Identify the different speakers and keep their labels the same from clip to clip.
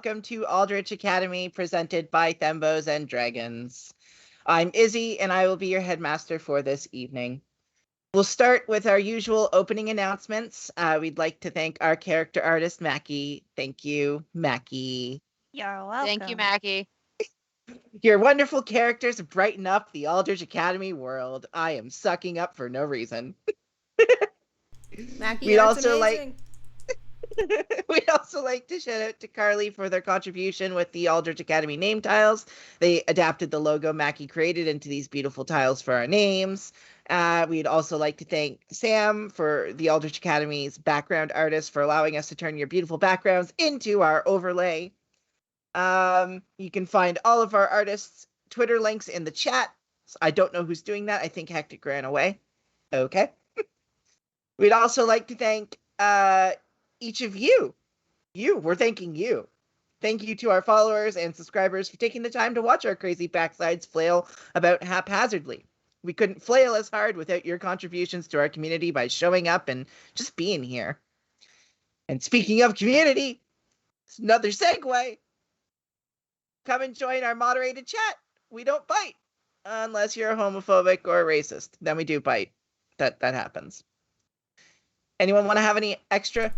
Speaker 1: welcome to Aldrich Academy, presented by Thembos and Dragons. I'm Izzy, and I will be your headmaster for this evening. We'll start with our usual opening announcements. We'd like to thank our character artist, Mackie. Thank you, Mackie.
Speaker 2: You're welcome.
Speaker 3: Thank you, Mackie.
Speaker 1: Your wonderful characters brighten up the Aldrich Academy world. I am sucking up for no reason.
Speaker 4: Mackie,
Speaker 1: We'd
Speaker 4: that's
Speaker 1: also
Speaker 4: amazing.
Speaker 1: We'd also like to shout out to Carly for their contribution with the Aldrich Academy name tiles. They adapted the logo Mackie created into these beautiful tiles for our names. We'd also like to thank Sam for the Aldrich Academy's background artist for allowing us to turn your beautiful backgrounds into our overlay. You can find all of our artists' Twitter links in the chat. I don't know who's doing that. I think Hectic ran away. Okay. We'd also like to thank each of you. We're thanking you. Thank you to our followers and subscribers for taking the time to watch our crazy backsides flail about haphazardly. We couldn't flail as hard without your contributions to our community by showing up and just being here. And speaking of community, it's another segue. Come and join our moderated chat. We don't bite unless you're homophobic or racist. Then we do bite. That happens. Anyone want to have any extra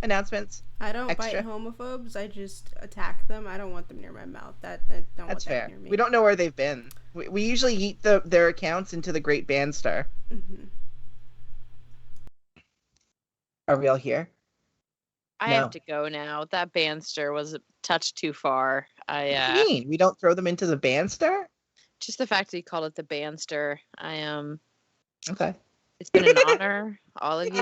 Speaker 1: announcements?
Speaker 4: I don't bite homophobes. I just attack them. I don't want them near my mouth. That's
Speaker 1: fair.
Speaker 4: Near me.
Speaker 1: We don't know where they've been. We usually eat their accounts into the Great Bandstar.
Speaker 4: Mm-hmm.
Speaker 1: Are we all here?
Speaker 3: I have to go now. That Banster was a touch too far.
Speaker 1: What do you mean? We don't throw them into the Bandstar?
Speaker 3: Just the fact that you called it the Banster.
Speaker 1: Okay.
Speaker 3: It's been an honor, all of you.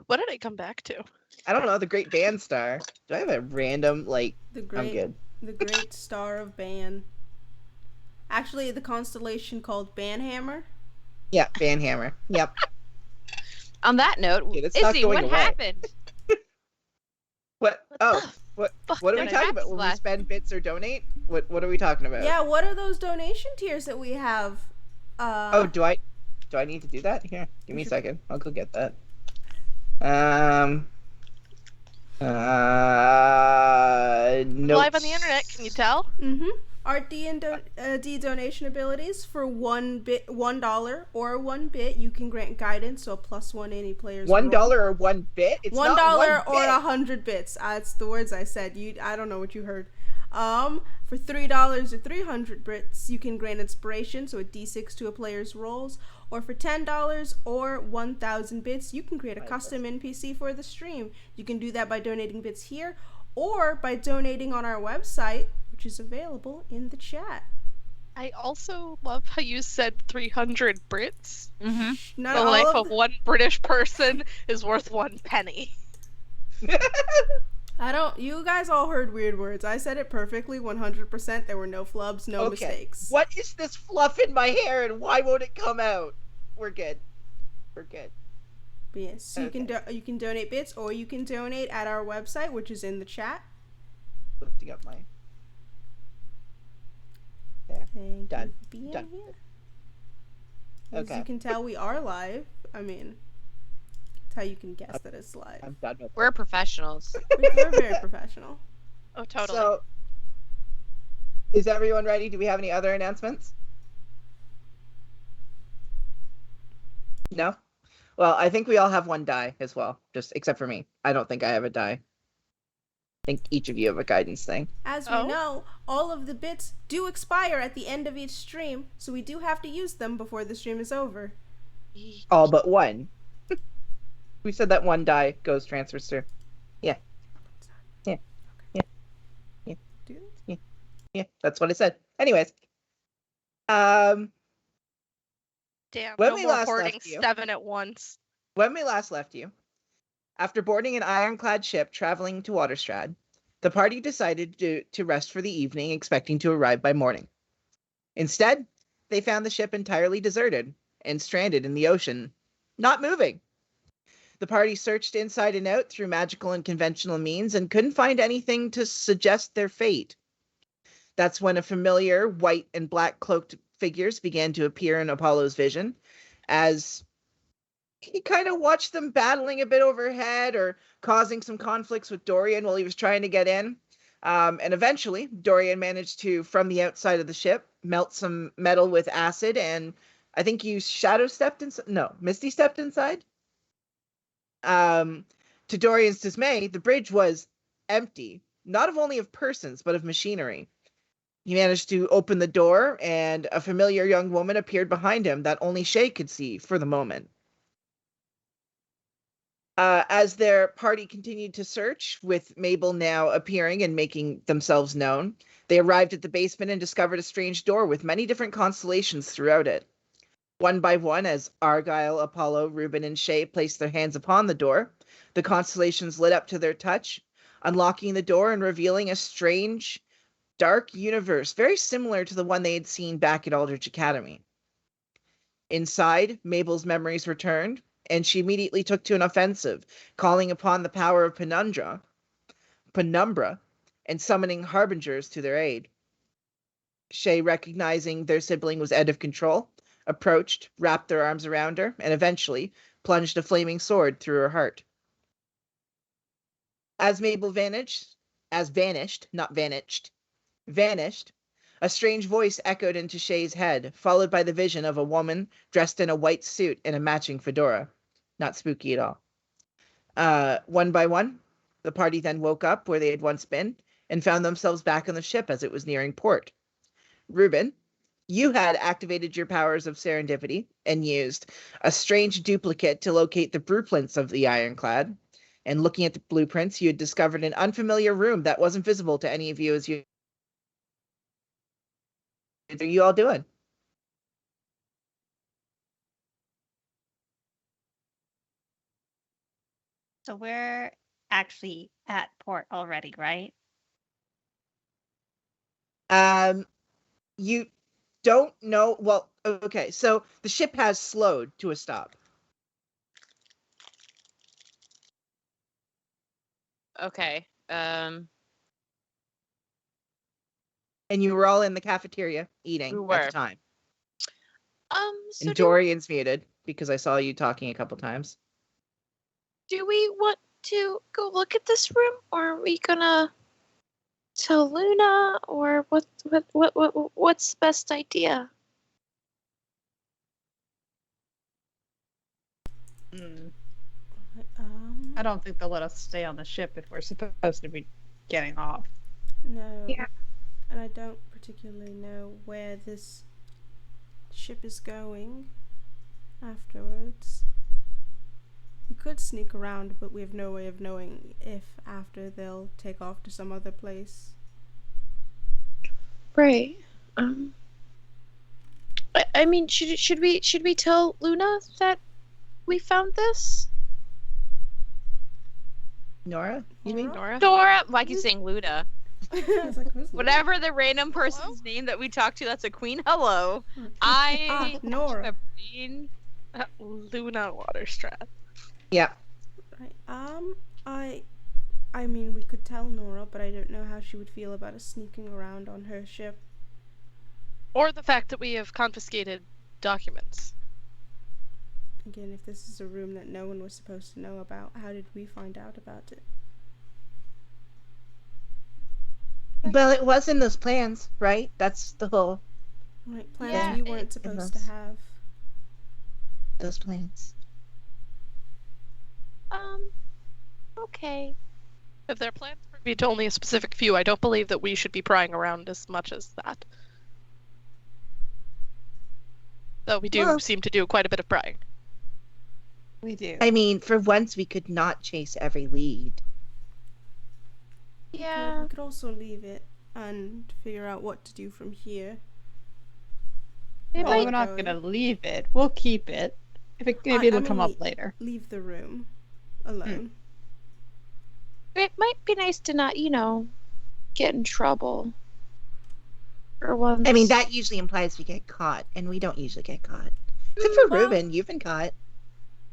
Speaker 2: What did it come back to?
Speaker 1: I don't know. The Great Bandstar. Do I have a random I'm good.
Speaker 4: The Great Star of Ban. Actually, the constellation called Banhammer.
Speaker 1: Yeah, Banhammer. Yep.
Speaker 3: On that note, Izzy, what happened?
Speaker 1: What? Oh, what are we talking about? When we spend bits or donate? What are we talking about?
Speaker 4: Yeah, what are those donation tiers that we have?
Speaker 1: Do I need to do that? Here, give me a second. I'll go get that. Notes.
Speaker 2: Live on the internet, can you tell?
Speaker 4: Mm-hmm. Art D and D donation abilities for $1 or 1 bit. You can grant guidance, so a +1 any player's
Speaker 1: $1 or 1 bit. It's
Speaker 4: $1
Speaker 1: not 1
Speaker 4: or 100 bits. That's the words I said. I don't know what you heard. For $3 or 300 bits, you can grant inspiration, so a D6 to a player's rolls. Or for $10 or 1,000 bits, you can create a custom NPC for the stream. You can do that by donating bits here, or by donating on our website, which is available in the chat.
Speaker 2: I also love how you said 300 Brits.
Speaker 3: Mm-hmm.
Speaker 2: The life of one British person is worth 1 penny.
Speaker 4: You guys all heard weird words. I said it perfectly, 100%. There were no flubs, no mistakes.
Speaker 1: What is this fluff in my hair and why won't it come out? We're good. But
Speaker 4: yes, so you can donate bits, or you can donate at our website, which is in the chat.
Speaker 1: Lifting up my... There. Done.
Speaker 4: Here. As you can tell, we are live. I mean, that's how you can guess that it's live.
Speaker 1: I'm done with
Speaker 3: We're professionals.
Speaker 4: We're very professional.
Speaker 2: Oh, totally.
Speaker 1: So, is everyone ready? Do we have any other announcements? No? Well, I think we all have 1 die as well, just except for me. I don't think I have a die. I think each of you have a guidance thing.
Speaker 4: As we know, all of the bits do expire at the end of each stream, so we do have to use them before the stream is over.
Speaker 1: All but 1. We said that 1 die transfers through. Yeah. Yeah, that's what I said. Anyways.
Speaker 2: Damn,
Speaker 1: when
Speaker 2: no
Speaker 1: we
Speaker 2: more
Speaker 1: last
Speaker 2: hoarding
Speaker 1: left you,
Speaker 2: 7 at once.
Speaker 1: When we last left you, after boarding an ironclad ship traveling to Waterstrad, the party decided to rest for the evening, expecting to arrive by morning. Instead, they found the ship entirely deserted and stranded in the ocean, not moving. The party searched inside and out through magical and conventional means and couldn't find anything to suggest their fate. That's when a familiar white and black cloaked figures began to appear in Apollo's vision, as he kind of watched them battling a bit overhead or causing some conflicts with Dorian while he was trying to get in. And eventually, Dorian managed to, from the outside of the ship, melt some metal with acid, and I think you shadow stepped inside. No, Misty stepped inside. To Dorian's dismay, the bridge was empty, not of only of persons, but of machinery. He managed to open the door, and a familiar young woman appeared behind him that only Shay could see for the moment. As their party continued to search, with Mabel now appearing and making themselves known, they arrived at the basement and discovered a strange door with many different constellations throughout it. One by one, as Argyle, Apollo, Reuben, and Shay placed their hands upon the door, the constellations lit up to their touch, unlocking the door and revealing a strange, dark universe, very similar to the one they had seen back at Aldrich Academy. Inside, Mabel's memories returned, and she immediately took to an offensive, calling upon the power of Penumbra, and summoning harbingers to their aid. Shay, recognizing their sibling was out of control, approached, wrapped their arms around her, and eventually plunged a flaming sword through her heart. As Mabel vanished, a strange voice echoed into Shay's head, followed by the vision of a woman dressed in a white suit and a matching fedora. Not spooky at all. One by one, the party then woke up where they had once been and found themselves back on the ship as it was nearing port. Reuben, you had activated your powers of serendipity and used a strange duplicate to locate the blueprints of the Ironclad. And looking at the blueprints, you had discovered an unfamiliar room that wasn't visible to any of you as you... What are you all doing?
Speaker 5: So we're actually at port already, right?
Speaker 1: You don't know. Well, okay. So the ship has slowed to a stop.
Speaker 3: Okay.
Speaker 1: And you were all in the cafeteria eating
Speaker 3: We
Speaker 1: at
Speaker 3: were.
Speaker 1: the time.
Speaker 3: So
Speaker 1: And Dorian's muted because I saw you talking a couple times.
Speaker 3: do we want to go look at this room, or are we gonna tell Luna, or what's the best idea?
Speaker 6: I don't think they'll let us stay on the ship if we're supposed to be getting off.
Speaker 4: No.
Speaker 5: Yeah.
Speaker 4: And I don't particularly know where this ship is going afterwards. We could sneak around, but we have no way of knowing if after they'll take off to some other place.
Speaker 3: Right. I mean, should we tell Luna that we found this?
Speaker 1: Nora? You mean?
Speaker 2: Nora?
Speaker 3: Dora, why keep saying Luna?
Speaker 4: I was like, who's
Speaker 3: Whatever the random person's name that we talked to, that's a queen. Hello. I
Speaker 4: Nora.
Speaker 2: Luna Waterstrat.
Speaker 1: Yeah.
Speaker 4: Right. I mean, we could tell Nora, but I don't know how she would feel about us sneaking around on her ship.
Speaker 2: Or the fact that we have confiscated documents.
Speaker 4: Again, if this is a room that no one was supposed to know about, how did we find out about it?
Speaker 1: Well, it was in those plans, right? That's the whole...
Speaker 4: Right, plans
Speaker 3: Yeah,
Speaker 4: we weren't supposed to
Speaker 1: was.
Speaker 4: have.
Speaker 1: Those plans.
Speaker 3: Okay.
Speaker 2: If their plans were to only a specific few, I don't believe that we should be prying around as much as that. Though we do
Speaker 1: Well-
Speaker 2: seem to do quite a bit of prying.
Speaker 6: We do.
Speaker 1: I mean, for once, we could not chase every lead.
Speaker 3: Yeah.
Speaker 4: We could also leave it and figure out what to do from here.
Speaker 3: It
Speaker 6: Well,
Speaker 3: might
Speaker 6: we're not
Speaker 4: go-
Speaker 6: gonna leave it. We'll keep it. Maybe
Speaker 4: I
Speaker 6: it'll
Speaker 4: mean,
Speaker 6: come up later.
Speaker 4: Leave the room alone.
Speaker 3: It might be nice to not, get in trouble. For once.
Speaker 1: I mean, that usually implies we get caught, and we don't usually get caught. Except for
Speaker 4: Well-
Speaker 1: Reuben, you've been caught.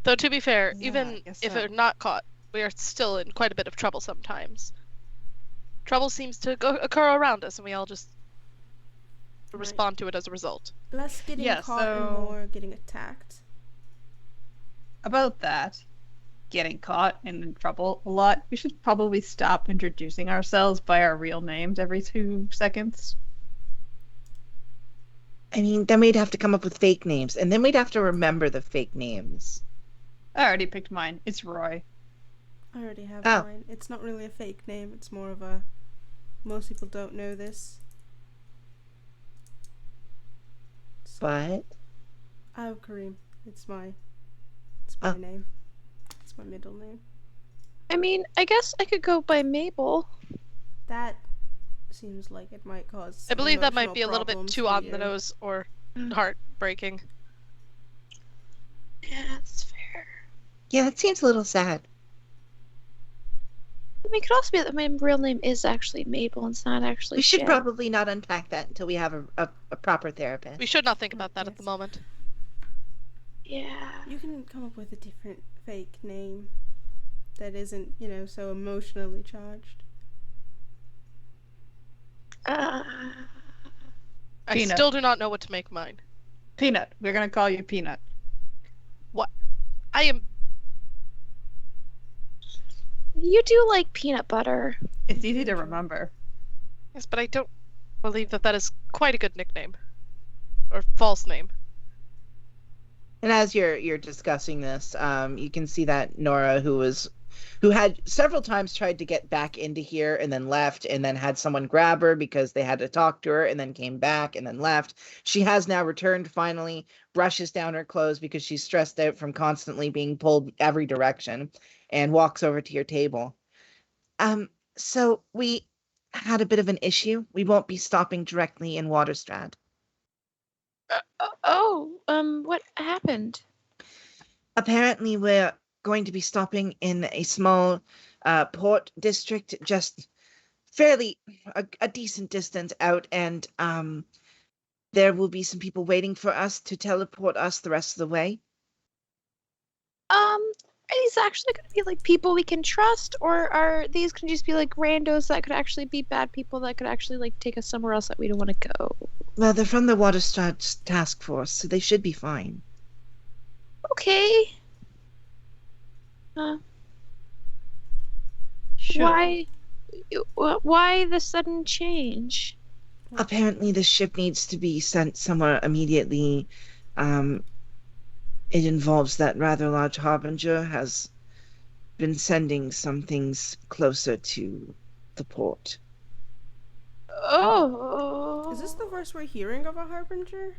Speaker 2: Though to be fair,
Speaker 6: Yeah, I
Speaker 2: even
Speaker 6: guess
Speaker 2: if
Speaker 6: so.
Speaker 2: they're not caught, we are still in quite a bit of trouble sometimes. Trouble seems to occur around us, and we all just
Speaker 4: Right.
Speaker 2: respond to it as a result.
Speaker 4: Less getting
Speaker 6: Yeah,
Speaker 4: caught and
Speaker 6: so-
Speaker 4: more getting attacked.
Speaker 6: About that, getting caught and in trouble a lot, we should probably stop introducing ourselves by our real names every 2 seconds.
Speaker 1: I mean, then we'd have to come up with fake names, and then we'd have to remember the fake names.
Speaker 6: I already picked mine. It's Roy.
Speaker 4: I already have
Speaker 1: Oh.
Speaker 4: mine. It's not really a fake name. It's more of a... Most people don't know this.
Speaker 1: But
Speaker 4: Oh, Kareem. It's my
Speaker 1: Oh.
Speaker 4: name. It's my middle name.
Speaker 3: I mean, I guess I could go by Mabel.
Speaker 4: That seems like it might cause
Speaker 2: I
Speaker 4: some
Speaker 2: believe that might
Speaker 4: emotional
Speaker 2: be a little bit
Speaker 4: problems
Speaker 2: too
Speaker 4: for
Speaker 2: on the
Speaker 4: you.
Speaker 2: nose or heartbreaking.
Speaker 3: Yeah, that's fair.
Speaker 1: yeah, that seems a little sad.
Speaker 3: I mean, it could also be that my real name is actually Mabel and it's not actually
Speaker 1: We should
Speaker 3: Jen.
Speaker 1: probably not unpack that until we have a proper therapist.
Speaker 2: We should not think about that at the
Speaker 4: Yes.
Speaker 2: moment.
Speaker 3: Yeah.
Speaker 4: You can come up with a different fake name that isn't, so emotionally charged.
Speaker 3: Uh,
Speaker 2: I
Speaker 6: Peanut.
Speaker 2: still do not know what to make mine.
Speaker 6: Peanut. We're gonna call you Peanut.
Speaker 2: I am.
Speaker 3: you do like peanut butter.
Speaker 6: It's easy to remember.
Speaker 2: Yes, but I don't believe that is quite a good nickname. Or false name.
Speaker 1: And as you're discussing this, you can see that Nora, who had several times tried to get back into here and then left, and then had someone grab her because they had to talk to her, and then came back and then left. She has now returned finally, brushes down her clothes because she's stressed out from constantly being pulled every direction, and walks over to your table. So we had a bit of an issue. We won't be stopping directly in Waterstrand.
Speaker 3: What happened?
Speaker 1: Apparently we're going to be stopping in a small port district, just fairly a decent distance out, and there will be some people waiting for us to teleport us the rest of the way.
Speaker 3: Are these actually going to be like people we can trust, or are these going to just be like randos that could actually be bad people that could actually like take us somewhere else that we don't want to go?
Speaker 1: Well, they're from the Waterstrand task force, so they should be fine.
Speaker 3: Okay.
Speaker 6: Sure.
Speaker 3: Why the sudden change?
Speaker 1: Apparently the ship needs to be sent somewhere immediately. It involves that rather large harbinger has been sending some things closer to the port.
Speaker 3: Oh.
Speaker 4: Is this the first we're hearing of a harbinger?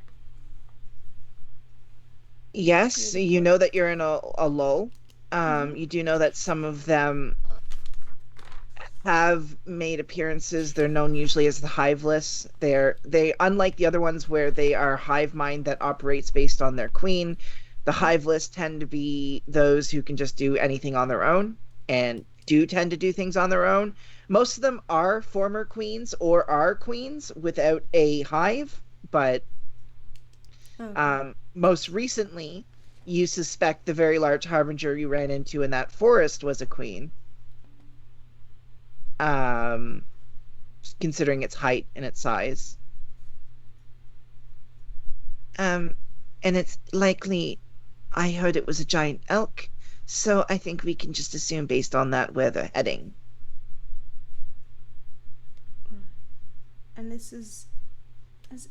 Speaker 1: Yes, you know that you're in a lull. You do know that some of them have made appearances. They're known usually as the Hiveless. They unlike the other ones where they are hive mind that operates based on their queen. The Hiveless tend to be those who can just do anything on their own and do tend to do things on their own. Most of them are former queens or are queens without a hive, but
Speaker 4: Okay.
Speaker 1: most recently, you suspect the very large harbinger you ran into in that forest was a queen. Considering its height and its size. And it's likely, I heard it was a giant elk, so I think we can just assume based on that where they're heading.
Speaker 4: And this is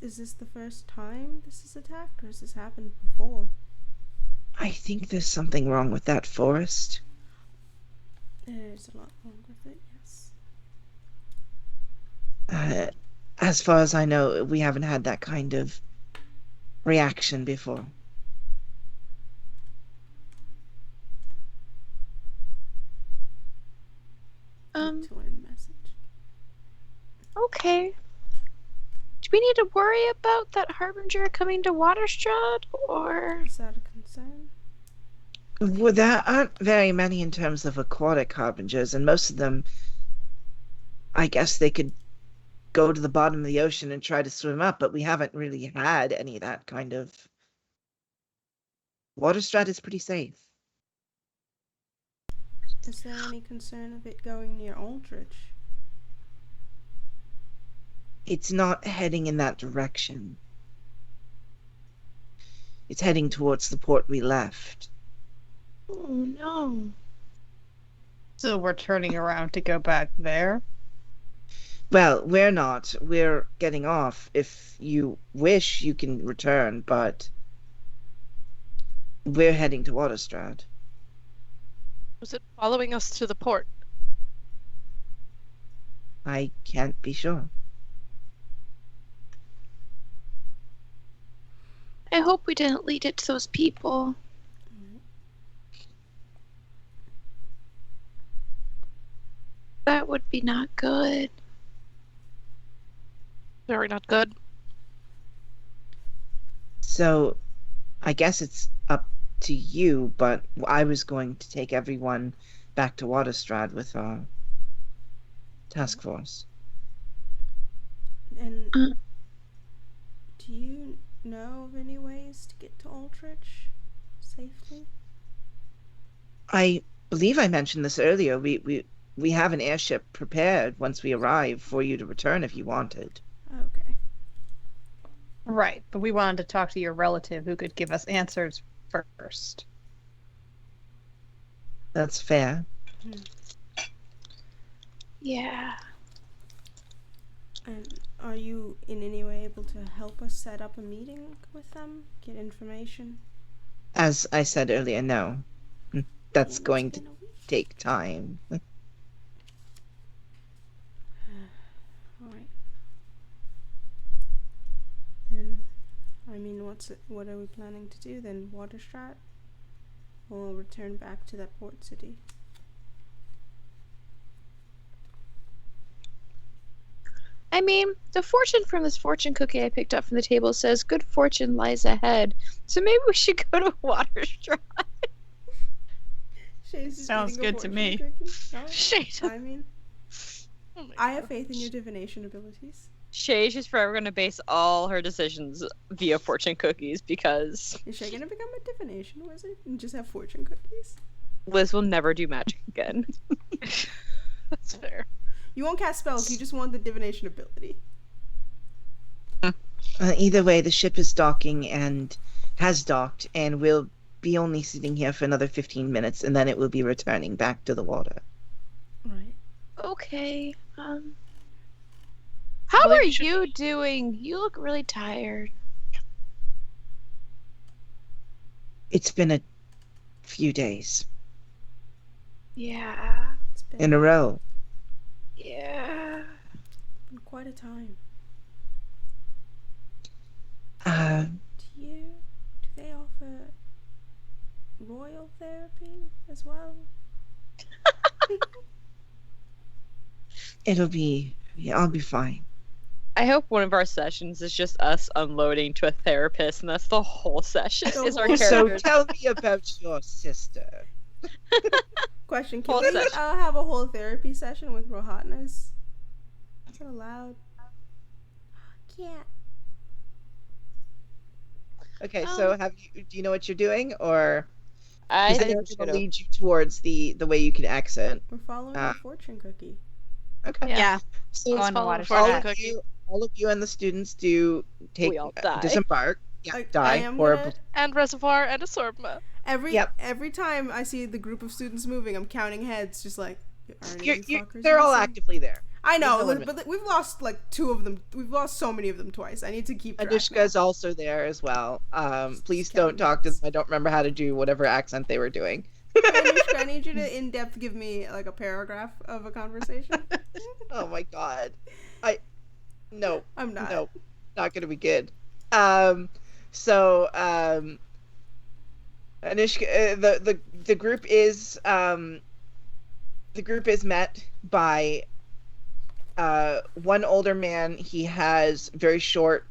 Speaker 4: this the first time this is attacked, or has this happened before?
Speaker 1: I think there's something wrong with that forest.
Speaker 4: There's a lot wrong with it, yes.
Speaker 1: As far as I know, we haven't had that kind of reaction before.
Speaker 4: To learn message.
Speaker 3: Okay. Do we need to worry about that harbinger coming to Waterstrahd, or?
Speaker 4: Is that a concern?
Speaker 1: Well, there aren't very many in terms of aquatic harbingers, and most of them, I guess they could go to the bottom of the ocean and try to swim up, but we haven't really had any of that kind of... Waterstrahd is pretty safe.
Speaker 4: Is there any concern of it going near Aldrich?
Speaker 1: It's not heading in that direction. It's heading towards the port we left.
Speaker 3: Oh no.
Speaker 6: So we're turning around to go back there.
Speaker 1: Well, we're not. We're getting off. If you wish, you can return, but we're heading to Waterstrad.
Speaker 2: Was it following us to the port?
Speaker 1: I can't be sure.
Speaker 3: I hope we didn't lead it to those people. That would be not good.
Speaker 2: Very not good.
Speaker 1: So, I guess it's up to you, but I was going to take everyone back to Waterstrad with our task force.
Speaker 4: And
Speaker 3: Uh.
Speaker 4: do you know of any ways to get to Aldrich safely?
Speaker 1: I believe I mentioned this earlier. We have an airship prepared once we arrive for you to return if you wanted.
Speaker 4: Okay.
Speaker 6: Right, but we wanted to talk to your relative who could give us answers first.
Speaker 1: That's fair.
Speaker 3: Yeah.
Speaker 4: And are you in any way able to help us set up a meeting with them? Get information?
Speaker 1: As I said earlier, no. That's
Speaker 4: It's
Speaker 1: going to
Speaker 4: been a week.
Speaker 1: take time.
Speaker 4: Alright. Then, I mean, what are we planning to do then? Waterstrat? We'll return back to that port city.
Speaker 3: I mean, the fortune from this fortune cookie I picked up from the table says good fortune lies ahead. So maybe we should go to Waterstride.
Speaker 4: Shay's just
Speaker 6: Sounds
Speaker 4: eating a
Speaker 6: good to
Speaker 4: fortune
Speaker 6: me.
Speaker 4: cookie. Alright.
Speaker 2: Shade.
Speaker 4: I mean,
Speaker 2: Oh my
Speaker 4: I have
Speaker 2: God.
Speaker 4: faith in your divination abilities.
Speaker 7: Shay's just forever gonna base all her decisions via fortune cookies because
Speaker 4: Is Shay gonna become a divination wizard and just have fortune cookies?
Speaker 7: Liz will never do magic again.
Speaker 2: That's fair.
Speaker 4: You won't cast spells, you just want the divination ability.
Speaker 1: Either way, the ship is docking and has docked, and we'll be only sitting here for another 15 minutes, and then it will be returning back to the water.
Speaker 4: Right.
Speaker 3: Okay. How
Speaker 2: believe
Speaker 3: are
Speaker 2: you should-
Speaker 3: you doing? You look really tired.
Speaker 1: It's been a few days
Speaker 3: Yeah.
Speaker 4: It's been,
Speaker 1: in a row.
Speaker 3: Yeah.
Speaker 4: been quite a time. Do they offer royal therapy as well?
Speaker 1: I'll be fine.
Speaker 7: I hope one of our sessions is just us unloading to a therapist, and that's the whole session.
Speaker 4: The
Speaker 7: Is our
Speaker 4: whole-
Speaker 1: So
Speaker 7: characters.
Speaker 1: tell me about your sister.
Speaker 4: Question, can
Speaker 7: Whole
Speaker 4: we
Speaker 7: session.
Speaker 4: have a whole therapy session with Rohatnas? Is that allowed? Yeah.
Speaker 1: Okay, so do you know what you're doing, or
Speaker 7: I
Speaker 1: is
Speaker 7: think
Speaker 1: that
Speaker 7: we should
Speaker 1: going to
Speaker 7: go.
Speaker 1: lead you towards the way you can exit?
Speaker 4: We're following the fortune cookie.
Speaker 1: Okay.
Speaker 2: Yeah.
Speaker 1: So
Speaker 6: On
Speaker 2: follow
Speaker 6: water
Speaker 2: the
Speaker 1: all
Speaker 2: fortune
Speaker 1: of
Speaker 2: cookie.
Speaker 1: you and the students do take
Speaker 7: We all die.
Speaker 1: disembark. Yeah,
Speaker 4: I
Speaker 1: die
Speaker 4: am
Speaker 1: or
Speaker 4: gonna,
Speaker 2: And reservoir and a sorma.
Speaker 4: every time I see the group of students moving, I'm counting heads, just like, are any of you fuckers
Speaker 1: they're all
Speaker 4: missing?
Speaker 1: actively there.
Speaker 4: I know,
Speaker 1: There's no limit.
Speaker 4: but we've lost like 2 of them. We've lost so many of them twice. I need to keep track.
Speaker 1: Anushka's
Speaker 4: now.
Speaker 1: also there as well. Please
Speaker 4: Just
Speaker 1: don't
Speaker 4: counting
Speaker 1: talk to
Speaker 4: heads.
Speaker 1: them. I don't remember how to do whatever accent they were doing.
Speaker 4: Hey, Anushka, I need you to in depth give me like a paragraph of a conversation.
Speaker 1: Oh my god. No,
Speaker 4: I'm not.
Speaker 1: no, not gonna be good. Anushka, the group is met by one older man. He has very short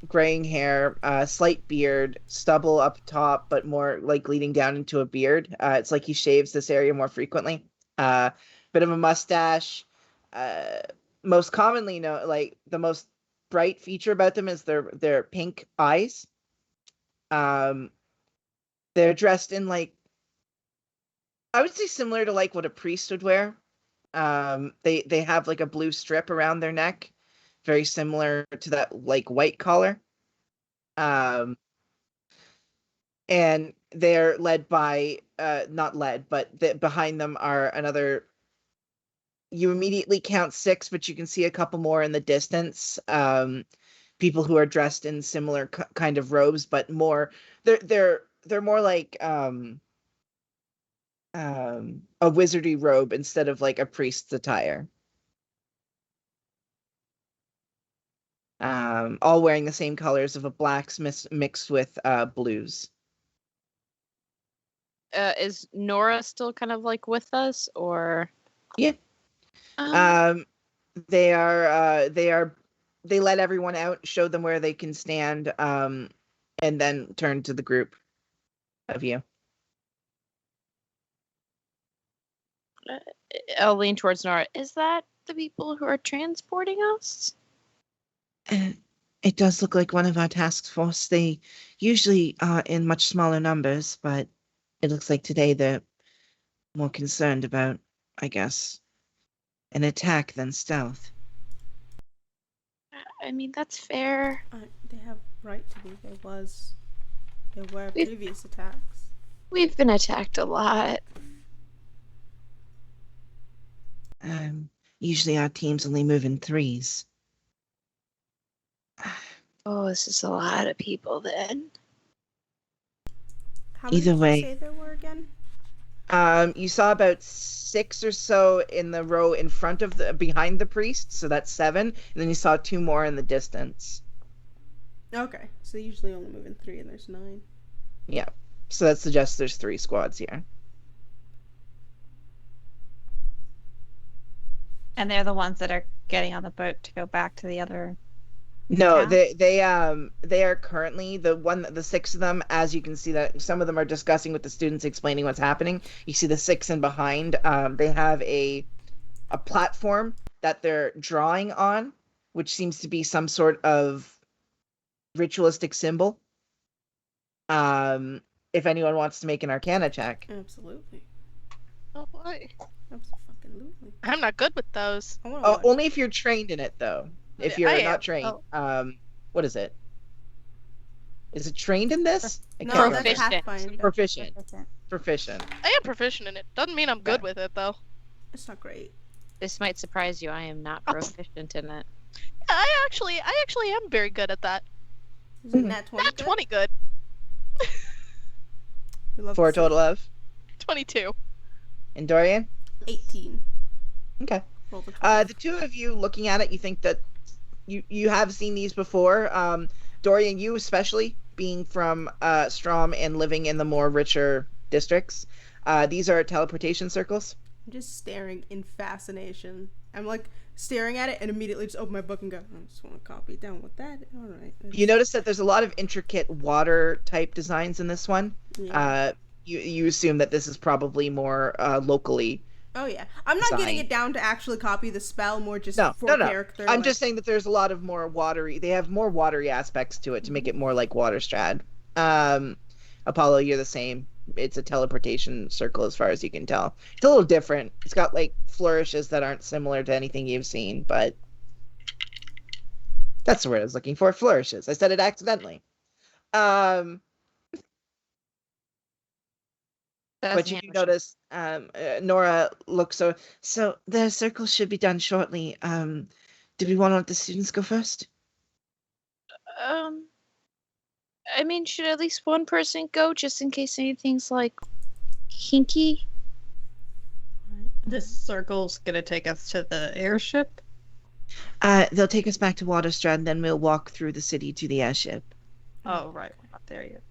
Speaker 1: graying hair, slight beard, stubble up top, but more like leading down into a beard. It's like he shaves this area more frequently. Bit of a mustache. Most commonly like the most bright feature about them is their pink eyes. They're dressed in like, I would say similar to like what a priest would wear. They have like a blue strip around their neck, very similar to that like white collar. and they're led by not led, but behind them are another. You immediately count 6, but you can see a couple more in the distance. People who are dressed in similar kind of robes, but more they're more like a wizardy robe instead of like a priest's attire. All wearing the same colors of a blacks mixed with blues.
Speaker 7: Is Nora still kind of like with us, or?
Speaker 1: Yeah. They let everyone out, showed them where they can stand, and then turn to the group of you.
Speaker 3: I'll lean towards Nora. Is that the people who are transporting us?
Speaker 1: It does look like one of our task force. They usually are in much smaller numbers, but it looks like today they're more concerned about, I guess, an attack than stealth.
Speaker 3: I mean, that's fair.
Speaker 4: They have right to be. There were previous attacks.
Speaker 3: We've been attacked a lot.
Speaker 1: Usually our teams only move in 3s.
Speaker 3: Oh, this is a lot of people then.
Speaker 4: How many
Speaker 1: Either
Speaker 4: did
Speaker 1: way.
Speaker 4: you say there were again?
Speaker 1: You saw about 6 or so in the row in front of behind the priest, so that's 7, and then you saw 2 more in the distance.
Speaker 4: Okay, so they usually only move in 3 and there's 9.
Speaker 1: Yeah, so that suggests there's 3 squads here.
Speaker 6: And they're the ones that are getting on the boat to go back to the other.
Speaker 1: No,
Speaker 6: Yeah.
Speaker 1: they are currently the 6 of them. As you can see, that some of them are discussing with the students, explaining what's happening. You see the 6 in behind. They have a platform that they're drawing on, which seems to be some sort of ritualistic symbol. If anyone wants to make an Arcana check.
Speaker 4: Absolutely.
Speaker 2: Oh boy.
Speaker 4: Absolutely.
Speaker 2: I'm not good with those.
Speaker 4: I wanna watch.
Speaker 1: Only if you're trained in it, though. If you're
Speaker 2: I
Speaker 1: not
Speaker 2: am.
Speaker 1: trained,
Speaker 2: Oh.
Speaker 1: what is it? Is it trained in this? I
Speaker 4: No,
Speaker 1: can't
Speaker 4: that's
Speaker 1: remember.
Speaker 4: Pathfinder.
Speaker 1: Proficient.
Speaker 2: I am proficient in it. Doesn't mean I'm good with it though.
Speaker 4: It's not great.
Speaker 7: This might surprise you. I am not
Speaker 2: Oh.
Speaker 7: proficient in it.
Speaker 2: I actually am very good at that.
Speaker 4: Is it nat 20?
Speaker 2: Not 20 good.
Speaker 4: We love
Speaker 1: For a
Speaker 4: to see
Speaker 1: total of?
Speaker 2: 22.
Speaker 1: And Dorian?
Speaker 4: 18.
Speaker 1: Okay.
Speaker 4: Roll the 12.
Speaker 1: The two of you looking at it, you think that you have seen these before. Dorian, you especially, being from Strom and living in the more richer districts. These are teleportation circles.
Speaker 4: I'm just staring in fascination. I'm like staring at it and immediately just open my book and go, I just want to copy it down with that. All right.
Speaker 1: You notice that there's a lot of intricate water type designs in this one.
Speaker 4: Yeah.
Speaker 1: You assume that this is probably more locally.
Speaker 4: Oh yeah, I'm not getting
Speaker 1: design.
Speaker 4: it down to actually copy the spell, more just
Speaker 1: No.
Speaker 4: character.
Speaker 1: I'm just saying that there's a lot of more watery. They have more watery aspects to it to make it more like Waterstrad. Apollo, you're the same. It's a teleportation circle as far as you can tell. It's a little different. It's got like flourishes that aren't similar to anything you've seen, but that's the word I was looking for. Flourishes. I said it accidentally. But you do notice Nora looks so the circle should be done shortly. Do we want to let the students go first?
Speaker 3: I mean, should at least one person go just in case anything's like hinky?
Speaker 6: This circle's gonna take us to the airship.
Speaker 1: They'll take us back to Waterstrad, and then we'll walk through the city to the airship.
Speaker 6: Oh right, we're not there yet.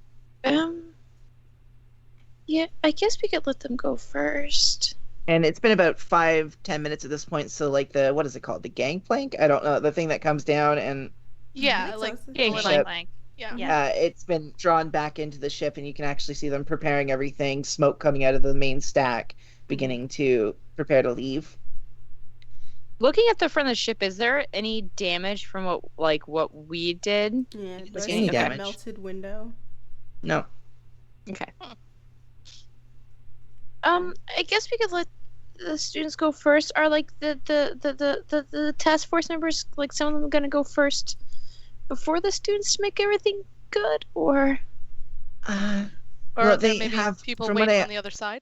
Speaker 3: Yeah, I guess we could let them go first.
Speaker 1: And it's been about 5-10 minutes at this point, so like what is it called? The gangplank? I don't know. The thing that comes down and
Speaker 2: Yeah,
Speaker 4: think
Speaker 2: like
Speaker 4: so.
Speaker 7: Yeah,
Speaker 2: little-
Speaker 1: Ship.
Speaker 7: like
Speaker 2: yeah.
Speaker 1: it's been drawn back into the ship, and you can actually see them preparing everything, smoke coming out of the main stack, beginning to prepare to leave.
Speaker 7: looking at the front of the ship. Is there any damage from what we did?
Speaker 4: Yeah,
Speaker 1: see
Speaker 4: there's
Speaker 1: any
Speaker 4: a
Speaker 1: damage.
Speaker 4: melted window.
Speaker 1: No.
Speaker 7: Okay.
Speaker 3: I guess we could let the students go first. Are like the task force members, like some of them, gonna go first before the students to make everything good, or?
Speaker 2: Or
Speaker 1: Well,
Speaker 2: are there
Speaker 1: they
Speaker 2: maybe
Speaker 1: have-
Speaker 2: people
Speaker 1: from what
Speaker 2: waiting
Speaker 1: I-
Speaker 2: on the other side?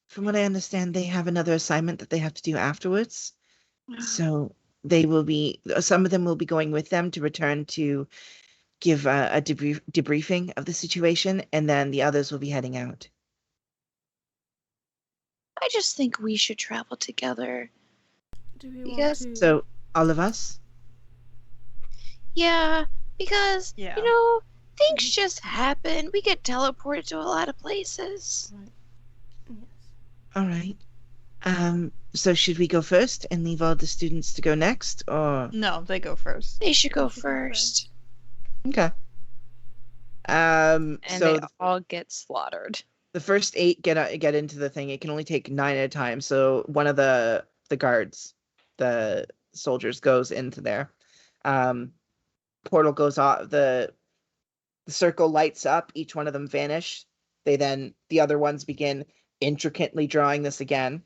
Speaker 1: From what I understand, they have another assignment that they have to do afterwards. So they will be, some of them will be going with them to return to give a debriefing of the situation, and then the others will be heading out.
Speaker 3: I just think we should travel together.
Speaker 4: Do we want
Speaker 3: Because-
Speaker 4: to?
Speaker 1: So, all of us?
Speaker 3: Yeah, because,
Speaker 6: Yeah.
Speaker 3: things just happen. We get teleported to a lot of places.
Speaker 4: Yes.
Speaker 1: All right. So should we go first and leave all the students to go next, or?
Speaker 6: No, they go first.
Speaker 3: They should go
Speaker 4: should go
Speaker 3: first.
Speaker 1: Okay.
Speaker 7: And
Speaker 1: So
Speaker 7: they all get slaughtered.
Speaker 1: the first 8 get into the thing. It can only take 9 at a time. So one of the guards, the soldiers, goes into there. Portal goes off. The circle lights up. Each one of them vanish. The other ones begin intricately drawing this again,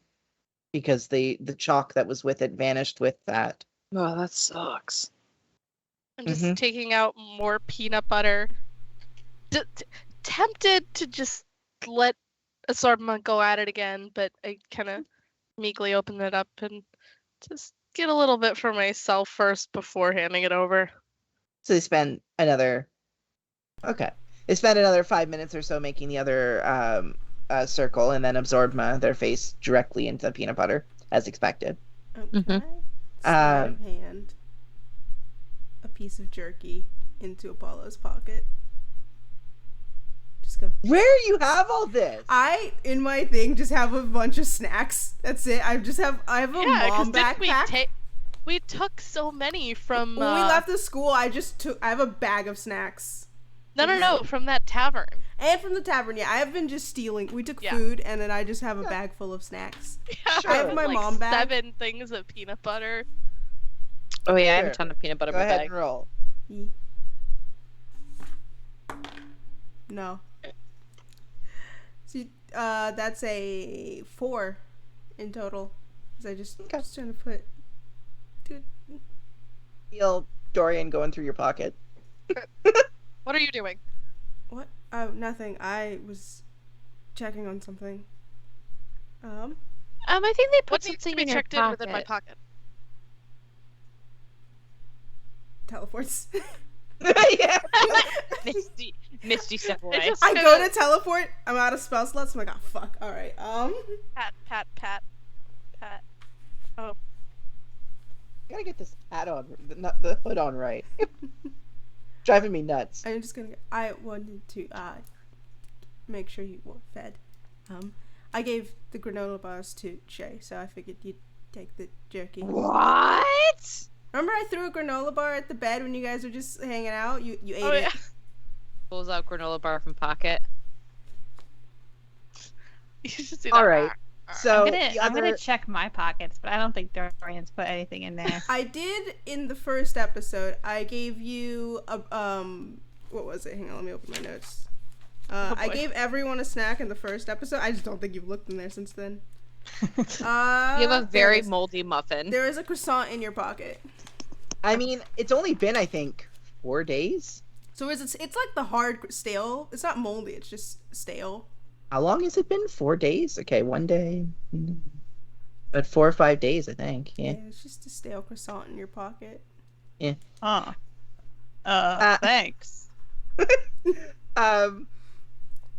Speaker 1: because the chalk that was with it vanished with that.
Speaker 7: Oh, that sucks.
Speaker 2: I'm just
Speaker 1: Mhm.
Speaker 2: taking out more peanut butter. Tempted to just let assortment go at it again, but I kind of meekly open it up and just get a little bit for myself first before handing it over.
Speaker 1: So they spend another. Okay. They spend another 5 minutes or so making the other circle, and then absorb their face directly into the peanut butter, as expected.
Speaker 4: Okay. Sleight
Speaker 1: Um,
Speaker 4: of hand. A piece of jerky into Apollo's pocket. Just go.
Speaker 1: Where you have all this?
Speaker 4: I, in my thing, just have a bunch of snacks. That's it. I have a
Speaker 2: Yeah,
Speaker 4: mom
Speaker 2: because
Speaker 4: backpack.
Speaker 2: we took so many from.
Speaker 4: When we left the school, I have a bag of snacks.
Speaker 2: No, from that tavern.
Speaker 4: And from the tavern, yeah. I have been just stealing. We took
Speaker 2: Yeah.
Speaker 4: food, and then I just have a bag full of snacks.
Speaker 2: Yeah,
Speaker 4: I have my
Speaker 2: like
Speaker 4: mom bag.
Speaker 2: 7 things of peanut butter.
Speaker 7: Oh yeah, I have
Speaker 1: Sure.
Speaker 7: a ton of peanut butter
Speaker 1: Go
Speaker 7: in my
Speaker 1: ahead
Speaker 7: bag.
Speaker 1: and roll.
Speaker 4: No. See, that's a 4 in total. Cause I just trying to put. Dude,
Speaker 1: Feel Dorian going through your pocket.
Speaker 2: What are you doing?
Speaker 4: what? Oh, nothing. I was checking on something.
Speaker 3: I think they put
Speaker 2: What needs to
Speaker 3: something
Speaker 2: be
Speaker 3: in your
Speaker 2: checked in within my
Speaker 3: pocket.
Speaker 2: pocket?
Speaker 4: Teleports.
Speaker 1: Yeah.
Speaker 7: Misty step
Speaker 2: I
Speaker 7: away.
Speaker 2: just
Speaker 4: I
Speaker 2: kinda
Speaker 4: go to teleport. I'm out of spell slots. I'm like, oh fuck. All right.
Speaker 2: pat.
Speaker 1: Gotta get this hat on, the hood on right. Driving me nuts.
Speaker 4: I'm just gonna. I wanted to make sure you were fed. I gave the granola bars to Shay, so I figured you'd take the jerky.
Speaker 7: What?
Speaker 4: Remember, I threw a granola bar at the bed when you guys were just hanging out. You ate
Speaker 2: Oh
Speaker 4: it.
Speaker 2: yeah.
Speaker 7: Pulls out granola bar from pocket.
Speaker 2: You should see
Speaker 1: All
Speaker 2: that.
Speaker 1: right. So
Speaker 6: I'm gonna check my pockets, but I don't think Dorian's put anything in there.
Speaker 4: I did in the first episode. I gave you a what was it? Hang on, let me open my notes. I
Speaker 2: boy.
Speaker 4: gave everyone a snack in the first episode. I just don't think you've looked in there since then.
Speaker 7: You have a
Speaker 4: there
Speaker 7: very
Speaker 4: it is.
Speaker 7: moldy muffin.
Speaker 4: There is a croissant in your pocket.
Speaker 1: I mean, it's only been, I think, 4 days.
Speaker 4: So it's like the hard stale. It's not moldy. It's just stale.
Speaker 1: How long has it been? 4 days? Okay, 1 day. But 4 or 5 days, I think. Yeah.
Speaker 4: It's just a stale croissant in your pocket.
Speaker 6: Huh. Thanks.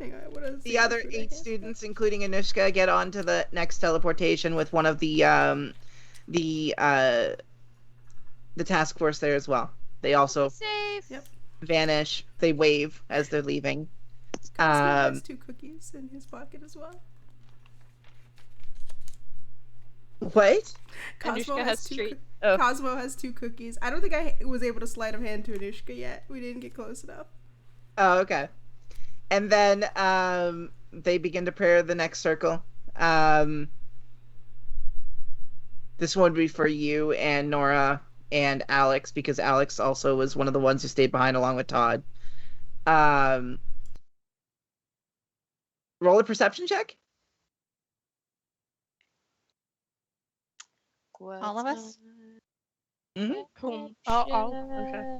Speaker 4: Hang on, what is
Speaker 1: The other 8 students, including Anushka, get onto the next teleportation with one of the task force there as well. They also
Speaker 3: Safe.
Speaker 4: Yep.
Speaker 1: vanish. They wave as they're leaving.
Speaker 4: Cosmo has 2 cookies in his pocket as well.
Speaker 1: What?
Speaker 4: Cosmo
Speaker 7: Anushka has
Speaker 4: two
Speaker 7: treat.
Speaker 4: coo-
Speaker 7: Oh.
Speaker 4: Cosmo has 2 cookies. I don't think I was able to sleight of hand to Anushka yet. We didn't get close enough.
Speaker 1: Oh, okay. And then they begin to prepare the next circle. This one would be for you and Nora and Alex, because Alex also was one of the ones who stayed behind along with Todd. Roll a perception check.
Speaker 6: All of us?
Speaker 1: Mhm.
Speaker 2: Cool. Oh, okay.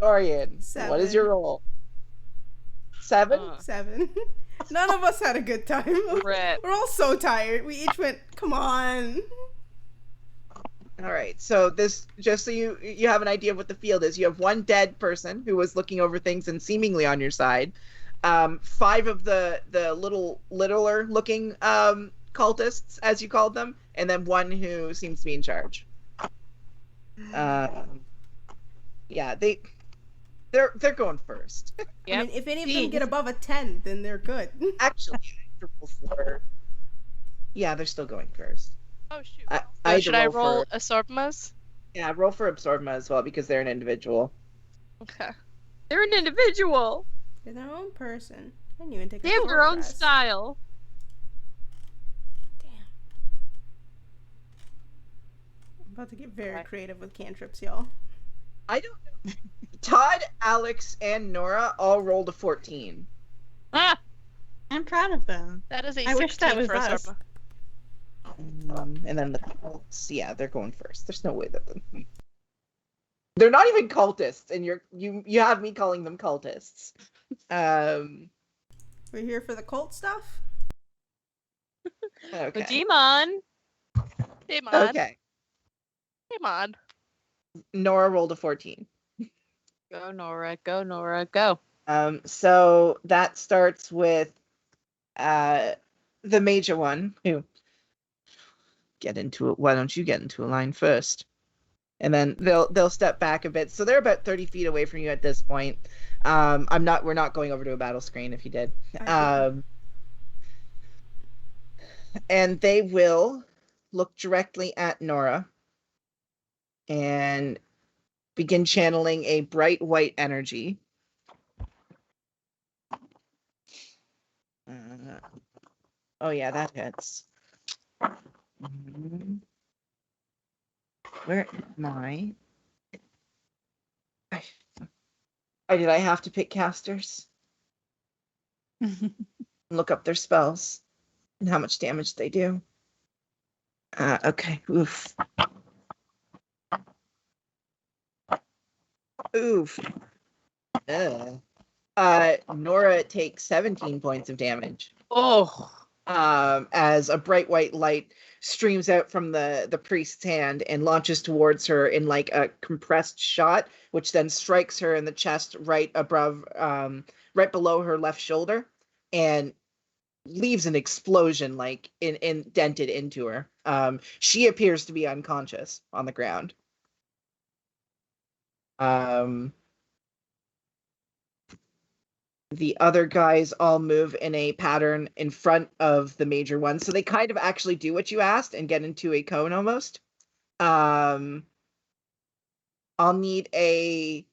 Speaker 1: Dorian, what is your
Speaker 4: 7.
Speaker 1: roll? 7?
Speaker 4: 7. None of us had a good time.
Speaker 7: Rip.
Speaker 4: We're all so tired. We each went, come on.
Speaker 1: All right. So this, just so you have an idea of what the field is, you have one dead person who was looking over things and seemingly on your side. 5 of the littler looking cultists, as you called them, and then 1 who seems to be in charge. Yeah, they're going first.
Speaker 4: I mean, if any of them get above a 10, then they're good.
Speaker 1: Actually, yeah, they're still going first.
Speaker 2: Oh shoot.
Speaker 1: I
Speaker 2: Should I roll Asorbimas?
Speaker 1: Yeah, roll for Absorbma as well because they're an individual.
Speaker 2: Okay.
Speaker 7: They're an individual.
Speaker 4: They're their own person. I didn't even take
Speaker 7: They have their own style.
Speaker 4: Damn. I'm about to get very creative with cantrips, y'all.
Speaker 1: I don't know. Todd, Alex, and Nora all rolled a 14.
Speaker 6: Ah, I'm proud of them.
Speaker 2: That is a
Speaker 6: I
Speaker 2: 16
Speaker 6: wish that was
Speaker 2: for
Speaker 6: us.
Speaker 2: Asorba.
Speaker 1: And then the cults, yeah, they're going first. There's no way that they're not even cultists, and you have me calling them cultists.
Speaker 4: We're here for the cult stuff?
Speaker 1: Okay.
Speaker 7: Demon.
Speaker 2: Demon.
Speaker 1: Okay.
Speaker 2: Demon.
Speaker 1: Nora rolled a 14.
Speaker 7: Go, Nora. Go, Nora. Go.
Speaker 1: So that starts with the major one who get into it. Why don't you get into a line first? And then they'll step back a bit. So they're about 30 feet away from you at this point. We're not going over to a battle screen if you did. And they will look directly at Nora and begin channeling a bright white energy. Oh yeah, that hits. Where am I? Did I have to pick casters? Look up their spells and how much damage they do. Okay. Oof. Oof. Nora takes 17 points of damage.
Speaker 7: Oh.
Speaker 1: As a bright white light streams out from the priest's hand and launches towards her in like a compressed shot, which then strikes her in the chest right below her left shoulder and leaves an explosion like indented into her. She appears to be unconscious on the ground. The other guys all move in a pattern in front of the major one. So they kind of actually do what you asked and get into a cone almost. I'll need a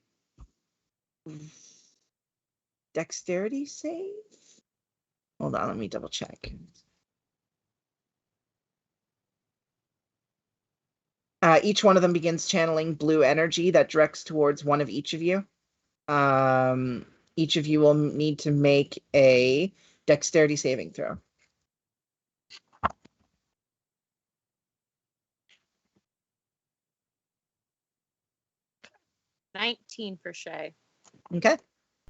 Speaker 1: dexterity save. Hold on, let me double check. Each one of them begins channeling blue energy that directs towards one of each of you. Each of you will need to make a dexterity saving throw.
Speaker 7: $19 for Shay.
Speaker 1: Okay.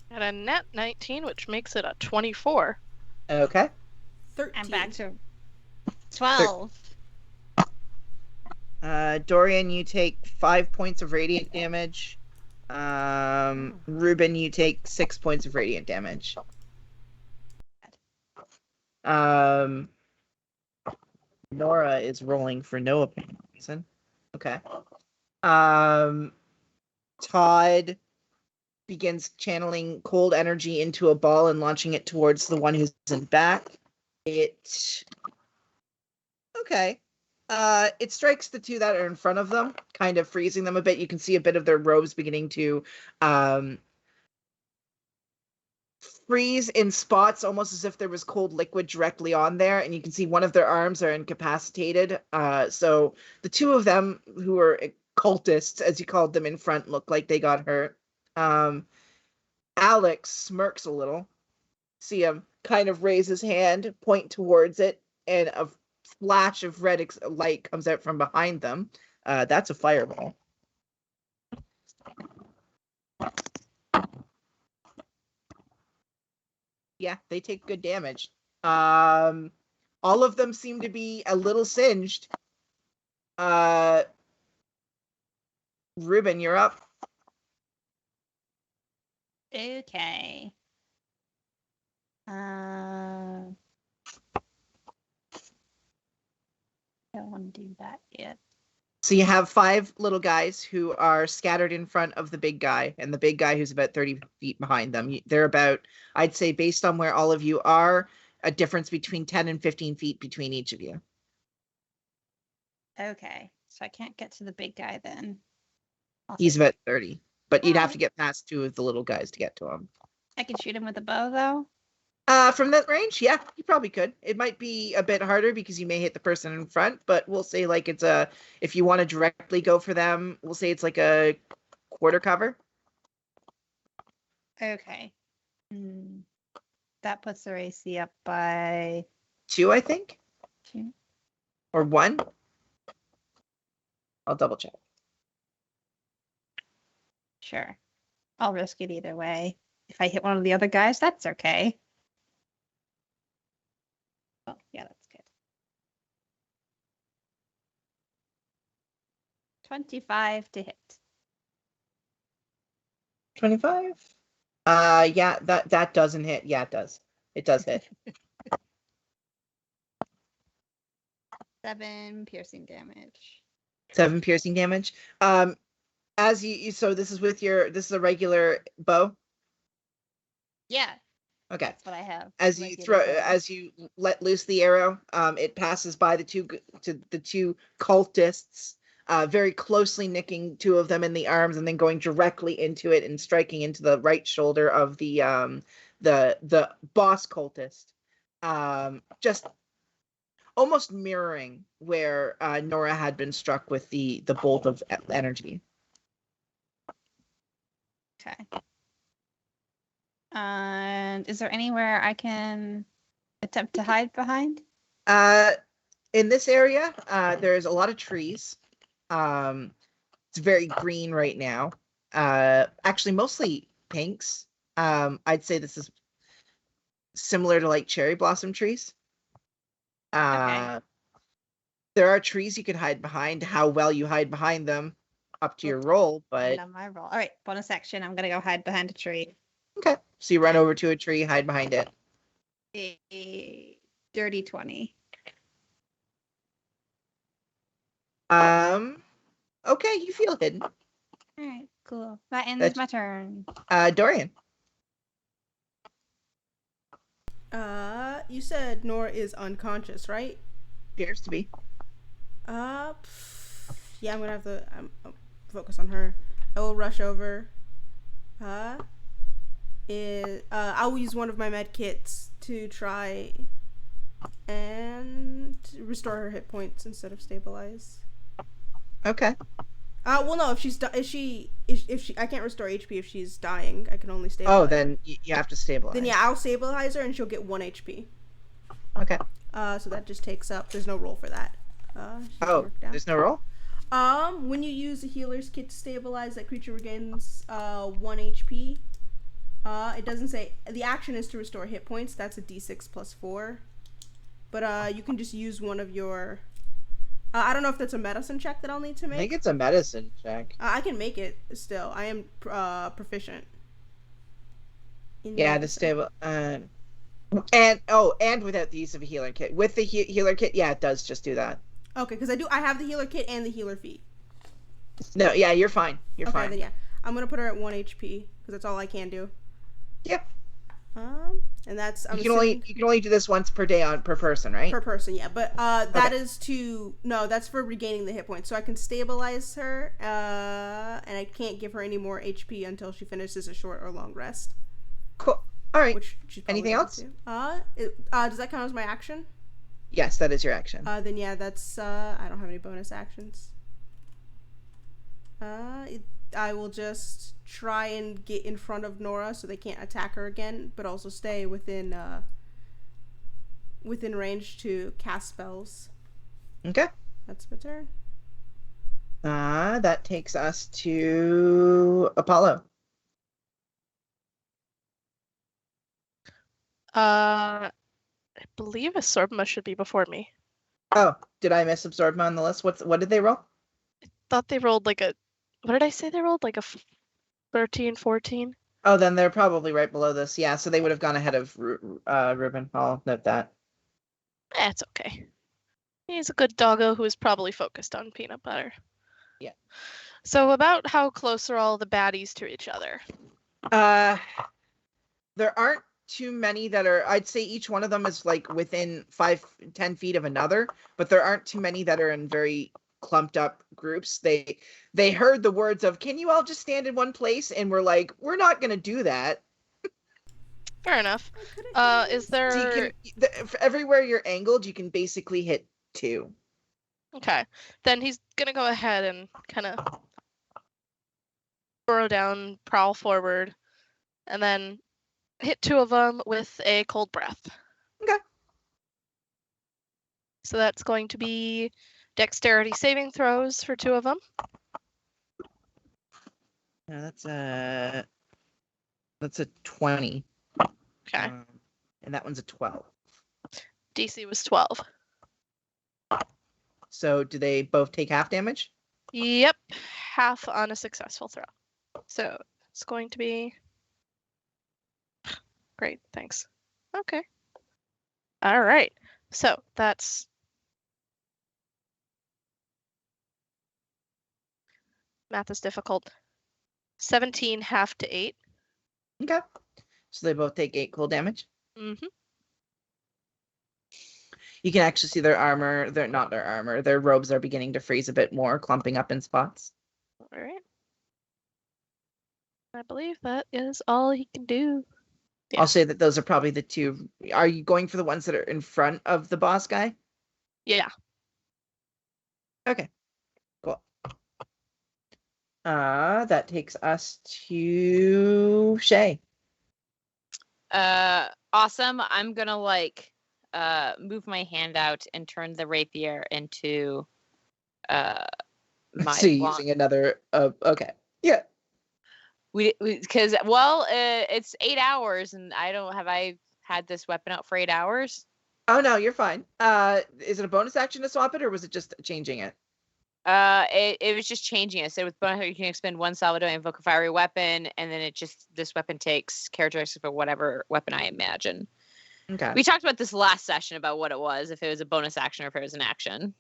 Speaker 2: And a net 19, which makes it a 24.
Speaker 1: Okay.
Speaker 4: 13.
Speaker 5: I'm back to 12.
Speaker 1: Dorian, you take 5 points of radiant damage. Ruben, you take 6 points of radiant damage. Nora is rolling for no apparent reason. Okay. Todd begins channeling cold energy into a ball and launching it towards the one who's in back. Okay. It strikes the two that are in front of them, kind of freezing them a bit. You can see a bit of their robes beginning to freeze in spots, almost as if there was cold liquid directly on there. And you can see one of their arms are incapacitated. So the two of them, who are cultists, as you called them in front, look like they got hurt. Alex smirks a little. See him kind of raise his hand, point towards it, and a flash of red light comes out from behind them. That's a fireball. Yeah, they take good damage. All of them seem to be a little singed. Ruben, you're up.
Speaker 5: Okay. Don't want to do that yet.
Speaker 1: So you have 5 little guys who are scattered in front of the big guy, and the big guy who's about 30 feet behind them. They're about, I'd say, based on where all of you are, a difference between 10 and 15 feet between each of you.
Speaker 5: Okay. So I can't get to the big guy then.
Speaker 1: He's about 30, but you'd have
Speaker 5: Alright.
Speaker 1: to get past 2 of the little guys to get to him.
Speaker 5: I can shoot him with a bow though.
Speaker 1: From that range, yeah, you probably could. It might be a bit harder because you may hit the person in front, but we'll say like it's if you want to directly go for them, we'll say it's like a quarter cover.
Speaker 5: Okay. That puts their AC up by
Speaker 1: 2, I think,
Speaker 5: 2.
Speaker 1: or 1. I'll double check.
Speaker 5: Sure. I'll risk it either way. If I hit one of the other guys, that's okay. Oh, yeah, that's good. 25 to hit.
Speaker 1: 25. Yeah, that doesn't hit. Yeah, it does. It does hit.
Speaker 5: 7 piercing damage.
Speaker 1: 7 piercing damage. As you so this is with your this is a regular bow.
Speaker 5: Yeah,
Speaker 1: Okay.
Speaker 5: that's what I have.
Speaker 1: As you as you let loose the arrow, it passes by the two cultists, very closely nicking 2 of them in the arms, and then going directly into it and striking into the right shoulder of the boss cultist, just almost mirroring where Nora had been struck with the bolt of energy.
Speaker 5: Okay. And is there anywhere I can attempt to hide behind?
Speaker 1: In this area, there's a lot of trees. It's very green right now. Actually, mostly pinks. I'd say this is similar to like cherry blossom trees.
Speaker 5: Okay.
Speaker 1: There are trees you can hide behind. How well you hide behind them, up to your roll. But
Speaker 5: On my roll. All right, bonus action. I'm gonna go hide behind a tree.
Speaker 1: okay, so you run over to a tree, hide behind it.
Speaker 5: A dirty 20.
Speaker 1: Okay, you feel hidden.
Speaker 5: All right, cool. That ends
Speaker 1: That's-
Speaker 5: my turn.
Speaker 1: Dorian.
Speaker 4: You said Nora is unconscious, right?
Speaker 1: Appears to be.
Speaker 4: Yeah, I'm gonna have to focus on her. I will rush over. I will use one of my med kits to try and restore her hit points instead of stabilize.
Speaker 1: Okay.
Speaker 4: Well, no, if she, I can't restore HP if she's dying. I can only stabilize.
Speaker 1: Oh, then you have to stabilize.
Speaker 4: Then yeah, I'll stabilize her and she'll get 1 HP.
Speaker 1: Okay.
Speaker 4: So that just takes up. There's no roll for that.
Speaker 1: Oh, there's no roll?
Speaker 4: When you use a healer's kit to stabilize, that creature regains 1 HP. It doesn't say the action is to restore hit points. That's a D6 plus 4. But you can just use one of your. I don't know if that's a medicine check that I'll need to make.
Speaker 1: I think it's a medicine check.
Speaker 4: I can make it still. I am proficient.
Speaker 1: Yeah, the stable. And without the use of a healer kit. With the healer kit, yeah, it does just do that.
Speaker 4: Okay, because I have the healer kit and the healer feat.
Speaker 1: No, yeah, you're fine. You're
Speaker 4: Okay,
Speaker 1: fine.
Speaker 4: then yeah, I'm gonna put her at 1 HP because that's all I can do.
Speaker 1: Yep.
Speaker 4: And that's
Speaker 1: You can only do this once per day per person, right?
Speaker 4: per person, yeah. But that
Speaker 1: Okay.
Speaker 4: is that's for regaining the hit points. So I can stabilize her, and I can't give her any more HP until she finishes a short or long rest.
Speaker 1: Cool. All right.
Speaker 4: Which she's probably
Speaker 1: Anything
Speaker 4: going
Speaker 1: else?
Speaker 4: to. Does that count as my action?
Speaker 1: Yes, that is your action.
Speaker 4: Then yeah, that's I don't have any bonus actions. I will just try and get in front of Nora so they can't attack her again, but also stay within range to cast spells.
Speaker 1: Okay.
Speaker 4: That's my turn.
Speaker 1: That takes us to Apollo.
Speaker 2: I believe Asorma should be before me.
Speaker 1: Oh, did I miss Absorbma on the list? What did they roll?
Speaker 2: Thought they rolled like a. What did I say they rolled? Like a 13, 14?
Speaker 1: Oh, then they're probably right below this. Yeah, so they would have gone ahead of Ruben. I'll note that.
Speaker 2: It's okay. He's a good doggo who is probably focused on peanut butter.
Speaker 1: Yeah.
Speaker 2: So about how close are all the baddies to each other?
Speaker 1: There aren't too many that are. I'd say each one of them is like within 5-10 feet of another, but there aren't too many that are in very clumped up groups. They heard the words of, "Can you all just stand in one place?" And we're like, "We're not gonna do that."
Speaker 2: Fair enough. Is
Speaker 1: So
Speaker 2: there?
Speaker 1: everywhere you're angled, you can basically hit 2.
Speaker 2: Okay, then he's gonna go ahead and kind of burrow down, prowl forward, and then hit 2 of them with a cold breath.
Speaker 1: Okay.
Speaker 2: So that's going to be dexterity saving throws for 2 of them.
Speaker 1: Yeah, that's a 20.
Speaker 2: Okay.
Speaker 1: And that one's a 12.
Speaker 2: DC was 12.
Speaker 1: So do they both take half damage?
Speaker 2: Yep, half on a successful throw. So it's going to be great. Thanks. Okay. All right. So that's math is difficult. 17 half to 8.
Speaker 1: Okay. So they both take 8 cold damage.
Speaker 2: Mm-hmm.
Speaker 1: You can actually see their armor. They're not their armor. Their robes are beginning to freeze a bit more, clumping up in spots.
Speaker 2: All right. I believe that is all he can do. Yeah.
Speaker 1: I'll say that those are probably the 2. Are you going for the ones that are in front of the boss guy?
Speaker 2: Yeah.
Speaker 1: Okay. Cool. That takes us to Shay.
Speaker 7: Awesome. I'm gonna move my hand out and turn the rapier into my
Speaker 1: So you're using another okay. Yeah.
Speaker 7: Because it's 8 hours and I had this weapon out for 8 hours.
Speaker 1: Oh no, you're fine. Is it a bonus action to swap it, or was it just changing it?
Speaker 7: It was just changing it. So with bonus, you can expend 1 salvo and invoke a fiery weapon, and then this weapon takes characteristics of whatever weapon I imagine.
Speaker 1: Okay.
Speaker 7: We talked about this last session about what it was, if it was a bonus action or if it was an action.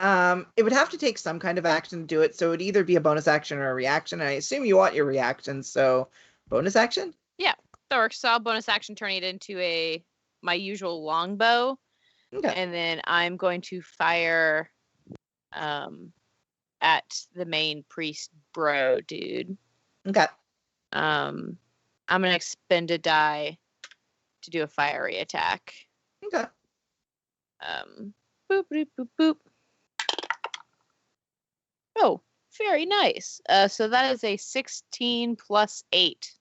Speaker 1: It would have to take some kind of action to do it, so it would either be a bonus action or a reaction. And I assume you want your reaction, so bonus action?
Speaker 7: Yeah, that works. So I'll bonus action turn it into my usual longbow.
Speaker 1: Okay.
Speaker 7: And then I'm going to fire at the main priest bro dude.
Speaker 1: Okay.
Speaker 7: I'm gonna expend a die to do a fiery attack.
Speaker 1: Okay.
Speaker 7: Boop boop boop boop. Oh, very nice. So that is a 16 plus 8.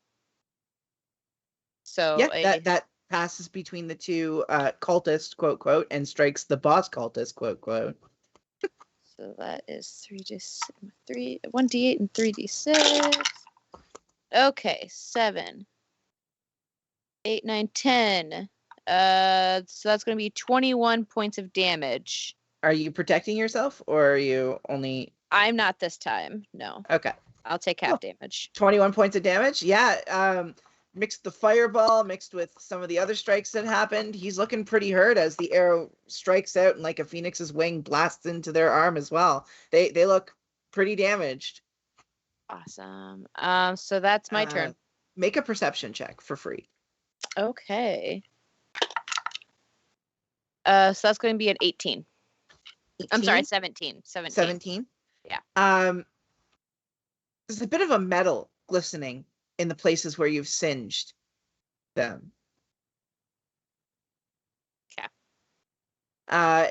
Speaker 7: So
Speaker 1: yeah, that passes between the 2 cultists, quote quote, and strikes the boss cultist, quote quote.
Speaker 7: So that is 1d8 and 3d6. Okay, 7, 8, 9, 10. So that's going to be 21 points of damage.
Speaker 1: Are you protecting yourself, or are you only?
Speaker 7: I'm not this time. No.
Speaker 1: Okay.
Speaker 7: I'll take half damage.
Speaker 1: 21 points of damage. Yeah. Mixed the fireball, mixed with some of the other strikes that happened. He's looking pretty hurt as the arrow strikes out and like a phoenix's wing blasts into their arm as well. They look pretty damaged.
Speaker 7: Awesome. So that's my turn.
Speaker 1: Make a perception check for free.
Speaker 7: Okay. So that's going to be an 18. I'm sorry, 17.
Speaker 1: 17?
Speaker 7: Yeah.
Speaker 1: There's a bit of a metal glistening in the places where you've singed them.
Speaker 7: Okay.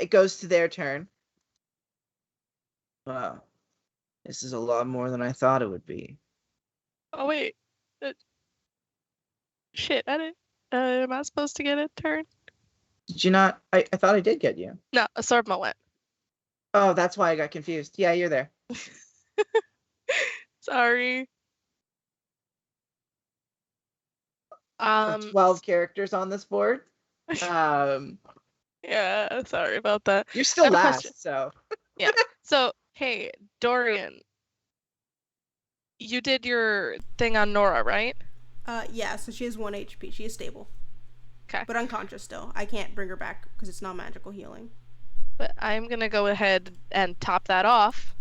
Speaker 1: It goes to their turn. Wow. This is a lot more than I thought it would be.
Speaker 2: Oh wait. Shit, I didn't. Am I supposed to get a turn?
Speaker 1: Did you not? I thought I did get you.
Speaker 2: No, Asorma went.
Speaker 1: Oh, that's why I got confused. Yeah, you're there.
Speaker 2: Sorry.
Speaker 1: of 12 characters on this board. Um,
Speaker 2: Yeah, sorry about that.
Speaker 1: you're
Speaker 2: I
Speaker 1: still
Speaker 2: have a question.
Speaker 1: last, so
Speaker 2: So, hey, Dorian, you did your thing on Nora, right?
Speaker 4: Yeah, so she has 1 HP. She is stable.
Speaker 2: 'Kay.
Speaker 4: But unconscious still. I can't bring her back because it's not magical healing.
Speaker 2: But I'm gonna go ahead and top that off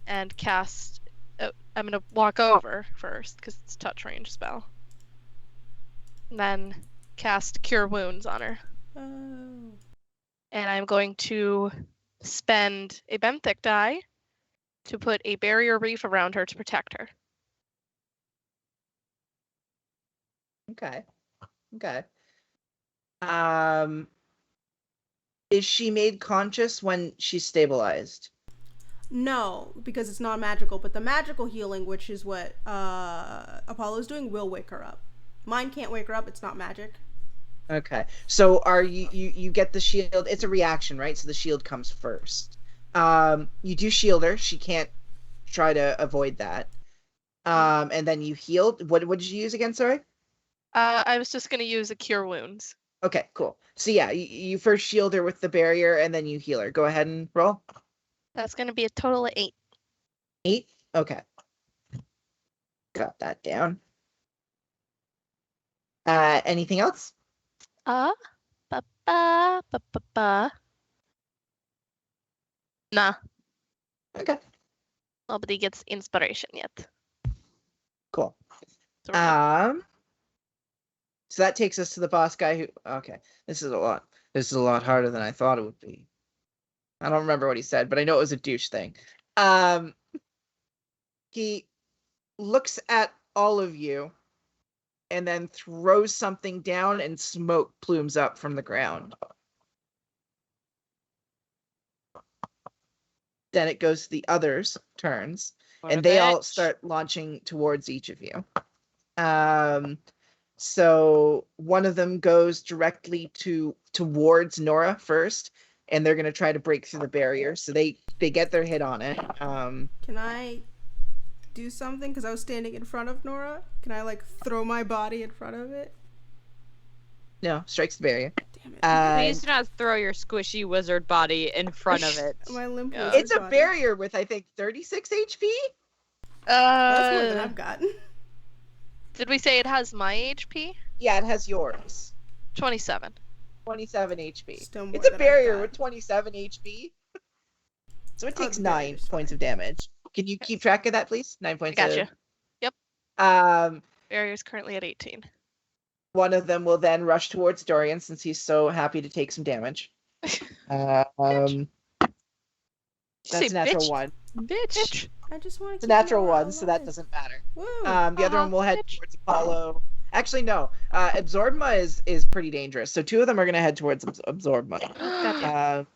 Speaker 2: and cast. I'm gonna walk over first because it's a touch range spell. And then cast Cure Wounds on her.
Speaker 4: Oh.
Speaker 2: And I'm going to spend a benthic die to put a barrier reef around her to protect her.
Speaker 1: okay. Is she made conscious when she's stabilized?
Speaker 4: No, because it's not magical, but the magical healing, which is what Apollo's doing, will wake her up. Mine can't wake her up, it's not magic.
Speaker 1: Okay. So are you get the shield? It's a reaction, right? So the shield comes first. You do shield her. She can't try to avoid that. And then you healed. What did you use again? Sorry.
Speaker 2: I was just gonna use a Cure Wounds.
Speaker 1: Okay, cool. So yeah, you first shield her with the barrier, and then you heal her. Go ahead and roll.
Speaker 2: That's gonna be a total of 8.
Speaker 1: 8. Okay. Got that down. Anything else?
Speaker 2: Ba ba ba ba ba. Nah,
Speaker 1: Okay.
Speaker 2: nobody gets inspiration yet.
Speaker 1: Cool.
Speaker 2: So we're good.
Speaker 1: So that takes us to the boss guy who. Okay, this is a lot harder than I thought it would be. I don't remember what he said, but I know it was a douche thing. He looks at all of you and then throws something down, and smoke plumes up from the ground. Then it goes to the others' turns, and they all start launching towards each of you. So one of them goes directly towards Nora first, and they're gonna try to break through the barrier. So they get their hit on it.
Speaker 4: Can I do something? Because I was standing in front of Nora. Can I, like, throw my body in front of it?
Speaker 1: No, strikes the barrier.
Speaker 4: Damn it.
Speaker 7: Please do not throw your squishy wizard body in front of it.
Speaker 4: My limp
Speaker 2: Yeah.
Speaker 4: wizard
Speaker 1: It's a
Speaker 4: body.
Speaker 1: barrier with, I think, 36 HP.
Speaker 4: That's more than I've gotten.
Speaker 2: Did we say it has my HP?
Speaker 1: Yeah, it has yours.
Speaker 2: 27.
Speaker 1: 27 HP.
Speaker 4: Still more
Speaker 1: It's a
Speaker 4: than I've
Speaker 1: barrier
Speaker 4: got.
Speaker 1: with 27 HP. So it
Speaker 4: Oh,
Speaker 1: takes
Speaker 4: the
Speaker 1: 9
Speaker 4: barrier's
Speaker 1: points
Speaker 4: fine.
Speaker 1: of damage. Can you keep track of that, please? 9 points.
Speaker 2: Gotcha.
Speaker 1: Yep.
Speaker 2: Barrier's currently at 18.
Speaker 1: One of them will then rush towards Dorian since he's so happy to take some damage. That's a natural
Speaker 7: bitch?
Speaker 1: 1.
Speaker 7: Bitch.
Speaker 4: I just want to
Speaker 1: It's a natural 1, so that doesn't matter.
Speaker 4: Woo.
Speaker 1: The other one will head towards Apollo. Actually, no. Absorbma is pretty dangerous. So 2 of them are going to head towards Absorbma.
Speaker 2: Gotcha.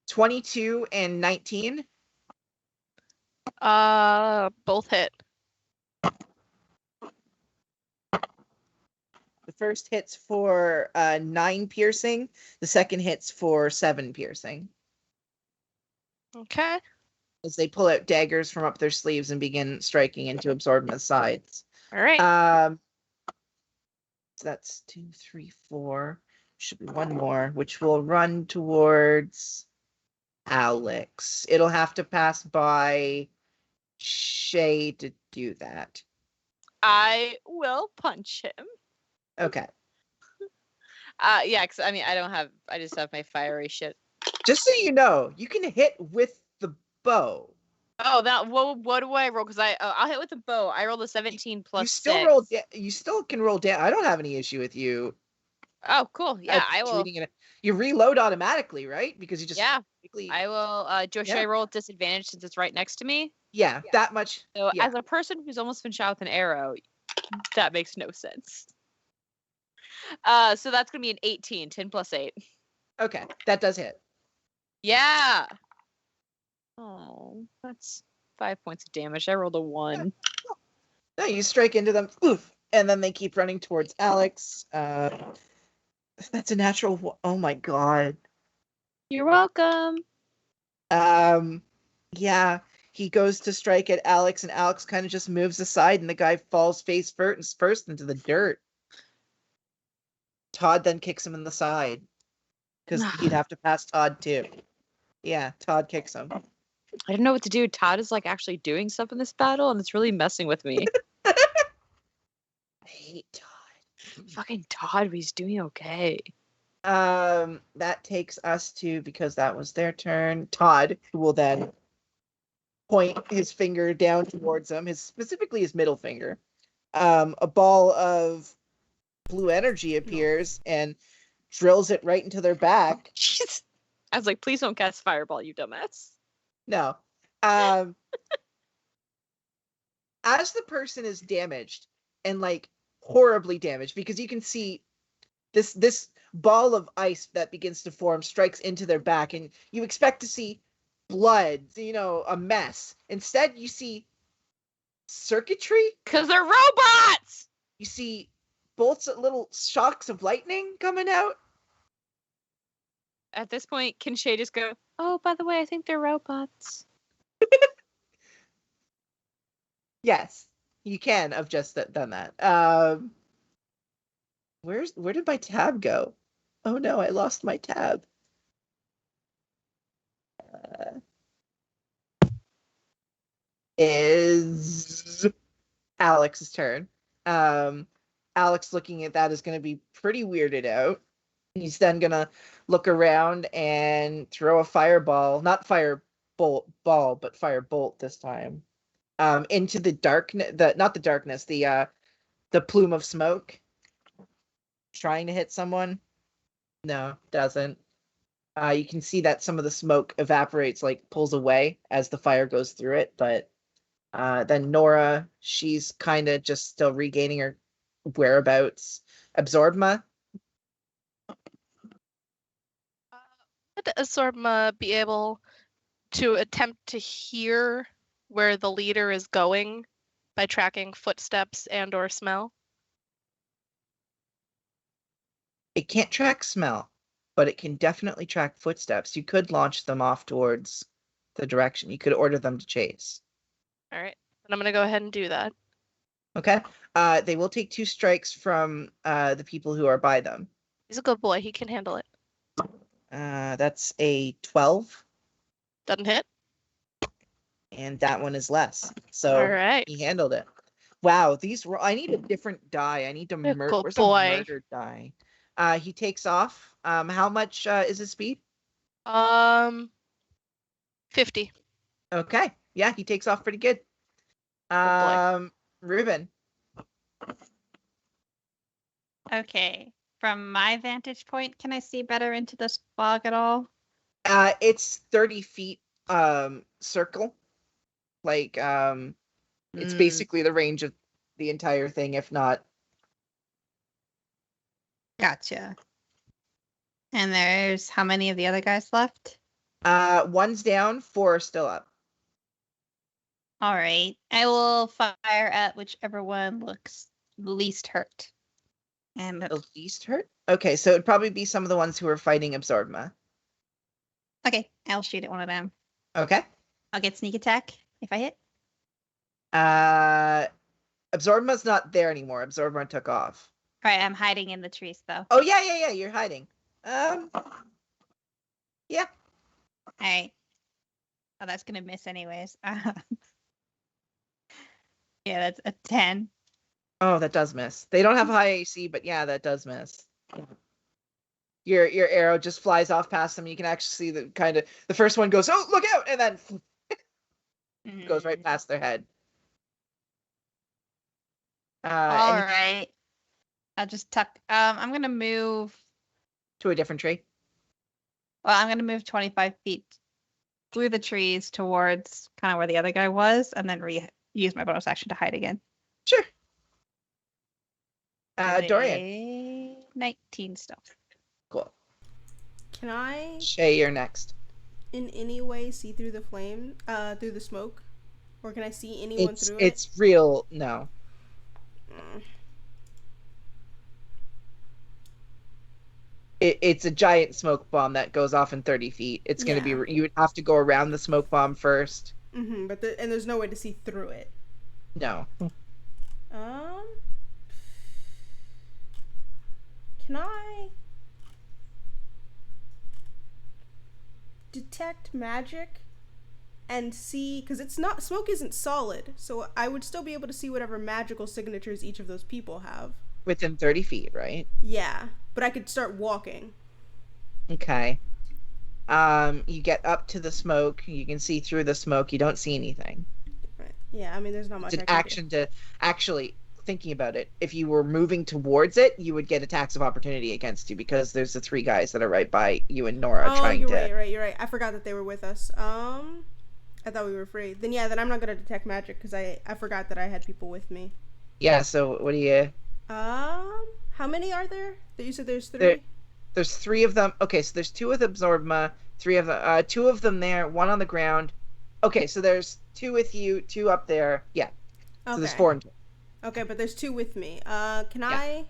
Speaker 1: 22 and 19.
Speaker 2: Both hit.
Speaker 1: The first hits for 9 piercing. The second hits for 7 piercing.
Speaker 2: Okay.
Speaker 1: As they pull out daggers from up their sleeves and begin striking into Absorbma's sides.
Speaker 2: All right.
Speaker 1: So that's 2, 3, 4. Should be one more, which will run towards Alex. It'll have to pass by Shay to do that.
Speaker 7: I will punch him.
Speaker 1: Okay.
Speaker 7: Yeah, because I mean, I just have my fiery shit.
Speaker 1: Just so you know, you can hit with the bow.
Speaker 7: Oh, what do I roll? Because I'll hit with the bow. I rolled a 17 plus
Speaker 1: You still
Speaker 7: 6.
Speaker 1: roll. You still can roll down. I don't have any issue with you.
Speaker 7: Oh, cool. Yeah, I will.
Speaker 1: treating it. You reload automatically, right? Because you just
Speaker 7: Yeah,
Speaker 1: basically.
Speaker 7: I will. Should
Speaker 1: Yeah.
Speaker 7: I roll at disadvantage since it's right next to me?
Speaker 1: Yeah, that much.
Speaker 7: So,
Speaker 1: Yeah.
Speaker 7: as a person who's almost been shot with an arrow, that makes no sense. So that's gonna be an 18. 10 plus 8.
Speaker 1: Okay, that does hit.
Speaker 7: Yeah. Oh, that's 5 points of damage. I rolled a 1.
Speaker 1: No, you strike into them, oof, and then they keep running towards Alex. That's a natural. Oh my god.
Speaker 7: You're welcome.
Speaker 1: Yeah, he goes to strike at Alex, and Alex kind of just moves aside, and the guy falls face first into the dirt. Todd then kicks him in the side because he'd have to pass Todd too. Yeah, Todd kicks him.
Speaker 7: I didn't know what to do. Todd is like actually doing stuff in this battle, and it's really messing with me.
Speaker 1: I hate Todd.
Speaker 7: Fucking Todd, but he's doing okay.
Speaker 1: That takes us to, because that was their turn, Todd, who will then point his finger down towards him, specifically his middle finger. A ball of blue energy appears and drills it right into their back.
Speaker 7: Jeez. I was like, please don't cast Fireball, you dumbass.
Speaker 1: No. As the person is damaged, and like horribly damaged, because you can see this ball of ice that begins to form strikes into their back, and you expect to see blood, a mess. Instead, you see circuitry.
Speaker 7: Because they're robots!
Speaker 1: You see bolts, little shocks of lightning coming out.
Speaker 7: At this point, can Shay just go, oh, by the way, I think they're robots?
Speaker 1: Yes, you can have just done that. Where did my tab go? Oh no, I lost my tab. Is Alex's turn. Alex, looking at that, is going to be pretty weirded out. He's then going to look around and throw a fireball, not firebolt ball, but firebolt this time, into the darkness, not the darkness, the plume of smoke. Trying to hit someone. No, doesn't. You can see that some of the smoke evaporates, like pulls away as the fire goes through it. But then Nora, she's kind of just still regaining her whereabouts. Absorbma.
Speaker 2: Would Absorbma be able to attempt to hear where the leader is going by tracking footsteps and/or smell?
Speaker 1: It can't track smell, but it can definitely track footsteps. You could launch them off towards the direction. You could order them to chase.
Speaker 2: All right, then I'm going to go ahead and do that.
Speaker 1: Okay. They will take 2 strikes from the people who are by them.
Speaker 2: He's a good boy. He can handle it.
Speaker 1: That's a 12.
Speaker 2: Doesn't hit.
Speaker 1: And that one is less. So
Speaker 2: All right.
Speaker 1: he handled it. Wow, I need a different die. I need to
Speaker 2: Good
Speaker 1: murder. Where's
Speaker 2: boy.
Speaker 1: a murder die? He takes off. How much is his speed?
Speaker 2: 50.
Speaker 1: Okay. Yeah, he takes off pretty good.
Speaker 2: boy.
Speaker 1: Ruben.
Speaker 5: Okay. From my vantage point, can I see better into this fog at all?
Speaker 1: It's 30 feet circle. Like it's
Speaker 5: Mm.
Speaker 1: basically the range of the entire thing, if not.
Speaker 5: Gotcha. And there's how many of the other guys left?
Speaker 1: One's down, 4 are still up.
Speaker 5: All right. I will fire at whichever one looks least hurt. And
Speaker 1: The least hurt? Okay, so it'd probably be some of the ones who are fighting Absorbma.
Speaker 5: okay, I'll shoot at one of them.
Speaker 1: Okay.
Speaker 5: I'll get sneak attack if I hit.
Speaker 1: Absorbma's not there anymore. Absorbma took off.
Speaker 5: All right, I'm hiding in the trees though.
Speaker 1: Oh yeah, you're hiding. Yeah.
Speaker 5: All right. Oh, that's gonna miss anyways. Yeah, that's a 10.
Speaker 1: Oh, that does miss. They don't have high AC, but yeah, that does miss. Your arrow just flies off past them. You can actually see the first one goes, oh, look out, and then goes right past their head.
Speaker 5: All
Speaker 1: And
Speaker 5: right. I'll just tuck. I'm gonna move.
Speaker 1: to a different tree.
Speaker 5: Well, I'm gonna move 25 feet through the trees towards kind of where the other guy was, and then use my bonus action to hide again.
Speaker 1: Sure. Dorian.
Speaker 5: A 19 stealth.
Speaker 1: Cool.
Speaker 4: Can I,
Speaker 1: Shay, you're next.
Speaker 4: in any way, see through the flame, through the smoke, or can I see anyone through
Speaker 1: It's real. No.
Speaker 4: it?
Speaker 1: It's a giant smoke bomb that goes off in 30 feet. It's going to be, you would have to go around the smoke bomb first.
Speaker 4: Mm-hmm. But and there's no way to see through it.
Speaker 1: No.
Speaker 4: Can I detect magic and see, because it's not, smoke isn't solid, so I would still be able to see whatever magical signatures each of those people have.
Speaker 1: Within 30 feet, right?
Speaker 4: Yeah, but I could start walking.
Speaker 1: Okay. You get up to the smoke. You can see through the smoke. You don't see anything.
Speaker 4: Right. Yeah, I mean, there's not much
Speaker 1: It's
Speaker 4: I
Speaker 1: an
Speaker 4: can
Speaker 1: action to actually thinking about it. If you were moving towards it, you would get attacks of opportunity against you because there's the three guys that are right by you and Nora
Speaker 4: do. Oh,
Speaker 1: trying
Speaker 4: you're
Speaker 1: to.
Speaker 4: right, you're right. I forgot that they were with us. I thought we were free. Then yeah, then I'm not gonna detect magic because I forgot that I had people with me.
Speaker 1: Yeah. So what do you?
Speaker 4: How many are there? That you said there's 3?
Speaker 1: There's 3 of them. Okay, so there's 2 with Absorbma, 3 of them. 2 of them there, 1 on the ground. Okay, so there's 2 with you, 2 up there. Yeah. So there's 4 in total.
Speaker 4: Okay, but there's 2 with me. Can I?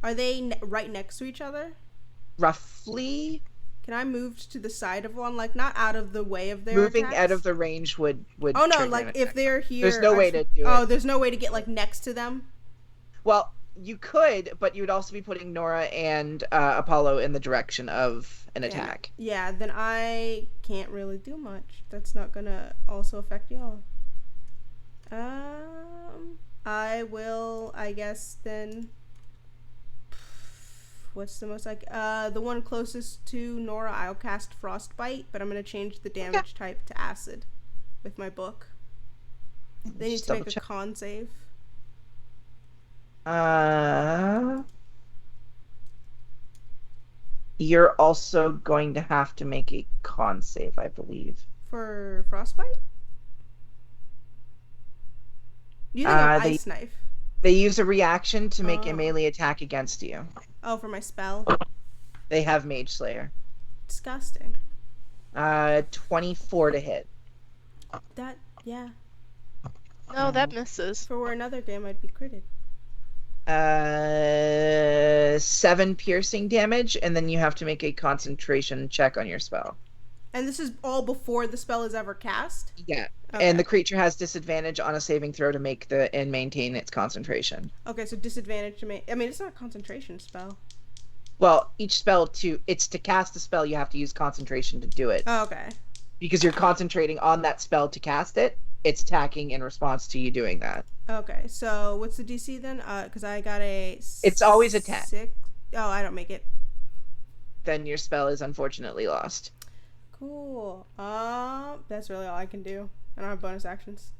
Speaker 4: Are they right next to each other?
Speaker 1: Roughly.
Speaker 4: Can I move to the side of one, like not out of the way of their
Speaker 1: Moving
Speaker 4: attacks?
Speaker 1: out of the range would.
Speaker 4: Oh no,
Speaker 1: trigger
Speaker 4: like
Speaker 1: an
Speaker 4: if
Speaker 1: attack.
Speaker 4: they're here.
Speaker 1: There's no way to do it.
Speaker 4: Oh, there's no way to get like next to them.
Speaker 1: Well, you could, but you would also be putting Nora and Apollo in the direction of an attack.
Speaker 4: Yeah, then I can't really do much. That's not gonna also affect y'all. I will, I guess, then. What's the most like? The one closest to Nora, I'll cast Frostbite, but I'm gonna change the damage type to acid with my book. They need to make a con save.
Speaker 1: You're also going to have to make a con save, I believe.
Speaker 4: For Frostbite? You think of Ice Knife?
Speaker 1: They use a reaction to make a melee attack against you.
Speaker 4: Oh, for my spell?
Speaker 1: They have Mage Slayer.
Speaker 4: Disgusting.
Speaker 1: 24 to hit.
Speaker 4: That, yeah.
Speaker 2: No, that misses.
Speaker 4: For where another game I'd be critted.
Speaker 1: 7 piercing damage, and then you have to make a concentration check on your spell.
Speaker 4: And this is all before the spell is ever cast?
Speaker 1: Yeah.
Speaker 4: Okay.
Speaker 1: And the creature has disadvantage on a saving throw to make and maintain its concentration.
Speaker 4: Okay, so disadvantage to make. I mean, it's not a concentration spell.
Speaker 1: Well, each spell it's to cast a spell, you have to use concentration to do it.
Speaker 4: Oh, okay.
Speaker 1: Because you're concentrating on that spell to cast it, it's attacking in response to you doing that.
Speaker 4: Okay, so what's the DC then? Because I got a.
Speaker 1: It's always a 10.
Speaker 4: 6. Oh, I don't make it.
Speaker 1: Then your spell is unfortunately lost.
Speaker 4: Cool. That's really all I can do. I don't have bonus actions.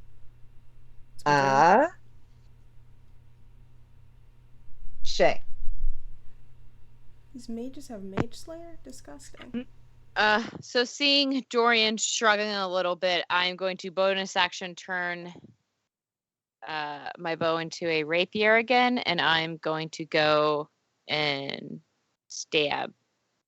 Speaker 1: Shay.
Speaker 4: These mages have Mage Slayer? Disgusting.
Speaker 7: So seeing Dorian struggling a little bit, I'm going to bonus action turn my bow into a rapier again, and I'm going to go and stab.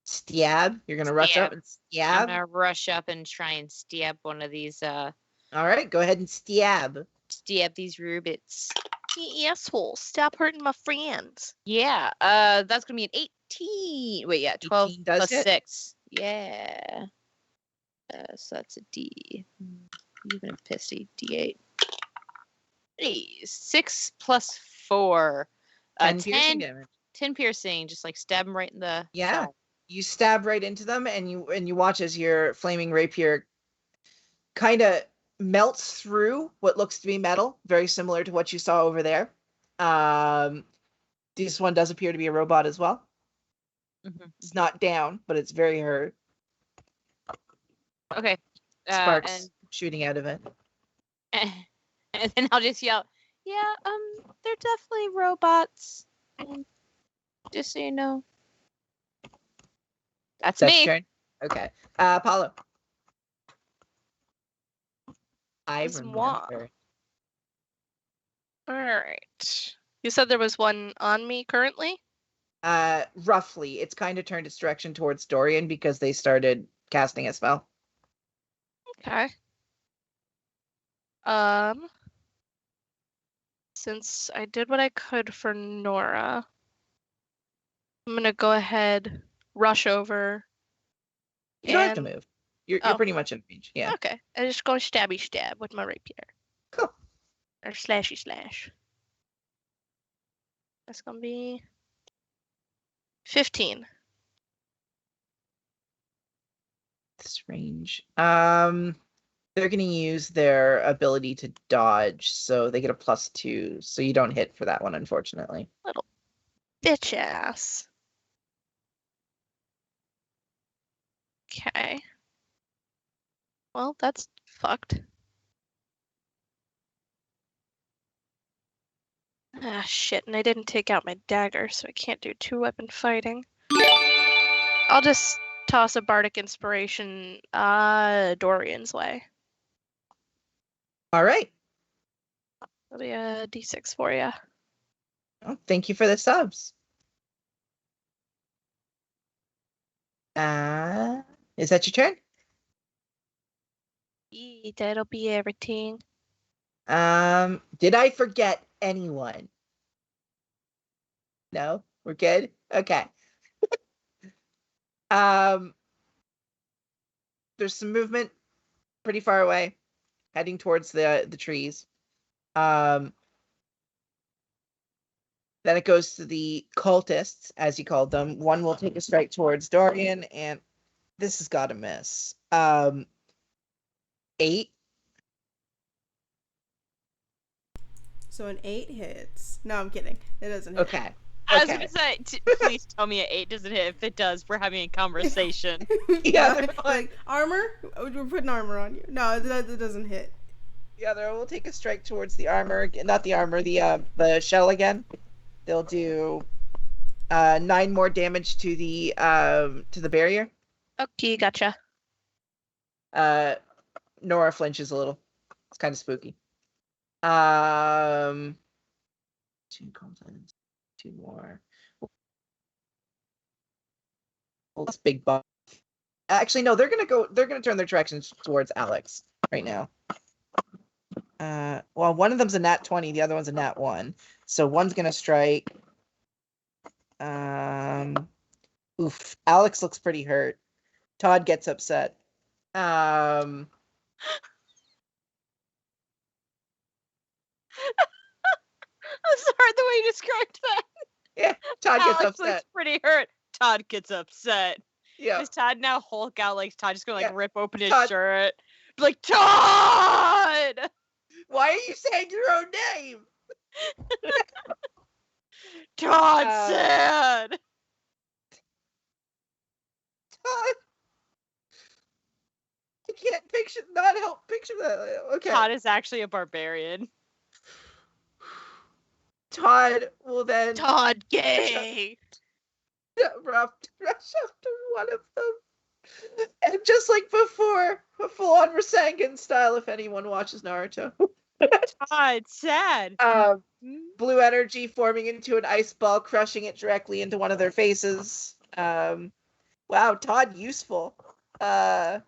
Speaker 1: Stab? You're gonna rush up and stab?
Speaker 7: I'm gonna rush up and try and stab one of these.
Speaker 1: All right, go ahead and stab.
Speaker 7: Stab these rubits.
Speaker 2: You asshole! Stop hurting my friends.
Speaker 7: Yeah. That's gonna be an 18. Wait, yeah, 12
Speaker 1: 18 does
Speaker 7: plus
Speaker 1: hit?
Speaker 7: 6. Yeah. So that's a D. Even a pissy D8. 6 plus 4.
Speaker 1: 10 piercing damage.
Speaker 7: 10 piercing. Just like stab him right in the.
Speaker 1: Yeah.
Speaker 7: side.
Speaker 1: You stab right into them, and you watch as your flaming rapier kind of melts through what looks to be metal, very similar to what you saw over there. This one does appear to be a robot as well.
Speaker 7: Mhm.
Speaker 1: It's not down, but it's very hurt.
Speaker 7: Okay.
Speaker 1: Sparks shooting out of it.
Speaker 7: And then I'll just yell, yeah, they're definitely robots. Just so you know. That's me.
Speaker 1: Turn. Okay. Apollo. I
Speaker 2: It's moi.
Speaker 1: remember.
Speaker 2: All right. You said there was one on me currently?
Speaker 1: Roughly. It's kind of turned its direction towards Dorian because they started casting a spell.
Speaker 2: Okay. Since I did what I could for Nora, I'm gonna go ahead, rush over.
Speaker 1: You don't have to
Speaker 2: and-
Speaker 1: move. You're
Speaker 2: Oh.
Speaker 1: pretty much in range. Yeah.
Speaker 2: Okay. I just go stabby stab with my rapier.
Speaker 1: Cool.
Speaker 2: Or slashy slash. That's gonna be 15.
Speaker 1: This range. They're going to use their ability to dodge, so they get a +2. So you don't hit for that one, unfortunately.
Speaker 2: Little bitch ass. Okay. Well, that's fucked. Ah, shit, and I didn't take out my dagger, so I can't do 2-weapon fighting. I'll just toss a bardic inspiration Dorian's way.
Speaker 1: All right.
Speaker 2: That'll be a d6 for you.
Speaker 1: Well, thank you for the subs. Is that your turn?
Speaker 2: That'll be everything.
Speaker 1: Did I forget anyone? No, we're good. Okay. There's some movement pretty far away, heading towards the trees. Then it goes to the cultists, as you called them. One will take a strike towards Dorian, and this has got to miss. 8.
Speaker 4: So an 8 hits. No, I'm kidding. It doesn't hit.
Speaker 1: Okay.
Speaker 7: I was gonna say, please tell me an 8 doesn't hit. If it does, we're having a conversation.
Speaker 1: Yeah,
Speaker 4: No, like armor. We're putting armor on you. No, that doesn't hit.
Speaker 1: The other will take a strike towards the armor. Not the armor, the shell again. They'll do 9 more damage to the barrier.
Speaker 2: Okay, gotcha.
Speaker 1: Nora flinches a little. It's kind of spooky. 2 components. 2 more. Oh, this big buff. Actually, no, they're gonna turn their directions towards Alex right now. Well, one of them's a nat 20, the other one's a nat 1. So one's gonna strike. Oof. Alex looks pretty hurt. Todd gets upset.
Speaker 7: I'm sorry the way you described that.
Speaker 1: Yeah, Todd gets
Speaker 7: Alex
Speaker 1: upset.
Speaker 7: looks pretty hurt. Todd gets upset.
Speaker 1: Yeah.
Speaker 7: Does Todd now Hulk out like Todd just gonna
Speaker 1: Yeah.
Speaker 7: rip open his
Speaker 1: Todd.
Speaker 7: shirt? Be like, Todd!
Speaker 1: Why are you saying your own name?
Speaker 7: Todd's sad!
Speaker 1: Todd. I can't picture that. Okay.
Speaker 7: Todd is actually a barbarian.
Speaker 1: Todd will then
Speaker 2: Todd gay.
Speaker 1: rush up to one of them. And just like before, a full-on Rasengan style if anyone watches Naruto.
Speaker 7: Todd, sad.
Speaker 1: Blue energy forming into an ice ball, crushing it directly into one of their faces. Wow, Todd useful. Todd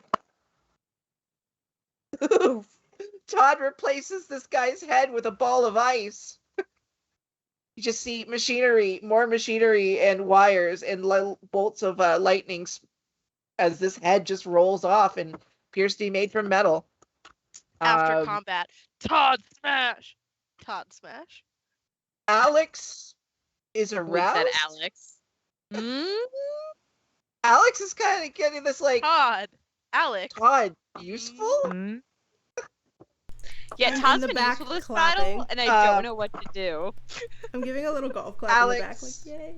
Speaker 1: replaces this guy's head with a ball of ice. You just see more machinery and wires and bolts of lightning as this head just rolls off and appears to be made from metal.
Speaker 2: After combat, Todd smash. Todd smash.
Speaker 1: Alex is
Speaker 7: We
Speaker 1: aroused.
Speaker 7: said Alex.
Speaker 1: Alex is kind of getting this like,
Speaker 2: Todd. Alex.
Speaker 1: Todd, useful?
Speaker 7: Yeah,
Speaker 4: I'm in
Speaker 7: Todd's
Speaker 4: the
Speaker 7: been
Speaker 4: back
Speaker 7: useful this
Speaker 4: clapping.
Speaker 7: battle, and I don't know what to do.
Speaker 4: I'm giving a little golf clap in the back,
Speaker 1: Alex.
Speaker 4: like yay.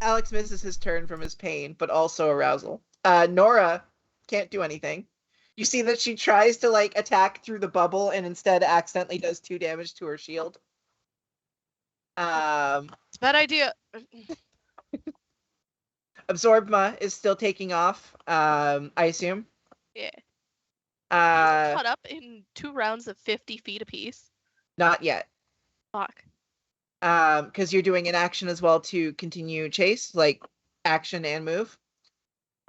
Speaker 1: Alex misses his turn from his pain, but also arousal. Nora can't do anything. You see that she tries to like attack through the bubble and instead accidentally does 2 damage to her shield.
Speaker 2: It's a bad idea.
Speaker 1: Absorbma is still taking off, I assume.
Speaker 2: Yeah.
Speaker 1: Uh,
Speaker 2: Caught up in 2 rounds of 50 feet apiece.
Speaker 1: not yet.
Speaker 2: Fuck.
Speaker 1: Because you're doing an action as well to continue chase, like action and move.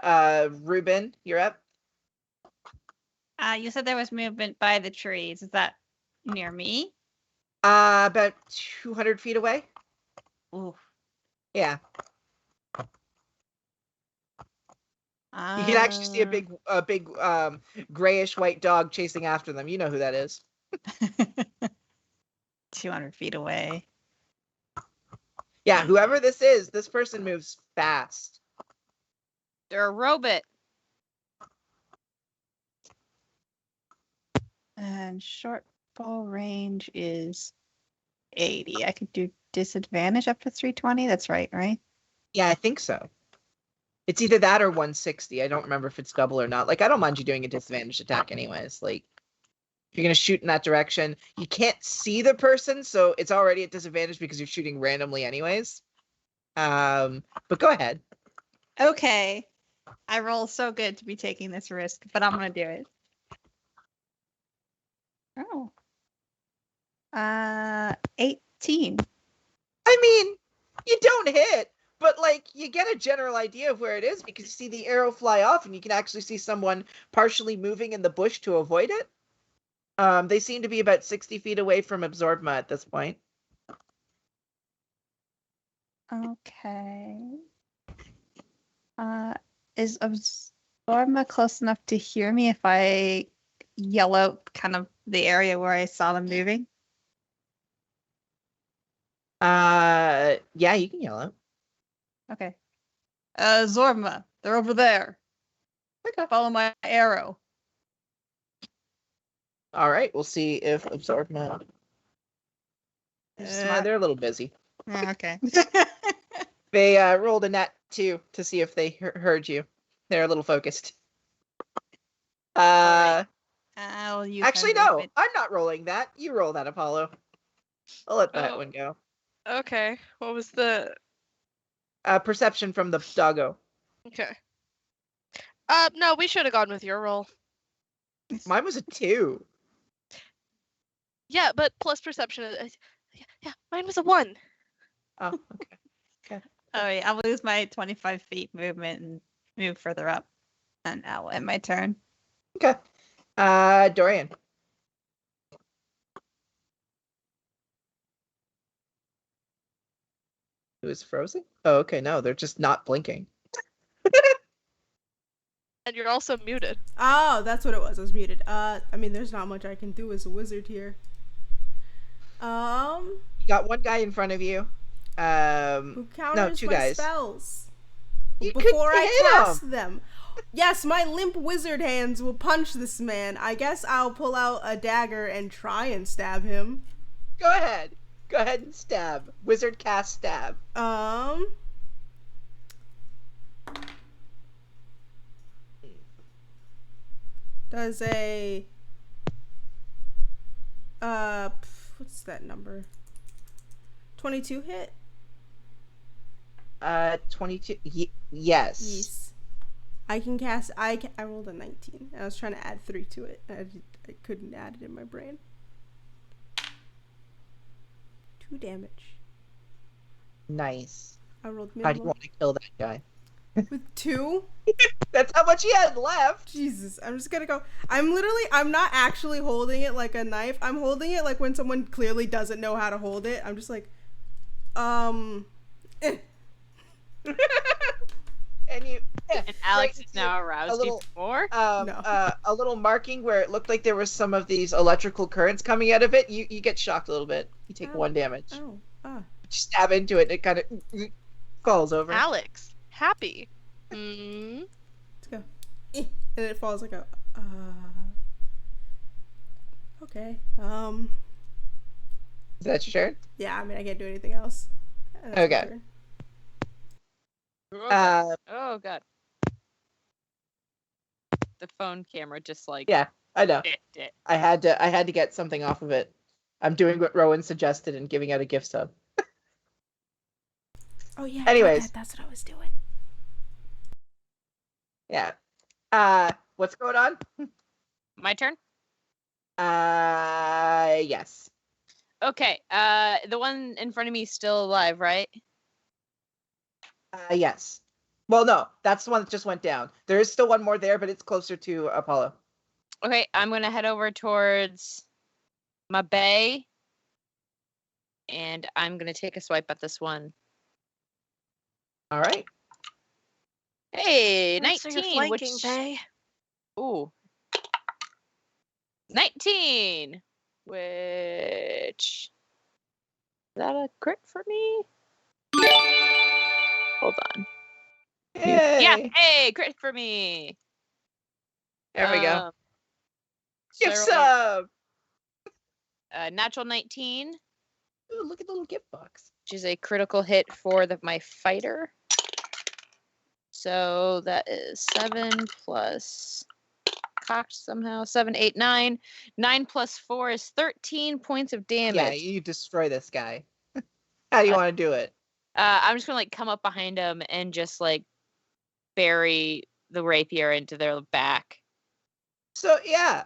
Speaker 1: Ruben, you're up.
Speaker 5: You said there was movement by the trees. Is that near me?
Speaker 1: About 200 feet away.
Speaker 5: Ooh.
Speaker 1: Yeah. You can actually see a big grayish white dog chasing after them. You know who that is.
Speaker 5: 200 feet away.
Speaker 1: Yeah, whoever this is, this person moves fast.
Speaker 7: They're a robot.
Speaker 5: And short bow range is 80. I could do disadvantage up to 320. That's right, right?
Speaker 1: Yeah, I think so. It's either that or 160. I don't remember if it's double or not. Like, I don't mind you doing a disadvantage attack anyways. Like, if you're going to shoot in that direction, you can't see the person, so it's already at disadvantage because you're shooting randomly anyways. But go ahead.
Speaker 5: Okay. I roll so good to be taking this risk, but I'm going to do it. Oh. 18.
Speaker 1: I mean, you don't hit, but like you get a general idea of where it is because you see the arrow fly off and you can actually see someone partially moving in the bush to avoid it. They seem to be about 60 feet away from Absorbma at this point.
Speaker 5: Okay. Is Absorbma close enough to hear me if I yell out kind of the area where I saw them moving?
Speaker 1: Yeah, you can yell out.
Speaker 5: Okay. Zorma, they're over there.
Speaker 1: Okay.
Speaker 5: Follow my arrow.
Speaker 1: All right, we'll see if Absorbma.
Speaker 5: Smart.
Speaker 1: They're a little busy.
Speaker 5: Okay.
Speaker 1: They rolled a nat 2 to see if they heard you. They're a little focused.
Speaker 5: I'll use my
Speaker 1: Actually, no,
Speaker 5: movement.
Speaker 1: I'm not rolling that. You roll that, Apollo. I'll let that
Speaker 2: Oh.
Speaker 1: one go.
Speaker 2: Okay. What was the?
Speaker 1: Perception from the doggo.
Speaker 2: Okay. No, we should have gone with your roll.
Speaker 1: Mine was a 2.
Speaker 2: Yeah, but plus perception. Yeah, mine was a 1.
Speaker 1: Oh, okay.
Speaker 5: Oh yeah, I'll lose my 25 feet movement and move further up. And I'll end my turn.
Speaker 1: Okay. Dorian. Who is frozen? Oh, okay. No, they're just not blinking.
Speaker 2: And you're also muted.
Speaker 4: Oh, that's what it was. I was muted. I mean, there's not much I can do as a wizard here.
Speaker 1: You got one guy in front of you.
Speaker 4: Who counters
Speaker 1: two
Speaker 4: my
Speaker 1: guys.
Speaker 4: spells
Speaker 1: You
Speaker 4: before
Speaker 1: couldn't
Speaker 4: I
Speaker 1: hit
Speaker 4: cast them? Yes, my limp wizard hands will punch this man. I guess I'll pull out a dagger and try and stab him.
Speaker 1: Go ahead. Go ahead and stab. Wizard cast stab.
Speaker 4: Does a what's that number? 22 hit?
Speaker 1: 22. Yes.
Speaker 4: Yes. I can cast. I rolled a 19. I was trying to add 3 to it. I couldn't add it in my brain. 2 damage.
Speaker 1: Nice.
Speaker 4: I rolled
Speaker 1: How do you
Speaker 4: minimum
Speaker 1: want to kill that guy?
Speaker 4: with 2.
Speaker 1: That's how much he had left.
Speaker 4: Jesus, I'm just gonna go. I'm not actually holding it like a knife. I'm holding it like when someone clearly doesn't know how to hold it. I'm just like, eh.
Speaker 1: And you.
Speaker 7: And Alex
Speaker 1: right,
Speaker 7: is now aroused
Speaker 1: little-
Speaker 7: even more.
Speaker 4: No.
Speaker 1: A little marking where it looked like there was some of these electrical currents coming out of it. You get shocked a little bit. You take
Speaker 4: Ow.
Speaker 1: 1 damage.
Speaker 4: Oh, ah.
Speaker 1: You stab into it, and it kind of falls over.
Speaker 2: Alex, happy. Hmm.
Speaker 4: Let's go. Eh. And then it falls like a. Okay.
Speaker 1: Is that your turn?
Speaker 4: Yeah. I mean, I can't do anything else. That's my
Speaker 1: Okay.
Speaker 4: turn.
Speaker 7: Oh god. The phone camera just like
Speaker 1: Yeah, I know.
Speaker 7: it.
Speaker 1: I had to get something off of it. I'm doing what Rowan suggested and giving out a gift sub.
Speaker 4: Oh yeah.
Speaker 1: Anyways.
Speaker 4: That's what I was doing.
Speaker 1: Yeah. What's going on?
Speaker 7: My turn?
Speaker 1: Yes.
Speaker 7: Okay. The one in front of me is still alive, right?
Speaker 1: Yes. Well, no, that's the one that just went down. There is still one more there, but it's closer to Apollo.
Speaker 7: Okay, I'm gonna head over towards my bay. And I'm gonna take a swipe at this one.
Speaker 1: All right.
Speaker 7: Hey,
Speaker 2: So
Speaker 7: 19.
Speaker 2: you're flanking,
Speaker 7: which...
Speaker 2: Bay.
Speaker 7: Ooh. 19. Which... Is that a crit for me? Hold on.
Speaker 1: Yay!
Speaker 7: Yeah, hey, crit for me.
Speaker 1: There we go.
Speaker 7: Um,
Speaker 1: Gift
Speaker 7: so I rolled
Speaker 1: sub!
Speaker 7: a natural 19,
Speaker 1: Ooh, look at the little gift box.
Speaker 7: which is a critical hit for my fighter. So that is 7 plus cocked somehow. 7, 8, 9. 9 plus 4 is 13 points of damage.
Speaker 1: Yeah, you destroy this guy. How do you want to do it?
Speaker 7: I'm just gonna like come up behind him and just like bury the rapier into their back.
Speaker 1: So yeah,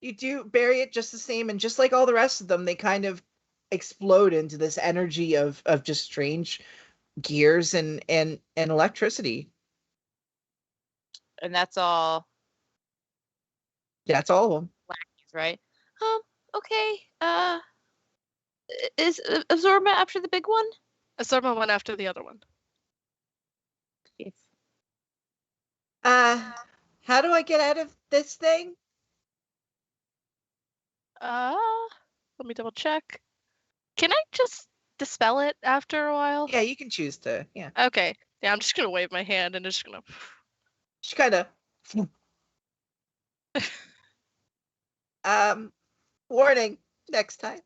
Speaker 1: you do bury it just the same, and just like all the rest of them, they kind of explode into this energy of just strange gears and electricity.
Speaker 7: And that's all,
Speaker 1: That's all of them.
Speaker 7: right? Okay. Is Absorba after the big one?
Speaker 2: Asarma went after the other one.
Speaker 1: How do I get out of this thing?
Speaker 2: Let me double check. Can I just dispel it after a while?
Speaker 1: Yeah, you can choose to. Yeah,
Speaker 2: Okay. Yeah, I'm just gonna wave my hand and just gonna.
Speaker 1: just kind of. Warning. Next time.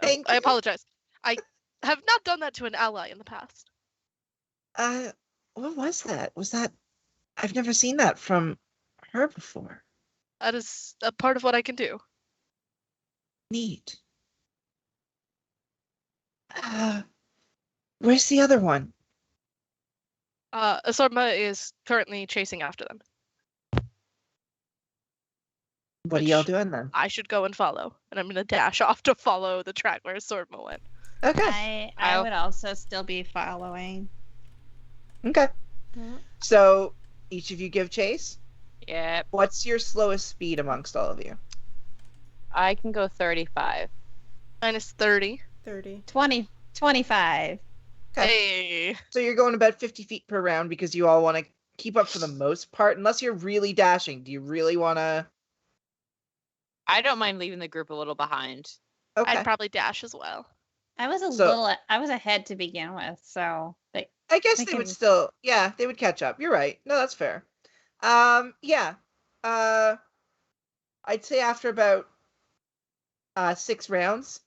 Speaker 1: Thank
Speaker 2: I
Speaker 1: you.
Speaker 2: apologize. I have not done that to an ally in the past.
Speaker 1: What was that? Was that? I've never seen that from her before.
Speaker 2: That is a part of what I can do.
Speaker 1: Neat. Where's the other one?
Speaker 2: Asarma is currently chasing after them.
Speaker 1: What are y'all
Speaker 2: Which-
Speaker 1: doing then?
Speaker 2: I should go and follow, and I'm gonna dash off to follow the track where Asarma went.
Speaker 1: Okay.
Speaker 5: I would also still be following.
Speaker 1: Okay. So each of you give chase.
Speaker 7: Yep.
Speaker 1: What's your slowest speed amongst all of you?
Speaker 7: I can go 35.
Speaker 2: Minus 30.
Speaker 4: 30.
Speaker 5: 20, 25.
Speaker 1: Okay.
Speaker 2: Hey.
Speaker 1: So you're going about 50 feet per round because you all want to keep up for the most part, unless you're really dashing. Do you really want to?
Speaker 7: I don't mind leaving the group a little behind.
Speaker 1: Okay.
Speaker 2: I'd probably dash as well.
Speaker 5: I was I was ahead to begin with, so like
Speaker 1: I guess
Speaker 5: I
Speaker 1: they would
Speaker 5: can-
Speaker 1: still, yeah, they would catch up. You're right. No, that's fair. Yeah. I'd say after about 6 rounds,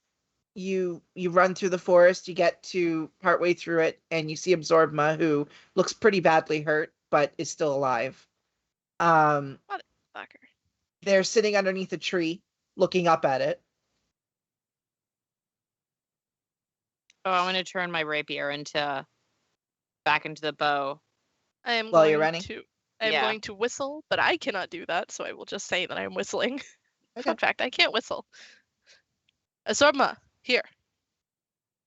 Speaker 1: you run through the forest, you get to partway through it, and you see Absorbma, who looks pretty badly hurt, but is still alive.
Speaker 2: Fucker.
Speaker 1: They're sitting underneath a tree, looking up at it.
Speaker 7: Oh, I'm gonna turn my rapier back into the bow.
Speaker 2: I am
Speaker 1: While
Speaker 2: going
Speaker 1: you're running?
Speaker 2: I'm
Speaker 7: Yeah.
Speaker 2: going to whistle, but I cannot do that, so I will just say that I'm whistling.
Speaker 1: Okay.
Speaker 2: Fun fact, I can't whistle. Asarma, here.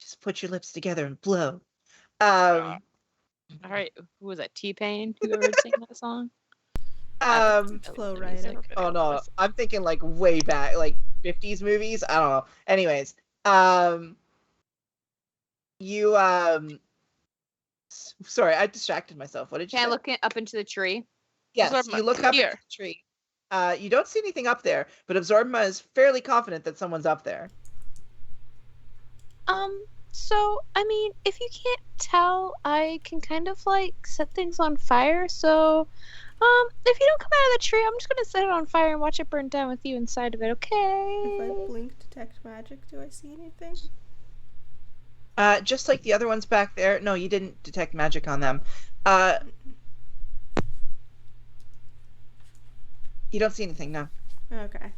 Speaker 1: Just put your lips together and blow.
Speaker 7: All right, who was that? T-Pain? Whoever sang that song?
Speaker 4: Flow Rider.
Speaker 1: Oh no, I'm thinking like way back, like 50s movies. I don't know. Anyways, you sorry, I distracted myself. What did you
Speaker 7: Can I
Speaker 1: say?
Speaker 7: look up into the tree?
Speaker 1: Yes,
Speaker 2: Absorbma,
Speaker 1: you look up
Speaker 2: here.
Speaker 1: at the tree. You don't see anything up there, but Absorbma is fairly confident that someone's up there.
Speaker 3: So, I mean, if you can't tell, I can kind of like set things on fire. So, if you don't come out of the tree, I'm just gonna set it on fire and watch it burn down with you inside of it,
Speaker 4: If I
Speaker 3: okay?
Speaker 4: blink detect magic, do I see anything?
Speaker 1: Just like the other ones back there. No, you didn't detect magic on them. You don't see anything, no.
Speaker 4: Okay.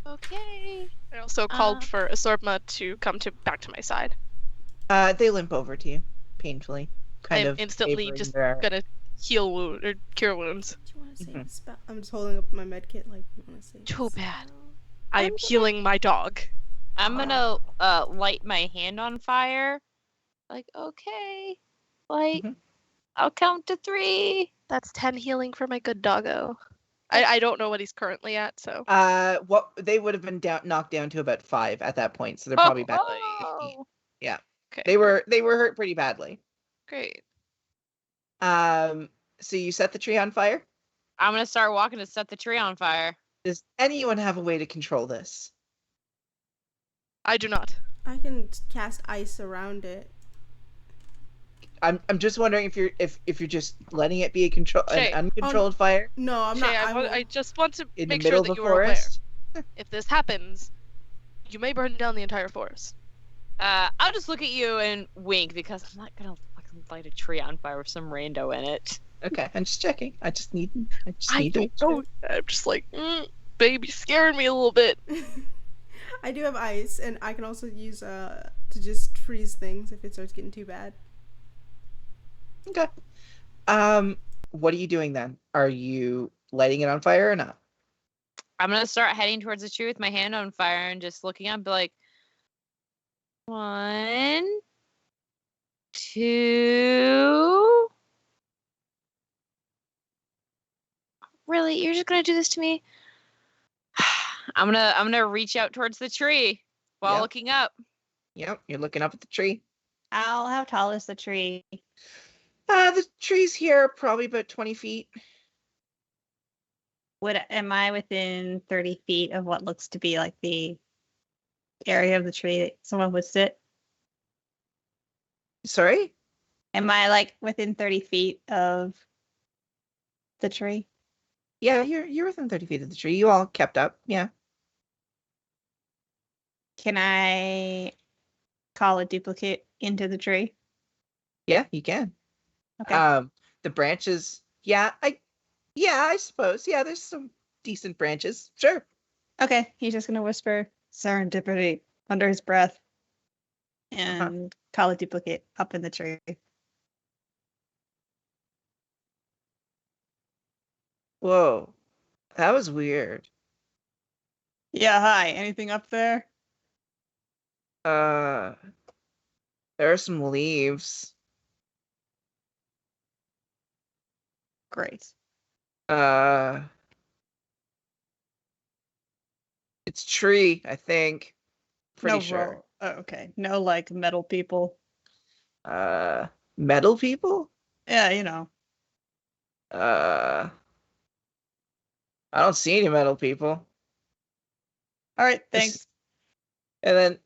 Speaker 3: Okay.
Speaker 2: I also called for Asarma to come back to my side.
Speaker 1: They limp over to you, painfully. Kind
Speaker 2: I'm
Speaker 1: of
Speaker 2: instantly
Speaker 1: favoring
Speaker 2: just
Speaker 1: their-
Speaker 2: gonna heal wound or cure wounds.
Speaker 4: Do you want to say
Speaker 1: Mhm.
Speaker 4: a spell? I'm just holding up my med kit like you want to say. a
Speaker 2: Too bad.
Speaker 4: spell?
Speaker 2: I am healing my dog.
Speaker 7: I'm gonna light my hand on fire. Like, okay. Like,
Speaker 1: Mhm.
Speaker 7: I'll count to 3.
Speaker 2: That's 10 healing for my good doggo. I don't know what he's currently at, so.
Speaker 1: What they would have been knocked down to about 5 at that point, so they're probably back to 15. Yeah.
Speaker 2: Okay.
Speaker 1: They were hurt pretty badly.
Speaker 2: Great.
Speaker 1: So you set the tree on fire?
Speaker 7: I'm gonna start walking to set the tree on fire.
Speaker 1: Does anyone have a way to control this?
Speaker 2: I do not.
Speaker 4: I can cast ice around it.
Speaker 1: I'm just wondering if you're just letting it be a control
Speaker 2: Shay.
Speaker 1: an uncontrolled fire
Speaker 4: No, I'm
Speaker 2: Shay,
Speaker 4: not.
Speaker 2: I just want to
Speaker 1: in the
Speaker 2: make
Speaker 1: middle
Speaker 2: sure
Speaker 1: of
Speaker 2: that
Speaker 1: a
Speaker 2: you are aware.
Speaker 1: forest.
Speaker 2: If this happens, you may burn down the entire forest.
Speaker 7: I'll just look at you and wink because I'm not gonna fucking light a tree on fire with some rando in it.
Speaker 1: Okay, I'm just checking. I just need
Speaker 2: I
Speaker 1: to make
Speaker 2: don't
Speaker 1: sure.
Speaker 2: know. I'm just like, baby, scaring me a little bit.
Speaker 4: I do have ice, and I can also use to just freeze things if it starts getting too bad.
Speaker 1: Okay. What are you doing then? Are you lighting it on fire or not?
Speaker 7: I'm gonna start heading towards the tree with my hand on fire and just looking up, be like, 1, 2. Really, you're just gonna do this to me? I'm gonna reach out towards the tree while
Speaker 1: Yep.
Speaker 7: looking up.
Speaker 1: Yep, you're looking up at the tree.
Speaker 5: How tall is the tree?
Speaker 1: The tree's here, probably about 20 feet.
Speaker 5: Am I within 30 feet of what looks to be like the area of the tree that someone would sit?
Speaker 1: Sorry?
Speaker 5: Am I like within 30 feet of the tree?
Speaker 1: Yeah, you're within 30 feet of the tree. You all kept up. Yeah.
Speaker 5: Can I call a duplicate into the tree?
Speaker 1: Yeah, you can.
Speaker 5: Okay.
Speaker 1: The branches. Yeah, I suppose. Yeah, there's some decent branches. Sure.
Speaker 5: Okay. He's just gonna whisper serendipity under his breath and call a duplicate up in the tree.
Speaker 1: Whoa. That was weird.
Speaker 6: Yeah, hi. Anything up there?
Speaker 1: There are some leaves.
Speaker 5: Great.
Speaker 1: It's tree, I think. Pretty
Speaker 6: No
Speaker 1: sure.
Speaker 6: roll. Oh, okay. No, like metal people.
Speaker 1: Metal people?
Speaker 6: Yeah, you know.
Speaker 1: I don't see any metal people.
Speaker 6: All right,
Speaker 1: This-
Speaker 6: thanks.
Speaker 1: And then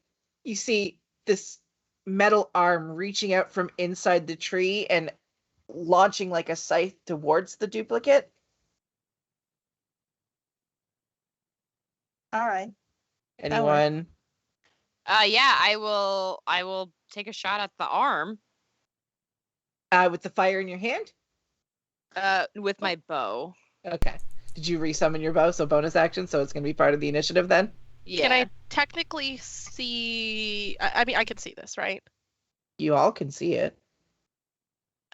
Speaker 1: you see this metal arm reaching out from inside the tree and launching like a scythe towards the duplicate.
Speaker 5: All right.
Speaker 1: Anyone?
Speaker 7: Yeah, I will take a shot at the arm.
Speaker 1: With the fire in your hand?
Speaker 7: With my bow.
Speaker 1: Okay. Did you resummon your bow? So bonus action, so it's going to be part of the initiative then?
Speaker 7: Yeah.
Speaker 2: Can I technically see? I mean, I can see this, right?
Speaker 1: You all can see it.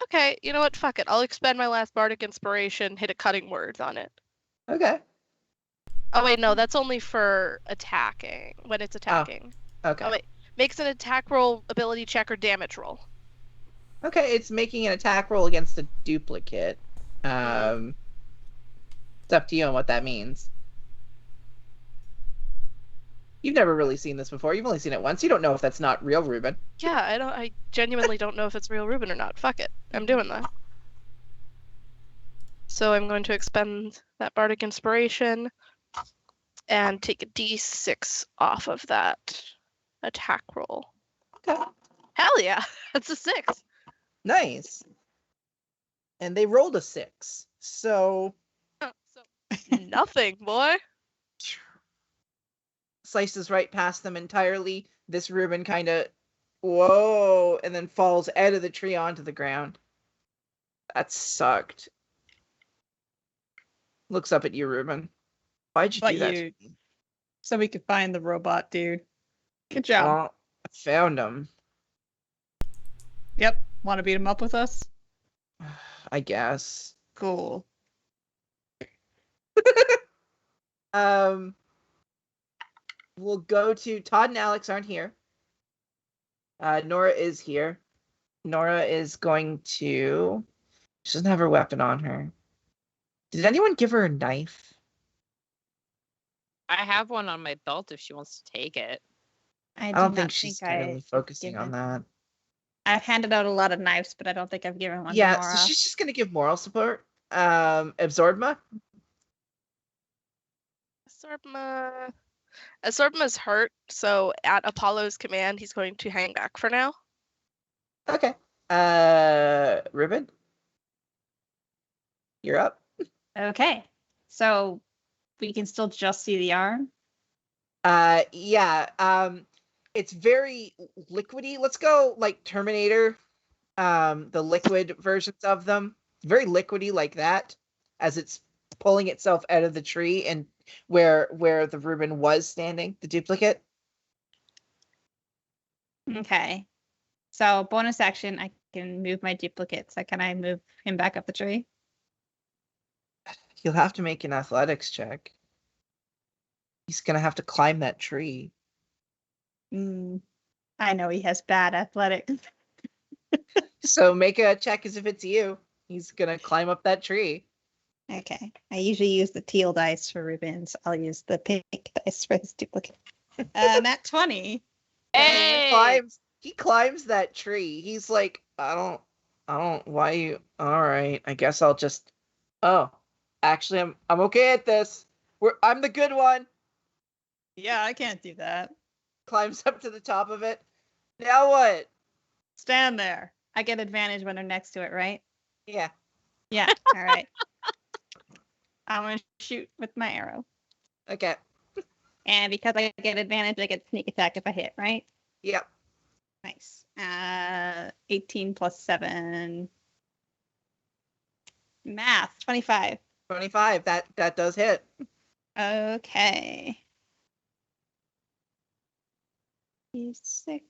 Speaker 2: Okay, you know what? Fuck it. I'll expend my last bardic inspiration, hit a cutting word on it.
Speaker 1: Okay.
Speaker 2: Oh wait, no, that's only for attacking. When it's attacking.
Speaker 1: Okay.
Speaker 2: Oh wait, makes an attack roll, ability check, or damage roll.
Speaker 1: Okay, it's making an attack roll against a duplicate. It's up to you on what that means. You've never really seen this before. You've only seen it once. You don't know if that's not real Reuben.
Speaker 2: Yeah, I genuinely don't know if it's real Reuben or not. Fuck it. I'm doing that. So I'm going to expend that bardic inspiration and take a d6 off of that attack roll.
Speaker 1: Okay.
Speaker 2: Hell yeah, that's a 6.
Speaker 1: Nice. And they rolled a 6. So
Speaker 2: So nothing, boy.
Speaker 1: slices right past them entirely. This Reuben kind of, whoa, and then falls out of the tree onto the ground. That sucked. Looks up at you, Reuben. Why'd you
Speaker 6: But
Speaker 1: do that?
Speaker 6: you, so we could find the robot dude. Good job.
Speaker 1: Well, I found him.
Speaker 6: Yep. Want to beat him up with us?
Speaker 1: I guess.
Speaker 6: Cool.
Speaker 1: We'll go to Todd and Alex aren't here. Nora is here. Nora is going to. She doesn't have her weapon on her. Did anyone give her a knife?
Speaker 7: I have one on my belt if she wants to take it.
Speaker 1: I don't think she's really focusing on that.
Speaker 5: I've handed out a lot of knives, but I don't think I've given one to
Speaker 1: Yeah,
Speaker 5: Nora.
Speaker 1: so she's just gonna give moral support. Absorbma.
Speaker 2: Absorbma. Sorbum is hurt, so at Apollo's command, he's going to hang back for now.
Speaker 1: Okay. Ribbon, you're up.
Speaker 5: Okay. So we can still just see the arm.
Speaker 1: Yeah. It's very liquidy. Let's go like Terminator. The liquid versions of them, very liquidy like that, as it's pulling itself out of the tree and where the Reuben was standing, the duplicate.
Speaker 5: Okay. So bonus action, I can move my duplicate. So can I move him back up the tree?
Speaker 1: He'll have to make an athletics check. He's gonna have to climb that tree.
Speaker 5: I know he has bad athletics.
Speaker 1: So make a check as if it's you. He's gonna climb up that tree.
Speaker 5: Okay. I usually use the teal dice for Rubens. I'll use the pink dice for his duplicate. Nat 20.
Speaker 7: Hey!
Speaker 1: He climbs that tree. He's like, I don't, why you, all right, I guess I'll just, oh, actually, I'm okay at this. I'm the good one.
Speaker 5: Yeah, I can't do that.
Speaker 1: Climbs up to the top of it. Now what?
Speaker 5: Stand there. I get advantage when they're next to it, right?
Speaker 1: Yeah.
Speaker 5: Yeah. All right. I'm going to shoot with my arrow.
Speaker 1: Okay.
Speaker 5: And because I get advantage, I get sneak attack if I hit, right?
Speaker 1: Yep.
Speaker 5: Nice. 18 plus 7. Math, 25.
Speaker 1: 25. That does hit.
Speaker 5: Okay. 6.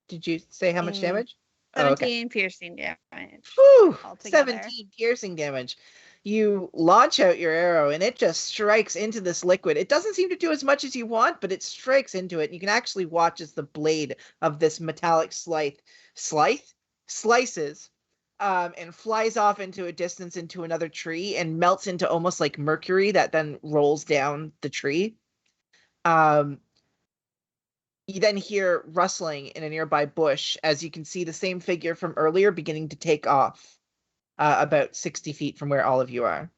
Speaker 1: Did you say how much damage?
Speaker 5: 17 piercing damage.
Speaker 1: Whew,
Speaker 5: Altogether.
Speaker 1: 17 piercing damage. You launch out your arrow and it just strikes into this liquid. It doesn't seem to do as much as you want, but it strikes into it. You can actually watch as the blade of this metallic slices and flies off into a distance into another tree and melts into almost like mercury that then rolls down the tree. You then hear rustling in a nearby bush as you can see the same figure from earlier beginning to take off about 60 feet from where all of you are.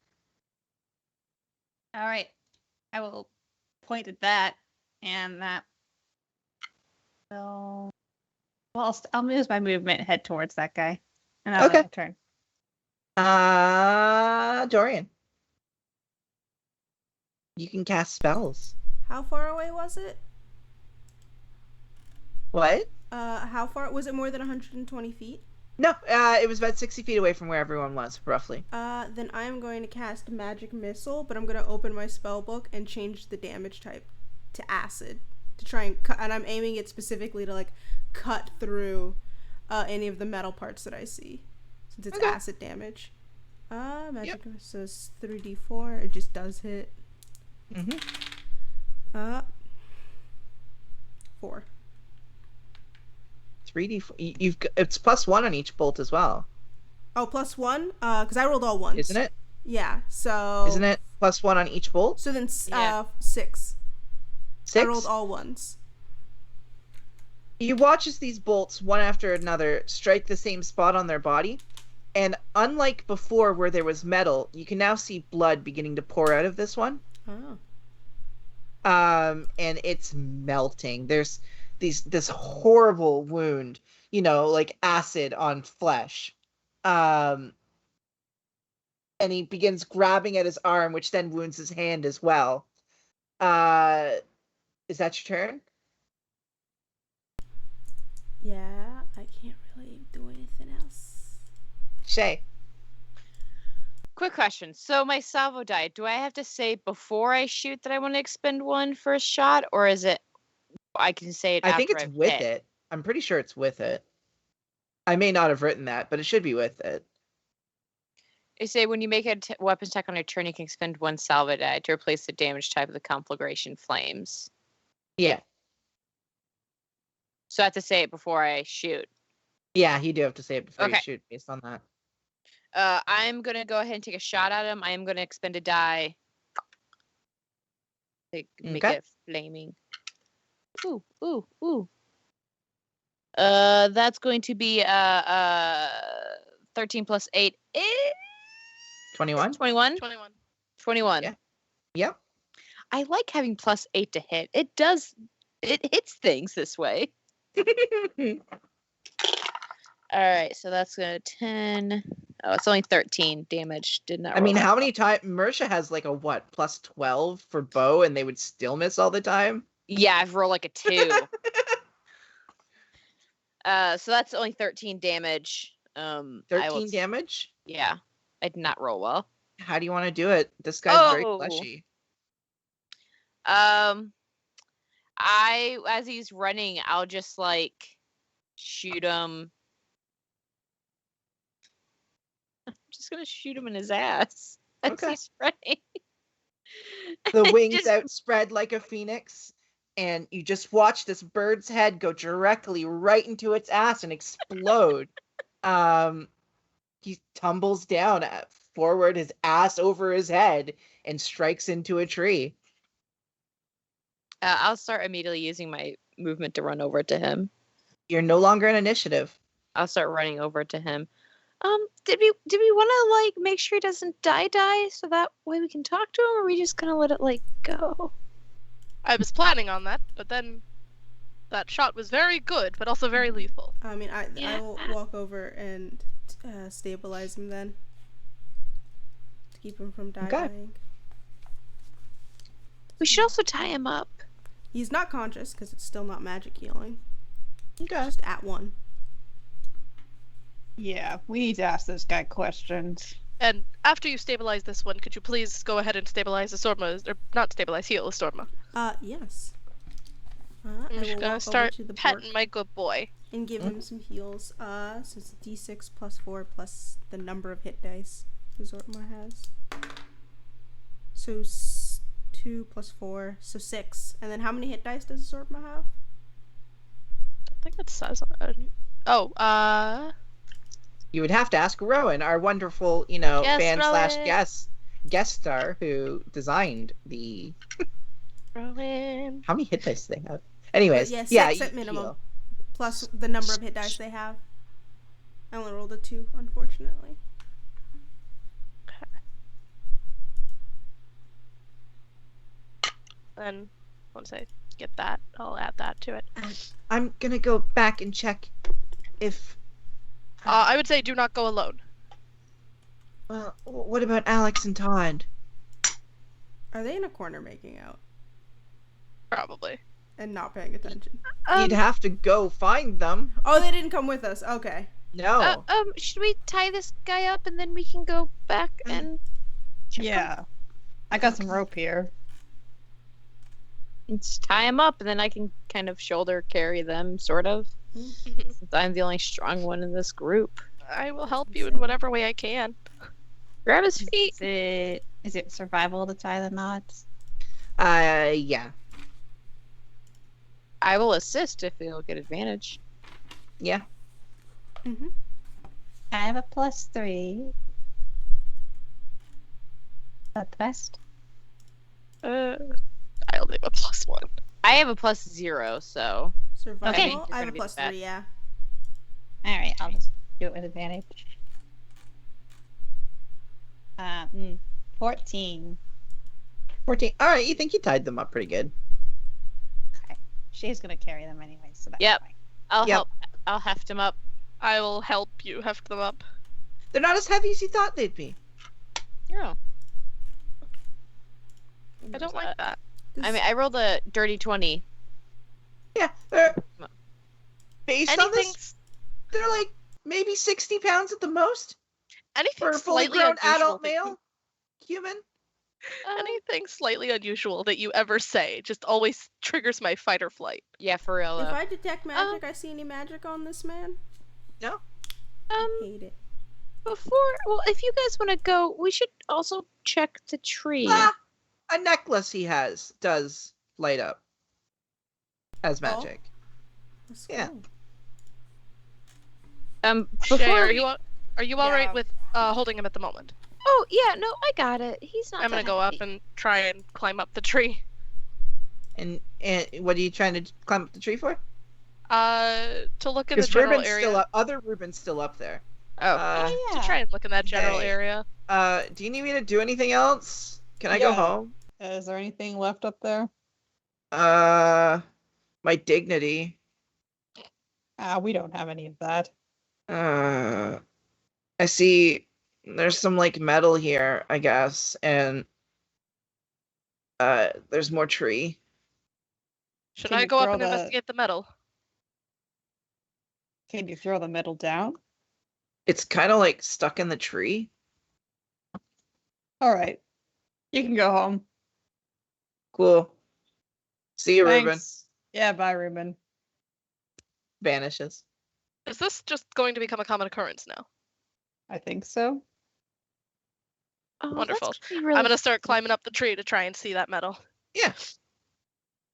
Speaker 5: All right. I will point at that, and that will. Well, I'll use my movement and head towards that guy. And I'll
Speaker 1: Okay.
Speaker 5: turn.
Speaker 1: Dorian. You can cast spells.
Speaker 4: How far away was it?
Speaker 1: What?
Speaker 4: How far was it? More than 120 feet?
Speaker 1: No, it was about 60 feet away from where everyone was, roughly.
Speaker 4: Then I am going to cast Magic Missile, but I'm going to open my spell book and change the damage type to acid to try and cut. And I'm aiming it specifically to like cut through any of the metal parts that I see, since it's acid damage. Magic Missile is 3d4. It just does hit. 4.
Speaker 1: 3d4. It's +1 on each bolt as well.
Speaker 4: Oh, +1? Because I rolled all ones.
Speaker 1: Isn't it?
Speaker 4: Yeah, so...
Speaker 1: Isn't it +1 on each bolt?
Speaker 4: So then,
Speaker 7: Yeah.
Speaker 4: 6.
Speaker 1: 6?
Speaker 4: I rolled all ones.
Speaker 1: You watch as these bolts, one after another, strike the same spot on their body. And unlike before where there was metal, you can now see blood beginning to pour out of this one.
Speaker 4: Oh.
Speaker 1: And it's melting. There's this horrible wound, like acid on flesh. And he begins grabbing at his arm, which then wounds his hand as well. Is that your turn?
Speaker 4: Yeah, I can't really do anything else.
Speaker 1: Shay.
Speaker 7: Quick question. So my salvo die, do I have to say before I shoot that I want to expend one for a shot, or is it I can say it
Speaker 1: I
Speaker 7: after
Speaker 1: think it's
Speaker 7: I've
Speaker 1: with
Speaker 7: hit?
Speaker 1: it. I'm pretty sure it's with it. I may not have written that, but it should be with it.
Speaker 7: I say when you make a weapon attack on your turn, you can expend one salvo die to replace the damage type of the conflagration flames.
Speaker 1: Yeah.
Speaker 7: So I have to say it before I shoot.
Speaker 1: Yeah, you do have to say it before you
Speaker 7: Okay.
Speaker 1: shoot based on that.
Speaker 7: I'm going to go ahead and take a shot at him. I am going to expend a die to make
Speaker 1: Okay.
Speaker 7: it flaming. Ooh. That's going to be 13 plus 8 is
Speaker 1: 21.
Speaker 7: 21.
Speaker 2: 21.
Speaker 7: 21.
Speaker 1: Yeah. Yep.
Speaker 7: I like having plus 8 to hit. It hits things this way. All right, so that's gonna 10. Oh, it's only 13 damage. Did not.
Speaker 1: I mean,
Speaker 7: roll
Speaker 1: how
Speaker 7: that
Speaker 1: many times Mersha has like a what plus 12 for bow, and they would still miss all the time?
Speaker 7: Yeah, I've rolled like a 2. So that's only 13 damage.
Speaker 1: 13 damage.
Speaker 7: Yeah, I did not roll well.
Speaker 1: How do you want to do it? This guy's very
Speaker 7: Oh.
Speaker 1: fleshy.
Speaker 7: As he's running, I'll just like shoot him. I'm just gonna shoot him in his ass as
Speaker 1: Okay.
Speaker 7: he's running.
Speaker 1: The wings
Speaker 7: Just-
Speaker 1: outspread like a phoenix, and you just watch this bird's head go directly right into its ass and explode. He tumbles down forward, his ass over his head, and strikes into a tree.
Speaker 7: I'll start immediately using my movement to run over to him.
Speaker 1: You're no longer in initiative.
Speaker 7: I'll start running over to him. Did we want to like make sure he doesn't die so that way we can talk to him, or are we just gonna let it like go?
Speaker 2: I was planning on that, but then that shot was very good, but also very lethal.
Speaker 4: I mean, I
Speaker 7: Yeah.
Speaker 4: will walk over and stabilize him then. To keep him from dying.
Speaker 3: We should also tie him up.
Speaker 4: He's not conscious because it's still not magic healing.
Speaker 1: Okay.
Speaker 4: Just at 1.
Speaker 6: Yeah, we need to ask this guy questions.
Speaker 2: And after you stabilize this one, could you please go ahead and stabilize the Storma, or not stabilize, heal the Storma?
Speaker 4: Yes. I
Speaker 2: I'm
Speaker 4: will
Speaker 2: just
Speaker 4: walk
Speaker 2: gonna
Speaker 4: over
Speaker 2: start
Speaker 4: to the
Speaker 2: petting
Speaker 4: board
Speaker 2: my good boy.
Speaker 4: and give him some heals. So it's d6 plus 4 plus the number of hit dice Zortma has. So 2 plus 4, so 6. And then how many hit dice does Zortma have?
Speaker 2: I think it says.
Speaker 1: You would have to ask Rowan, our wonderful,
Speaker 7: Yes,
Speaker 1: fan slash
Speaker 7: Rowan.
Speaker 1: guest star who designed the.
Speaker 2: Rowan.
Speaker 1: How many hit dice do they have? Anyways,
Speaker 4: Yeah, 6
Speaker 1: yeah,
Speaker 4: at
Speaker 1: you
Speaker 4: minimum.
Speaker 1: heal.
Speaker 4: Plus the number of hit dice they have. I only rolled a 2, unfortunately.
Speaker 2: Then once I get that, I'll add that to it.
Speaker 1: I'm gonna go back and check if.
Speaker 2: I would say do not go alone.
Speaker 1: Well, what about Alex and Todd?
Speaker 4: Are they in a corner making out
Speaker 2: Probably.
Speaker 4: and not paying attention?
Speaker 1: You'd have to go find them.
Speaker 4: Oh, they didn't come with us. Okay.
Speaker 1: No.
Speaker 3: Should we tie this guy up and then we can go back and check him?
Speaker 6: Yeah. I got some rope here.
Speaker 7: Just tie him up, and then I can kind of shoulder carry them, sort of. Since I'm the only strong one in this group.
Speaker 2: I will help you in whatever way I can.
Speaker 7: Grab his feet.
Speaker 5: Is it survival to tie the knots?
Speaker 1: Yeah.
Speaker 7: I will assist if he'll get advantage.
Speaker 1: Yeah.
Speaker 4: Mm-hmm.
Speaker 5: I have a +3. Is that the best?
Speaker 2: I only have a +1.
Speaker 7: I have a +0, so
Speaker 4: Survival.
Speaker 5: Okay.
Speaker 7: You're
Speaker 4: I have
Speaker 7: gonna
Speaker 4: a
Speaker 7: be
Speaker 4: plus
Speaker 7: bad.
Speaker 4: 3, yeah.
Speaker 5: Alright, I'll just do it with advantage. 14.
Speaker 1: 14. All right, you think you tied them up pretty good.
Speaker 5: She's gonna carry them anyway, so that's
Speaker 7: Yep.
Speaker 5: fine.
Speaker 7: I'll
Speaker 1: Yep.
Speaker 7: help. I'll heft him up.
Speaker 2: I will help you heft them up.
Speaker 1: They're not as heavy as you thought they'd be.
Speaker 7: Yeah.
Speaker 2: I don't like that.
Speaker 7: I mean, I rolled a dirty 20.
Speaker 1: Yeah, they're based on
Speaker 2: Anything,
Speaker 1: this. They're like maybe 60 pounds at the most
Speaker 2: anything
Speaker 1: for a fully
Speaker 2: slightly
Speaker 1: grown
Speaker 2: unusual
Speaker 1: adult
Speaker 2: that you-
Speaker 1: male human.
Speaker 2: anything slightly unusual that you ever say just always triggers my fight or flight.
Speaker 7: Yeah, for real.
Speaker 4: If
Speaker 7: though.
Speaker 4: I detect magic, I see any magic on this man?
Speaker 1: No.
Speaker 4: Hate it.
Speaker 3: If you guys want to go, we should also check the tree.
Speaker 1: Ah, a necklace he has does light up as magic.
Speaker 4: That's
Speaker 1: Yeah.
Speaker 4: cool.
Speaker 2: Shay,
Speaker 7: Before
Speaker 2: are
Speaker 7: we-
Speaker 2: you are you all right
Speaker 4: Yeah.
Speaker 2: with holding him at the moment?
Speaker 3: Oh yeah, no, I got it. He's not.
Speaker 2: I'm gonna
Speaker 3: that
Speaker 2: go up
Speaker 3: heavy.
Speaker 2: and try and climb up the tree.
Speaker 1: And what are you trying to climb up the tree for?
Speaker 2: To look in the
Speaker 1: Because
Speaker 2: general
Speaker 1: Ruben's
Speaker 2: area.
Speaker 1: still up. Other Ruben's still up there.
Speaker 2: Oh, to try and look in that general
Speaker 1: okay.
Speaker 2: area.
Speaker 1: Do you need me to do anything else? Can I go
Speaker 6: Yeah.
Speaker 1: home?
Speaker 6: Is there anything left up there?
Speaker 1: My dignity.
Speaker 6: We don't have any of that.
Speaker 1: I see there's some like metal here, I guess, and there's more tree.
Speaker 2: Should
Speaker 6: Can
Speaker 2: I
Speaker 6: you
Speaker 2: go up
Speaker 6: throw
Speaker 2: and
Speaker 6: the-
Speaker 2: investigate the metal?
Speaker 6: Can you throw the metal down?
Speaker 1: It's kind of like stuck in the tree.
Speaker 6: All right. You can go home.
Speaker 1: Cool. See you, Ruben.
Speaker 6: Thanks. Yeah, bye, Ruben.
Speaker 1: Vanishes.
Speaker 2: Is this just going to become a common occurrence now?
Speaker 6: I think so.
Speaker 3: Oh,
Speaker 2: Wonderful.
Speaker 3: That's gonna be really
Speaker 2: I'm gonna start climbing up the tree to try and see that metal.
Speaker 1: Yeah.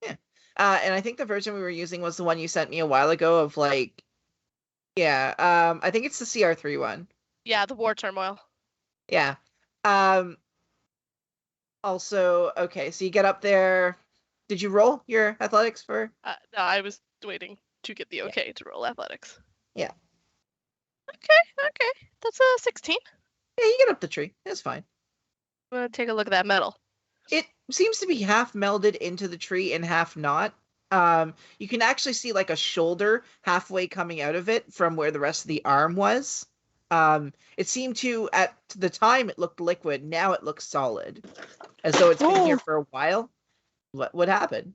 Speaker 1: Yeah. And I think the version we were using was the one you sent me a while ago of like, yeah. I think it's the CR3 one.
Speaker 2: Yeah, the war turmoil.
Speaker 1: Yeah. Also, okay, so you get up there. Did you roll your athletics for?
Speaker 2: No, I was waiting to get the okay to roll athletics.
Speaker 1: Yeah.
Speaker 2: Okay. That's a 16.
Speaker 1: Yeah, you get up the tree. It's fine.
Speaker 2: I'm gonna take a look at that metal.
Speaker 1: It seems to be half melded into the tree and half not. You can actually see like a shoulder halfway coming out of it from where the rest of the arm was. It seemed to, at the time, it looked liquid. Now it looks solid, as though it's been here for a while. What happened?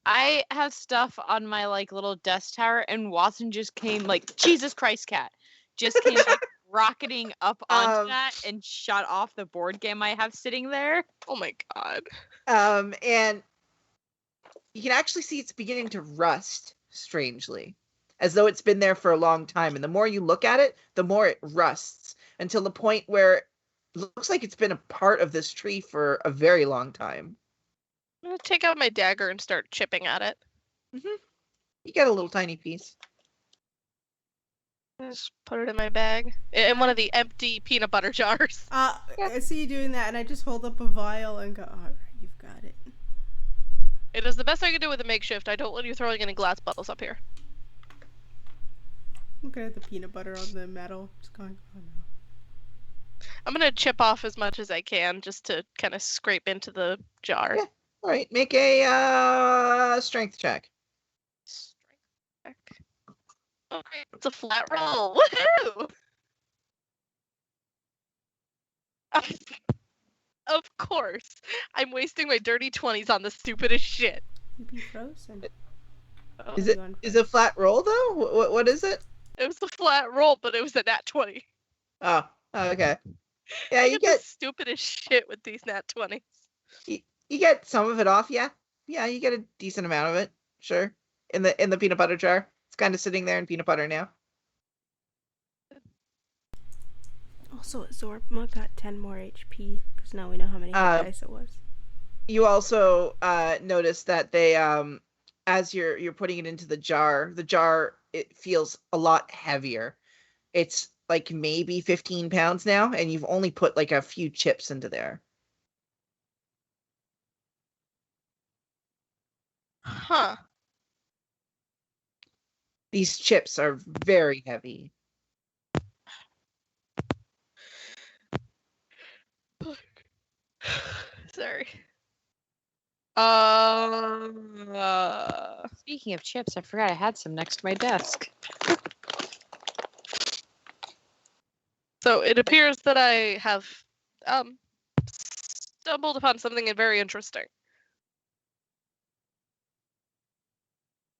Speaker 7: I have stuff on my like little desk tower, and Watson just came like Jesus Christ, cat, just came like rocketing up onto that and shut off the board game I have sitting there.
Speaker 2: Oh my god.
Speaker 1: And you can actually see it's beginning to rust strangely, as though it's been there for a long time. And the more you look at it, the more it rusts until the point where it looks like it's been a part of this tree for a very long time.
Speaker 2: I'm gonna take out my dagger and start chipping at it.
Speaker 1: You get a little tiny piece.
Speaker 2: Just put it in my bag. In one of the empty peanut butter jars.
Speaker 4: I see you doing that, and I just hold up a vial and go, all right, you've got it.
Speaker 2: It is the best I can do with a makeshift. I don't want you throwing any glass bottles up here.
Speaker 4: Looking at the peanut butter on the metal, just going, oh no.
Speaker 2: I'm gonna chip off as much as I can just to kind of scrape into the jar.
Speaker 1: Yeah. All right, make a strength check.
Speaker 2: Strength check. Okay, it's a flat roll. Woohoo! Of course. I'm wasting my dirty 20s on the stupidest shit.
Speaker 4: You'd be frozen.
Speaker 2: Oh,
Speaker 1: Is it flat roll though? What is it?
Speaker 2: it was a flat roll, but it was a nat 20.
Speaker 1: Oh, okay. Yeah,
Speaker 2: I
Speaker 1: you
Speaker 2: get the
Speaker 1: get
Speaker 2: stupidest shit with these nat 20s.
Speaker 1: you get some of it off. Yeah, you get a decent amount of it. Sure. In the peanut butter jar. It's kind of sitting there in peanut butter now.
Speaker 4: Also, Zorpma got 10 more HP, because now we know how many hit dice it was.
Speaker 1: You also notice that they as you're putting it into the jar it feels a lot heavier. It's like maybe 15 pounds now, and you've only put like a few chips into there.
Speaker 2: Huh.
Speaker 1: These chips are very heavy.
Speaker 2: Sorry.
Speaker 7: Speaking of chips, I forgot I had some next to my desk.
Speaker 2: So it appears that I have stumbled upon something very interesting.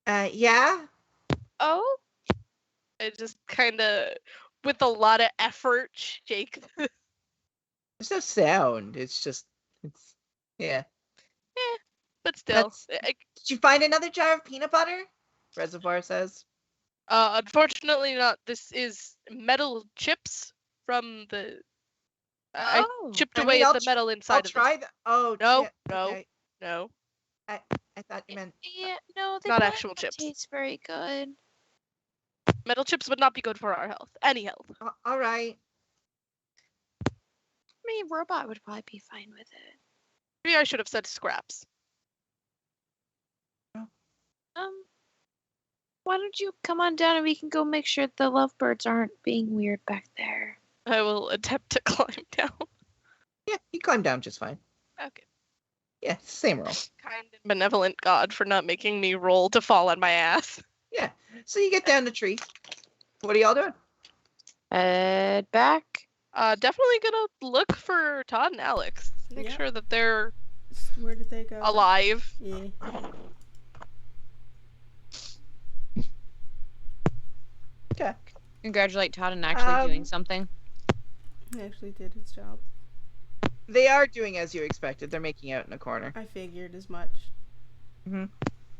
Speaker 1: Yeah.
Speaker 2: Oh? I just kind of, with a lot of effort, shake.
Speaker 1: There's no sound. It's yeah.
Speaker 2: But still.
Speaker 1: Did you find another jar of peanut butter? Reservoir says.
Speaker 2: Unfortunately not. This is metal chips from the... I chipped away at the metal inside
Speaker 1: I'll
Speaker 2: of
Speaker 1: try
Speaker 2: this.
Speaker 1: the. Oh
Speaker 2: No,
Speaker 1: shit,
Speaker 2: no,
Speaker 1: okay.
Speaker 2: no.
Speaker 1: I thought you meant.
Speaker 3: Yeah, no, they
Speaker 2: Not
Speaker 3: might
Speaker 2: actual
Speaker 3: not
Speaker 2: chips.
Speaker 3: taste very good.
Speaker 2: Metal chips would not be good for our health. Any health.
Speaker 1: All right.
Speaker 3: I mean, robot would probably be fine with it.
Speaker 2: Maybe I should have said scraps.
Speaker 3: Why don't you come on down and we can go make sure the lovebirds aren't being weird back there.
Speaker 2: I will attempt to climb down.
Speaker 1: Yeah, you climb down just fine.
Speaker 2: Okay.
Speaker 1: Yeah, same roll.
Speaker 2: Kind and benevolent God for not making me roll to fall on my ass.
Speaker 1: Yeah. So you get down the tree. What are y'all doing?
Speaker 7: Head back.
Speaker 2: Definitely gonna look for Todd and Alex. Make
Speaker 4: Yeah.
Speaker 2: sure that they're
Speaker 4: Where did they go?
Speaker 2: alive.
Speaker 4: Yeah.
Speaker 1: Okay.
Speaker 7: Congratulate Todd on actually doing
Speaker 1: Um,
Speaker 7: something.
Speaker 4: He actually did his job.
Speaker 1: They are doing as you expected. They're making out in a corner.
Speaker 4: I figured as much.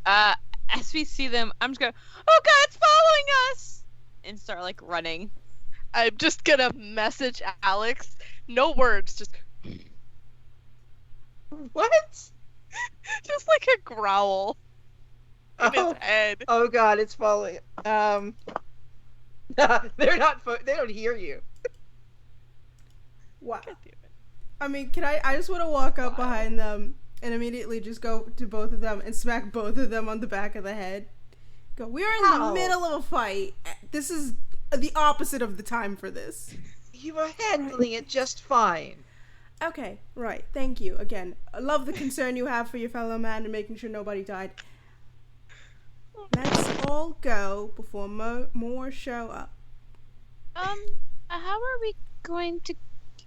Speaker 7: As we see them, I'm just going, oh god, it's following us! And start like running.
Speaker 2: I'm just gonna message Alex. No words, just
Speaker 1: What?
Speaker 2: just like a growl in his
Speaker 1: Oh,
Speaker 2: head.
Speaker 1: oh God, it's falling. They're not. They don't hear you.
Speaker 4: Wow.
Speaker 2: God damn it.
Speaker 4: I mean, I just want to walk up behind them and immediately just go to both of them and smack both of them on the back of the head. Go, we are in
Speaker 1: Ow.
Speaker 4: the middle of a fight. This is the opposite of the time for this.
Speaker 1: You are handling it just fine.
Speaker 4: Okay, right. Thank you. Again, I love the concern you have for your fellow man and making sure nobody died. Let's all go before more show up.
Speaker 3: How are we going to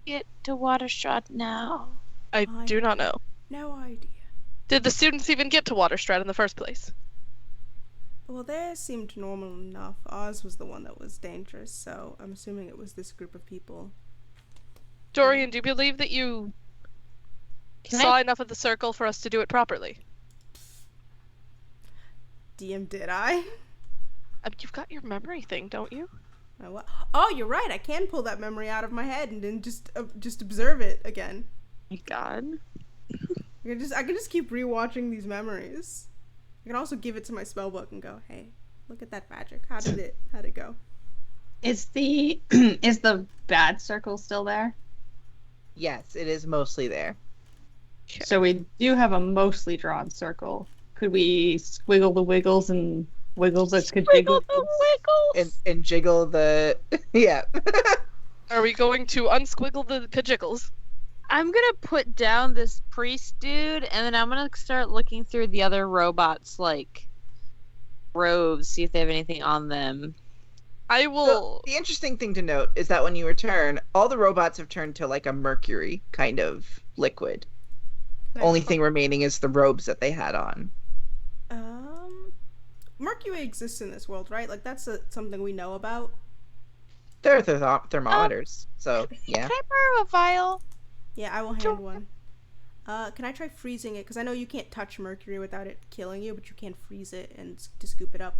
Speaker 3: get to Waterstrahd now?
Speaker 2: I do not know.
Speaker 4: No idea.
Speaker 2: Did the students even get to Waterstrahd in the first place?
Speaker 4: Well, theirs seemed normal enough. Ours was the one that was dangerous, so I'm assuming it was this group of people.
Speaker 2: Dorian, do you believe that you saw enough of the circle for us to do it properly?
Speaker 4: DM, did I?
Speaker 2: You've got your memory thing, don't you?
Speaker 4: Oh, you're right. I can pull that memory out of my head and then just observe it again.
Speaker 2: My God.
Speaker 4: I can just keep rewatching these memories. I can also give it to my spellbook and go, "Hey, look at that magic. How'd it go?"
Speaker 6: Is the bad circle still there?
Speaker 1: Yes, it is mostly there.
Speaker 6: So we do have a mostly drawn circle. Could we squiggle the wiggles and wiggles that could jiggle?
Speaker 1: And jiggle the yeah.
Speaker 2: Are we going to unsquiggle the kajiggles?
Speaker 7: I'm gonna put down this priest dude, and then I'm gonna start looking through the other robots, like robes, see if they have anything on them.
Speaker 2: I
Speaker 1: So,
Speaker 2: will.
Speaker 1: the interesting thing to note is that when you return, all the robots have turned to like a mercury kind of liquid. Only thing remaining is the robes that they had on.
Speaker 4: Mercury exists in this world, right? Like that's something we know about.
Speaker 1: They're thermometers, so yeah.
Speaker 3: Can I borrow a vial?
Speaker 4: Yeah, I will hand one. Can I try freezing it? Because I know you can't touch mercury without it killing you, but you can freeze it and to scoop it up.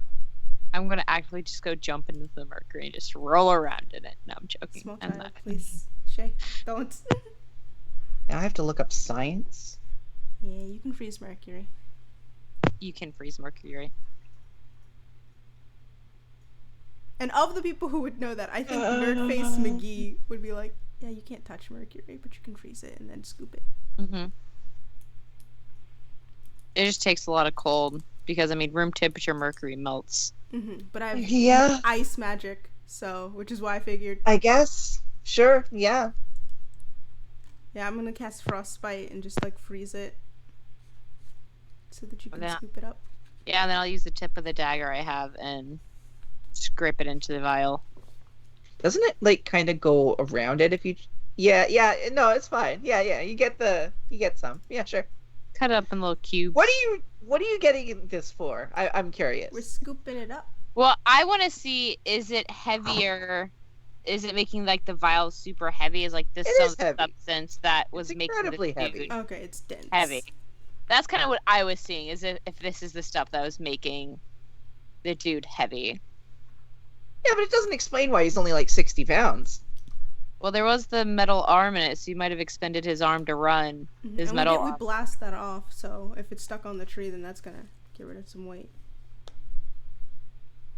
Speaker 7: I'm gonna actually just go jump into the mercury and just roll around in it. No, I'm joking.
Speaker 4: Small
Speaker 7: I'm
Speaker 4: child,
Speaker 7: not.
Speaker 4: please. Shay, don't.
Speaker 1: Now I have to look up science.
Speaker 4: Yeah, you can freeze mercury.
Speaker 7: You can freeze mercury.
Speaker 4: And of the people who would know that, I think Nerdface McGee would be like, yeah, you can't touch mercury, but you can freeze it and then scoop it.
Speaker 7: Mm-hmm. It just takes a lot of cold because, I mean, room temperature mercury melts.
Speaker 4: Mm-hmm. But I have
Speaker 1: Yeah,
Speaker 4: ice magic, so, which is why I figured,
Speaker 1: I guess. Sure, yeah.
Speaker 4: yeah, I'm gonna cast Frostbite and just, like, freeze it so that you can
Speaker 7: Yeah.
Speaker 4: scoop it up.
Speaker 7: Yeah, and then I'll use the tip of the dagger I have and scrape it into the vial.
Speaker 1: Doesn't it like kind of go around it if you? Yeah, no, it's fine. Yeah, you get some. Yeah, sure.
Speaker 7: Cut it up in little cubes.
Speaker 1: What are you getting this for? I'm curious.
Speaker 4: We're scooping it up.
Speaker 7: Well, I want to see, is it heavier? Is it making like the vial super heavy? Is like this
Speaker 1: It is
Speaker 7: some
Speaker 1: heavy.
Speaker 7: substance that was
Speaker 1: It's
Speaker 7: making
Speaker 1: incredibly
Speaker 7: the
Speaker 1: heavy.
Speaker 7: dude
Speaker 4: Okay, it's dense.
Speaker 7: heavy? That's kind of what I was seeing. Is if this is the stuff that was making the dude heavy.
Speaker 1: Yeah, but it doesn't explain why he's only like 60 pounds.
Speaker 7: Well, there was the metal arm in it, so you might have expended his arm to run.
Speaker 4: Mhm.
Speaker 7: His
Speaker 4: And
Speaker 7: metal
Speaker 4: we
Speaker 7: arm.
Speaker 4: blast that off, so if it's stuck on the tree, then that's gonna get rid of some weight.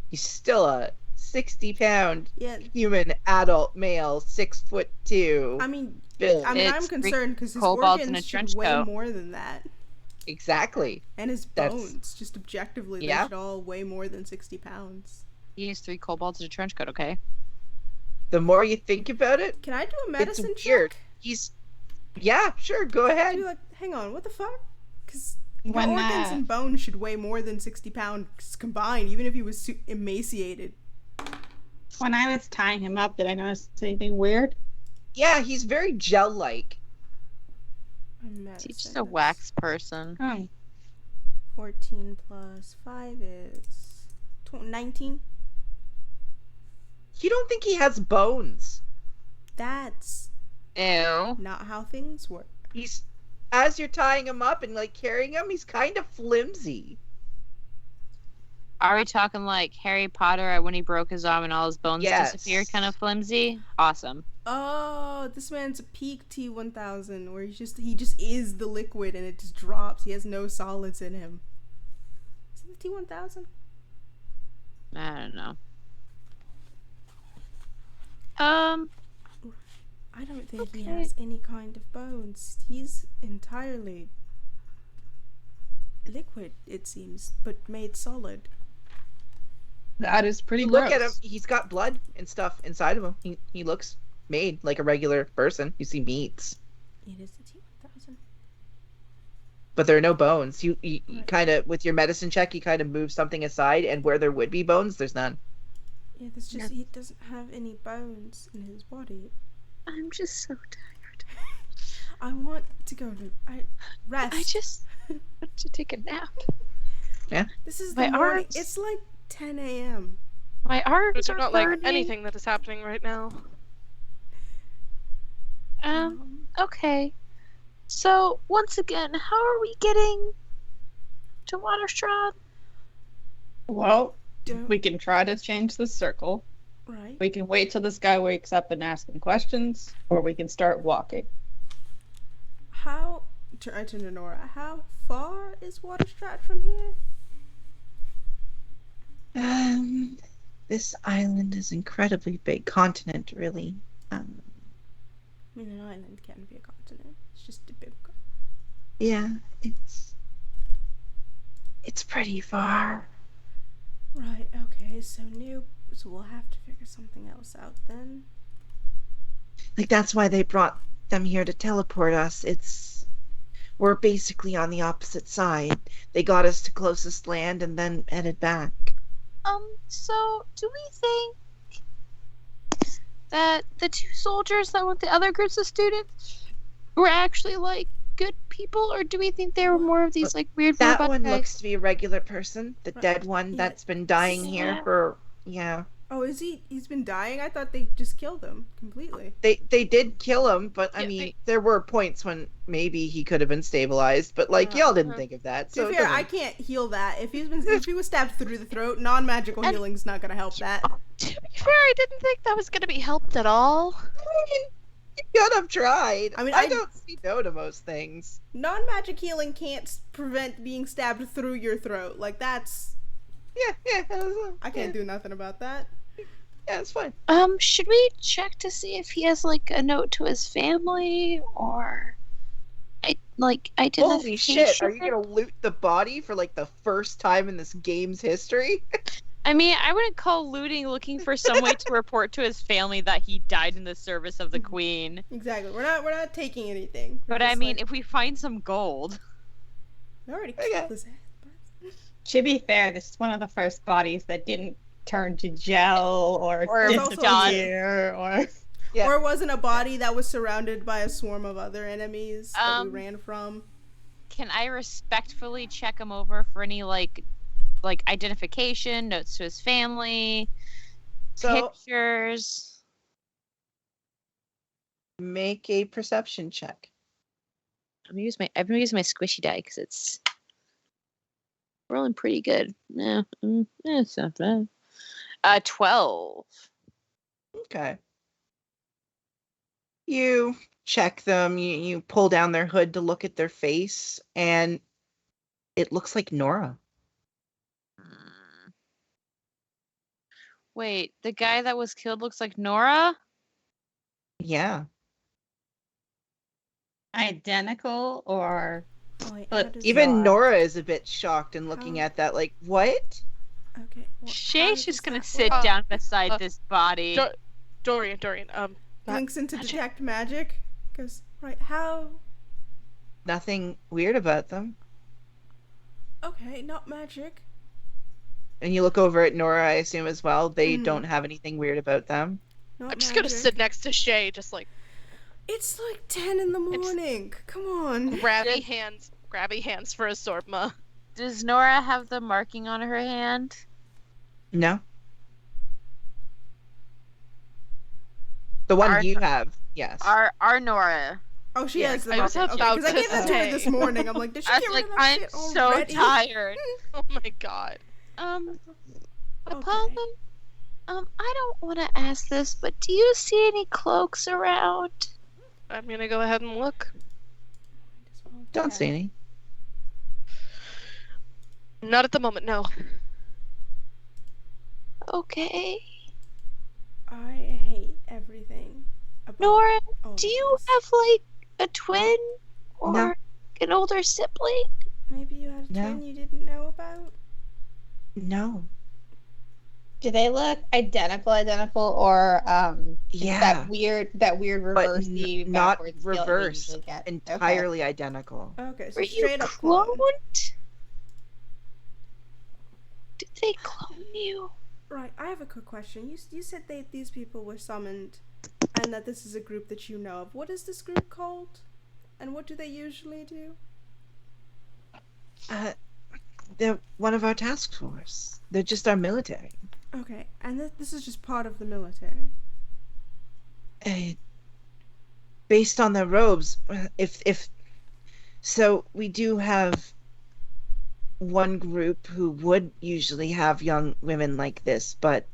Speaker 1: He's still a 60-pound
Speaker 4: Yeah,
Speaker 1: human adult male, 6'2".
Speaker 4: I mean,
Speaker 1: build.
Speaker 4: I'm
Speaker 7: It's
Speaker 4: concerned because his
Speaker 7: kobolds in a
Speaker 4: organs
Speaker 7: trench
Speaker 4: should weigh
Speaker 7: coat.
Speaker 4: more than that.
Speaker 1: Exactly.
Speaker 4: And his
Speaker 1: That's-
Speaker 4: bones, just objectively,
Speaker 1: Yeah.
Speaker 4: they should all weigh more than 60 pounds.
Speaker 7: He needs 3 kobolds in a trench coat, okay?
Speaker 1: The more you think about it,
Speaker 4: Can I do a
Speaker 1: it's
Speaker 4: medicine
Speaker 1: weird.
Speaker 4: check?
Speaker 1: Yeah, sure, go ahead.
Speaker 4: Do like, hang on, what the fuck? Because your
Speaker 5: When,
Speaker 4: organs and bones should weigh more than 60 pounds combined, even if he was emaciated.
Speaker 6: When I was tying him up, did I notice anything weird?
Speaker 1: Yeah, he's very gel-like.
Speaker 7: He's just a wax person.
Speaker 6: Oh.
Speaker 4: 14 plus 5 is 19.
Speaker 1: You don't think he has bones?
Speaker 4: That's
Speaker 7: Ew.
Speaker 4: not how things work.
Speaker 1: He's, as you're tying him up and like carrying him, he's kind of flimsy.
Speaker 7: Are we talking like Harry Potter when he broke his arm and all his bones
Speaker 1: Yes.
Speaker 7: disappeared, kind of flimsy? Awesome.
Speaker 4: Oh, this man's a peak T1000 where he just is the liquid and it just drops. He has no solids in him. Is it the T1000?
Speaker 7: I don't know.
Speaker 4: I don't think he
Speaker 3: Okay.
Speaker 4: has any kind of bones. He's entirely liquid, it seems, but made solid.
Speaker 6: That is pretty
Speaker 1: You
Speaker 6: gross.
Speaker 1: look at him, he's got blood and stuff inside of him. He looks made like a regular person. You see meats,
Speaker 4: It is the T1000.
Speaker 1: but there are no bones. You
Speaker 4: Right.
Speaker 1: kind of, with your medicine check, you kind of move something aside, and where there would be bones, there's none.
Speaker 4: Yeah, there's just he doesn't have any bones in his body.
Speaker 3: I'm just so tired.
Speaker 4: I want to go to rest.
Speaker 3: I just want to take a nap.
Speaker 4: This is
Speaker 3: my
Speaker 4: the morning.
Speaker 3: arms-
Speaker 4: It's like 10 a.m.
Speaker 3: My arms
Speaker 2: Those
Speaker 3: are
Speaker 2: are not like
Speaker 3: burning.
Speaker 2: anything that is happening right now.
Speaker 3: Okay. So, once again, how are we getting to Waterstrahd?
Speaker 6: Well,
Speaker 4: Don't-
Speaker 6: we can try to change the circle.
Speaker 4: right.
Speaker 6: We can wait till this guy wakes up and ask him questions, or we can start walking.
Speaker 4: I turn to Nora. How far is Waterstrahd from here?
Speaker 1: This island is incredibly big continent, really.
Speaker 4: I mean, an island can be a continent. It's just a big.
Speaker 1: Yeah, it's pretty far.
Speaker 4: Right. Okay. So we'll have to figure something else out then.
Speaker 1: Like, that's why they brought them here to teleport us. We're basically on the opposite side. They got us to closest land and then headed back.
Speaker 3: So, do we think that the 2 soldiers that went with the other groups of students were actually, like, good people, or do we think they were more of these, like, weird
Speaker 1: That
Speaker 3: robot
Speaker 1: one
Speaker 3: guys?
Speaker 1: looks to be a regular person. The
Speaker 4: Right.
Speaker 1: dead one
Speaker 4: Yeah.
Speaker 1: that's been dying here
Speaker 3: Yeah.
Speaker 1: for, yeah.
Speaker 4: Oh, is he? He's been dying. I thought they just killed him completely.
Speaker 1: They did kill him, but I
Speaker 2: Yeah,
Speaker 1: mean,
Speaker 2: they-
Speaker 1: there were points when maybe he could have been stabilized, but like y'all didn't
Speaker 2: Uh-huh.
Speaker 1: think of that.
Speaker 4: To
Speaker 1: So
Speaker 4: be
Speaker 1: it
Speaker 4: fair, I
Speaker 1: doesn't-
Speaker 4: can't heal that. If he was stabbed through the throat, non-magical
Speaker 3: And-
Speaker 4: healing's not gonna help that.
Speaker 2: To be fair, I didn't think that was going to be helped at all.
Speaker 1: I mean, you could have tried.
Speaker 4: I mean,
Speaker 1: I
Speaker 4: I-
Speaker 1: don't see no to most things.
Speaker 4: Non-magic healing can't prevent being stabbed through your throat. Like that's
Speaker 1: Yeah,
Speaker 4: I can't do nothing about that.
Speaker 1: Yeah, it's fine.
Speaker 3: Should we check to see if he has, like, a note to his family, or
Speaker 1: Holy shit! Are you
Speaker 3: identification?
Speaker 1: gonna loot the body for like the first time in this game's history?
Speaker 7: I mean, I wouldn't call looting looking for some way to report to his family that he died in the service of the queen.
Speaker 4: Exactly. We're not taking anything. We're
Speaker 7: But I
Speaker 4: just
Speaker 7: mean,
Speaker 4: like,
Speaker 7: if we find some gold,
Speaker 4: we already
Speaker 1: Okay.
Speaker 4: killed his ass.
Speaker 6: To be fair, this is one of the first bodies that didn't turn to gel or
Speaker 7: Or
Speaker 6: disappear or
Speaker 1: Yeah.
Speaker 4: Or it wasn't a body that was surrounded by a swarm of other enemies that we
Speaker 7: Um,
Speaker 4: ran from.
Speaker 7: can I respectfully check him over for any like identification, notes to his family,
Speaker 1: So
Speaker 7: pictures?
Speaker 1: make a perception check.
Speaker 7: I'm gonna use my squishy die because it's rolling pretty good. Yeah, it's not bad. 12.
Speaker 1: Okay. You check them. You pull down their hood to look at their face, and it looks like Nora.
Speaker 7: Wait, the guy that was killed looks like Nora?
Speaker 1: Yeah.
Speaker 6: identical or
Speaker 4: Oh, wait,
Speaker 6: But
Speaker 4: how does
Speaker 1: Even
Speaker 4: that-
Speaker 1: Nora is a bit shocked and looking
Speaker 4: How-
Speaker 1: at that, like, what?
Speaker 4: Okay. Well, how
Speaker 7: Shay's
Speaker 4: does
Speaker 7: just gonna
Speaker 4: that
Speaker 7: sit
Speaker 4: work?
Speaker 7: down beside this body.
Speaker 2: Dorian, not
Speaker 4: Links into
Speaker 2: magic.
Speaker 4: detect magic. Because how?
Speaker 1: Nothing weird about them.
Speaker 4: Okay, not magic.
Speaker 1: And you look over at Nora, I assume, as well. They
Speaker 4: Mhm.
Speaker 1: don't have anything weird about them.
Speaker 4: Not
Speaker 2: I'm just
Speaker 4: magic.
Speaker 2: gonna sit next to Shay, just like
Speaker 4: It's like 10 in the morning. Come on.
Speaker 2: grabby hands for a Sorpma.
Speaker 7: Does Nora have the marking on her hand?
Speaker 1: No? The one
Speaker 7: Our-
Speaker 1: you have, yes.
Speaker 7: Our Nora.
Speaker 4: Oh, she
Speaker 1: Yeah,
Speaker 4: has the
Speaker 2: I was
Speaker 4: market.
Speaker 2: about
Speaker 4: Because I
Speaker 2: to
Speaker 4: gave that to her this
Speaker 2: say.
Speaker 4: morning. I'm like, did she
Speaker 7: I
Speaker 4: get
Speaker 7: was
Speaker 4: rid
Speaker 7: like,
Speaker 4: of that
Speaker 7: I'm
Speaker 4: shit
Speaker 7: so
Speaker 4: already?
Speaker 7: tired.
Speaker 2: Oh my god.
Speaker 3: Apollo, I don't want to ask this, but do you see any cloaks around?
Speaker 2: I'm gonna go ahead and look.
Speaker 1: Don't see any.
Speaker 2: Not at the moment, no.
Speaker 3: Okay.
Speaker 4: I hate everything. About
Speaker 3: Nora,
Speaker 4: all
Speaker 3: do
Speaker 4: of
Speaker 3: you
Speaker 4: this.
Speaker 3: have like a twin or
Speaker 1: No.
Speaker 3: an older sibling?
Speaker 4: Maybe you had a
Speaker 1: No.
Speaker 4: twin you didn't know about?
Speaker 1: No.
Speaker 5: Do they look identical, or is
Speaker 1: Yeah.
Speaker 5: that weird
Speaker 1: But
Speaker 5: reversey
Speaker 1: not
Speaker 5: backwards feel that we
Speaker 1: reverse.
Speaker 5: usually get? Okay.
Speaker 1: Entirely identical.
Speaker 4: Okay, so
Speaker 3: Were you
Speaker 4: straight up clone.
Speaker 3: cloned? Did they clone you?
Speaker 4: Right, I have a quick question. You said these people were summoned and that this is a group that you know of. What is this group called? And what do they usually do?
Speaker 1: They're one of our task force. They're just our military.
Speaker 4: Okay, and this is just part of the military.
Speaker 1: Based on their robes, if so, we do have one group who would usually have young women like this, but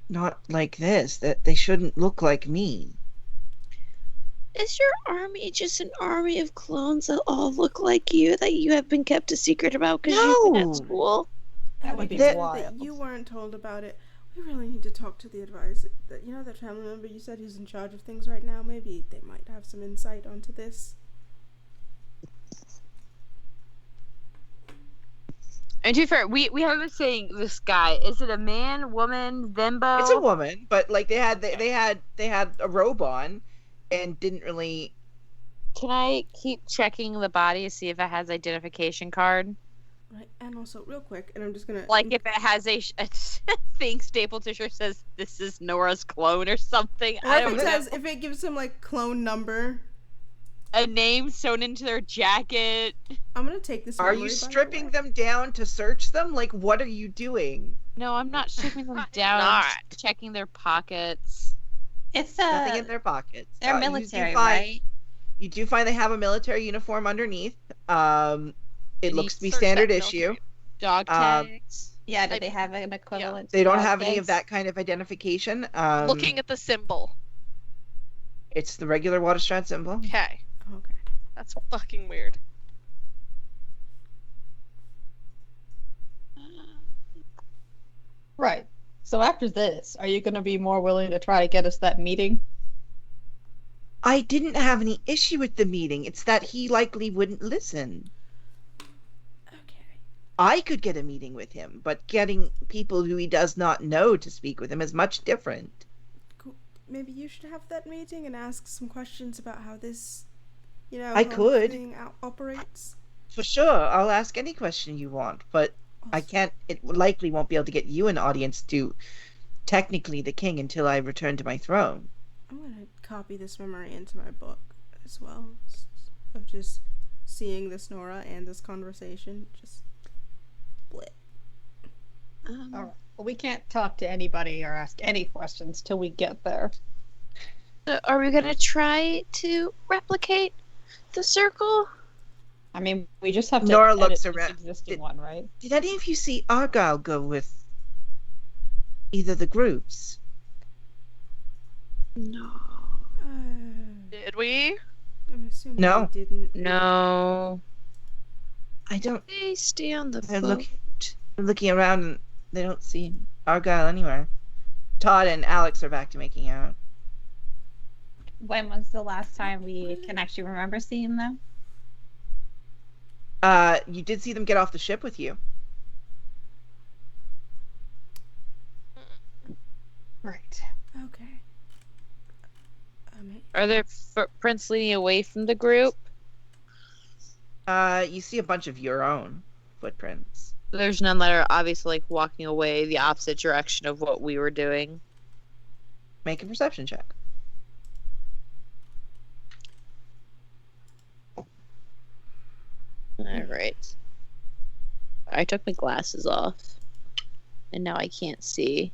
Speaker 1: not like this. That they shouldn't look like me.
Speaker 3: Is your army just an army of clones that all look like you that you have been kept a secret about because you've been
Speaker 1: No.
Speaker 3: at school?
Speaker 5: That would be
Speaker 4: That
Speaker 5: wild.
Speaker 4: you weren't told about it. We really need to talk to the advisor. That that family member you said who's in charge of things right now. Maybe they might have some insight onto this.
Speaker 7: And to be fair, we haven't been saying this guy. Is it a man, woman, them both?
Speaker 1: It's a woman, but like they had a robe on, and didn't really.
Speaker 7: Can I keep checking the body to see if it has identification card?
Speaker 4: Right, and also real quick, and I'm just gonna
Speaker 7: Like if it has a thing stapled to shirt says this is Nora's clone or something.
Speaker 4: or
Speaker 7: I
Speaker 4: if
Speaker 7: don't
Speaker 4: it
Speaker 7: know.
Speaker 4: says if it gives them like clone number.
Speaker 7: A name sewn into their jacket.
Speaker 4: I'm gonna take this.
Speaker 1: Are
Speaker 4: memory,
Speaker 1: you
Speaker 4: by the
Speaker 1: stripping
Speaker 4: way.
Speaker 1: them down to search them? Like, what are you doing?
Speaker 7: No, I'm not stripping them down. I'm
Speaker 2: not.
Speaker 7: just checking their pockets.
Speaker 5: It's
Speaker 1: Nothing in their pockets.
Speaker 5: they're
Speaker 1: You do
Speaker 5: military,
Speaker 1: find-
Speaker 5: right?
Speaker 1: You do find they have a military uniform underneath. It
Speaker 7: Need
Speaker 1: looks to be
Speaker 2: search that
Speaker 1: standard
Speaker 2: military.
Speaker 1: issue.
Speaker 7: Dog
Speaker 1: Um,
Speaker 7: tags.
Speaker 5: Yeah. Do
Speaker 2: I-
Speaker 5: they have an equivalent?
Speaker 1: They don't
Speaker 5: dog
Speaker 1: have any
Speaker 5: tags?
Speaker 1: of that kind of identification.
Speaker 2: Looking at the symbol.
Speaker 1: It's the regular Waterstrat symbol.
Speaker 2: Okay.
Speaker 4: Okay.
Speaker 2: That's fucking weird.
Speaker 6: Right. So after this, are you going to be more willing to try to get us that meeting?
Speaker 1: I didn't have any issue with the meeting. It's that he likely wouldn't listen.
Speaker 4: Okay.
Speaker 1: I could get a meeting with him, but getting people who he does not know to speak with him is much different.
Speaker 4: Cool. Maybe you should have that meeting and ask some questions about how this,
Speaker 1: I
Speaker 4: how
Speaker 1: could.
Speaker 4: everything operates.
Speaker 1: For sure, I'll ask any question you want, but I can't. It likely won't be able to get you an audience to technically the king until I return to my throne.
Speaker 4: I'm gonna copy this memory into my book as well, of just seeing this Nora and this conversation. Just split.
Speaker 6: All right. Well, we can't talk to anybody or ask any questions till we get there.
Speaker 3: So are we gonna try to replicate the circle?
Speaker 6: I mean, we just have to
Speaker 1: Nora
Speaker 6: edit
Speaker 1: looks
Speaker 6: this
Speaker 1: around.
Speaker 6: existing one, right?
Speaker 1: Did any of you see Argyle go with either the groups?
Speaker 3: No.
Speaker 2: Did we?
Speaker 4: I'm assuming
Speaker 1: No.
Speaker 4: they didn't.
Speaker 7: No.
Speaker 1: I don't.
Speaker 3: They stay on the
Speaker 1: They're
Speaker 3: boat.
Speaker 1: looking around and they don't see Argyle anywhere. Todd and Alex are back to making out.
Speaker 5: When was the last time we can actually remember seeing them?
Speaker 1: You did see them get off the ship with you.
Speaker 6: Right.
Speaker 4: Okay.
Speaker 7: Are there footprints leading away from the group?
Speaker 1: You see a bunch of your own footprints.
Speaker 7: There's none that are obviously like walking away the opposite direction of what we were doing.
Speaker 1: Make a perception check.
Speaker 7: All right. I took my glasses off, and now I can't see.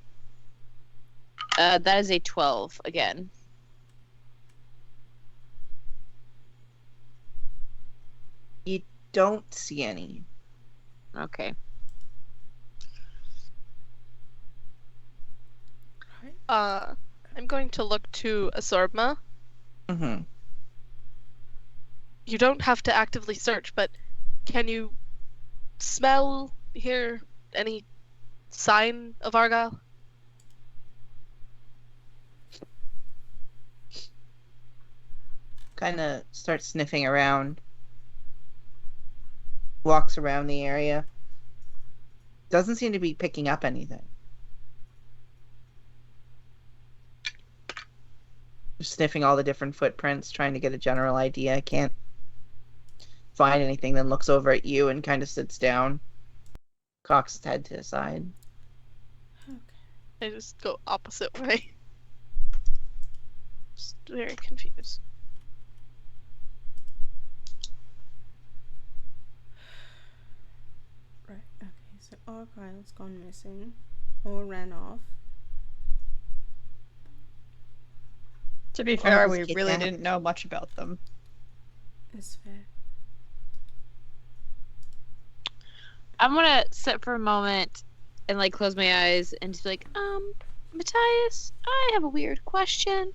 Speaker 7: That is a 12 again.
Speaker 1: You don't see any.
Speaker 7: Okay.
Speaker 2: I'm going to look to Asorbma.
Speaker 1: Mm-hmm.
Speaker 2: You don't have to actively search, but can you smell, hear any sign of Argyle?
Speaker 1: Kind of starts sniffing around. Walks around the area. Doesn't seem to be picking up anything. Just sniffing all the different footprints, trying to get a general idea. Can't find anything, then looks over at you and kind of sits down. Cocks his head to the side.
Speaker 2: I just go opposite way. Just very confused.
Speaker 4: Right. Okay. So Argyle's gone missing, or ran off.
Speaker 5: To be fair,
Speaker 1: was
Speaker 5: we really
Speaker 1: kidnapped.
Speaker 5: didn't know much about them.
Speaker 4: It's fair.
Speaker 7: I'm gonna sit for a moment and like close my eyes and just be like, Matthias, I have a weird question.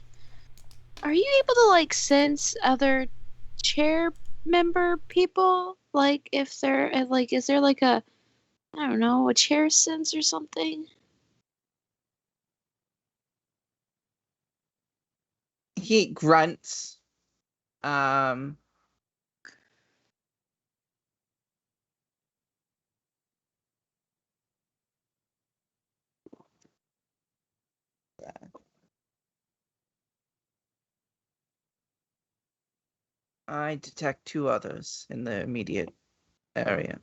Speaker 7: Are you able to like sense other chair member people? Like if they're like, is there like a, I don't know, a chair sense or something?
Speaker 1: He grunts. I detect 2 others in the immediate area.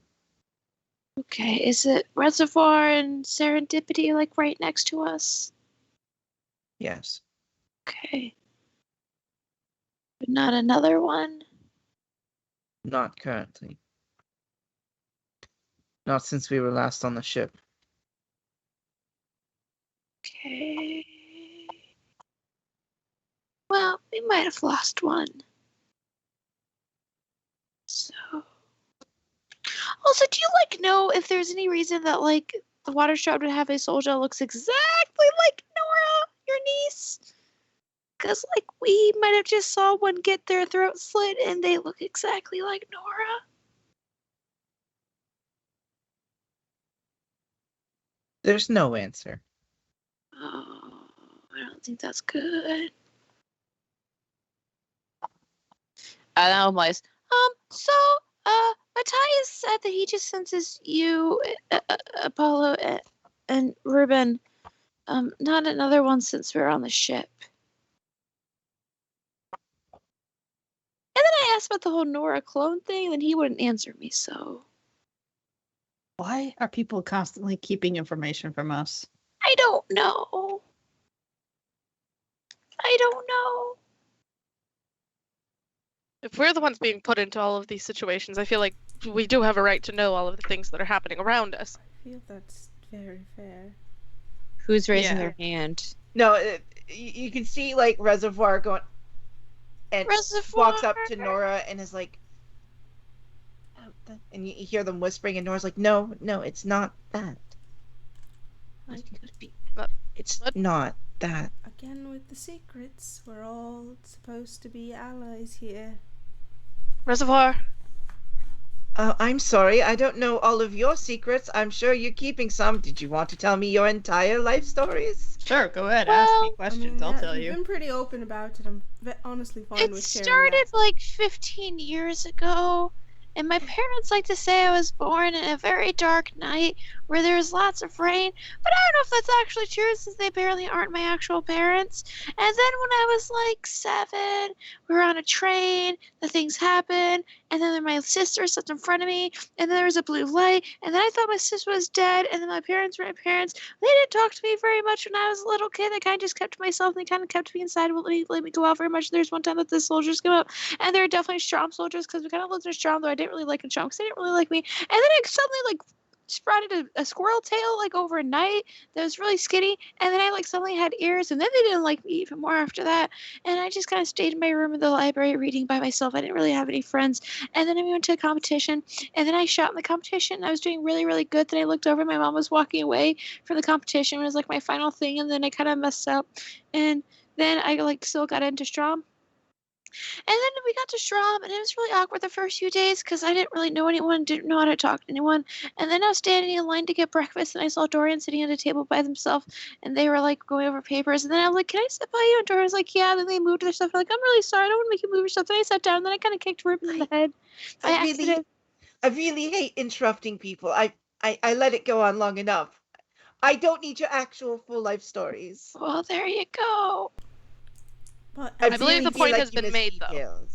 Speaker 3: Okay, is it Reservoir and Serendipity like right next to us?
Speaker 1: Yes.
Speaker 3: Okay. But not another one?
Speaker 1: Not currently. Not since we were last on the ship.
Speaker 3: Okay. Well, we might have lost one. So. Also, do you like know if there's any reason that like the water shroud would have a soldier that looks exactly like Nora, your niece? Because like we might have just saw one get their throat slit and they look exactly like Nora.
Speaker 1: There's no answer.
Speaker 3: Oh, I don't think that's good.
Speaker 7: And I'm like,
Speaker 3: So, Matthias said that he just senses you, Apollo, and Ruben. Not another one since we were on the ship. And then I asked about the whole Nora clone thing, and he wouldn't answer me, so.
Speaker 5: Why are people constantly keeping information from us?
Speaker 3: I don't know. I don't know.
Speaker 2: If we're the ones being put into all of these situations, I feel like we do have a right to know all of the things that are happening around us.
Speaker 4: I feel that's very fair.
Speaker 7: who's raising
Speaker 5: Yeah.
Speaker 7: their hand?
Speaker 1: No, you can see like Reservoir going and walks up to Nora and is like, and you hear them whispering, and Nora's like, no, it's not that.
Speaker 3: Like, could be.
Speaker 1: It's
Speaker 2: What?
Speaker 1: not that.
Speaker 4: Again with the secrets, we're all supposed to be allies here.
Speaker 2: Reservoir.
Speaker 1: I'm sorry, I don't know all of your secrets. I'm sure you're keeping some. Did you want to tell me your entire life stories?
Speaker 5: Sure, go ahead. Ask me
Speaker 3: Well,
Speaker 5: questions. I'll tell
Speaker 4: We've
Speaker 5: you.
Speaker 4: been pretty open about it. I'm honestly fine
Speaker 3: It
Speaker 4: with sharing
Speaker 3: started
Speaker 4: that.
Speaker 3: like 15 years ago, And my parents like to say I was born in a very dark night where there was lots of rain, but I don't know if that's actually true since they barely aren't my actual parents. And then when I was like 7, we were on a train, the things happened, and then my sister stepped in front of me, and then there was a blue light, and then I thought my sister was dead, and then my parents were my parents. They didn't talk to me very much when I was a little kid. They kind of just kept to myself, and they kind of kept me inside, wouldn't let me go out very much. There's one time that the soldiers came up, and they were definitely Strom soldiers, because we kind of lived in Strom, though I didn't really like them because they didn't really like me. And then it suddenly, like, sprouted a squirrel tail, like, overnight that was really skinny, and then I, like, suddenly had ears, and then they didn't like me even more after that, and I just kind of stayed in my room in the library reading by myself. I didn't really have any friends, and then I went to a competition, and then I shot in the competition, and I was doing really, really good. Then I looked over, and my mom was walking away from the competition. It was, like, my final thing, and then I kind of messed up, and then I, like, still got into Strom. And then we got to Strom, and it was really awkward the first few days because I didn't really know anyone, didn't know how to talk to anyone. And then I was standing in line to get breakfast, and I saw Dorian sitting at a table by themselves, and they were, like, going over papers. And then I was like, "Can I sit by you?" And Dorian was like, "Yeah." And then they moved their stuff. I'm like, "I'm really sorry. I don't want to make you move your stuff." Then I sat down, and then I kind of kicked Rip in the head by accident.
Speaker 1: I really hate interrupting people. I let it go on long enough. I don't need your actual full life stories.
Speaker 3: Well, there you go.
Speaker 4: But
Speaker 2: I believe the point has been made, though.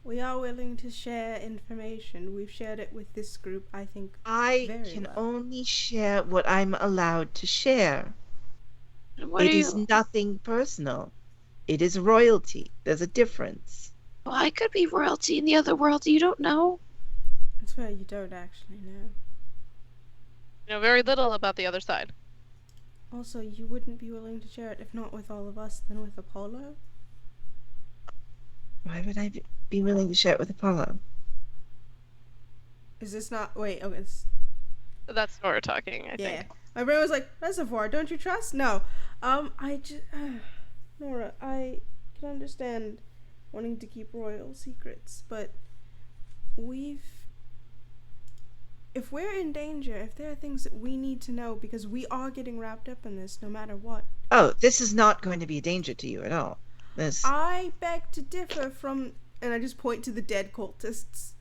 Speaker 4: we are willing to share information. We've shared it with this group, I think.
Speaker 1: I
Speaker 4: very
Speaker 1: can
Speaker 4: well.
Speaker 1: only share what I'm allowed to share.
Speaker 3: What
Speaker 1: It
Speaker 3: are
Speaker 1: is
Speaker 3: you?
Speaker 1: nothing personal. It is royalty. There's a difference.
Speaker 3: Well, I could be royalty in the other world. You don't know.
Speaker 4: That's where you don't actually know.
Speaker 2: You know very little about the other side.
Speaker 4: Also, you wouldn't be willing to share it, if not with all of us, then with Apollo?
Speaker 1: Why would I be willing to share it with Apollo?
Speaker 4: Is this not... Wait, okay.
Speaker 2: That's Nora talking, I
Speaker 4: Yeah.
Speaker 2: think.
Speaker 4: My brain was like, Reservoir, don't you trust? No. I just... Nora, I can understand wanting to keep royal secrets, but if we're in danger, if there are things that we need to know, because we are getting wrapped up in this no matter what.
Speaker 1: Oh, this is not going to be a danger to you at all.
Speaker 4: I beg to differ from... And I just point to the dead cultists.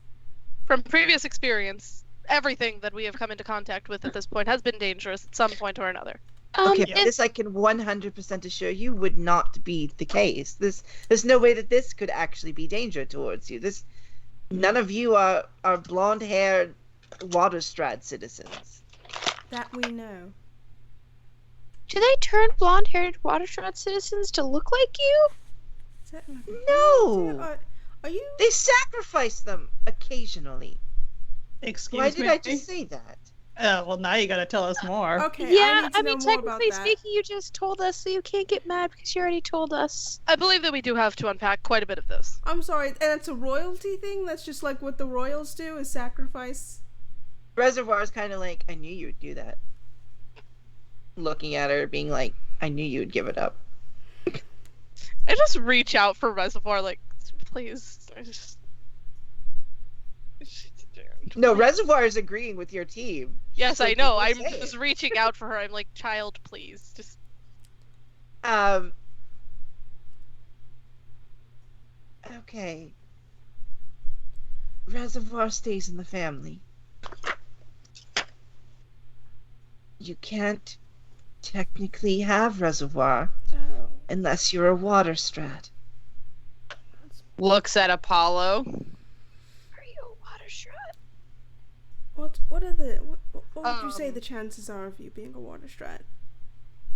Speaker 2: From previous experience, everything that we have come into contact with at this point has been dangerous at some point or another.
Speaker 1: Okay, but this I can 100% assure you would not be the case. There's no way that this could actually be danger towards you. None of you are blonde-haired Waterstrad citizens.
Speaker 4: That we know.
Speaker 3: Do they turn blonde-haired Watershot citizens to look like you?
Speaker 4: Is that
Speaker 1: No!
Speaker 4: Are you...
Speaker 1: They sacrifice them occasionally.
Speaker 6: Excuse
Speaker 1: Why
Speaker 6: me.
Speaker 1: did I just say that?
Speaker 6: Well, now you gotta tell us more.
Speaker 4: Okay,
Speaker 3: Yeah,
Speaker 4: I mean,
Speaker 3: technically speaking, you just told us, so you can't get mad because you already told us.
Speaker 2: I believe that we do have to unpack quite a bit of this.
Speaker 4: I'm sorry, and it's a royalty thing? That's just like what the royals do, is sacrifice?
Speaker 1: Reservoir is kind of like, I knew you would do that. Looking at her, being like, I knew you would give it up.
Speaker 2: I just reach out for Reservoir, like, please.
Speaker 1: No, Reservoir is agreeing with your team.
Speaker 2: Yes,
Speaker 1: She's
Speaker 2: I
Speaker 1: like,
Speaker 2: know.
Speaker 1: "You
Speaker 2: I'm
Speaker 1: say
Speaker 2: just
Speaker 1: it."
Speaker 2: reaching out for her. I'm like, child, please. Just
Speaker 1: Okay. Reservoir stays in the family. You can't technically have Reservoir
Speaker 4: No.
Speaker 1: unless you're a Waterstrat.
Speaker 7: Looks at Apollo.
Speaker 3: Are you a Watershot?
Speaker 4: What would you say the chances are of you being a Waterstrat?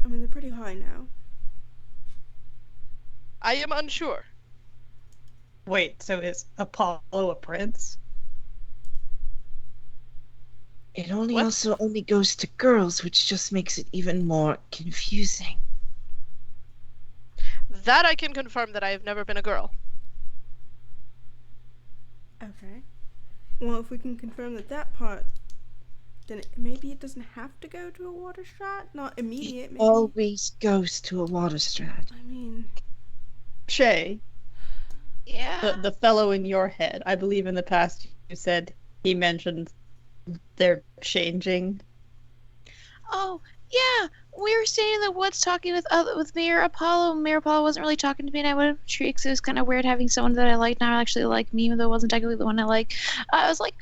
Speaker 4: I mean, they're pretty high now.
Speaker 2: I am unsure.
Speaker 6: Wait, so is Apollo a prince?
Speaker 1: It only
Speaker 2: What?
Speaker 1: also only goes to girls, which just makes it even more confusing.
Speaker 2: That I can confirm that I have never been a girl.
Speaker 4: Okay. Well, if we can confirm that part, then maybe it doesn't have to go to a Waterstrat? Not immediate, maybe.
Speaker 1: Always goes to a Waterstrat.
Speaker 4: I mean...
Speaker 6: Shay,
Speaker 3: Yeah.
Speaker 6: the fellow in your head, I believe in the past you said he mentioned they're changing.
Speaker 3: oh, yeah, we were staying in the woods talking with Mayor Apollo. Mayor Apollo wasn't really talking to me, and I went up a tree because it was kind of weird having someone that I liked not actually like me, even though it wasn't technically the one I like. I was like,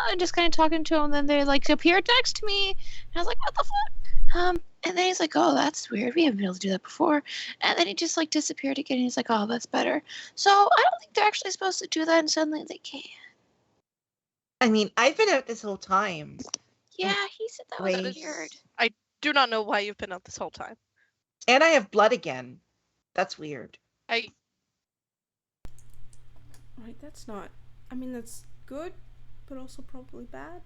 Speaker 3: and just kind of talking to him, and then they like appeared next to me, and I was like, what the fuck? And then he's like, oh, that's weird. We haven't been able to do that before. And then he just like disappeared again. And he's like, oh, that's better. So I don't think they're actually supposed to do that, and suddenly they can.
Speaker 1: I mean, I've been out this whole time.
Speaker 3: Yeah, he said that was
Speaker 1: Wait.
Speaker 3: weird.
Speaker 2: I do not know why you've been out this whole time.
Speaker 1: And I have blood again. That's weird.
Speaker 2: I
Speaker 4: Right, that's not. I mean, that's good, but also probably bad.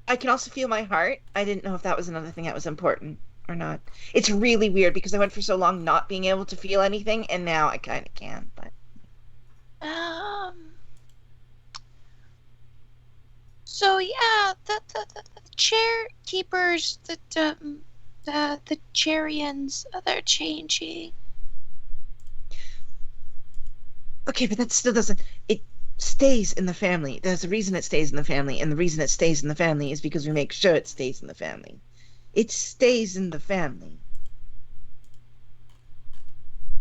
Speaker 1: I can also feel my heart. I didn't know if that was another thing that was important or not. It's really weird because I went for so long not being able to feel anything, and now I kind of can. But
Speaker 3: So yeah, the chair keepers, the Charians, they're changing.
Speaker 1: okay, but that still doesn't. It stays in the family. There's a reason it stays in the family, and the reason it stays in the family is because we make sure it stays in the family. It stays in the family.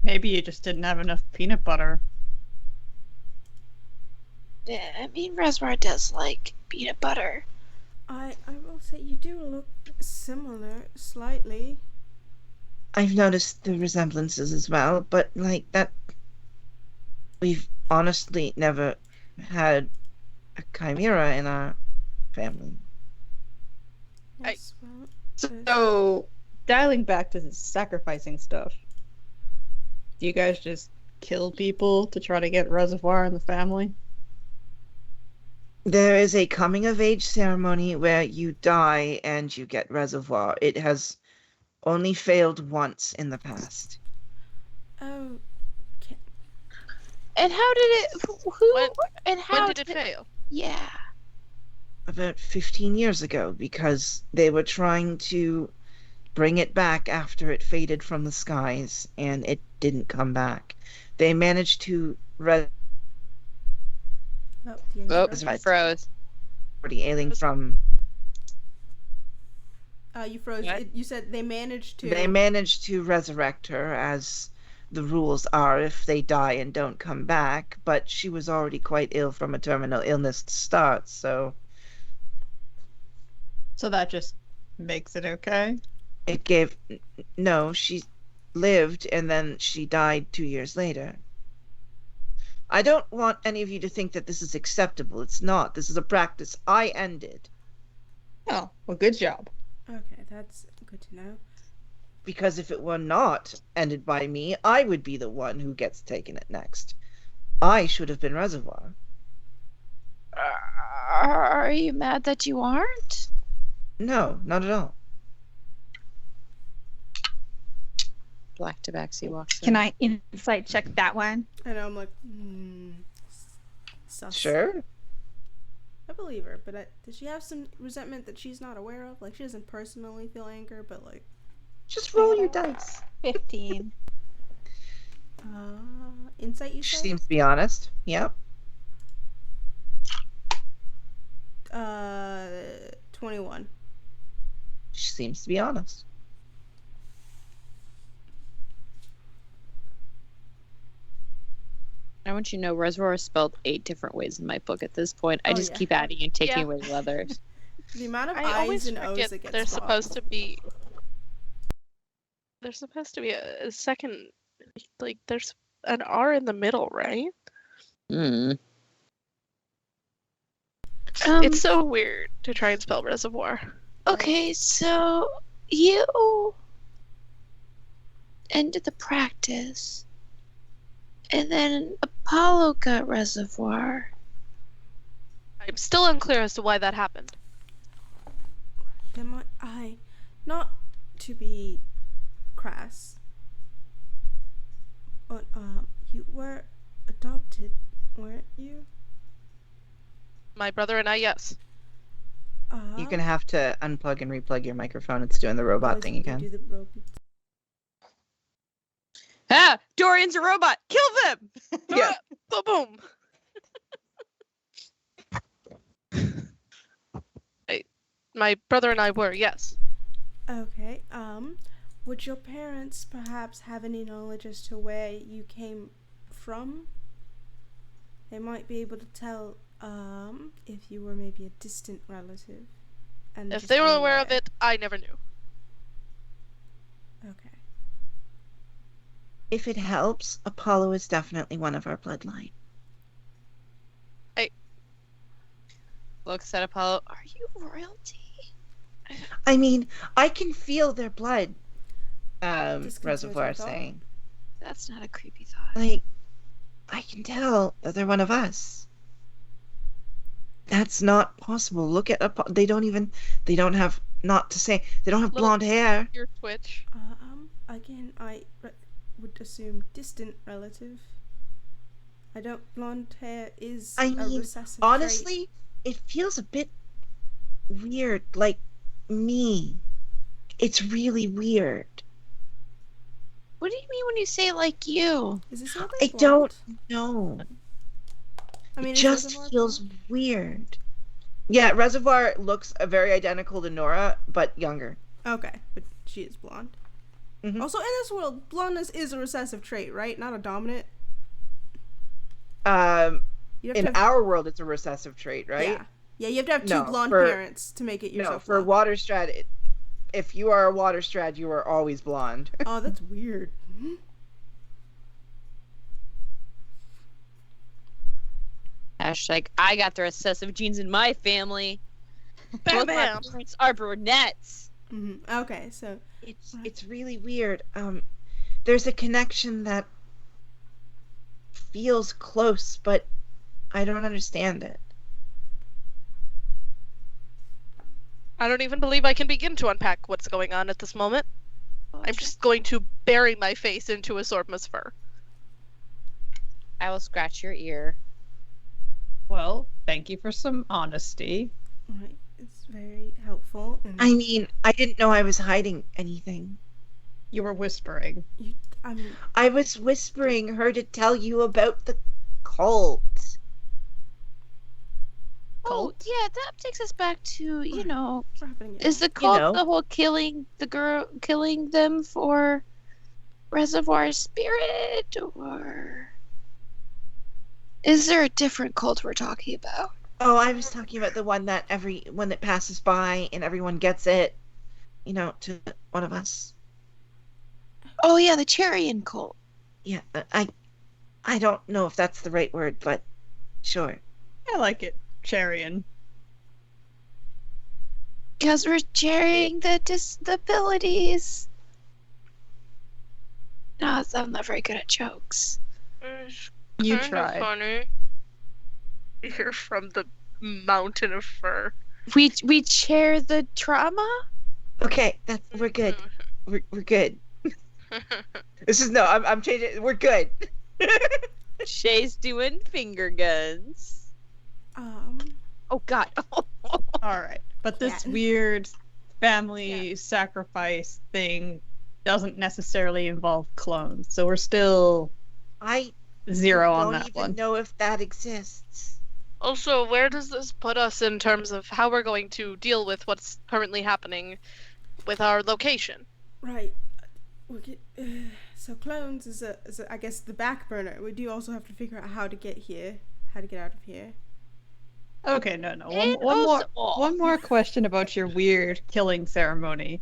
Speaker 6: Maybe you just didn't have enough peanut butter.
Speaker 3: Yeah, I mean, Reservoir does like peanut butter.
Speaker 4: I will say you do look similar, slightly.
Speaker 1: I've noticed the resemblances as well, but like that, we've honestly never had a chimera in our family.
Speaker 4: Yes, well,
Speaker 6: So, dialing back to the sacrificing stuff, do you guys just kill people to try to get Reservoir in the family?
Speaker 1: There is a coming of age ceremony where you die and you get Reservoir. It has only failed once in the past.
Speaker 4: oh,
Speaker 3: And how did it? Who?
Speaker 2: When-
Speaker 3: and how
Speaker 2: when did it fail?
Speaker 3: Yeah.
Speaker 1: About 15 years ago, because they were trying to bring it back after it faded from the skies, and it didn't come back. They managed to
Speaker 4: oh, the
Speaker 7: Oh,
Speaker 4: intro.
Speaker 1: right.
Speaker 7: froze.
Speaker 1: alien from.
Speaker 4: You froze.
Speaker 7: What?
Speaker 4: You said they managed to.
Speaker 1: They managed to resurrect her, as the rules are if they die and don't come back, but she was already quite ill from a terminal illness to start, so
Speaker 6: So that just makes it okay?
Speaker 1: it gave. No, she lived and then she died 2 years later. I don't want any of you to think that this is acceptable. It's not. This is a practice I ended.
Speaker 6: Oh, well, good job.
Speaker 4: Okay, that's good to know.
Speaker 1: Because if it were not ended by me, I would be the one who gets taken it next. I should have been Reservoir.
Speaker 3: Are you mad that you aren't?
Speaker 1: No, not at all.
Speaker 7: Black Tabaxi walks in.
Speaker 5: Can I insight check that one?
Speaker 4: I know. I'm like, sus.
Speaker 1: Sure.
Speaker 4: I believe her, but does she have some resentment that she's not aware of? Like, she doesn't personally feel anger, but like,
Speaker 1: Just roll your dice.
Speaker 5: 15.
Speaker 4: insight. You
Speaker 1: She
Speaker 4: say?
Speaker 1: seems to be honest. Yep.
Speaker 4: 21.
Speaker 1: She seems to be honest.
Speaker 7: I want you to know Reservoir is spelled 8 different ways in my book at this point. I
Speaker 4: Oh,
Speaker 7: just
Speaker 4: yeah.
Speaker 7: keep adding and taking
Speaker 2: Yeah.
Speaker 7: away the others.
Speaker 4: The amount of
Speaker 2: I
Speaker 4: I's
Speaker 2: always
Speaker 4: and O's
Speaker 2: forget
Speaker 4: that gets
Speaker 2: there's
Speaker 4: swapped.
Speaker 2: supposed to be. There's supposed to be a second, like there's an R in the middle, right?
Speaker 7: Mm.
Speaker 2: It's so weird to try and spell reservoir.
Speaker 3: Okay, so you ended the practice, and then Apollo got Reservoir.
Speaker 2: I'm still unclear as to why that happened.
Speaker 4: Then not to be crass, but you were adopted, weren't you?
Speaker 2: My brother and I, yes.
Speaker 1: You're gonna have to unplug and replug your microphone. It's doing the robot thing again.
Speaker 4: Do the robot.
Speaker 7: Ah! Dorian's a robot! Kill them!
Speaker 1: Yeah.
Speaker 2: Boom! My brother and I were, yes.
Speaker 4: Okay. Would your parents perhaps have any knowledge as to where you came from? They might be able to tell if you were maybe a distant relative. And
Speaker 2: If
Speaker 4: just
Speaker 2: they were aware of
Speaker 4: unaware.
Speaker 2: it, I never knew.
Speaker 4: Okay.
Speaker 1: If it helps, Apollo is definitely one of our bloodline.
Speaker 7: Looks at Apollo. Are you royalty?
Speaker 1: I mean, I can feel their blood,
Speaker 4: Disconcerting
Speaker 1: Reservoir
Speaker 4: thought.
Speaker 1: saying.
Speaker 7: That's not a creepy thought.
Speaker 1: Like, I can tell that they're one of us. That's not possible. Look at they don't have, not to say, they don't have
Speaker 2: Little-
Speaker 1: blonde hair.
Speaker 2: Your Twitch.
Speaker 4: Again, would assume distant relative. I don't. Blonde hair is
Speaker 1: I
Speaker 4: a
Speaker 1: mean,
Speaker 4: recessive trait.
Speaker 1: honestly, it feels a bit weird, like me. It's really weird.
Speaker 7: What do you mean when you say like you?
Speaker 4: Is this what
Speaker 1: I
Speaker 4: they
Speaker 1: don't
Speaker 4: want?
Speaker 1: know.
Speaker 4: I mean,
Speaker 1: It
Speaker 4: is
Speaker 1: just
Speaker 4: Reservoir
Speaker 1: feels
Speaker 4: blonde?
Speaker 1: weird. Yeah, Reservoir looks very identical to Nora, but younger.
Speaker 4: Okay, but she is blonde.
Speaker 1: Mhm.
Speaker 4: Also, in this world, blondness is a recessive trait, right? Not a dominant. You have
Speaker 1: In
Speaker 4: to have,
Speaker 1: our world, it's a recessive trait, right?
Speaker 4: yeah. You have to have two
Speaker 1: No,
Speaker 4: blonde
Speaker 1: for-
Speaker 4: parents to make it
Speaker 1: No,
Speaker 4: yourself.
Speaker 1: for
Speaker 4: blonde.
Speaker 1: Waterstrat, if you are a Waterstrat, you are always blonde.
Speaker 4: Oh, that's weird.
Speaker 7: Hashtag I got the recessive genes in my family.
Speaker 2: Bam
Speaker 7: Both my
Speaker 2: bam.
Speaker 7: parents are brunettes.
Speaker 4: Okay, so
Speaker 1: It's really weird. There's a connection that feels close, but I don't understand it.
Speaker 2: I don't even believe I can begin to unpack what's going on at this moment. I'm just going to bury my face into Asorma's fur.
Speaker 7: I will scratch your ear.
Speaker 6: Well, thank you for some honesty.
Speaker 4: right, it's very helpful. And
Speaker 1: I mean, I didn't know I was hiding anything.
Speaker 6: You were whispering.
Speaker 4: I mean,
Speaker 1: I was whispering her to tell you about the cult.
Speaker 6: Cult?
Speaker 7: Oh, yeah, that takes us back to,
Speaker 4: what's happening?
Speaker 7: is the cult
Speaker 1: know.
Speaker 7: the whole killing them for Reservoir Spirit, or is there a different cult we're talking about?
Speaker 1: Oh, I was talking about the one that everyone that passes by and everyone gets it, to one of us.
Speaker 7: Oh yeah, the Charian cult.
Speaker 1: Yeah, I don't know if that's the right word, but sure.
Speaker 6: I like it. Charian.
Speaker 7: Because we're sharing the abilities. No, I'm not very good at jokes.
Speaker 6: You
Speaker 2: Kinda
Speaker 6: tried.
Speaker 2: Funny. You're from the mountain of fur.
Speaker 7: We share the trauma.
Speaker 1: Okay, we're good. We're good. I'm changing. We're good.
Speaker 7: Shay's doing finger guns. Oh God.
Speaker 6: All right. But this
Speaker 4: Yeah.
Speaker 6: weird family sacrifice thing doesn't necessarily involve clones. So we're still
Speaker 1: I
Speaker 6: zero on
Speaker 1: don't
Speaker 6: that
Speaker 1: even
Speaker 6: one.
Speaker 1: know if that exists.
Speaker 2: Also, where does this put us in terms of how we're going to deal with what's currently happening with our location?
Speaker 4: Right. So clones is I guess the back burner. We do also have to figure out how to get out of here.
Speaker 6: Okay, no.
Speaker 7: And
Speaker 6: One more question about your weird killing ceremony.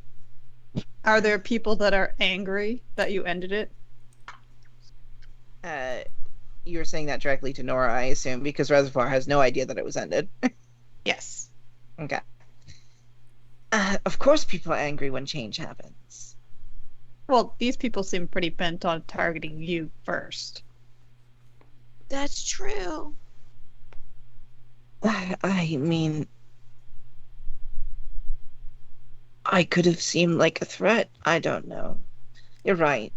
Speaker 6: Are there people that are angry that you ended it?
Speaker 1: You were saying that directly to Nora, I assume, because Reservoir has no idea that it was ended.
Speaker 6: Yes.
Speaker 1: Okay. Of course people are angry when change happens.
Speaker 6: Well, these people seem pretty bent on targeting you first.
Speaker 7: That's true.
Speaker 1: I mean, I could have seemed like a threat. I don't know. You're right.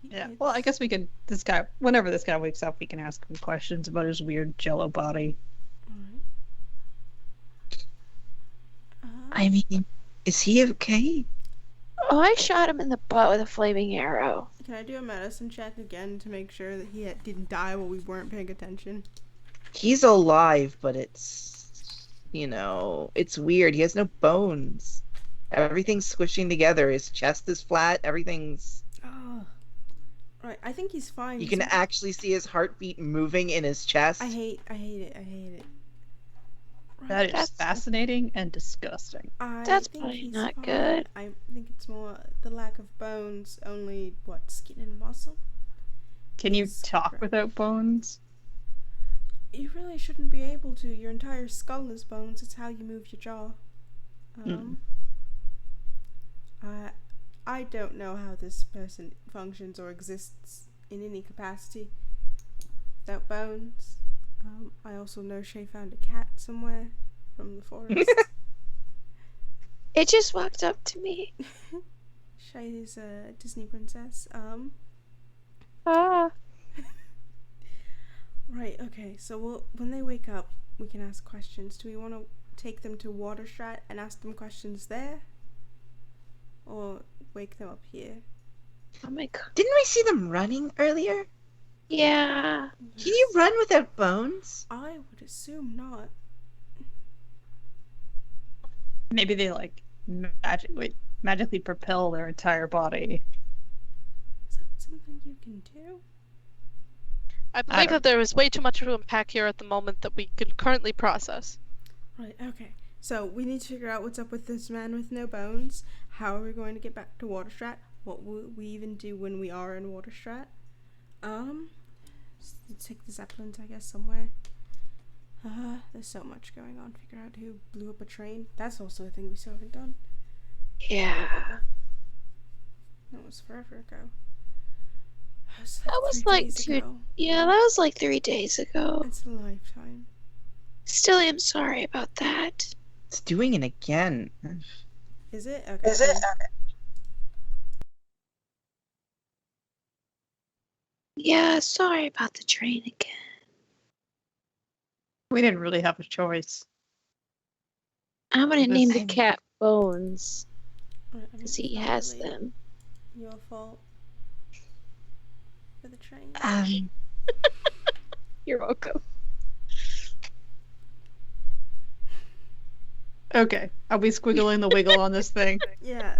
Speaker 6: Yeah. Well, I guess we could. Whenever this guy wakes up, we can ask him questions about his weird jello body.
Speaker 1: I mean, is he okay?
Speaker 7: Oh, I shot him in the butt with a flaming arrow.
Speaker 4: Can I do a medicine check again to make sure that he didn't die while we weren't paying attention?
Speaker 1: He's alive, but it's it's weird. He has no bones. Everything's squishing together. His chest is flat. Everything's.
Speaker 4: Oh. Right, I think he's fine.
Speaker 1: You
Speaker 4: He's
Speaker 1: can
Speaker 4: not-
Speaker 1: actually see his heartbeat moving in his chest.
Speaker 4: I hate it. Right,
Speaker 6: That is
Speaker 3: That's-
Speaker 6: fascinating and disgusting.
Speaker 4: I
Speaker 3: That's
Speaker 4: think
Speaker 3: probably
Speaker 4: he's
Speaker 3: not
Speaker 4: fine.
Speaker 3: good.
Speaker 4: I think it's more the lack of bones, only skin and muscle.
Speaker 6: Can you
Speaker 4: Yes,
Speaker 6: talk
Speaker 4: right.
Speaker 6: without bones?
Speaker 4: You really shouldn't be able to. Your entire skull is bones. It's how you move your jaw. I don't know how this person functions or exists in any capacity without bones. I also know Shay found a cat somewhere from the forest.
Speaker 3: It just walked up to me.
Speaker 4: Shay is a Disney princess.
Speaker 3: Ah.
Speaker 4: Right, okay, so when they wake up, we can ask questions. Do we want to take them to Waterstrat and ask them questions there? Or wake them up here?
Speaker 3: Oh my god.
Speaker 1: Didn't we see them running earlier?
Speaker 3: Yeah.
Speaker 1: Can you run without bones?
Speaker 4: I would assume not.
Speaker 6: Maybe they like magically propel their entire body.
Speaker 4: Is that something you can do?
Speaker 2: I believe that there is way too much to unpack here at the moment that we can currently process.
Speaker 4: Right, okay. So we need to figure out what's up with this man with no bones. How are we going to get back to Waterstrat? What will we even do when we are in Waterstrat? Let's take the Zeppelins, I guess, somewhere. There's so much going on. Figure out who blew up a train. That's also a thing we still haven't done.
Speaker 3: Yeah.
Speaker 4: That was forever ago.
Speaker 3: That was
Speaker 4: 3
Speaker 3: like
Speaker 4: days
Speaker 3: 2
Speaker 4: ago.
Speaker 3: Yeah, that was like 3 days ago.
Speaker 4: It's a lifetime.
Speaker 3: Still am sorry about that.
Speaker 1: It's doing it again.
Speaker 4: Is it? Okay.
Speaker 3: Yeah, sorry about the train again.
Speaker 6: We didn't really have a choice.
Speaker 3: I'm gonna
Speaker 6: The
Speaker 3: name the
Speaker 6: same.
Speaker 3: cat Bones
Speaker 4: Right, I mean,
Speaker 3: because he
Speaker 4: it's not
Speaker 3: has
Speaker 4: really
Speaker 3: them.
Speaker 4: Your fault for the train.
Speaker 3: You're welcome.
Speaker 6: Okay, are we squiggling the wiggle on this thing?
Speaker 4: Yeah.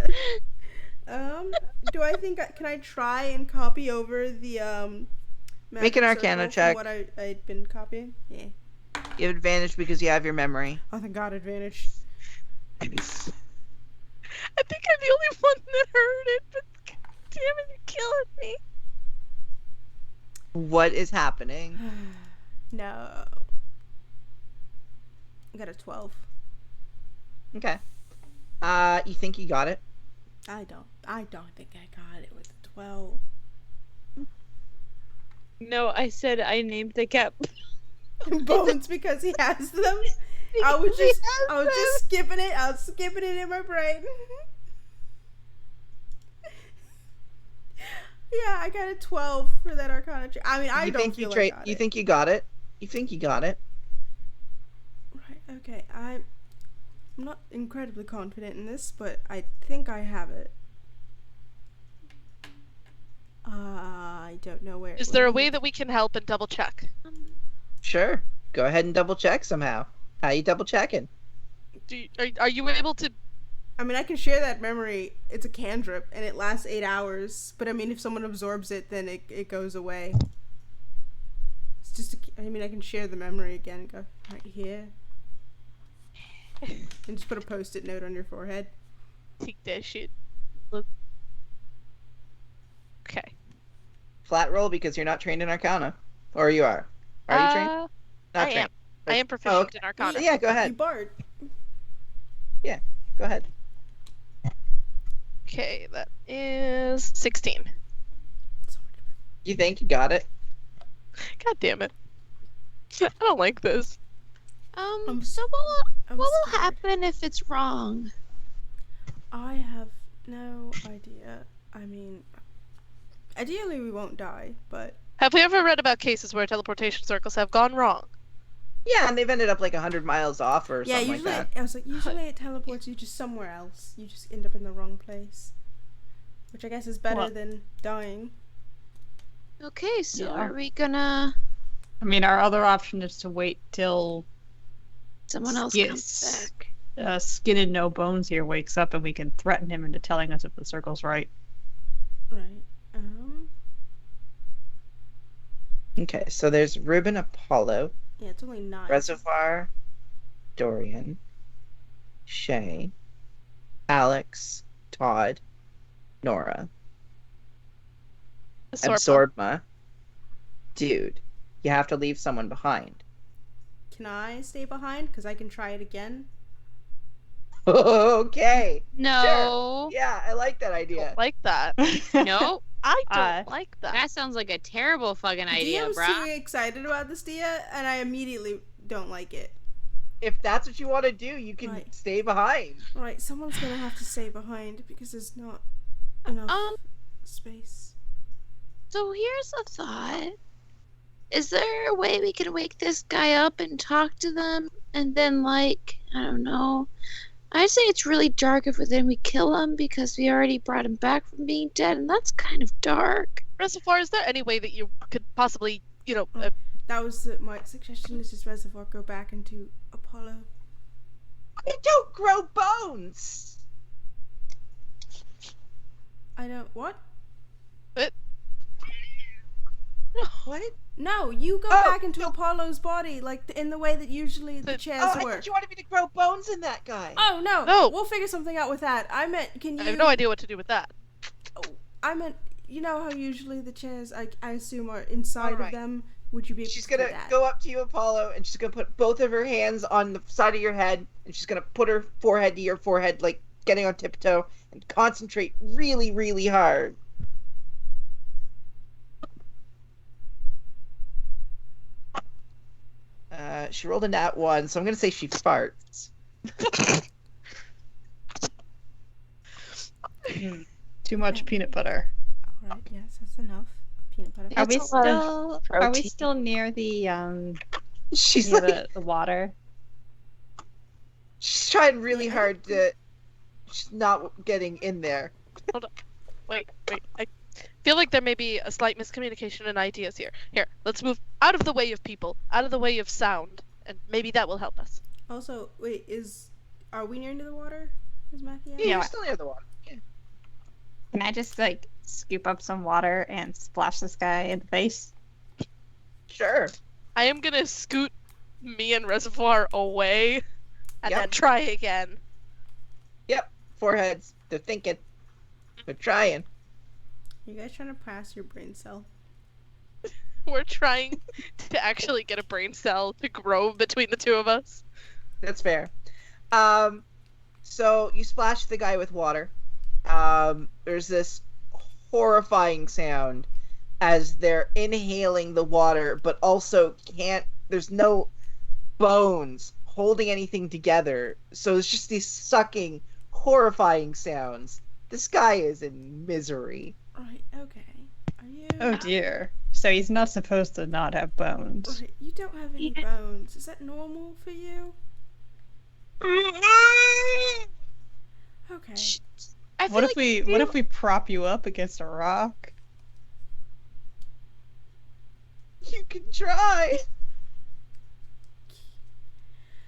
Speaker 4: Do I think can I try and copy over the
Speaker 1: Make an
Speaker 4: magic
Speaker 1: Arcana
Speaker 4: circle from
Speaker 1: check.
Speaker 4: what I'd been copying? Yeah.
Speaker 1: You have advantage because you have your memory.
Speaker 4: Oh, thank God, advantage.
Speaker 2: I think I'm the only one that heard it, but god damn it, you're killing me.
Speaker 1: What is happening?
Speaker 4: No. I got a 12.
Speaker 1: Okay. You think you got it?
Speaker 4: I don't think I got it with a 12.
Speaker 7: No, I said I named the cat.
Speaker 4: Bones because he has them. I was just skipping it. I was skipping it in my brain. Yeah, I got a 12 for that Arcana check. I mean, I don't feel like I got
Speaker 1: You
Speaker 4: it.
Speaker 1: think you got it? You think you got it?
Speaker 4: Right. Okay. I'm not incredibly confident in this, but I think I have it. I don't know where.
Speaker 2: Is there a way that we can help and double check?
Speaker 1: Sure. Go ahead and double check somehow. How you double checking?
Speaker 2: Are you able to?
Speaker 4: I mean, I can share that memory. It's a cantrip, and it lasts 8 hours. But I mean, if someone absorbs it, then it goes away. It's just. I mean, I can share the memory again and go right here, and just put a post-it note on your forehead.
Speaker 2: Take that shit. Look. Okay.
Speaker 1: Flat roll because you're not trained in Arcana, or you are. Are you trained? Not
Speaker 2: I
Speaker 1: trained.
Speaker 2: am. I am proficient
Speaker 1: Oh, okay.
Speaker 2: in Arcana.
Speaker 1: Yeah, go
Speaker 4: You
Speaker 1: ahead.
Speaker 4: bard.
Speaker 1: Go ahead.
Speaker 2: Okay, that is 16.
Speaker 1: You think you got it?
Speaker 2: God damn it. I don't like this.
Speaker 4: I'm
Speaker 3: So
Speaker 4: I'm
Speaker 3: what will
Speaker 4: scared.
Speaker 3: happen if it's wrong?
Speaker 4: I have no idea. I mean, ideally we won't die, but
Speaker 2: Have we ever read about cases where teleportation circles have gone wrong?
Speaker 1: Yeah, and they've ended up like 100 miles off or
Speaker 4: yeah,
Speaker 1: something
Speaker 4: usually
Speaker 1: like that.
Speaker 4: I was like, usually it teleports you just somewhere else. You just end up in the wrong place, which I guess is better
Speaker 6: Well-
Speaker 4: than dying.
Speaker 3: Okay, so
Speaker 6: Yeah.
Speaker 3: are we gonna?
Speaker 6: I mean, our other option is to wait till
Speaker 3: Someone else comes
Speaker 5: Yes.
Speaker 3: back.
Speaker 5: Skin and no bones here wakes up, and we can threaten him into telling us if the circle's right.
Speaker 4: Right.
Speaker 1: Okay, so there's Ruben Apollo,
Speaker 4: Yeah, it's only 9.
Speaker 1: Reservoir, Dorian, Shay, Alex, Todd, Nora,
Speaker 2: Sorpa.
Speaker 1: Absorbma. Dude, you have to leave someone behind.
Speaker 4: Can I stay behind? Because I can try it again.
Speaker 1: Okay.
Speaker 7: No.
Speaker 1: Yeah, I like that idea.
Speaker 2: Don't like that.
Speaker 7: No.
Speaker 2: I don't
Speaker 5: Uh,
Speaker 2: like that.
Speaker 7: That sounds like a terrible fucking idea,
Speaker 4: DM's
Speaker 7: bruh.
Speaker 4: too excited about this idea, and I immediately don't like it.
Speaker 1: If that's what you want to do, you can
Speaker 4: Right.
Speaker 1: stay behind.
Speaker 4: Right, someone's gonna have to stay behind because there's not enough space.
Speaker 3: So here's a thought. Is there a way we can wake this guy up and talk to them? And then, like, I don't know. I'd say it's really dark if then we kill him because we already brought him back from being dead, and that's kind of dark.
Speaker 2: Reservoir, is there any way that you could possibly,
Speaker 4: That was my suggestion. Is just Reservoir go back into Apollo.
Speaker 1: I don't grow bones.
Speaker 4: I don't what?
Speaker 1: What?
Speaker 4: No, you go
Speaker 1: Oh,
Speaker 4: back into
Speaker 1: no.
Speaker 4: Apollo's body, like in the way that usually the chairs
Speaker 1: Oh, I
Speaker 4: work.
Speaker 1: thought you wanted me to grow bones in that guy.
Speaker 4: Oh no,
Speaker 2: No.
Speaker 4: we'll figure something out with that. I meant, can you?
Speaker 2: I have no idea what to do with that.
Speaker 4: I meant, you know how usually the chairs, I assume, are inside
Speaker 1: Alright.
Speaker 4: of them. Would you be able
Speaker 1: She's
Speaker 4: to do
Speaker 1: gonna
Speaker 4: that?
Speaker 1: go up to you, Apollo, and she's gonna put both of her hands on the side of your head, and she's gonna put her forehead to your forehead, like getting on tiptoe, and concentrate really, really hard. She rolled a nat 1, so I'm gonna say she farts.
Speaker 5: Too much peanut butter.
Speaker 4: Alright, yes, that's enough. Peanut butter.
Speaker 5: Are we
Speaker 3: It's a lot of protein.
Speaker 5: still near the
Speaker 1: She's
Speaker 5: near
Speaker 1: like,
Speaker 5: the water?
Speaker 1: she's trying really
Speaker 4: Yeah.
Speaker 1: hard to. She's not getting in there.
Speaker 2: Wait. I feel like there may be a slight miscommunication in ideas here. Here, let's move out of the way of people, out of the way of sound, and maybe that will help us.
Speaker 4: Also, wait, are we near the water? Is Matthew?
Speaker 1: Yeah,
Speaker 5: Yeah.
Speaker 1: you're still near the water. Yeah.
Speaker 5: Can I just like scoop up some water and splash this guy in the face?
Speaker 1: Sure.
Speaker 2: I am gonna scoot me and Reservoir away, and
Speaker 1: Yep.
Speaker 2: then try again.
Speaker 1: Yep. Foreheads. They're thinking. They're trying.
Speaker 4: You guys trying to pass your brain cell?
Speaker 2: We're trying to actually get a brain cell to grow between the two of us.
Speaker 1: That's fair. So you splash the guy with water. There's this horrifying sound as they're inhaling the water, but also there's no bones holding anything together. So it's just these sucking, horrifying sounds. This guy is in misery.
Speaker 4: Right, okay. Are you...
Speaker 5: Oh dear. So he's not supposed to not have bones.
Speaker 4: Right, you don't have any
Speaker 3: Yeah.
Speaker 4: bones. Is that normal for you? Okay.
Speaker 3: I feel
Speaker 5: What
Speaker 3: like
Speaker 5: if we prop you up against a rock?
Speaker 1: You can try.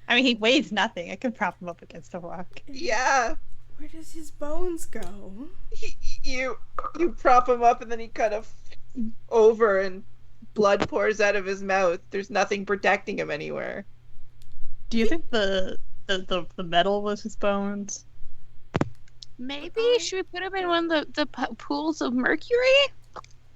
Speaker 5: I mean, he weighs nothing. I could prop him up against a rock.
Speaker 1: Yeah.
Speaker 4: Where does his bones go?
Speaker 1: You prop him up and then he kind of over and blood pours out of his mouth. There's nothing protecting him anywhere.
Speaker 5: Do you think the metal was his bones?
Speaker 3: maybe should we put him in one of the pools of mercury?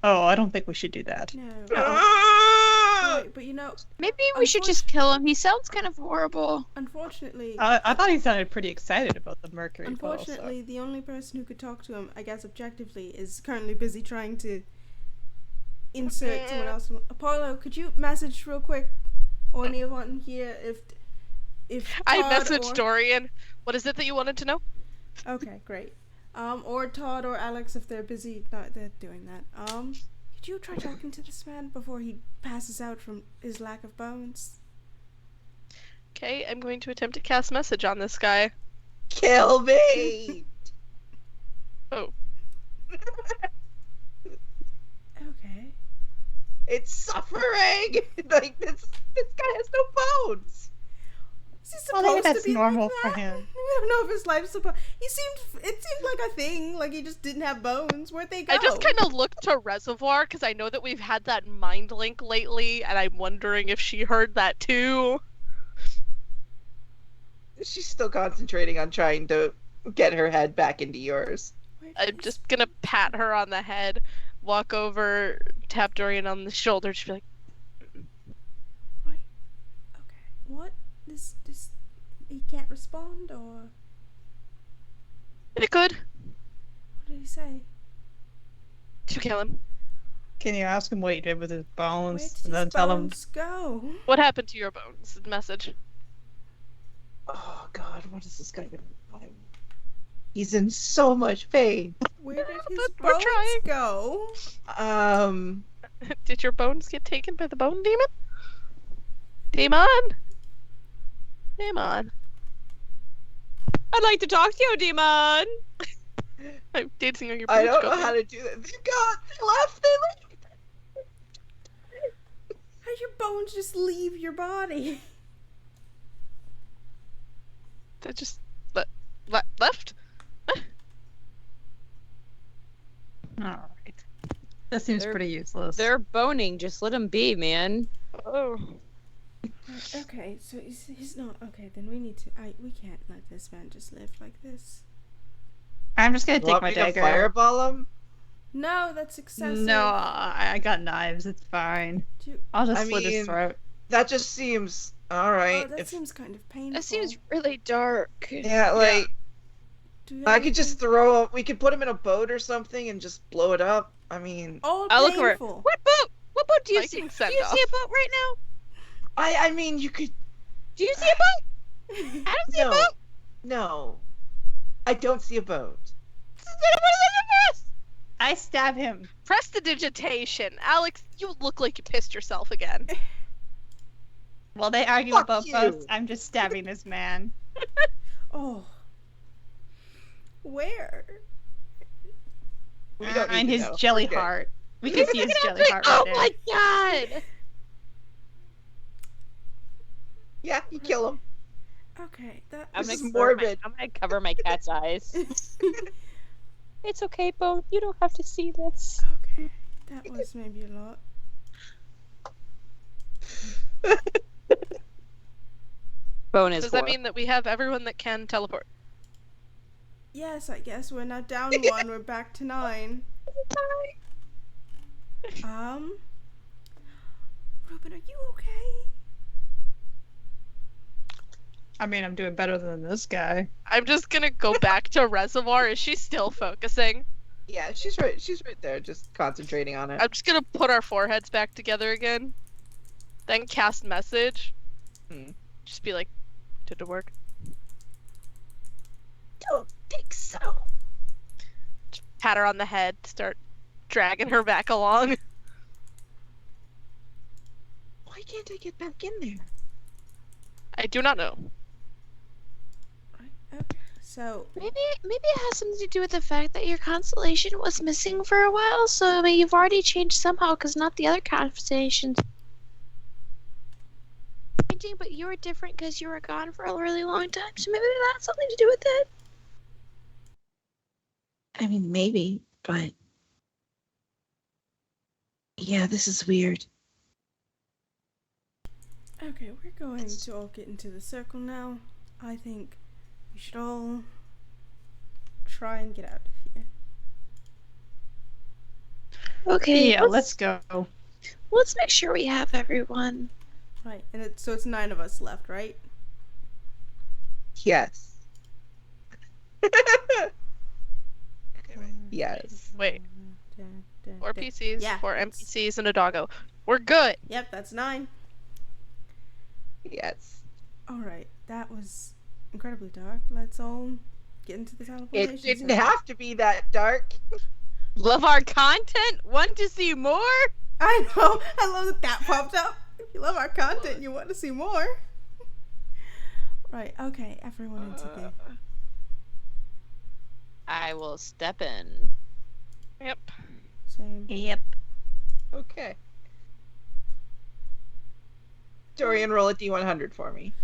Speaker 5: Oh, I don't think we should do that.
Speaker 4: No.
Speaker 1: Ah!
Speaker 4: Wait, but you know,
Speaker 3: Maybe we should just kill him. He sounds kind of horrible.
Speaker 4: unfortunately,
Speaker 5: I thought he sounded pretty excited about the mercury.
Speaker 4: unfortunately, the only person who could talk to him, I guess objectively, is currently busy trying to insert someone else. Apollo, could you message real quick, or anyone here, if
Speaker 2: I
Speaker 4: Todd
Speaker 2: messaged
Speaker 4: or...
Speaker 2: Dorian. What is it that you wanted to know?
Speaker 4: Okay, great. Or Todd or Alex if they're busy. No, they're doing that. Could you try talking to this man before he passes out from his lack of bones?
Speaker 2: Okay, I'm going to attempt to cast message on this guy.
Speaker 1: Kill me!
Speaker 2: Oh,
Speaker 4: Okay.
Speaker 1: It's suffering! Like, this guy has no bones!
Speaker 4: he
Speaker 5: Well, maybe
Speaker 4: supposed to
Speaker 5: that's
Speaker 4: be
Speaker 5: normal
Speaker 4: like
Speaker 5: for
Speaker 4: that?
Speaker 5: him.
Speaker 4: I don't know if his life's supposed. It seemed like a thing. Like he just didn't have bones. Where'd they go?
Speaker 2: I just kind of looked to Reservoir because I know that we've had that mind link lately, and I'm wondering if she heard that too.
Speaker 1: She's still concentrating on trying to get her head back into yours.
Speaker 2: I'm just gonna pat her on the head, walk over, tap Dorian on the shoulder, just be like,
Speaker 4: Right. Okay. What? This. He can't respond, or
Speaker 2: "It good?
Speaker 4: what did he say?
Speaker 2: Did you kill him?
Speaker 5: Can you ask him what he did with his
Speaker 4: Where
Speaker 5: bones,
Speaker 4: did
Speaker 5: and then
Speaker 4: his
Speaker 5: tell him?
Speaker 4: bones go?
Speaker 2: What happened to your bones?" Message.
Speaker 1: Oh God, what is this guy gonna do? He's in so much pain.
Speaker 4: Where did his
Speaker 2: We're
Speaker 4: bones
Speaker 2: trying.
Speaker 4: go?
Speaker 2: Did your bones get taken by the bone demon? Demon? Demon.
Speaker 7: I'd like to talk to you, demon.
Speaker 2: I'm dancing on your
Speaker 1: I
Speaker 2: boots.
Speaker 1: don't
Speaker 2: Go
Speaker 1: know
Speaker 2: ahead.
Speaker 1: how to do that. They left.
Speaker 4: How your bones just leave your body?
Speaker 2: That just left?
Speaker 5: Alright. That seems
Speaker 7: They're-
Speaker 5: pretty useless.
Speaker 7: They're boning. Just let them be, man.
Speaker 2: Oh.
Speaker 4: Okay, so he's not okay. Then we need to. We can't let this man just live like this.
Speaker 5: I'm just gonna
Speaker 1: You
Speaker 5: take
Speaker 1: want
Speaker 5: my
Speaker 1: me to
Speaker 5: dagger.
Speaker 1: fireball him?
Speaker 4: No, that's excessive.
Speaker 5: No, I got knives. It's fine.
Speaker 4: Do you-
Speaker 5: I'll just
Speaker 1: I
Speaker 5: slit
Speaker 1: mean,
Speaker 5: his throat.
Speaker 1: That just seems alright.
Speaker 4: Oh, that seems kind of painful.
Speaker 7: That seems really dark.
Speaker 1: Yeah, like
Speaker 4: Do you
Speaker 1: I
Speaker 4: have
Speaker 1: could just
Speaker 4: anything-
Speaker 1: we could put him in a boat or something and just blow it up. I mean,
Speaker 4: All
Speaker 7: I'll look over.
Speaker 4: painful.
Speaker 7: What boat? What boat do you see?
Speaker 2: Viking
Speaker 7: Do
Speaker 2: send
Speaker 7: you see
Speaker 2: off.
Speaker 7: a boat right now?
Speaker 1: I mean, you could.
Speaker 7: Do you see a boat? I don't see a
Speaker 1: No,
Speaker 7: boat.
Speaker 1: no, I don't see a boat.
Speaker 5: I stab him.
Speaker 2: Prestidigitation. Alex, you look like you pissed yourself again.
Speaker 5: While they argue
Speaker 1: Fuck
Speaker 5: about
Speaker 1: you.
Speaker 5: boats, I'm just stabbing this man.
Speaker 4: Oh. Where?
Speaker 1: We don't need
Speaker 5: And
Speaker 1: to
Speaker 5: his
Speaker 1: know.
Speaker 5: jelly
Speaker 1: We're good.
Speaker 5: heart. We can see his jelly heart
Speaker 7: Oh
Speaker 5: right
Speaker 7: my
Speaker 5: there.
Speaker 7: god!
Speaker 1: Yeah, you kill him.
Speaker 4: Okay, that.
Speaker 7: I'm
Speaker 1: This
Speaker 7: gonna,
Speaker 1: is
Speaker 7: cover my,
Speaker 1: morbid.
Speaker 7: I'm gonna cover my cat's eyes.
Speaker 3: It's okay, Bone. You don't have to see this.
Speaker 4: Okay, that was maybe a lot.
Speaker 7: Bone is
Speaker 2: Does that mean that we have everyone that can teleport?
Speaker 4: Yes, I guess we're not down one. We're back to 9. Ruben, are you okay?
Speaker 5: I mean, I'm doing better than this guy.
Speaker 2: I'm just gonna go back to Reservoir. Is she still focusing?
Speaker 1: Yeah, she's right. She's right there, just concentrating on it.
Speaker 2: I'm just gonna put our foreheads back together again. Then cast message. Just be like, did it work?
Speaker 1: Don't think so.
Speaker 2: Just pat her on the head, start dragging her back along.
Speaker 1: Why can't I get back in there?
Speaker 2: I do not know.
Speaker 4: Okay, so
Speaker 3: Maybe it has something to do with the fact that your constellation was missing for a while. So I mean, you've already changed somehow, because not the other constellations. But you were different because you were gone for a really long time. So maybe that has something to do with it.
Speaker 1: I mean, maybe, but yeah, this is weird.
Speaker 4: okay, we're going to all get into the circle now. I think we should all try and get out of here.
Speaker 3: Okay.
Speaker 5: Yeah, let's go.
Speaker 3: Let's make sure we have everyone.
Speaker 4: Right, and so it's 9 of us left, right?
Speaker 1: Yes. Yes.
Speaker 2: Wait,
Speaker 4: Dun, dun,
Speaker 2: 4
Speaker 4: dun.
Speaker 2: PCs,
Speaker 4: Yeah.
Speaker 2: 4 NPCs, and a doggo. We're good.
Speaker 4: Yep, that's 9.
Speaker 1: Yes.
Speaker 4: Alright, that was incredibly dark. Let's all get into the teleportation.
Speaker 1: It didn't
Speaker 4: circle.
Speaker 1: have to be that dark.
Speaker 7: Love our content? Want to see more?
Speaker 4: I know! I love that that popped up. If you love our content, you want to see more. Right, okay, everyone into the...
Speaker 7: I will step in.
Speaker 2: Yep.
Speaker 4: Same.
Speaker 5: Yep.
Speaker 1: Okay. Dorian, roll a D100 for me.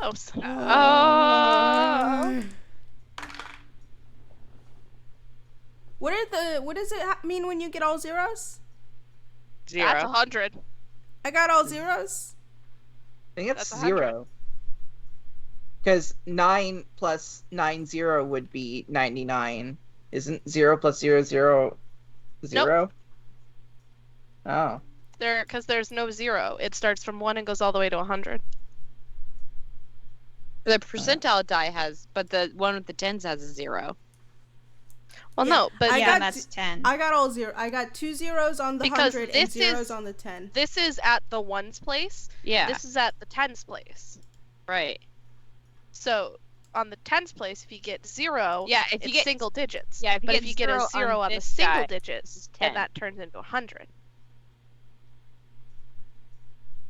Speaker 2: Oh,
Speaker 7: Oh.
Speaker 4: What does it mean when you get all zeros?
Speaker 7: Zero.
Speaker 2: that's 100.
Speaker 4: I got all zeros.
Speaker 1: I think it's
Speaker 2: That's 100.
Speaker 1: 0. Because 9 plus 90 would be 99. Isn't 0 plus 0 0 0? Oh.
Speaker 2: Because there's no 0. It starts from 1 and goes all the way to 100.
Speaker 7: The percentile die has, but the one with the tens has a 0.
Speaker 2: Well,
Speaker 4: Yeah,
Speaker 2: no, but
Speaker 4: I
Speaker 5: Yeah,
Speaker 4: got
Speaker 5: and that's 10.
Speaker 4: I got all zero. I got 2 zeros on the
Speaker 2: Because
Speaker 4: 100 and
Speaker 2: this
Speaker 4: zeros
Speaker 2: is-
Speaker 4: on the 10.
Speaker 2: this is at the ones place.
Speaker 7: Yeah.
Speaker 2: This is at the tens place.
Speaker 7: Right.
Speaker 2: So on the tens place, if you get 0,
Speaker 7: Yeah, if you
Speaker 2: it's
Speaker 7: get
Speaker 2: single digits.
Speaker 7: yeah, if you
Speaker 2: but
Speaker 7: get
Speaker 2: if you get a
Speaker 7: 0
Speaker 2: 0
Speaker 7: on
Speaker 2: on the
Speaker 7: this
Speaker 2: single
Speaker 7: die, this
Speaker 2: digits,
Speaker 7: is
Speaker 2: then
Speaker 7: 10.
Speaker 2: that turns into 100.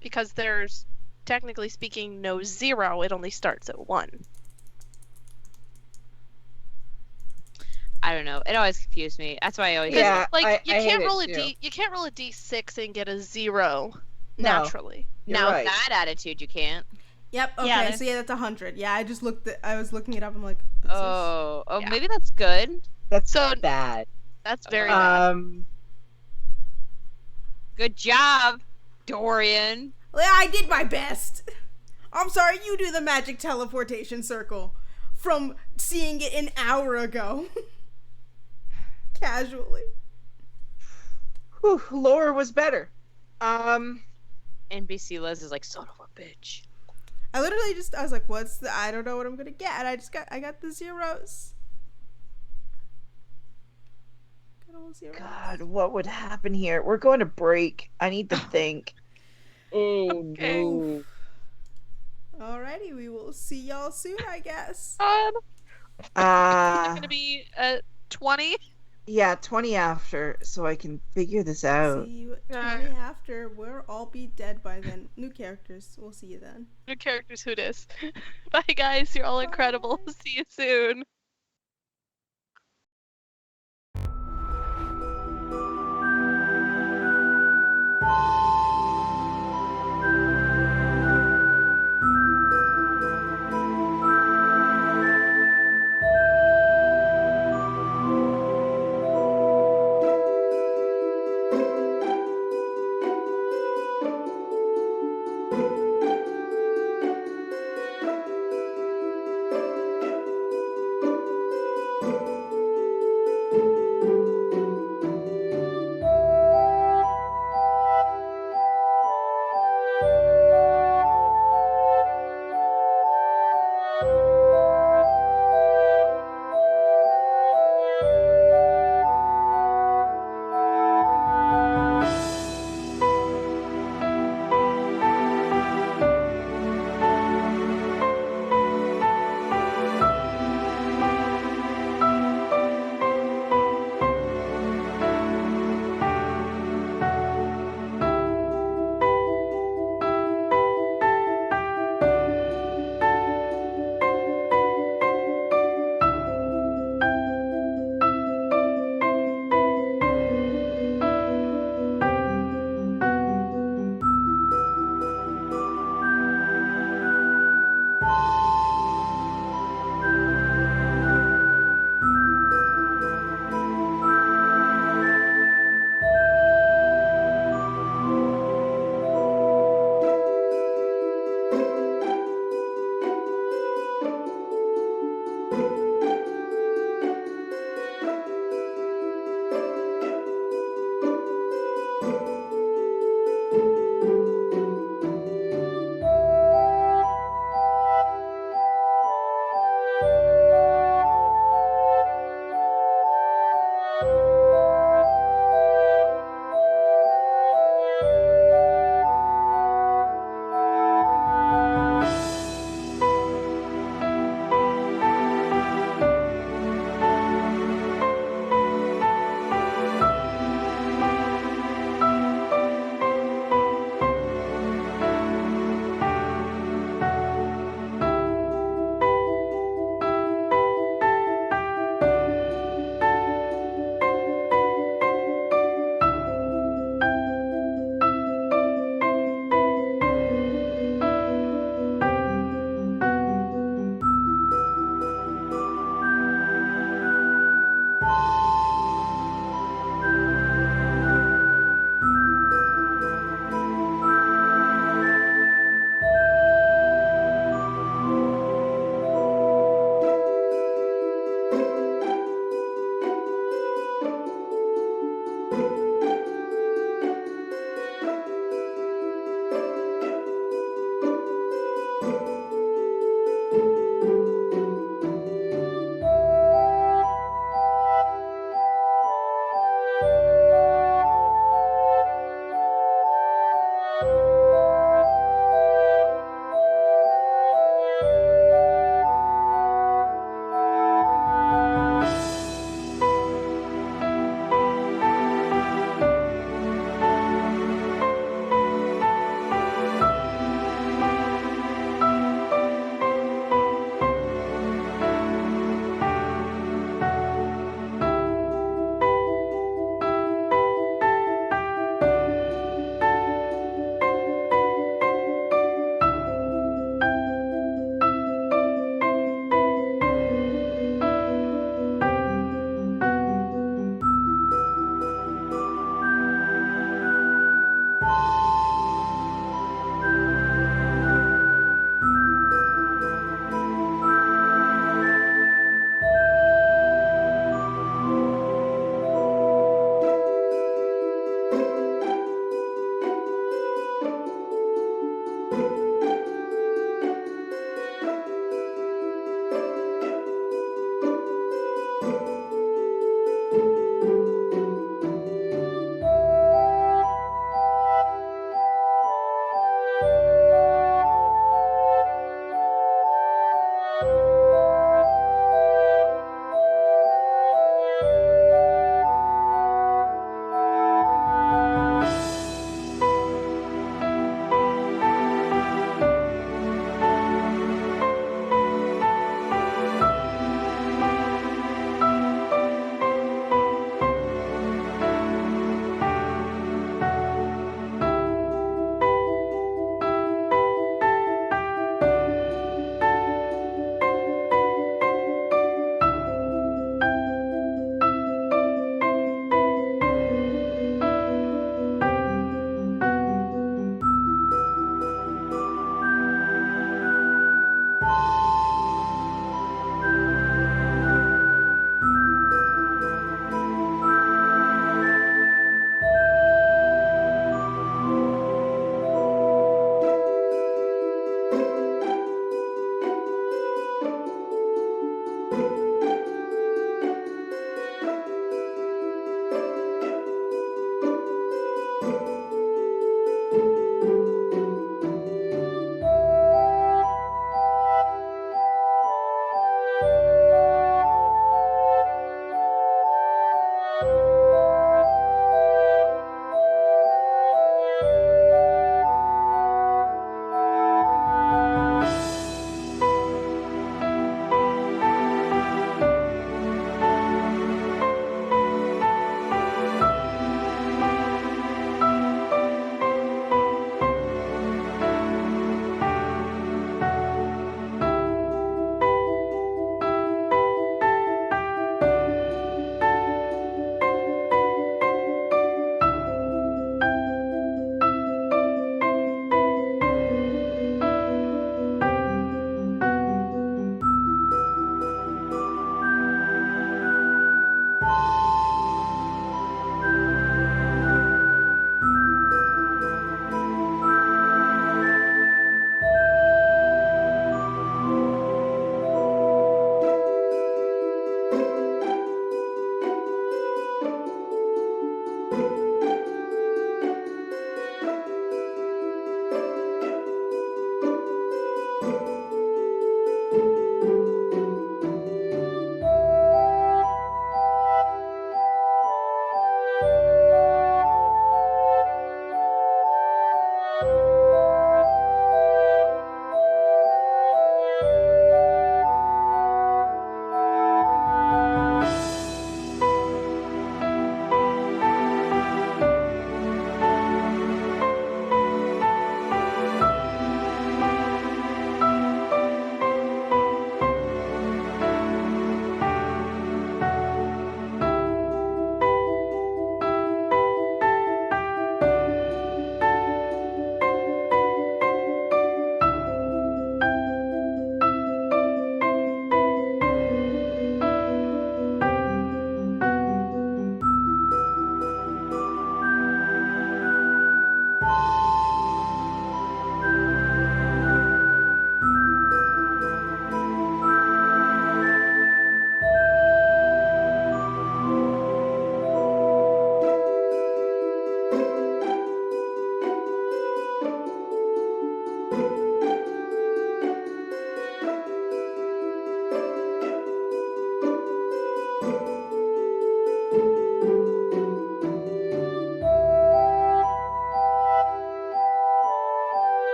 Speaker 2: Because there's, technically speaking, no 0. It only starts at 1.
Speaker 7: I don't know. It always confused me. That's why I always
Speaker 1: Yeah,
Speaker 2: Like you
Speaker 1: I hate
Speaker 2: can't
Speaker 1: it
Speaker 2: roll a
Speaker 1: too.
Speaker 2: d. You can't roll a d6 and get a 0
Speaker 1: No.
Speaker 2: naturally.
Speaker 1: You're
Speaker 7: now
Speaker 1: right.
Speaker 7: with that attitude you can't.
Speaker 4: Yep. Okay.
Speaker 5: Yeah,
Speaker 4: so yeah, that's 100. Yeah, I just looked. I was looking it up. I'm like,
Speaker 7: Oh,
Speaker 2: Yeah.
Speaker 7: maybe that's good.
Speaker 1: That's
Speaker 2: So-
Speaker 1: bad.
Speaker 2: That's very bad.
Speaker 7: Good job, Dorian.
Speaker 4: yeah, I did my best. I'm sorry. You do the magic teleportation circle from seeing it an hour ago. Casually.
Speaker 1: Whew, lower was better.
Speaker 7: NBC Liz is like, son of a bitch.
Speaker 4: I literally I was like, what's the? I don't know what I'm gonna get. And I got the zeros. Got all zeros.
Speaker 1: God, what would happen here? We're going to break. I need to think. Oh
Speaker 2: Okay.
Speaker 1: no.
Speaker 4: Alrighty, we will see y'all soon, I guess.
Speaker 2: It's gonna be 20.
Speaker 1: Yeah, 20 after, so I can figure this out.
Speaker 4: See you at 20 after. We'll all be dead by then. New characters. We'll see you then.
Speaker 2: New characters, who dis? Bye, guys. You're all incredible.
Speaker 4: Bye.
Speaker 2: See you soon.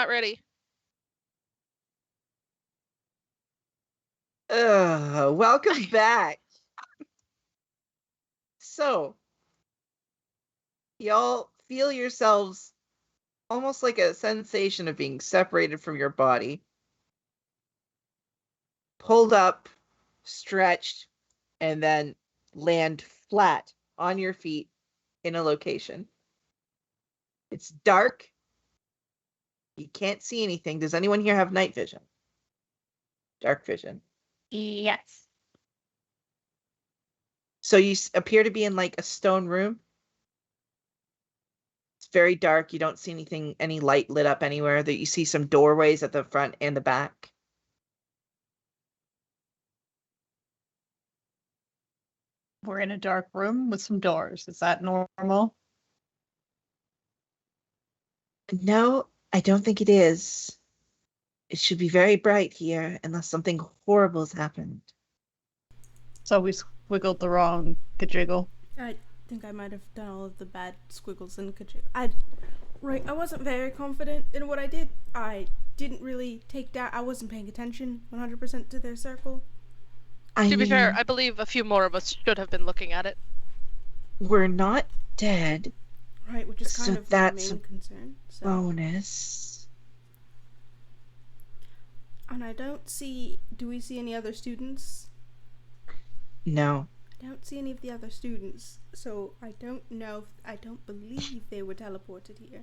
Speaker 2: not ready.
Speaker 1: Welcome back. So, y'all feel yourselves almost like a sensation of being separated from your body, pulled up, stretched, and then land flat on your feet in a location. It's dark. You can't see anything. Does anyone here have night vision? Dark vision.
Speaker 5: Yes.
Speaker 1: So you appear to be in like a stone room. It's very dark. You don't see anything, any light lit up anywhere. That you see some doorways at the front and the back.
Speaker 6: We're in a dark room with some doors. Is that normal?
Speaker 1: No, I don't think it is. It should be very bright here, unless something horrible has happened.
Speaker 6: So we squiggled the wrong kajiggle.
Speaker 4: I think I might have done all of the bad squiggles and I wasn't very confident in what I did. I didn't really take down. I wasn't paying attention 100% to their circle.
Speaker 2: To be fair, I believe a few more of us should have been looking at it.
Speaker 1: We're not dead.
Speaker 4: Right, which is kind
Speaker 1: So
Speaker 4: of
Speaker 1: that's
Speaker 4: the main concern. So.
Speaker 1: Bonus.
Speaker 4: And I don't see. Do we see any other students?
Speaker 1: No.
Speaker 4: I don't see any of the other students, so I don't know. I don't believe they were teleported here.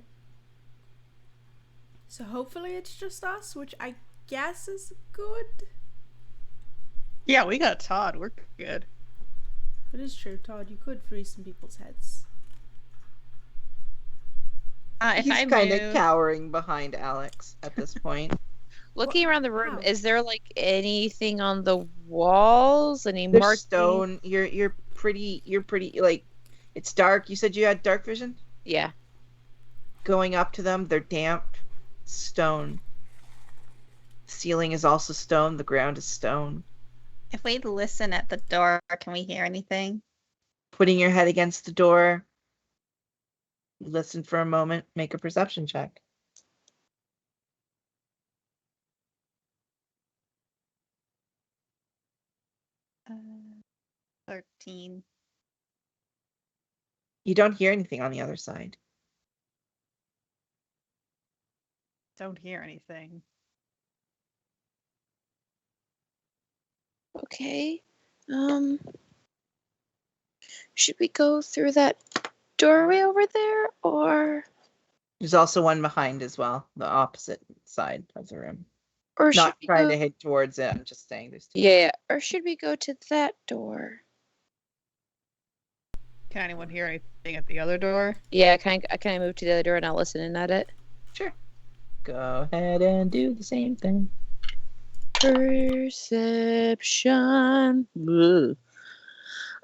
Speaker 4: So hopefully it's just us, which I guess is good.
Speaker 6: Yeah, we got Todd. We're good.
Speaker 4: It is true, Todd. You could freeze some people's heads.
Speaker 5: If
Speaker 1: He's
Speaker 5: I
Speaker 1: kind of
Speaker 5: move,
Speaker 1: cowering behind Alex at this point.
Speaker 7: Looking around the room,
Speaker 4: Wow.
Speaker 7: is there like anything on the walls? Any
Speaker 1: There's
Speaker 7: markings?
Speaker 1: stone. You're pretty like, it's dark. You said you had dark vision?
Speaker 7: Yeah.
Speaker 1: Going up to them, they're damp. Stone. Ceiling is also stone. The ground is stone.
Speaker 5: if we listen at the door, can we hear anything?
Speaker 1: Putting your head against the door. Listen for a moment. Make a perception check.
Speaker 5: Uh, 13.
Speaker 1: You don't hear anything on the other side.
Speaker 6: Don't hear anything.
Speaker 7: Okay. Should we go through that doorway over there, or
Speaker 1: There's also one behind as well, the opposite side of the room.
Speaker 7: should
Speaker 1: Not
Speaker 7: we
Speaker 1: trying
Speaker 7: go?
Speaker 1: to head towards it. I'm just saying there's two.
Speaker 7: Yeah, or should we go to that door?
Speaker 6: Can anyone hear anything at the other door?
Speaker 7: Yeah, can I move to the other door and I'll listen in at it?
Speaker 1: Sure. Go ahead and do the same thing.
Speaker 7: Perception.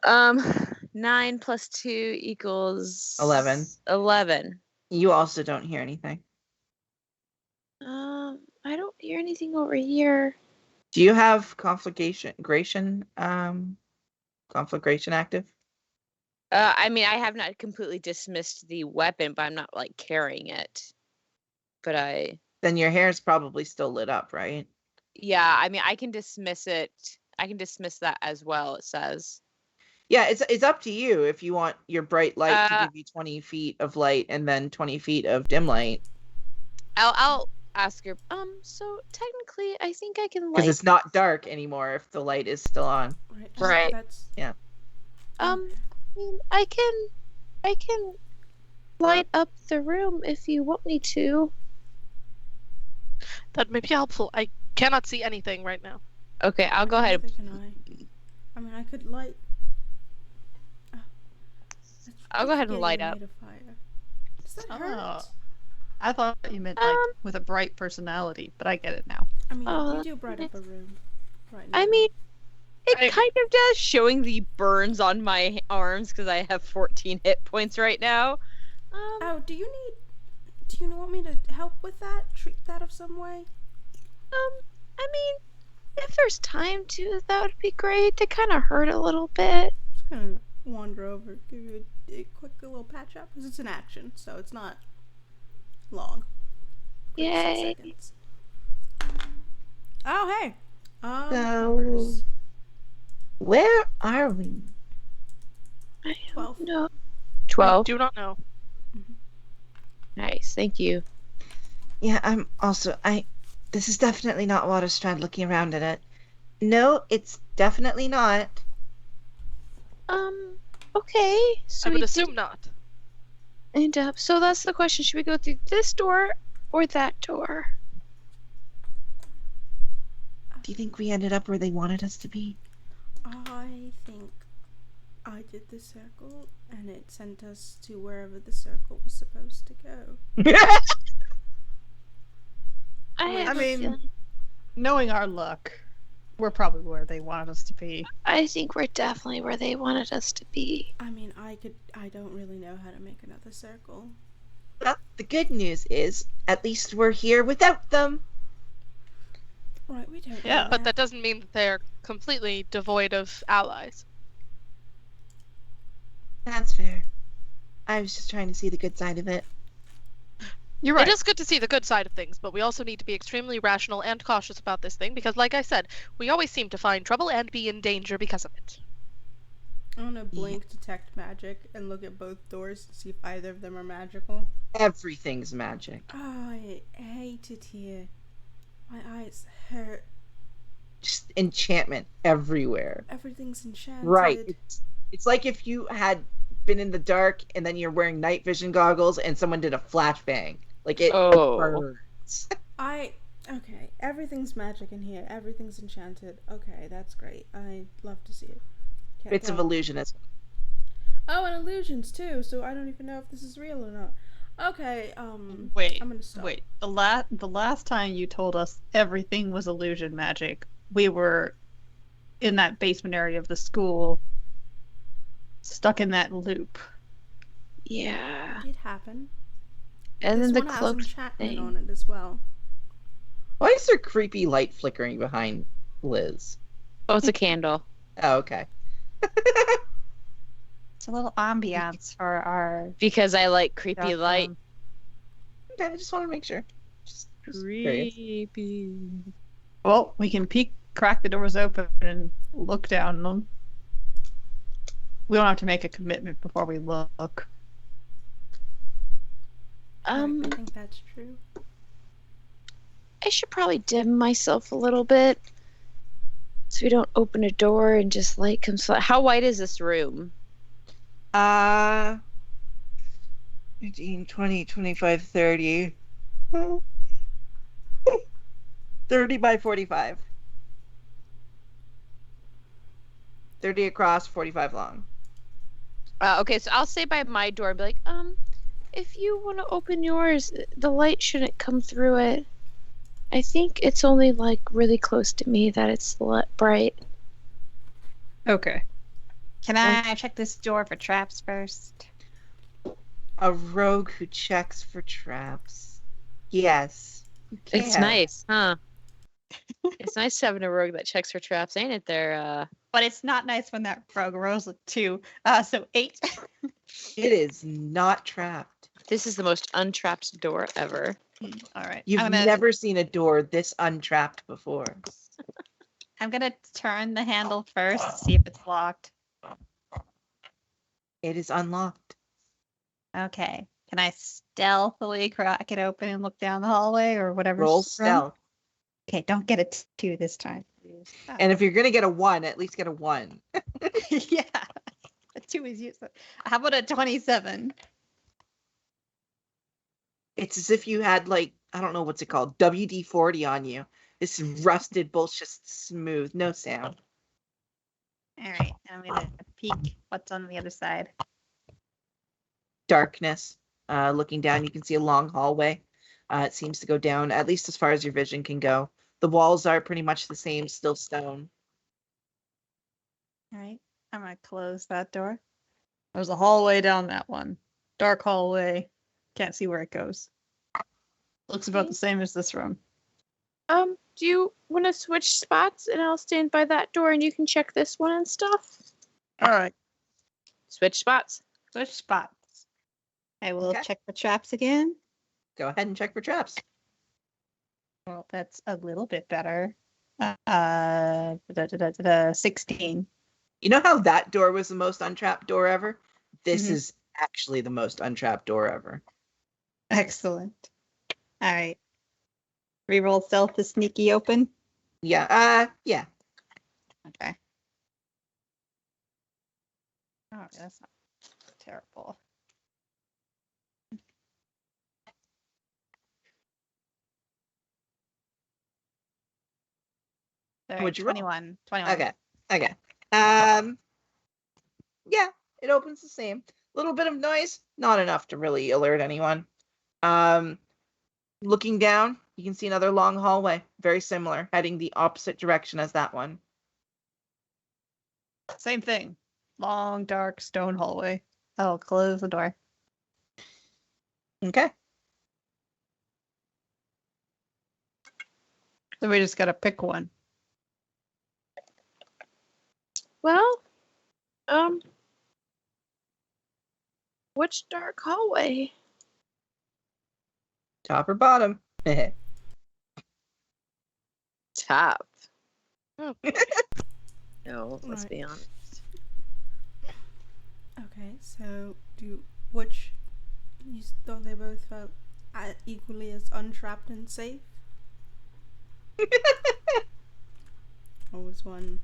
Speaker 7: Ugh. 9 plus 2 equals
Speaker 1: 11.
Speaker 7: 11.
Speaker 1: You also don't hear anything.
Speaker 7: I don't hear anything over here.
Speaker 1: Do you have conflagration active?
Speaker 7: I mean, I have not completely dismissed the weapon, but I'm not like carrying it. But
Speaker 1: Then your hair is probably still lit up, right?
Speaker 7: yeah, I mean, I can dismiss it. I can dismiss that as well, it says.
Speaker 1: Yeah, it's up to you if you want your bright light to
Speaker 7: Uh,
Speaker 1: give you 20 feet of light and then 20 feet of dim light.
Speaker 7: I'll ask her. So technically, I think I can
Speaker 1: Because
Speaker 7: light.
Speaker 1: it's not dark anymore if the light is still on.
Speaker 7: Right.
Speaker 4: That's,
Speaker 7: I mean, I can light up the room if you want me to.
Speaker 2: That may be helpful. I cannot see anything right now.
Speaker 7: Okay, I'll go ahead.
Speaker 4: neither can I mean, I could light.
Speaker 7: I'll go ahead and light up.
Speaker 4: Made of fire. Does that hurt?
Speaker 6: Oh. I thought you meant like with a bright personality, but I get it now.
Speaker 4: I mean,
Speaker 7: Oh,
Speaker 4: you do bright up a room. Right now.
Speaker 7: I mean, it
Speaker 2: I-
Speaker 7: kind of does, showing the burns on my arms because I have 14 hit points right now.
Speaker 4: Oh, do you want me to help with that? Treat that of some way?
Speaker 7: I mean, if there's time to, that would be great. It kind of hurt a little bit.
Speaker 4: Just gonna wander over, give you a quick little patch up, because it's an action, so it's not long.
Speaker 3: Yay.
Speaker 4: seconds. Oh, hey.
Speaker 1: So-
Speaker 4: Numbers.
Speaker 1: Where are we?
Speaker 3: I
Speaker 4: 12.
Speaker 3: don't know.
Speaker 7: 12.
Speaker 2: Do not know.
Speaker 7: Nice. Thank you.
Speaker 1: Yeah, I'm also this is definitely not Waterstrand looking around in it. No, it's definitely not.
Speaker 3: Okay. So
Speaker 2: I would
Speaker 3: we
Speaker 2: assume
Speaker 3: did
Speaker 2: not.
Speaker 3: end up. So that's the question. Should we go through this door or that door?
Speaker 1: Do you think we ended up where they wanted us to be?
Speaker 4: I think I did the circle and it sent us to wherever the circle was supposed to go.
Speaker 3: I have a
Speaker 6: mean-
Speaker 3: feeling.
Speaker 6: Knowing our luck, we're probably where they wanted us to be.
Speaker 3: I think we're definitely where they wanted us to be.
Speaker 4: I mean, I don't really know how to make another circle.
Speaker 1: Well, the good news is, at least we're here without them.
Speaker 4: Right, we don't
Speaker 6: Yeah.
Speaker 4: know
Speaker 2: But that doesn't mean that they're completely devoid of allies.
Speaker 1: That's fair. I was just trying to see the good side of it.
Speaker 6: You're right.
Speaker 2: It is good to see the good side of things, but we also need to be extremely rational and cautious about this thing because, like I said, we always seem to find trouble and be in danger because of it.
Speaker 4: I'm gonna blink detect magic and look at both doors to see if either of them are magical.
Speaker 1: Everything's magic.
Speaker 4: Oh, I hate it here. My eyes hurt.
Speaker 1: Just enchantment everywhere.
Speaker 4: Everything's enchanted.
Speaker 1: Right. It's like if you had been in the dark and then you're wearing night vision goggles and someone did a flashbang. Like it
Speaker 7: Oh.
Speaker 1: burns.
Speaker 4: Okay, everything's magic in here. Everything's enchanted. Okay, that's great. I love to see it. Can't
Speaker 1: Bits of
Speaker 4: tell.
Speaker 1: illusionism.
Speaker 4: Oh, and illusions too. So I don't even know if this is real or not. Okay,
Speaker 6: Wait,
Speaker 4: I'm gonna stop.
Speaker 6: wait. The last time you told us everything was illusion magic, we were in that basement area of the school, stuck in that loop.
Speaker 3: Yeah.
Speaker 4: It did happen.
Speaker 3: And
Speaker 4: This
Speaker 3: then the
Speaker 4: one has
Speaker 3: cloak
Speaker 4: enchantment
Speaker 3: thing.
Speaker 4: on it as well.
Speaker 1: Why is there creepy light flickering behind Liz?
Speaker 7: Oh, it's a candle.
Speaker 1: Oh, okay.
Speaker 5: It's a little ambiance for our
Speaker 7: Because I like creepy
Speaker 5: dark
Speaker 7: light.
Speaker 5: room.
Speaker 1: Okay, I just want to make sure. Just curious.
Speaker 7: Creepy.
Speaker 6: Well, we can crack the doors open and look down them. We don't have to make a commitment before we look.
Speaker 4: I think that's true.
Speaker 3: I should probably dim myself a little bit so we don't open a door and just light comes.
Speaker 7: How white is this room?
Speaker 1: 15, 20, 25, 30. 30 by 45. 30 across, 45 long.
Speaker 7: Okay, so I'll say by my door and be like,
Speaker 3: If you want to open yours, the light shouldn't come through it. I think it's only like really close to me that it's bright.
Speaker 6: Okay.
Speaker 5: Can I check this door for traps first?
Speaker 1: A rogue who checks for traps. Yes. you
Speaker 7: it's
Speaker 1: can.
Speaker 7: nice, huh? It's nice having a rogue that checks for traps, ain't it there?
Speaker 5: But it's not nice when that rogue rolls a 2. So 8.
Speaker 1: It is not trapped.
Speaker 7: This is the most untrapped door ever.
Speaker 5: All right.
Speaker 1: You've never seen a door this untrapped before.
Speaker 5: I'm gonna turn the handle first to see if it's locked.
Speaker 1: It is unlocked.
Speaker 5: Okay. Can I stealthily crack it open and look down the hallway or whatever?
Speaker 1: Roll stealth.
Speaker 5: Okay, don't get a 2 this time. Please.
Speaker 1: And if you're going to get a 1, at least get a 1.
Speaker 5: Yeah. A 2 is useless. How about a 27?
Speaker 1: It's as if you had, like, I don't know what's it called, WD-40 on you. This rusted bullshit smooth. No sound.
Speaker 5: All right. I'm gonna peek what's on the other side.
Speaker 1: Darkness. Looking down, you can see a long hallway. It seems to go down, at least as far as your vision can go. The walls are pretty much the same, still stone.
Speaker 5: All right. I'm gonna close that door.
Speaker 6: There's a hallway down that one. Dark hallway. Can't see where it goes. Looks about the same as this room.
Speaker 3: Do you want to switch spots and I'll stand by that door and you can check this one and stuff?
Speaker 6: All right.
Speaker 7: Switch spots.
Speaker 5: Switch spots. I will
Speaker 1: Okay.
Speaker 5: check for traps again.
Speaker 1: Go ahead and check for traps.
Speaker 5: Well, that's a little bit better. 16.
Speaker 1: You know how that door was the most untrapped door ever? This
Speaker 5: Mhm.
Speaker 1: is actually the most untrapped door ever.
Speaker 5: Excellent. All right. Reroll stealth to sneaky open.
Speaker 1: Yeah. Yeah.
Speaker 5: Okay. Oh, that's not terrible. All right,
Speaker 1: What'd you roll?
Speaker 5: 21. 21.
Speaker 1: Okay. Yeah, it opens the same. Little bit of noise, not enough to really alert anyone. Looking down, you can see another long hallway, very similar, heading the opposite direction as that one.
Speaker 5: Same thing. Long, dark stone hallway. I'll close the door.
Speaker 1: Okay.
Speaker 5: So we just gotta pick one.
Speaker 3: Well, which dark hallway?
Speaker 1: Top or bottom?
Speaker 7: Top.
Speaker 2: Oh.
Speaker 7: No, let's
Speaker 4: Right.
Speaker 7: be honest.
Speaker 4: Okay, so you thought they both felt equally as untrapped and safe? Or was one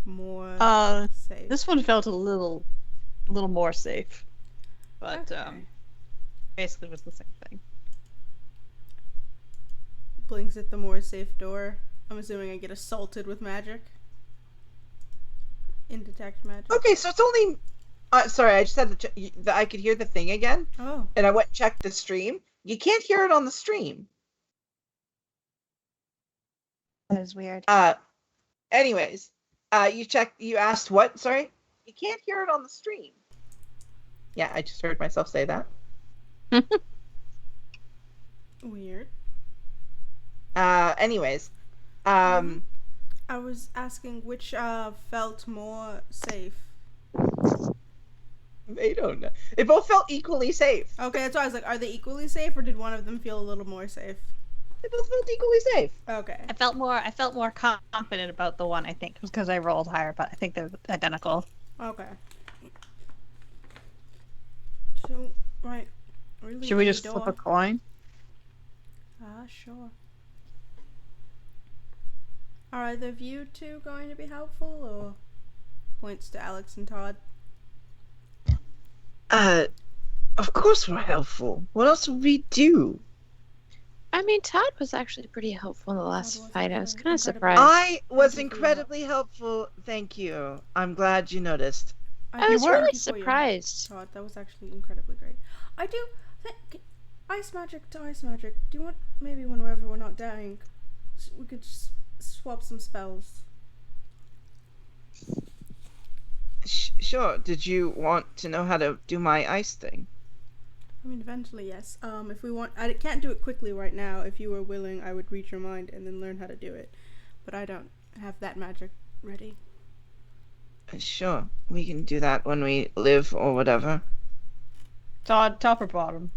Speaker 4: more safe?
Speaker 6: This one felt a little more safe, but
Speaker 4: Okay.
Speaker 6: basically was the same thing.
Speaker 4: Blinks at the more safe door. I'm assuming I get assaulted with magic. In detect magic.
Speaker 1: Okay, so it's only. Sorry, I just had I could hear the thing again,
Speaker 4: Oh.
Speaker 1: and I went and checked the stream. You can't hear it on the stream.
Speaker 5: That is weird.
Speaker 1: Anyways, you asked what? Sorry? You can't hear it on the stream. Yeah, I just heard myself say that.
Speaker 4: Weird.
Speaker 1: Anyways,
Speaker 4: I was asking which felt more safe.
Speaker 1: they don't know. They both felt equally safe.
Speaker 4: Okay, that's why I was like, are they equally safe, or did one of them feel a little more safe?
Speaker 1: They both felt equally safe.
Speaker 4: Okay.
Speaker 5: I felt more confident about the one, I think. It was because I rolled higher, but I think they're identical.
Speaker 4: Okay. So, right. Really
Speaker 6: Should we
Speaker 4: any
Speaker 6: just flip
Speaker 4: door?
Speaker 6: a coin?
Speaker 4: Sure. Are either of you two going to be helpful, or points to Alex and Todd?
Speaker 1: Of course we're helpful. What else would we do?
Speaker 3: I mean, Todd was actually pretty helpful in the last
Speaker 4: was
Speaker 3: fight. I was
Speaker 4: actually
Speaker 3: kind of
Speaker 4: incredibly-
Speaker 3: surprised.
Speaker 1: I was
Speaker 4: Thank you for your
Speaker 1: incredibly helpful. Thank you. I'm glad you noticed.
Speaker 3: I was
Speaker 4: thank
Speaker 3: really
Speaker 4: you for your help,
Speaker 3: surprised.
Speaker 4: Todd, that was actually incredibly great. I do think ice magic to ice magic. Do you want maybe whenever we're not dying, we could just swap some spells?
Speaker 1: Sure. Did you want to know how to do my ice thing?
Speaker 4: I mean, eventually, yes. If we want, I can't do it quickly right now. If you were willing, I would read your mind and then learn how to do it. But I don't have that magic ready.
Speaker 1: Sure. We can do that when we live or whatever.
Speaker 6: Todd, top or bottom?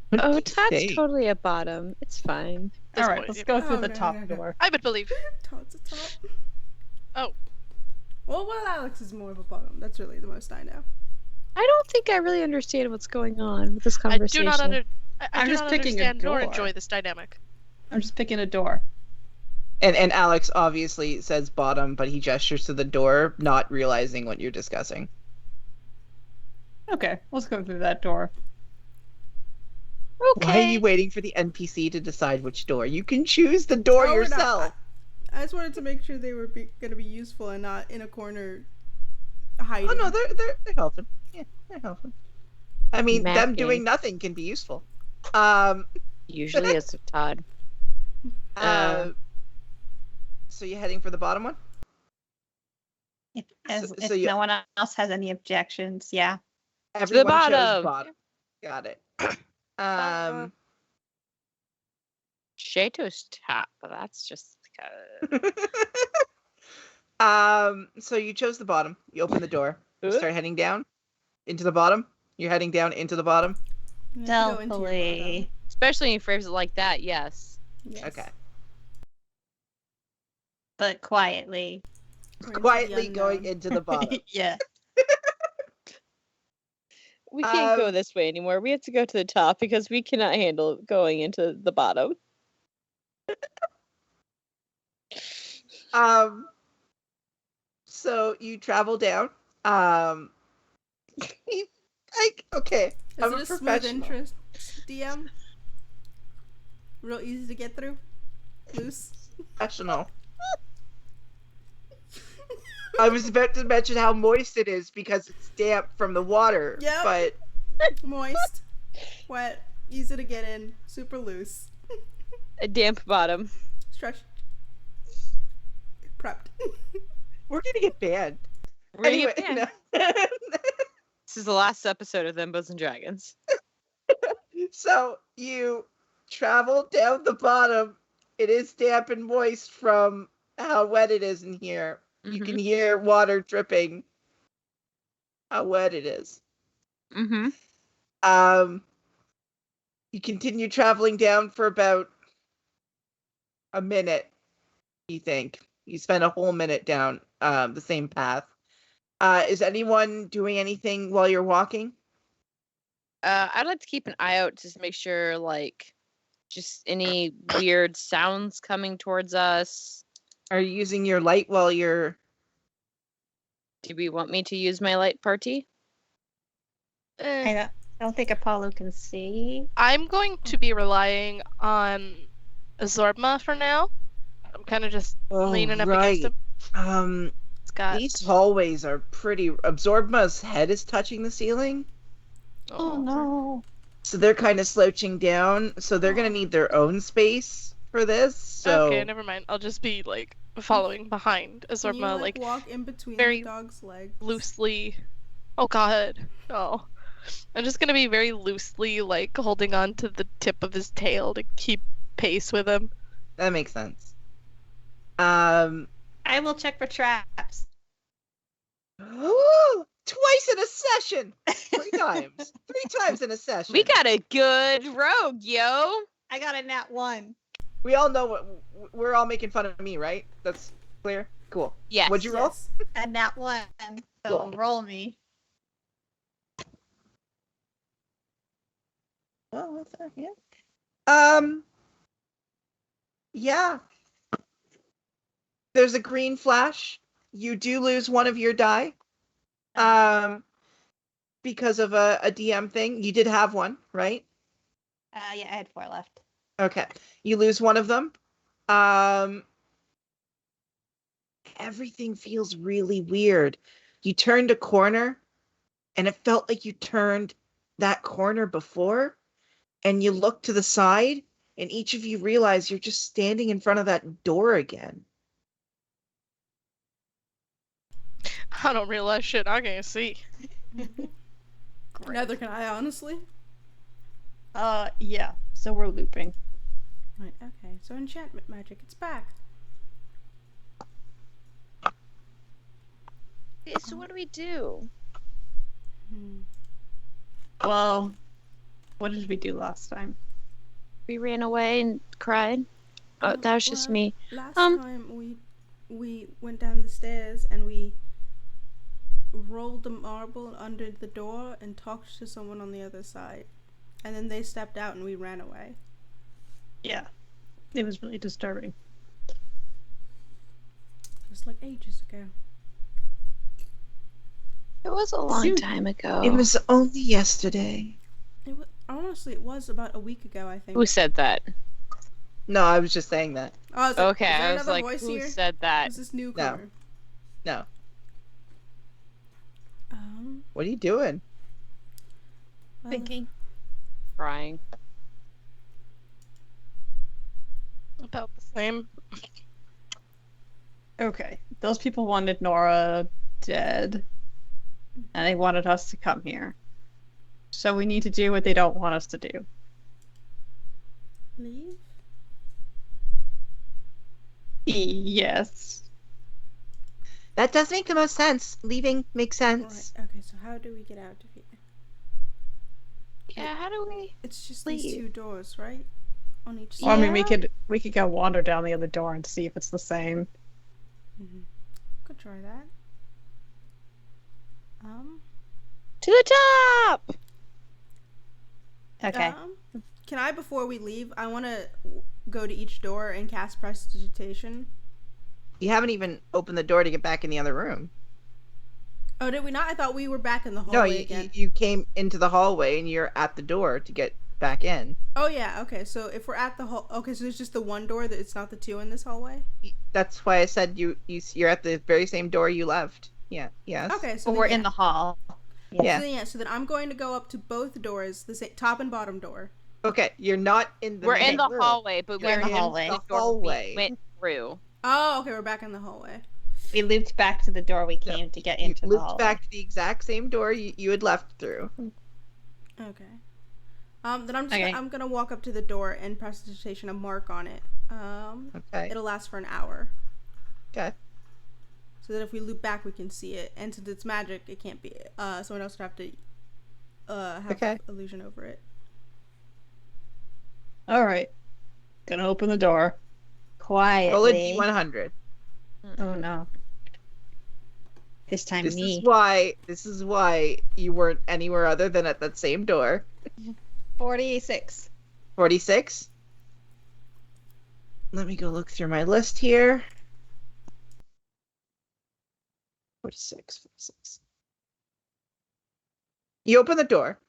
Speaker 1: What
Speaker 3: Oh,
Speaker 1: did you
Speaker 3: Todd's
Speaker 1: say?
Speaker 3: totally a bottom. It's fine.
Speaker 2: This
Speaker 6: All right,
Speaker 2: point,
Speaker 6: let's
Speaker 2: yeah.
Speaker 6: go through
Speaker 4: Oh,
Speaker 6: the
Speaker 4: no,
Speaker 6: top
Speaker 4: no, no.
Speaker 6: door.
Speaker 2: I would believe.
Speaker 4: Todd's a top.
Speaker 2: Oh.
Speaker 4: Well, Alex is more of a bottom. That's really the most I know.
Speaker 3: I don't think I really understand what's going on with this
Speaker 2: I
Speaker 3: conversation.
Speaker 2: do not I
Speaker 6: I'm
Speaker 2: do
Speaker 6: just
Speaker 2: not
Speaker 6: picking a
Speaker 2: understand nor
Speaker 6: door.
Speaker 2: enjoy this dynamic.
Speaker 6: I'm just picking a door.
Speaker 1: And Alex obviously says bottom, but he gestures to the door, not realizing what you're discussing.
Speaker 6: Okay, let's go through that door.
Speaker 3: Okay.
Speaker 1: Why are you waiting for the NPC to decide which door? You can choose the door
Speaker 4: Oh, we're not-
Speaker 1: yourself.
Speaker 4: I just wanted to make sure they were going to be useful and not in a corner hiding.
Speaker 1: Oh no, they're helping. Yeah, they're helping. I mean, them
Speaker 3: Mapping.
Speaker 1: doing nothing can be useful.
Speaker 3: Usually is Todd.
Speaker 1: So you're heading for the bottom one?
Speaker 5: If
Speaker 1: So you-
Speaker 5: no one else has any objections, yeah.
Speaker 1: Everyone chose
Speaker 3: bottom.
Speaker 1: bottom. Got it.
Speaker 7: Shato's top, but that's just
Speaker 1: So you chose the bottom. You open the door. You start heading down into the bottom. You're heading down into the bottom.
Speaker 4: You have to go into your
Speaker 5: Stealthily.
Speaker 7: Especially when he frames it like that, yes.
Speaker 4: Yes.
Speaker 1: Okay.
Speaker 6: But quietly.
Speaker 4: Or into the
Speaker 1: Quietly going
Speaker 4: unknown.
Speaker 1: into the bottom.
Speaker 6: Yeah.
Speaker 7: We can't go
Speaker 1: Um,
Speaker 7: this way anymore. We have to go to the top because we cannot handle going into the bottom.
Speaker 1: So you travel down. Okay.
Speaker 4: Is
Speaker 1: I'm
Speaker 4: it
Speaker 1: a
Speaker 4: a smooth
Speaker 1: professional.
Speaker 4: entrance, DM? Real easy to get through? Loose?
Speaker 1: Professional. I was about to mention how moist it is because it's damp from the water.
Speaker 4: Yep.
Speaker 1: But
Speaker 4: Moist, wet, easy to get in, super loose.
Speaker 7: A damp bottom.
Speaker 4: Stretched. Prepped.
Speaker 1: we're gonna get banned.
Speaker 7: We're gonna
Speaker 1: Anyway,
Speaker 7: get banned.
Speaker 1: no.
Speaker 7: This is the last episode of Them Bows and Dragons.
Speaker 1: So you travel down the bottom. It is damp and moist from how wet it is in here. You can hear water dripping. How wet it is.
Speaker 7: Mm-hmm.
Speaker 1: You continue traveling down for about a minute, you think. You spend a whole minute down the same path. Is anyone doing anything while you're walking?
Speaker 7: I'd like to keep an eye out just to make sure, like, just any weird sounds coming towards us.
Speaker 1: Are you using your light while you're...
Speaker 7: Do we want me to use my light party?
Speaker 5: I don't think Apollo can see.
Speaker 2: I'm going to be relying on Azorma for now. I'm kind of just leaning up against him. It's got...
Speaker 1: These hallways are pretty... Absorbma's head is touching the ceiling.
Speaker 5: Oh no.
Speaker 1: So they're kind of slouching down. So they're going to need their own space for this. So...
Speaker 2: Okay, never mind. I'll just be, like, following behind
Speaker 4: Can
Speaker 2: Azorma,
Speaker 4: you,
Speaker 2: like,
Speaker 4: walk in between
Speaker 2: very
Speaker 4: the dog's legs?
Speaker 2: loosely... Oh god. Oh. I'm just gonna be very loosely, like, holding on to the tip of his tail to keep pace with him.
Speaker 1: That makes sense.
Speaker 5: I will check for traps.
Speaker 1: Twice in a session! 3 times. 3 times in a session.
Speaker 7: We got a good rogue, yo!
Speaker 5: I got a nat 1.
Speaker 1: We all know what... We're all making fun of me, right? That's clear? Cool.
Speaker 7: Yes.
Speaker 1: What'd you roll?
Speaker 4: Yes.
Speaker 5: A nat 1. So
Speaker 1: Cool.
Speaker 5: roll me.
Speaker 1: Well, what's that? Yeah. Yeah. There's a green flash. You do lose one of your die. Because of a DM thing. You did have one, right?
Speaker 5: Yeah, I had 4 left.
Speaker 1: Okay. You lose one of them. Everything feels really weird. You turned a corner, and it felt like you turned that corner before, and you look to the side, and each of you realize you're just standing in front of that door again.
Speaker 2: I don't realize shit I can't see.
Speaker 4: Neither can I, honestly.
Speaker 6: Yeah. So we're looping.
Speaker 4: Right, okay. So enchantment magic, it's back.
Speaker 7: Okay, so what do we do?
Speaker 6: Well, what did we do last time?
Speaker 7: We ran away and cried. Oh, that was just me.
Speaker 4: Last time we went down the stairs and we rolled the marble under the door and talked to someone on the other side. And then they stepped out and we ran away.
Speaker 6: Yeah. It was really disturbing.
Speaker 4: Just like ages ago.
Speaker 7: It was a long
Speaker 6: Soon.
Speaker 7: time ago.
Speaker 1: It was only yesterday.
Speaker 4: Honestly, it was about a week ago, I think.
Speaker 7: Who said that?
Speaker 1: No, I was just saying that.
Speaker 4: Oh, I was like,
Speaker 7: Okay,
Speaker 4: is there
Speaker 7: I was
Speaker 4: another
Speaker 7: like,
Speaker 4: voice
Speaker 7: who
Speaker 4: here?
Speaker 7: said that?
Speaker 4: Who's this newcomer?
Speaker 1: No.
Speaker 4: Um,
Speaker 1: What are you doing?
Speaker 4: well,
Speaker 5: Thinking.
Speaker 7: Crying.
Speaker 2: About the same.
Speaker 6: Okay. Those people wanted Nora dead. And they wanted us to come here. So we need to do what they don't want us to do.
Speaker 4: leave?
Speaker 6: Yes.
Speaker 1: That does make the most sense. Leaving makes sense.
Speaker 4: Right, okay, so how do we get out of here?
Speaker 3: Yeah, how do we?
Speaker 4: It's just these
Speaker 3: Leave.
Speaker 4: 2 doors, right? On each side.
Speaker 6: Well, I mean,
Speaker 3: Yeah.
Speaker 6: we could go wander down the other door and see if it's the same.
Speaker 4: Could try that.
Speaker 3: To the top!
Speaker 5: Okay.
Speaker 4: Can I, before we leave, I want to go to each door and cast prestidigitation.
Speaker 1: You haven't even opened the door to get back in the other room.
Speaker 4: Oh, did we not? I thought we were back in the
Speaker 1: No,
Speaker 4: hallway again.
Speaker 1: you came into the hallway and you're at the door to get back in.
Speaker 4: Oh yeah, okay. So if we're at the okay, so there's just the one door, that it's not the 2 in this hallway.
Speaker 1: That's why I said you're at the very same door you left. Yeah. Yes.
Speaker 4: Okay, so
Speaker 5: Well,
Speaker 4: then,
Speaker 5: we're
Speaker 4: yeah.
Speaker 5: in the hall.
Speaker 1: Yeah.
Speaker 4: So then I'm going to go up to both doors, the top and bottom door.
Speaker 1: Okay, you're not in the.
Speaker 7: We're in
Speaker 1: main
Speaker 7: the
Speaker 1: room.
Speaker 7: hallway, but
Speaker 1: You're
Speaker 7: we're
Speaker 5: in the hallway.
Speaker 7: the door
Speaker 1: hallway.
Speaker 7: we went through.
Speaker 4: Oh, okay, we're back in the hallway.
Speaker 5: We looped back to the door we came to get
Speaker 1: You
Speaker 5: into the
Speaker 1: looped
Speaker 5: hallway.
Speaker 1: back to the exact same door you had left through.
Speaker 4: Okay. Then I'm just
Speaker 5: Okay.
Speaker 4: I'm gonna walk up to the door and prestidigitation a mark on it.
Speaker 1: Okay.
Speaker 4: It'll last for an hour,
Speaker 1: Okay.
Speaker 4: so that if we loop back, we can see it. And since it's magic, it can't be. Someone else would have to have
Speaker 1: Okay.
Speaker 4: illusion over it.
Speaker 6: All right. Gonna open the door.
Speaker 5: Quietly.
Speaker 1: Roll a d100.
Speaker 5: Oh no. This time
Speaker 1: This
Speaker 5: me.
Speaker 1: is why you weren't anywhere other than at that same door.
Speaker 5: 46.
Speaker 1: 46. Let me go look through my list here. 46. You open the door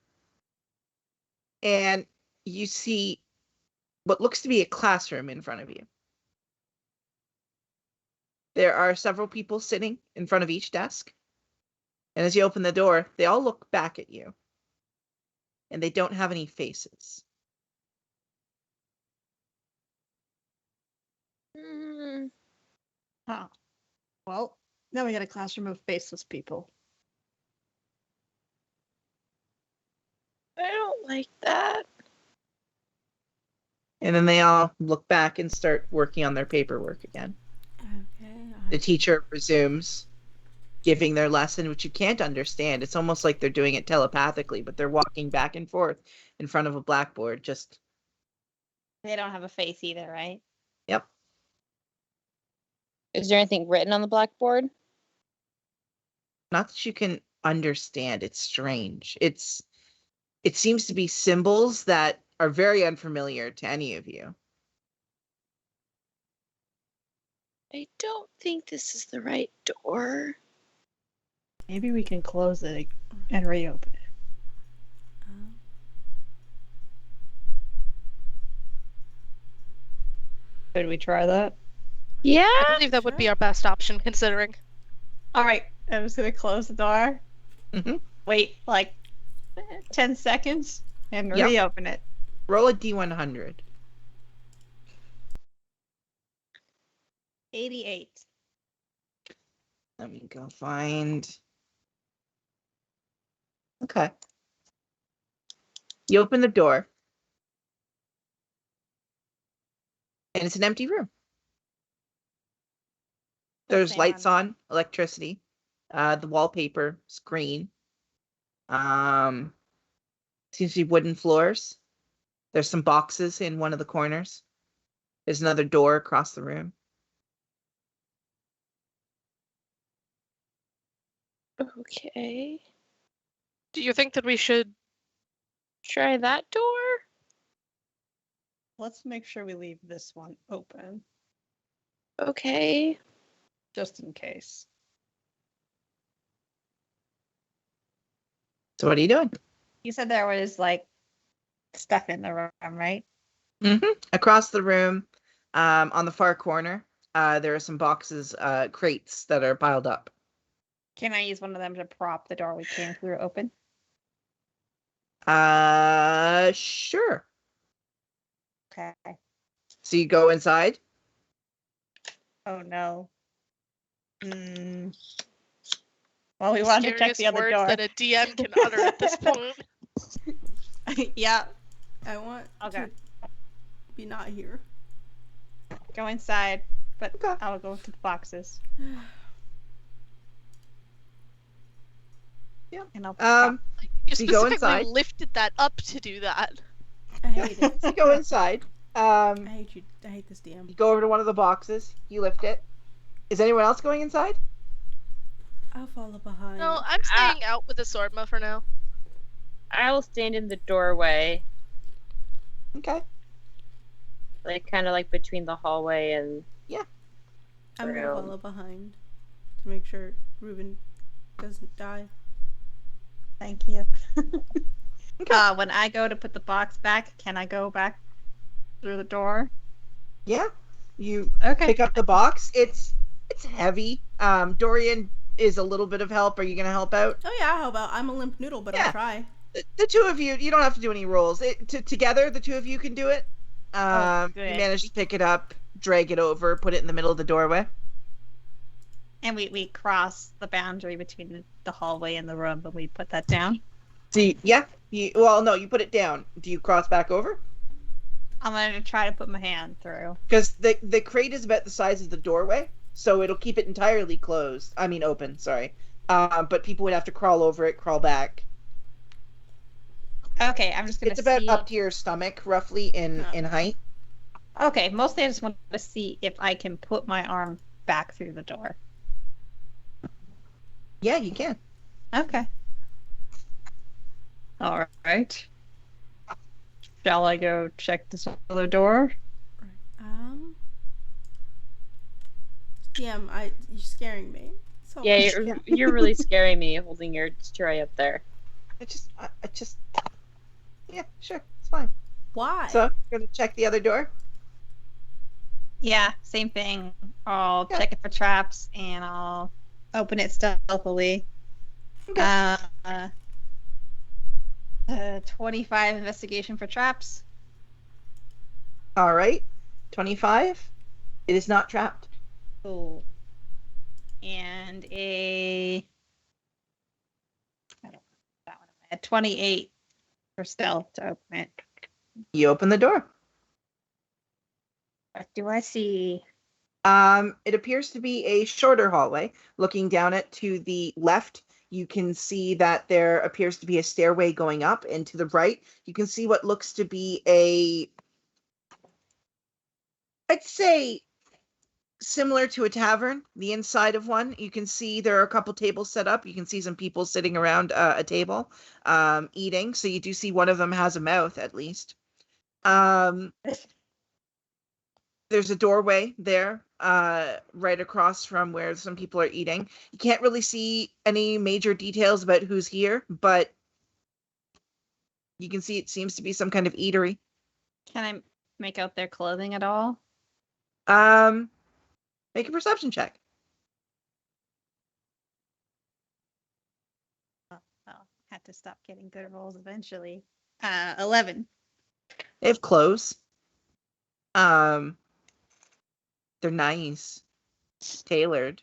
Speaker 1: and you see what looks to be a classroom in front of you. There are several people sitting in front of each desk. And as you open the door, they all look back at you. And they don't have any faces.
Speaker 6: Huh. Well, now we got a classroom of faceless people.
Speaker 3: I don't like that.
Speaker 1: And then they all look back and start working on their paperwork again.
Speaker 4: Okay.
Speaker 1: The teacher resumes giving their lesson, which you can't understand. It's almost like they're doing it telepathically, but they're walking back and forth in front of a blackboard. Just,
Speaker 5: They don't have a face either, right?
Speaker 1: yep.
Speaker 7: Is there anything written on the blackboard?
Speaker 1: Not that you can understand. It's strange. It seems to be symbols that are very unfamiliar to any of you.
Speaker 3: I don't think this is the right door.
Speaker 6: Maybe we can close it and reopen it. Should we try that?
Speaker 3: Yeah.
Speaker 2: I believe that would be our best option, considering.
Speaker 6: All right. I'm just gonna close the door.
Speaker 1: Mhm.
Speaker 6: Wait, like 10 seconds and
Speaker 1: Yep.
Speaker 6: reopen it.
Speaker 1: Roll a d100.
Speaker 5: 88.
Speaker 1: Let me go find. Okay. You open the door. And it's an empty room. There's
Speaker 5: Same
Speaker 1: lights
Speaker 5: on-
Speaker 1: on, electricity. The wallpaper is green. Seems to be wooden floors. There's some boxes in one of the corners. There's another door across the room.
Speaker 3: Okay.
Speaker 2: Do you think that we should?
Speaker 3: Try that door.
Speaker 6: Let's make sure we leave this one open,
Speaker 3: Okay.
Speaker 6: just in case.
Speaker 1: So what are you doing?
Speaker 5: You said there was like stuff in the room, right?
Speaker 1: Across the room, on the far corner, there are some boxes, crates that are piled up.
Speaker 5: Can I use one of them to prop the door we came through open?
Speaker 1: Sure.
Speaker 5: Okay.
Speaker 1: So you go inside.
Speaker 5: Oh no. Well, we wanted to check the
Speaker 2: Scariest
Speaker 5: other
Speaker 2: words
Speaker 5: door.
Speaker 2: that a DM can utter at this point.
Speaker 5: Yeah.
Speaker 4: I want
Speaker 5: Okay.
Speaker 4: to be not here.
Speaker 5: Go inside, but
Speaker 1: Okay.
Speaker 5: I'll go to the boxes.
Speaker 1: Yep.
Speaker 5: And I'll
Speaker 1: Um,
Speaker 2: You
Speaker 1: So you go
Speaker 2: specifically
Speaker 1: inside.
Speaker 2: lifted that up to do that.
Speaker 4: I hate it.
Speaker 1: So you go inside.
Speaker 4: I hate you. I hate this DM.
Speaker 1: You go over to one of the boxes. You lift it. Is anyone else going inside?
Speaker 4: I'll follow behind.
Speaker 2: No, I'm staying out with the Sorma for now.
Speaker 7: I will stand in the doorway,
Speaker 1: Okay.
Speaker 7: like kind of like between the hallway and.
Speaker 4: I'm gonna
Speaker 7: room.
Speaker 4: follow behind to make sure Ruben doesn't die.
Speaker 6: Thank you. When I go to put the box back, can I go back through the door?
Speaker 1: Yeah. You
Speaker 6: Okay.
Speaker 1: pick up the box. It's heavy. Dorian is a little bit of help. Are you gonna help out?
Speaker 4: Oh yeah, how about I'm a limp noodle, but
Speaker 1: Yeah.
Speaker 4: I'll try.
Speaker 1: The two of you don't have to do any rolls. Together, the two of you can do it. You
Speaker 6: good.
Speaker 1: manage to pick it up, drag it over, put it in the middle of the doorway.
Speaker 6: And we cross the boundary between the hallway and the room, but we put that down.
Speaker 1: So you put it down. Do you cross back over?
Speaker 6: I'm gonna try to put my hand through.
Speaker 1: Because the crate is about the size of the doorway, so it'll keep it entirely closed. I mean open, sorry. But people would have to crawl over it, crawl back.
Speaker 6: Okay, I'm just gonna
Speaker 1: It's about
Speaker 6: see.
Speaker 1: up to your stomach, roughly in height.
Speaker 6: Okay, mostly I just want to see if I can put my arm back through the door.
Speaker 1: Yeah, you can.
Speaker 6: Okay. All right. Shall I go check this other door?
Speaker 4: DM, you're scaring me. So
Speaker 7: Yeah, you're really scaring me holding your tray up there.
Speaker 1: I just. Yeah, sure, it's fine.
Speaker 4: Why?
Speaker 1: So, gonna check the other door.
Speaker 6: Yeah, same thing. I'll
Speaker 1: Yeah.
Speaker 6: check it for traps and I'll open it stealthily.
Speaker 1: Okay.
Speaker 6: 25 investigation for traps.
Speaker 1: All right, 25. It is not trapped.
Speaker 6: Cool. And I don't know that one. I had 28 for stealth to open it.
Speaker 1: You open the door.
Speaker 6: What do I see?
Speaker 1: It appears to be a shorter hallway. Looking down it to the left, you can see that there appears to be a stairway going up, and to the right, you can see what looks to be I'd say, similar to a tavern, the inside of one. You can see there are a couple tables set up. You can see some people sitting around a table eating. So you do see one of them has a mouth, at least. There's a doorway there, right across from where some people are eating. You can't really see any major details about who's here, but you can see it seems to be some kind of eatery.
Speaker 6: Can I make out their clothing at all?
Speaker 1: Make a perception check.
Speaker 6: I'll have to stop getting good rolls eventually. 11.
Speaker 1: They have clothes. They're nice, tailored,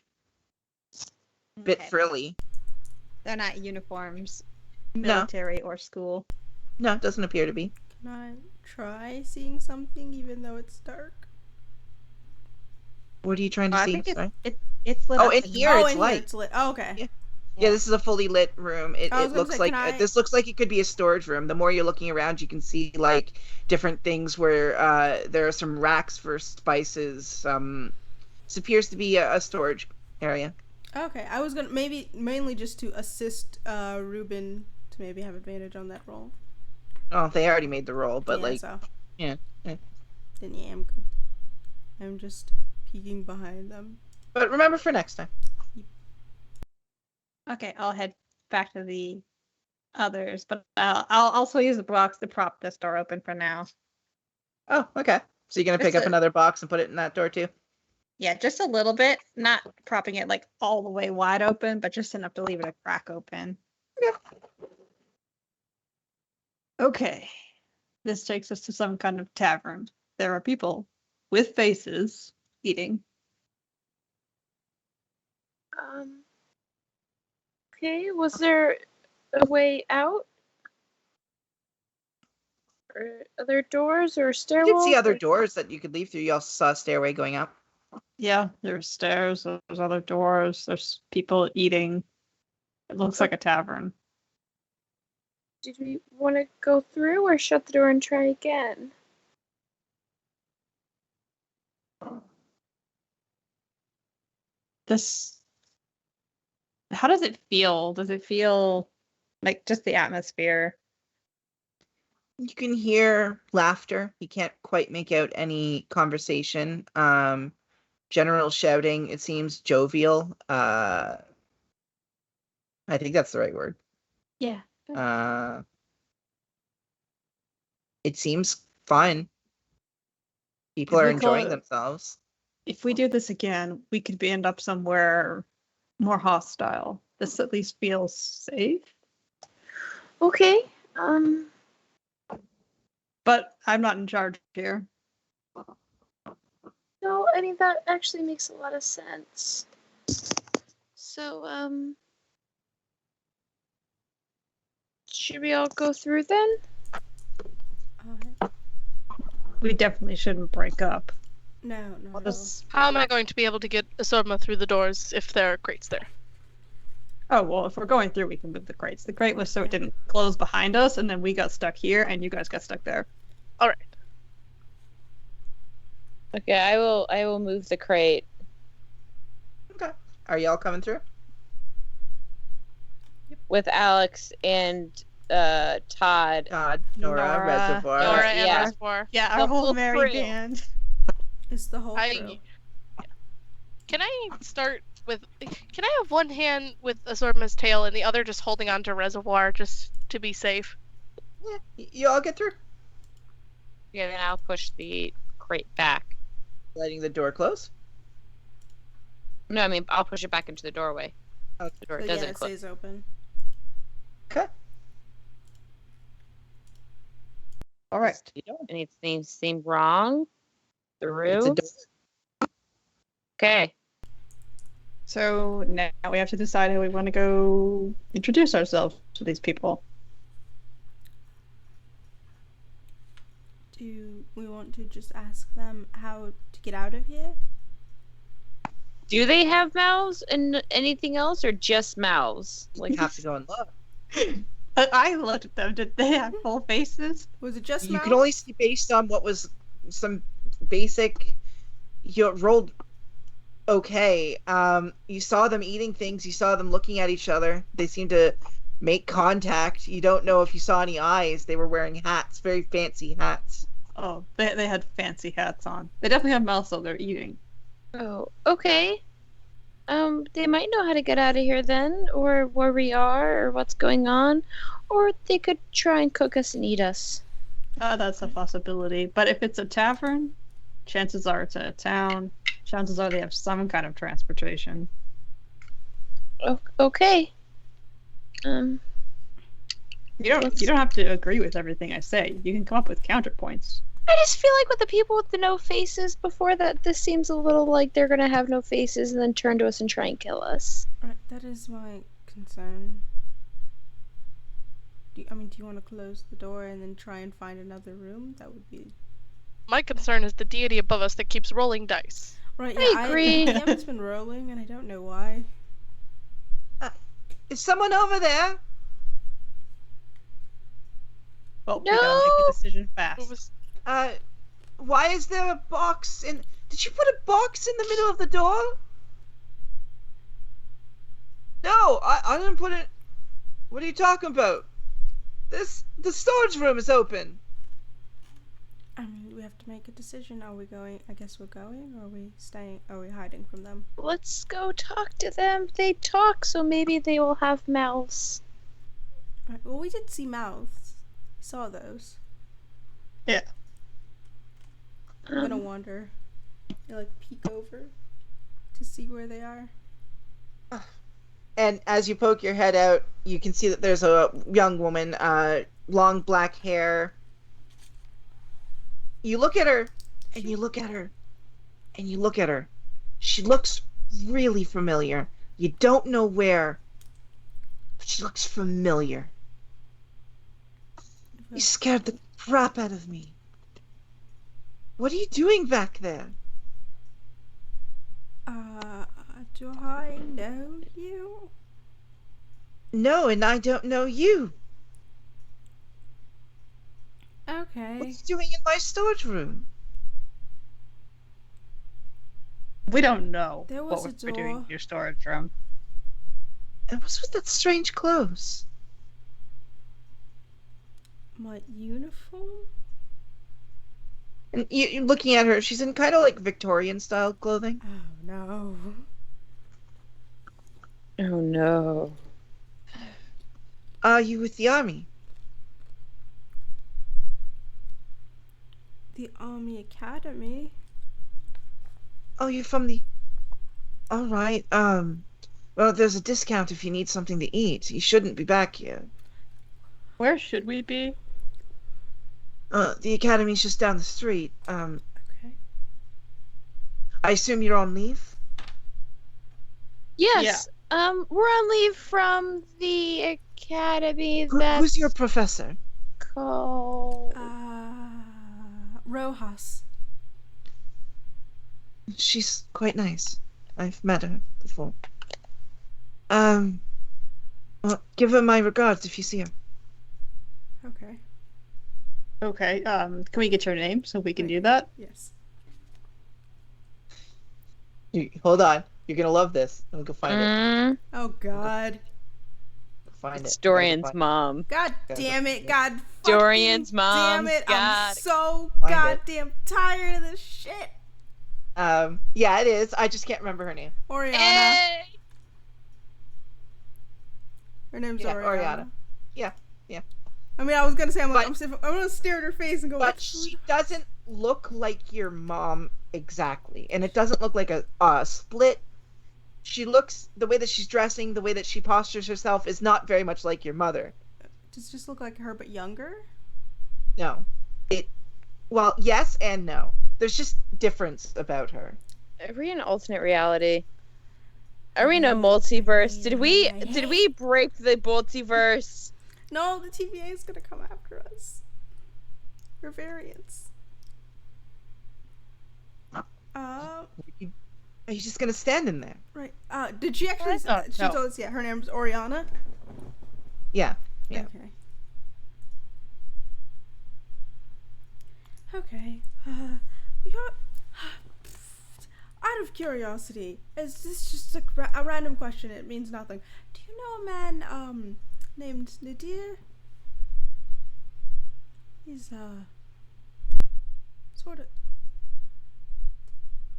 Speaker 1: bit
Speaker 6: Okay.
Speaker 1: frilly.
Speaker 6: They're not uniforms,
Speaker 1: No,
Speaker 6: military or school.
Speaker 1: no, it doesn't appear to be.
Speaker 4: Can I try seeing something even though it's dark?
Speaker 1: What are you trying to
Speaker 6: I
Speaker 1: see?
Speaker 6: think
Speaker 1: Sorry.
Speaker 6: it's lit
Speaker 1: Oh,
Speaker 6: up
Speaker 1: in
Speaker 6: in
Speaker 1: here
Speaker 4: oh,
Speaker 1: it's
Speaker 4: in
Speaker 1: light.
Speaker 4: here it's lit. Oh, okay.
Speaker 1: Yeah. Yeah, this is a fully lit room. It
Speaker 4: I was gonna
Speaker 1: looks
Speaker 4: say,
Speaker 1: like
Speaker 4: can I-
Speaker 1: this looks like it could be a storage room. The more you're looking around, you can see like different things where there are some racks for spices. This appears to be a storage area.
Speaker 4: Okay, I was gonna mainly just to assist Ruben to maybe have advantage on that roll.
Speaker 1: Oh, they already made the roll, but
Speaker 4: yeah,
Speaker 1: like,
Speaker 4: so.
Speaker 1: yeah.
Speaker 4: Then yeah, I'm good. I'm just peeking behind them.
Speaker 1: But remember for next time.
Speaker 6: Okay, I'll head back to the others, but I'll also use the box to prop this door open for now.
Speaker 1: Oh, okay. So you're gonna pick
Speaker 6: Just
Speaker 1: up another box and put it in that door too?
Speaker 6: Yeah, just a little bit, not propping it like all the way wide open, but just enough to leave it a crack open.
Speaker 1: Yeah.
Speaker 6: Okay. This takes us to some kind of tavern. There are people with faces eating.
Speaker 7: Okay, was there a way out? Or other doors or stairwells?
Speaker 1: You can see other doors that you could leave through. You also saw a stairway going up.
Speaker 6: Yeah, there's stairs, there's other doors, there's people eating. It looks like a tavern.
Speaker 3: Did we want to go through or shut the door and try again?
Speaker 5: This. How does it feel? Does it feel like just the atmosphere?
Speaker 1: You can hear laughter. You can't quite make out any conversation. General shouting. It seems jovial. I think that's the right word.
Speaker 3: Yeah.
Speaker 1: It seems fun. People
Speaker 5: If
Speaker 1: are
Speaker 5: we call
Speaker 1: enjoying
Speaker 5: it-
Speaker 1: themselves.
Speaker 5: If we do this again, we could end up somewhere more hostile. This at least feels safe.
Speaker 3: Okay.
Speaker 5: But I'm not in charge here.
Speaker 3: No, I mean that actually makes a lot of sense. So, should we all go through then?
Speaker 5: We definitely shouldn't break up.
Speaker 4: No.
Speaker 5: I'll just...
Speaker 2: How am I going to be able to get Asorma through the doors if there are crates there?
Speaker 5: Oh, well, if we're going through, we can move the crates. The crate was so it didn't close behind us, and then we got stuck here, and you guys got stuck there.
Speaker 2: All right.
Speaker 7: Okay, I will move the crate.
Speaker 1: Okay. Are y'all coming through?
Speaker 7: With Alex and Todd.
Speaker 1: Nora,
Speaker 5: Nora.
Speaker 1: Reservoir.
Speaker 2: Nora and
Speaker 7: yeah.
Speaker 2: Reservoir.
Speaker 5: Yeah,
Speaker 7: The
Speaker 5: our whole
Speaker 7: whole
Speaker 5: merry
Speaker 7: crew.
Speaker 5: band.
Speaker 4: It's the whole
Speaker 2: I-
Speaker 4: crew.
Speaker 2: Can I start with? Can I have one hand with Asorma's tail and the other just holding on to Reservoir just to be safe?
Speaker 1: Yeah, you all get through.
Speaker 7: Yeah, then I'll push the crate back.
Speaker 1: Letting the door close.
Speaker 7: No, I mean I'll push it back into the doorway.
Speaker 1: Okay.
Speaker 7: The door
Speaker 4: So
Speaker 7: doesn't
Speaker 4: it
Speaker 7: close.
Speaker 4: stays open.
Speaker 1: Okay.
Speaker 5: All right.
Speaker 7: Anything seem wrong?
Speaker 1: It's a
Speaker 7: Through.
Speaker 1: door.
Speaker 7: Okay.
Speaker 5: So now we have to decide how we want to go introduce ourselves to these people.
Speaker 4: Do we want to just ask them how to get out of here?
Speaker 7: Do they have mouths and anything else, or just mouths?
Speaker 1: Like, have to go and look.
Speaker 5: I looked at them. Did they have full faces?
Speaker 4: Was it just
Speaker 1: You
Speaker 4: mouth?
Speaker 1: can only see based on what was some basic. You rolled okay. You saw them eating things. You saw them looking at each other. They seemed to make contact. You don't know if you saw any eyes. They were wearing hats, very fancy hats.
Speaker 5: Oh, they had fancy hats on. They definitely have mouths, so they're eating.
Speaker 3: Oh, okay. They might know how to get out of here then, or where we are, or what's going on, or they could try and cook us and eat us.
Speaker 5: That's a possibility. But if it's a tavern, chances are it's a town. Chances are they have some kind of transportation.
Speaker 3: Okay.
Speaker 5: You don't have to agree with everything I say. You can come up with counterpoints.
Speaker 3: I just feel like with the people with the no faces before that, this seems a little like they're gonna have no faces and then turn to us and try and kill us.
Speaker 4: Right, that is my concern. Do you want to close the door and then try and find another room? That would be
Speaker 2: My concern is the deity above us that keeps rolling dice.
Speaker 4: right.
Speaker 3: I
Speaker 4: Yeah,
Speaker 3: agree.
Speaker 4: The DM's been rolling, and I don't know why.
Speaker 1: Is someone over there?
Speaker 5: Well, we gotta make a decision
Speaker 2: It
Speaker 5: fast.
Speaker 2: was
Speaker 1: Why is there a box in? Did you put a box in the middle of the door? No, I didn't put it. What are you talking about? The storage room is open.
Speaker 4: I mean, we have to make a decision. Are we going? I guess we're going, or are we staying? Are we hiding from them?
Speaker 3: Let's go talk to them. They talk, so maybe they will have mouths.
Speaker 4: Right, well, we did see mouths. We saw those.
Speaker 5: Yeah.
Speaker 4: I'm gonna wander. Peek over to see where they are.
Speaker 1: And as you poke your head out, you can see that there's a young woman, long black hair. You look at her, and you look at her, and you look at her. She looks really familiar. You don't know where, but she looks familiar. You scared the crap out of me. What are you doing back there?
Speaker 4: Do I know you?
Speaker 1: No, and I don't know you.
Speaker 4: Okay.
Speaker 1: What's he doing in my storage room?
Speaker 6: We don't know
Speaker 4: There
Speaker 6: what
Speaker 4: was a
Speaker 6: we're doing
Speaker 4: door.
Speaker 6: in your storage room.
Speaker 1: And what's with that strange clothes?
Speaker 4: My uniform?
Speaker 1: And you're looking at her, she's in kind of like Victorian style clothing.
Speaker 4: Oh no.
Speaker 7: Oh no.
Speaker 1: Are you with the army?
Speaker 4: The Army Academy?
Speaker 1: Oh, you're from the... All right, well, there's a discount if you need something to eat. You shouldn't be back here.
Speaker 6: Where should we be?
Speaker 1: The academy's just down the street.
Speaker 4: Okay.
Speaker 1: I assume you're on leave?
Speaker 3: Yes. We're on leave from the academy that's
Speaker 1: Who's your professor?
Speaker 3: called.
Speaker 4: Rojas.
Speaker 1: She's quite nice. I've met her before. Well, give her my regards if you see her.
Speaker 4: Okay.
Speaker 6: Okay. Can we get your name so we can
Speaker 4: Wait.
Speaker 6: do that?
Speaker 4: Yes.
Speaker 1: Hold on. You're gonna love this. I'll go find it.
Speaker 4: Oh God.
Speaker 1: Find
Speaker 7: It's
Speaker 1: it.
Speaker 7: Dorian's mom.
Speaker 4: God
Speaker 1: Gotta
Speaker 4: damn
Speaker 1: go
Speaker 4: it.
Speaker 1: find
Speaker 4: God
Speaker 7: Dorian's
Speaker 4: fucking
Speaker 7: mom.
Speaker 4: damn it.
Speaker 7: Got
Speaker 4: I'm
Speaker 7: it.
Speaker 4: so
Speaker 1: Find it.
Speaker 4: goddamn tired of this shit.
Speaker 1: Yeah, it is. I just can't remember her name.
Speaker 4: Oriana.
Speaker 7: Hey!
Speaker 4: Her name's
Speaker 1: Yeah,
Speaker 4: Oriana.
Speaker 1: Oriana. Yeah.
Speaker 4: I mean, I was gonna say I'm
Speaker 1: But-
Speaker 4: gonna stare at her face and go.
Speaker 1: But she doesn't look like your mom exactly, and it doesn't look like a split. She looks, the way that she's dressing, the way that she postures herself is not very much like your mother.
Speaker 4: Does it just look like her but younger?
Speaker 1: No. Well, yes and no. There's just difference about her.
Speaker 7: Are we in alternate reality? Are we in a multiverse? Did we break the multiverse?
Speaker 4: No, the TVA is gonna come after us. We're variants.
Speaker 1: Are you just gonna stand in there?
Speaker 4: Right. Did she actually?
Speaker 6: No,
Speaker 4: She
Speaker 6: no.
Speaker 4: told us. Yeah, her name's Oriana.
Speaker 1: Yeah. Yeah.
Speaker 4: Okay. Okay. You're, out of curiosity, is this just a random question? It means nothing. Do you know a man named Nadir? He's sort of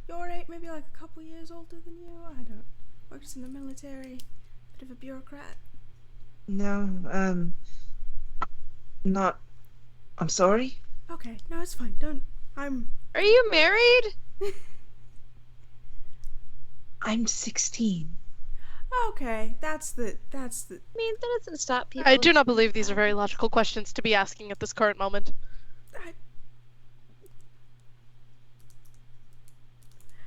Speaker 4: your age, maybe like a couple years older than you. I don't. Works in the military. Bit of a bureaucrat.
Speaker 1: No, not. I'm sorry?
Speaker 4: Okay, no, it's fine. Don't.
Speaker 3: Are you married?
Speaker 1: I'm 16.
Speaker 4: Okay, that's the.
Speaker 3: I mean, that doesn't stop people.
Speaker 2: I do not believe these are very logical questions to be asking at this current moment.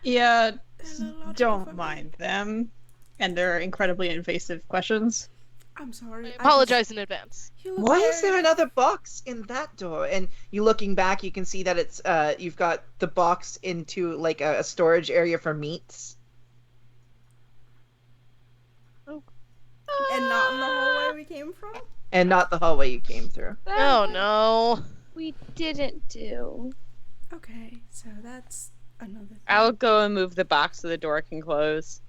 Speaker 6: Yeah,
Speaker 4: They're a little logical for
Speaker 6: don't
Speaker 4: me.
Speaker 6: mind them. And they're incredibly invasive questions.
Speaker 4: I'm sorry.
Speaker 2: I
Speaker 4: just-
Speaker 2: apologize in advance.
Speaker 4: You look
Speaker 1: Why is
Speaker 4: very-
Speaker 1: there another box in that door? And you looking back, you can see that it's you've got the box into like a storage area for meats.
Speaker 4: And not in the hallway we came from?
Speaker 1: And not the hallway you came through.
Speaker 2: Oh no.
Speaker 3: We didn't do.
Speaker 4: Okay, so that's another thing.
Speaker 7: I'll go and move the box so the door can close.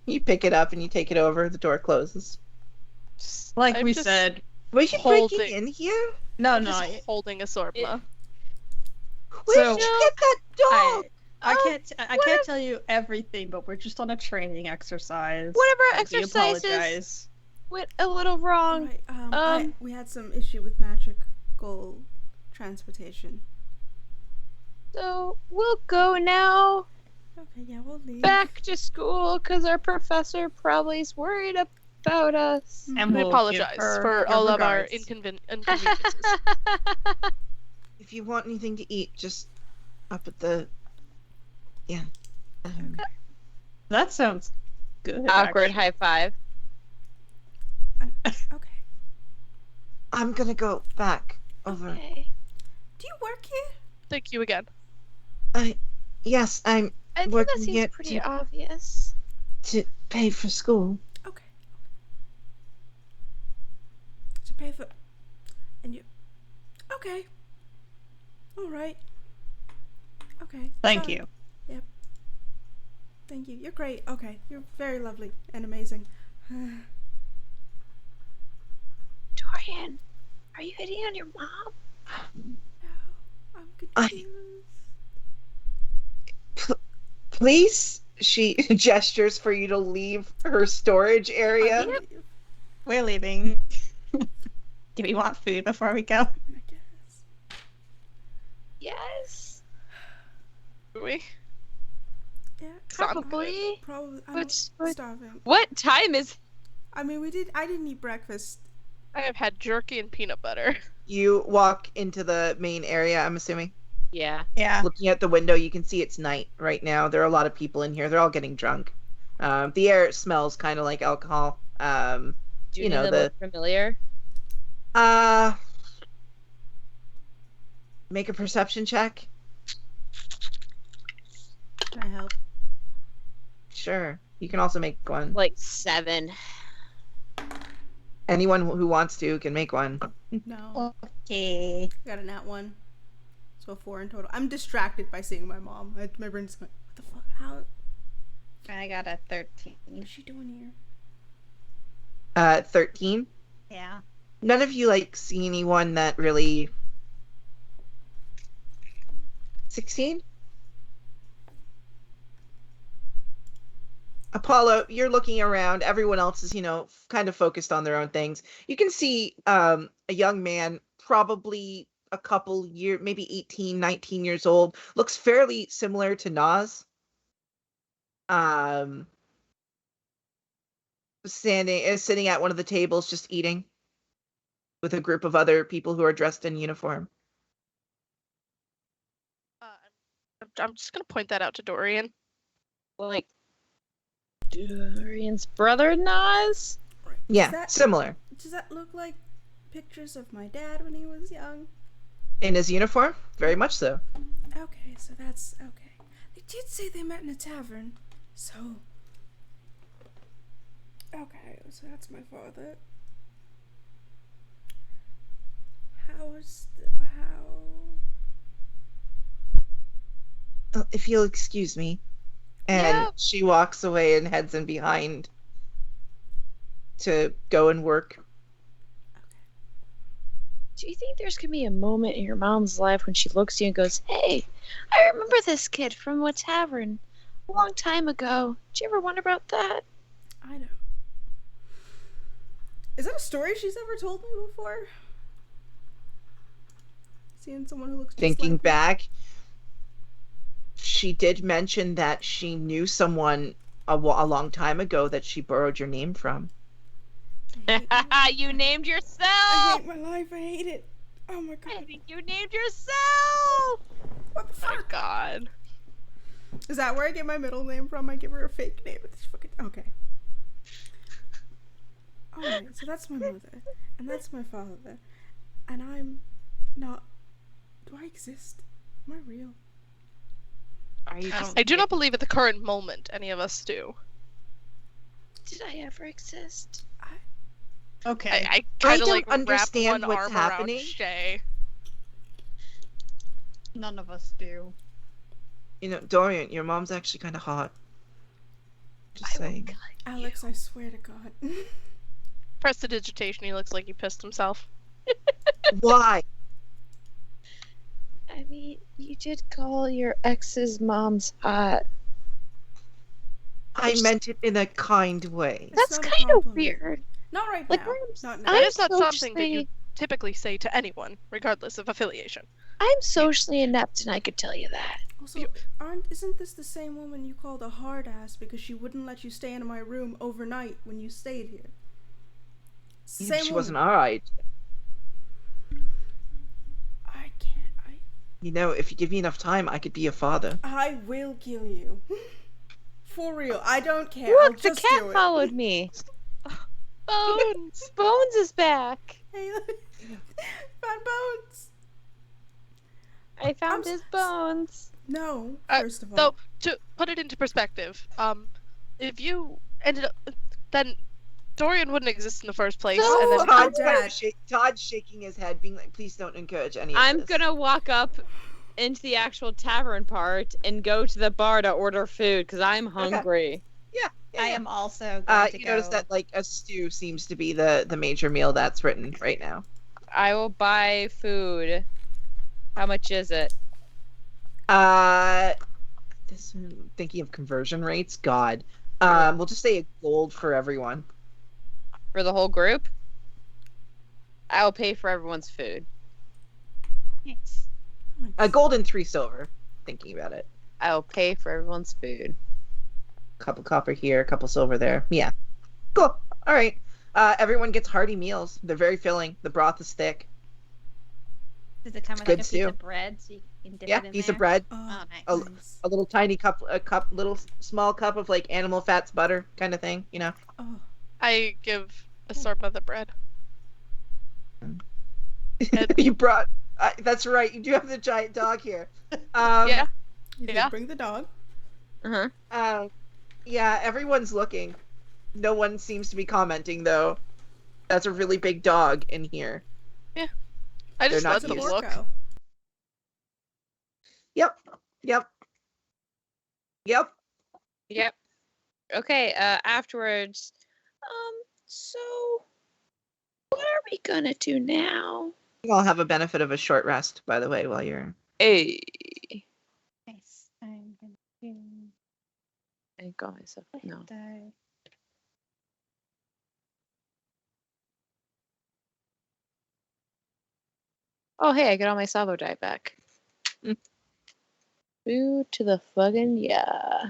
Speaker 1: You pick it up and you take it over, the door closes.
Speaker 6: Like
Speaker 2: I'm
Speaker 6: we
Speaker 2: just
Speaker 6: said,
Speaker 1: Were you
Speaker 2: Holding.
Speaker 1: breaking in here?
Speaker 6: no,
Speaker 2: Just holding a sorma.
Speaker 1: Where
Speaker 6: So-
Speaker 1: did you get that dog?
Speaker 6: I can't tell you everything, but we're just on a training exercise.
Speaker 3: One of our
Speaker 6: We
Speaker 3: exercises
Speaker 6: apologize.
Speaker 3: went a little wrong.
Speaker 4: Right, we had some issue with magical transportation.
Speaker 3: So we'll go now
Speaker 4: Okay, yeah, we'll leave.
Speaker 3: back to school because our professor probably is worried about us.
Speaker 6: And
Speaker 2: We
Speaker 6: we'll
Speaker 2: apologize
Speaker 6: give her
Speaker 2: for
Speaker 6: your
Speaker 2: all of our
Speaker 6: regards.
Speaker 2: inconveniences.
Speaker 1: If you want anything to eat, just up at the. Yeah.
Speaker 6: That sounds good.
Speaker 7: Awkward
Speaker 6: actually.
Speaker 7: high five.
Speaker 4: Okay.
Speaker 1: I'm gonna go back over.
Speaker 3: Okay.
Speaker 4: Do you work here?
Speaker 2: Thank you again.
Speaker 1: Yes, I'm
Speaker 3: I think that
Speaker 1: Working
Speaker 3: seems
Speaker 1: here
Speaker 3: pretty
Speaker 1: to-
Speaker 3: obvious.
Speaker 1: to pay for school.
Speaker 4: Okay. To pay for. And you. Okay. All right. Okay.
Speaker 6: Thank
Speaker 4: sorry.
Speaker 6: you.
Speaker 4: Yep. Thank you. You're great. Okay. You're very lovely and amazing.
Speaker 3: Dorian, are you hitting on your mom?
Speaker 4: No, I'm
Speaker 1: I-
Speaker 4: confused.
Speaker 1: Please, she gestures for you to leave her storage area.
Speaker 4: I believe,
Speaker 6: We're leaving. Do we want food before we go?
Speaker 4: I guess.
Speaker 3: Yes.
Speaker 2: Do we?
Speaker 4: Yeah.
Speaker 3: Probably.
Speaker 4: Probably. I'm
Speaker 3: What's-
Speaker 4: starving.
Speaker 7: What time is?
Speaker 4: I mean, I didn't eat breakfast.
Speaker 2: I have had jerky and peanut butter.
Speaker 1: You walk into the main area, I'm assuming.
Speaker 7: Yeah.
Speaker 6: Yeah.
Speaker 1: Looking at the window, you can see it's night right now. There are a lot of people in here. They're all getting drunk. The air smells kind of like alcohol.
Speaker 7: Do
Speaker 1: You know,
Speaker 7: them look familiar?
Speaker 1: Make a perception check.
Speaker 4: Can I help?
Speaker 1: Sure. You can also make one.
Speaker 7: Like 7.
Speaker 1: Anyone who wants to can make one.
Speaker 4: No.
Speaker 6: Okay.
Speaker 4: I got a nat 1. So 4 in total. I'm distracted by seeing my mom. My brain's going, what the fuck? How
Speaker 6: I got a 13.
Speaker 4: is she doing here?
Speaker 1: 13.
Speaker 6: Yeah.
Speaker 1: None of you see anyone that really. 16. Apollo, you're looking around. Everyone else is, kind of focused on their own things. You can see a young man, probably a couple years, maybe 18, 19 years old, looks fairly similar to Nas. Sitting at one of the tables, just eating with a group of other people who are dressed in uniform.
Speaker 2: I'm just gonna point that out to Dorian.
Speaker 7: Like Dorian's brother Nas?
Speaker 1: Yeah,
Speaker 4: that-
Speaker 1: similar.
Speaker 4: Does that look like pictures of my dad when he was young?
Speaker 1: In his uniform? Very much so.
Speaker 4: Okay, so that's okay. They did say they met in a tavern, so. Okay, so that's my father. How?
Speaker 1: If you'll excuse me. And
Speaker 7: Yeah.
Speaker 1: she walks away and heads in behind to go and work.
Speaker 3: Do you think there's gonna be a moment in your mom's life when she looks at you and goes, "Hey, I remember this kid from a tavern a long time ago"? Did you ever wonder about that?
Speaker 4: I know. Is that a story she's ever told me before? Seeing someone who looks just
Speaker 1: Thinking
Speaker 4: like me?
Speaker 1: back, she did mention that she knew someone a long time ago that she borrowed your name from.
Speaker 7: You named
Speaker 4: I
Speaker 7: yourself!
Speaker 4: hate my life. I hate it. Oh my
Speaker 7: I
Speaker 4: god.
Speaker 7: think you named yourself!
Speaker 4: What the
Speaker 2: Oh my
Speaker 4: fuck?
Speaker 2: god.
Speaker 4: Is that where I get my middle name from? I give her a fake name. It's fucking okay. Alright, so that's my mother, and that's my father, and I'm not. Do I exist? Am I real?
Speaker 7: Are you
Speaker 2: I do not believe at the current moment any of us do.
Speaker 3: Did I ever exist?
Speaker 6: Okay.
Speaker 2: I kind of
Speaker 1: don't
Speaker 2: wrap
Speaker 1: understand
Speaker 2: one
Speaker 1: what's
Speaker 2: arm
Speaker 1: happening.
Speaker 2: around Shay.
Speaker 6: None of us do.
Speaker 1: Dorian, your mom's actually kind of hot. Just
Speaker 3: I will
Speaker 1: saying.
Speaker 3: kill
Speaker 4: Alex, I swear to God.
Speaker 2: Prestidigitation, he looks like he pissed himself.
Speaker 1: Why?
Speaker 3: I mean, you did call your ex's mom's hot.
Speaker 1: I meant it in a kind way.
Speaker 4: It's
Speaker 3: That's
Speaker 4: not a
Speaker 3: kind of
Speaker 4: compliment.
Speaker 3: weird.
Speaker 4: Not right
Speaker 3: Like,
Speaker 4: now.
Speaker 3: I'm-
Speaker 4: Not now.
Speaker 2: That
Speaker 3: I'm
Speaker 2: is not something that you
Speaker 3: socially-
Speaker 2: typically say to anyone, regardless of affiliation.
Speaker 3: I'm socially inept, and I could tell you that.
Speaker 4: Also, isn't this the same woman you called a hard ass because she wouldn't let you stay in my room overnight when you stayed here?
Speaker 1: Even if she
Speaker 4: woman.
Speaker 1: wasn't alright.
Speaker 4: I can't.
Speaker 1: If you give me enough time, I could be a father.
Speaker 4: I will kill you. For real. I don't care. I'll
Speaker 3: Look, the
Speaker 4: just
Speaker 3: cat
Speaker 4: do it.
Speaker 3: followed me.
Speaker 2: Bones!
Speaker 3: Bones is back.
Speaker 4: Hey, look. Found Bones.
Speaker 3: I found
Speaker 4: I'm
Speaker 3: his bones.
Speaker 4: No,
Speaker 2: Uh,
Speaker 4: first of all.
Speaker 2: So, to put it into perspective, if you ended up, then Dorian wouldn't exist in the first place.
Speaker 7: So-
Speaker 2: and then
Speaker 4: Oh,
Speaker 1: Todd's,
Speaker 4: Dad.
Speaker 1: Todd's shaking his head, being like, please don't encourage any of
Speaker 7: I'm
Speaker 1: this.
Speaker 7: gonna walk up into the actual tavern part and go to the bar to order food because I'm hungry.
Speaker 1: Yeah,
Speaker 5: I
Speaker 1: yeah.
Speaker 5: am also going to
Speaker 1: You
Speaker 5: go.
Speaker 1: notice that like a stew seems to be the major meal that's written right now.
Speaker 7: I will buy food. How much is it?
Speaker 1: This thinking of conversion rates. God,
Speaker 7: Yeah.
Speaker 1: we'll just say a gold for everyone.
Speaker 7: For the whole group? I will pay for everyone's food.
Speaker 5: Nice.
Speaker 1: A gold and 3 silver. Thinking about it.
Speaker 7: I will pay for everyone's food.
Speaker 1: Couple copper here, a couple silver there. Yeah, cool. All right. Everyone gets hearty meals. They're very filling. The broth is thick.
Speaker 5: Does it come
Speaker 1: It's
Speaker 5: with
Speaker 1: good
Speaker 5: like a piece
Speaker 1: stew.
Speaker 5: of bread so you can dip
Speaker 1: Yeah,
Speaker 5: it in
Speaker 1: piece
Speaker 5: there?
Speaker 1: of bread.
Speaker 4: Oh,
Speaker 5: Oh, nice.
Speaker 1: Oh,
Speaker 4: nice.
Speaker 1: A little tiny cup, little small cup of like animal fats butter kind of thing. You know.
Speaker 4: Oh,
Speaker 2: I give a Sorba the bread.
Speaker 1: You brought. That's right. You do have the giant dog here.
Speaker 2: Yeah.
Speaker 4: you did
Speaker 2: Yeah.
Speaker 4: bring the dog.
Speaker 7: Uh-huh.
Speaker 1: Yeah. Everyone's looking. No one seems to be commenting though. That's a really big dog in here.
Speaker 2: I just
Speaker 1: They're not
Speaker 2: let them
Speaker 1: used.
Speaker 2: look.
Speaker 4: Orco.
Speaker 1: Yep. Yep. Yep.
Speaker 7: Yep. Okay, afterwards. So what are we gonna do now?
Speaker 1: You all have a benefit of a short rest, by the way, while you're.
Speaker 7: Hey.
Speaker 5: Nice. I'm going to
Speaker 7: I got myself. No.
Speaker 5: die.
Speaker 7: Oh hey, I got all my Sabo die back.
Speaker 1: Mm.
Speaker 7: Boo to the fucking yeah.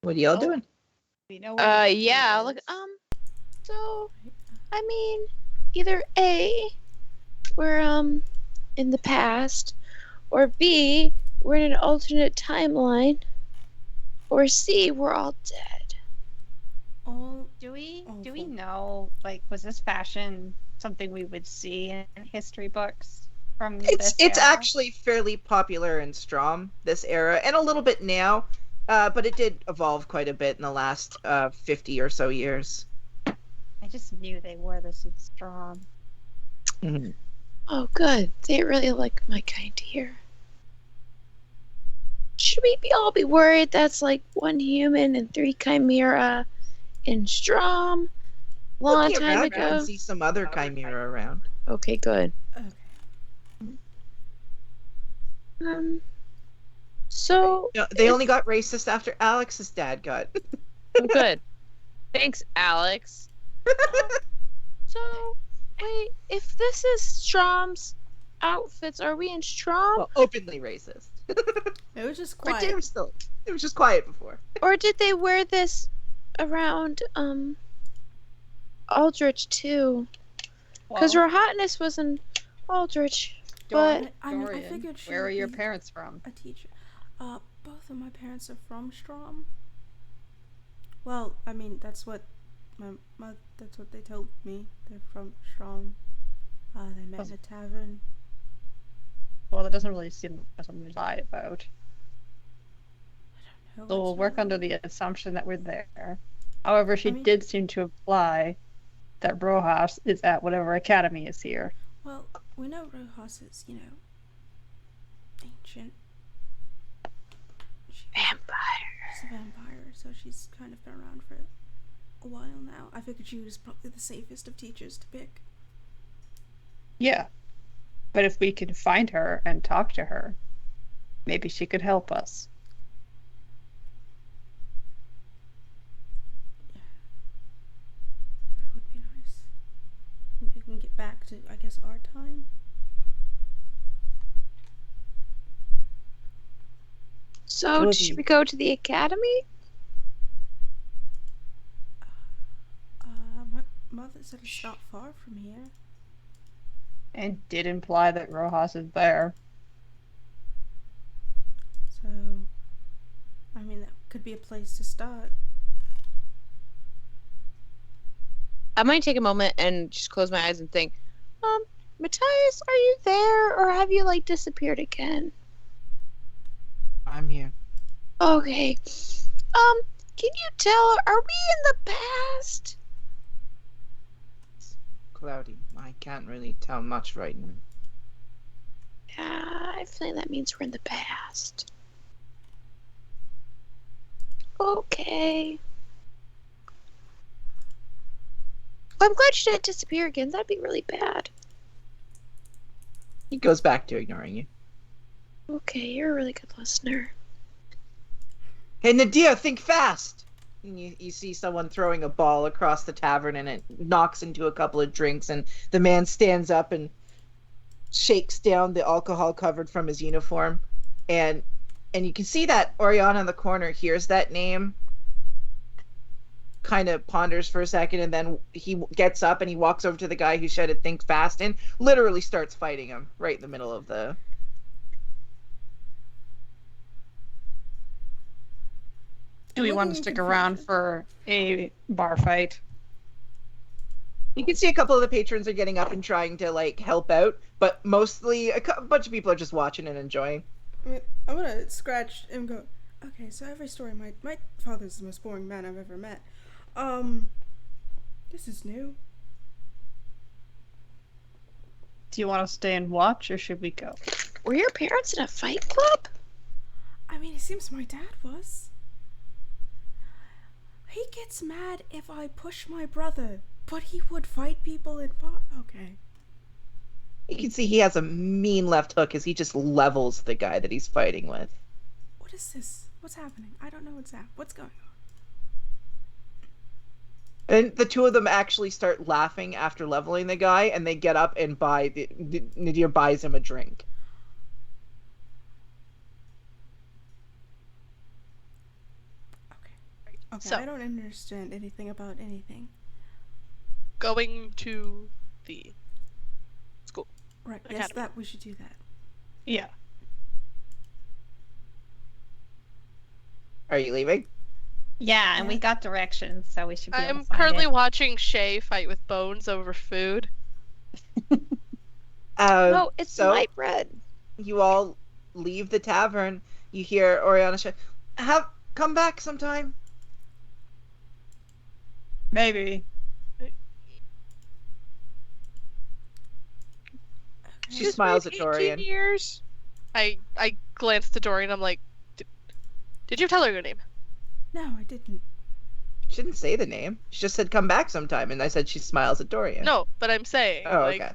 Speaker 1: What are y'all
Speaker 5: Oh.
Speaker 1: doing?
Speaker 5: We know where the
Speaker 7: Yeah,
Speaker 5: food
Speaker 7: look,
Speaker 5: is.
Speaker 7: so, I mean, either A, we're, in the past, or B, we're in an alternate timeline, or C, we're all dead.
Speaker 4: All
Speaker 5: Do we
Speaker 4: Awful.
Speaker 5: know, like, was this fashion something we would see in history books from
Speaker 1: It's
Speaker 5: this era?
Speaker 1: actually fairly popular in Strom this era, and a little bit now, but it did evolve quite a bit in the last 50 or so years.
Speaker 5: I just knew they wore this in Strom.
Speaker 7: Oh, good. They really like my kind here. Should we all be worried that's like 1 human and 3 chimera in Strom? Long
Speaker 1: Looking
Speaker 7: time
Speaker 1: around, you can
Speaker 7: ago.
Speaker 1: see some other chimera around.
Speaker 7: Okay, good.
Speaker 4: okay.
Speaker 7: So,
Speaker 1: No, they only got racist after Alex's dad got.
Speaker 7: oh, good. Thanks, Alex. So, wait, if this is Strom's outfits, are we in Strom?
Speaker 1: Well, openly racist.
Speaker 4: It was just
Speaker 1: But
Speaker 4: quiet.
Speaker 1: it was just quiet before.
Speaker 7: Or did they wear this around, Aldrich too? Because
Speaker 6: Well,
Speaker 7: her hotness was in Aldrich.
Speaker 6: Dorian,
Speaker 7: But
Speaker 4: I mean, I
Speaker 6: Dorian,
Speaker 4: figured she
Speaker 6: where are
Speaker 4: would
Speaker 6: your
Speaker 4: be
Speaker 6: parents from?
Speaker 4: a teacher. Both of my parents are from Strom. Well, I mean, that's what that's what they told me. They're from Strom. They met in a tavern.
Speaker 6: Well, that doesn't really seem like something to lie about.
Speaker 4: No,
Speaker 6: So we'll
Speaker 4: it's
Speaker 6: work
Speaker 4: not.
Speaker 6: under the assumption that we're there. However, she
Speaker 4: I mean-
Speaker 6: did seem to imply that Rojas is at whatever academy is here.
Speaker 4: Well, we know Rojas is, ancient. She's a vampire, so she's kind of been around for a while now. I figured she was probably the safest of teachers to pick.
Speaker 6: Yeah. But if we can find her and talk to her, maybe she could help us.
Speaker 4: That would be nice. Maybe we can get back to, I guess, our time.
Speaker 7: So,
Speaker 6: Would
Speaker 7: should
Speaker 6: you-
Speaker 7: we go to the academy?
Speaker 4: My mother said it's not far from here.
Speaker 6: And did imply that Rojas is there.
Speaker 4: So, I mean, that could be a place to start.
Speaker 7: I might take a moment and just close my eyes and think, Matthias, are you there? Or have you, like, disappeared again?
Speaker 1: I'm here.
Speaker 7: Okay.
Speaker 3: Can you tell? Are we in the past?
Speaker 1: Cloudy. I can't really tell much right now.
Speaker 3: Yeah, I feel like that means we're in the past. Okay. Well, I'm glad she didn't disappear again. That'd be really bad.
Speaker 1: He goes back to ignoring you.
Speaker 3: Okay, you're a really good listener.
Speaker 1: Hey, Nadia, think fast! And you see someone throwing a ball across the tavern, and it knocks into a couple of drinks, and the man stands up and shakes down the alcohol covered from his uniform. And you can see that Oriana in the corner hears that name, kind of ponders for a second, and then he gets up and he walks over to the guy who shouted "Think fast" and literally starts fighting him right in the middle of the...
Speaker 6: Do we want to stick around for a bar fight?
Speaker 1: You can see a couple of the patrons are getting up and trying to like help out, but mostly a bunch of people are just watching and enjoying.
Speaker 4: I mean, I'm gonna scratch and go, okay, so every story, my father's the most boring man I've ever met. This is new.
Speaker 6: Do you want to stay and watch, or should we go?
Speaker 3: Were your parents in a fight club?
Speaker 4: I mean, it seems my dad was. He gets mad if I push my brother, but he would fight people in okay.
Speaker 1: You can see he has a mean left hook as he just levels the guy that he's fighting with.
Speaker 4: What is this? What's happening? I don't know what's going on.
Speaker 1: And the two of them actually start laughing after leveling the guy, and they get up and Nadir buys him a drink.
Speaker 4: Okay,
Speaker 2: So-
Speaker 4: I don't understand anything about anything.
Speaker 2: Going to the school.
Speaker 4: Right, yes,
Speaker 2: Academy.
Speaker 4: we should do that.
Speaker 6: Yeah.
Speaker 1: Are you leaving?
Speaker 5: Yeah, and we got directions, so we should be able
Speaker 2: I'm
Speaker 5: to find
Speaker 2: currently
Speaker 5: it.
Speaker 2: watching Shay fight with Bones over food.
Speaker 3: No, it's
Speaker 1: so
Speaker 3: light bread.
Speaker 1: you all leave the tavern. You hear Oriana say, come back sometime.
Speaker 6: Maybe.
Speaker 1: She smiles at Dorian.
Speaker 3: Years.
Speaker 2: I glanced to Dorian. I'm like, did you tell her your name?
Speaker 4: No, I didn't.
Speaker 1: She didn't say the name. She just said come back sometime, and I said she smiles at Dorian.
Speaker 2: No, but I'm saying.
Speaker 1: Oh,
Speaker 2: like,
Speaker 1: okay.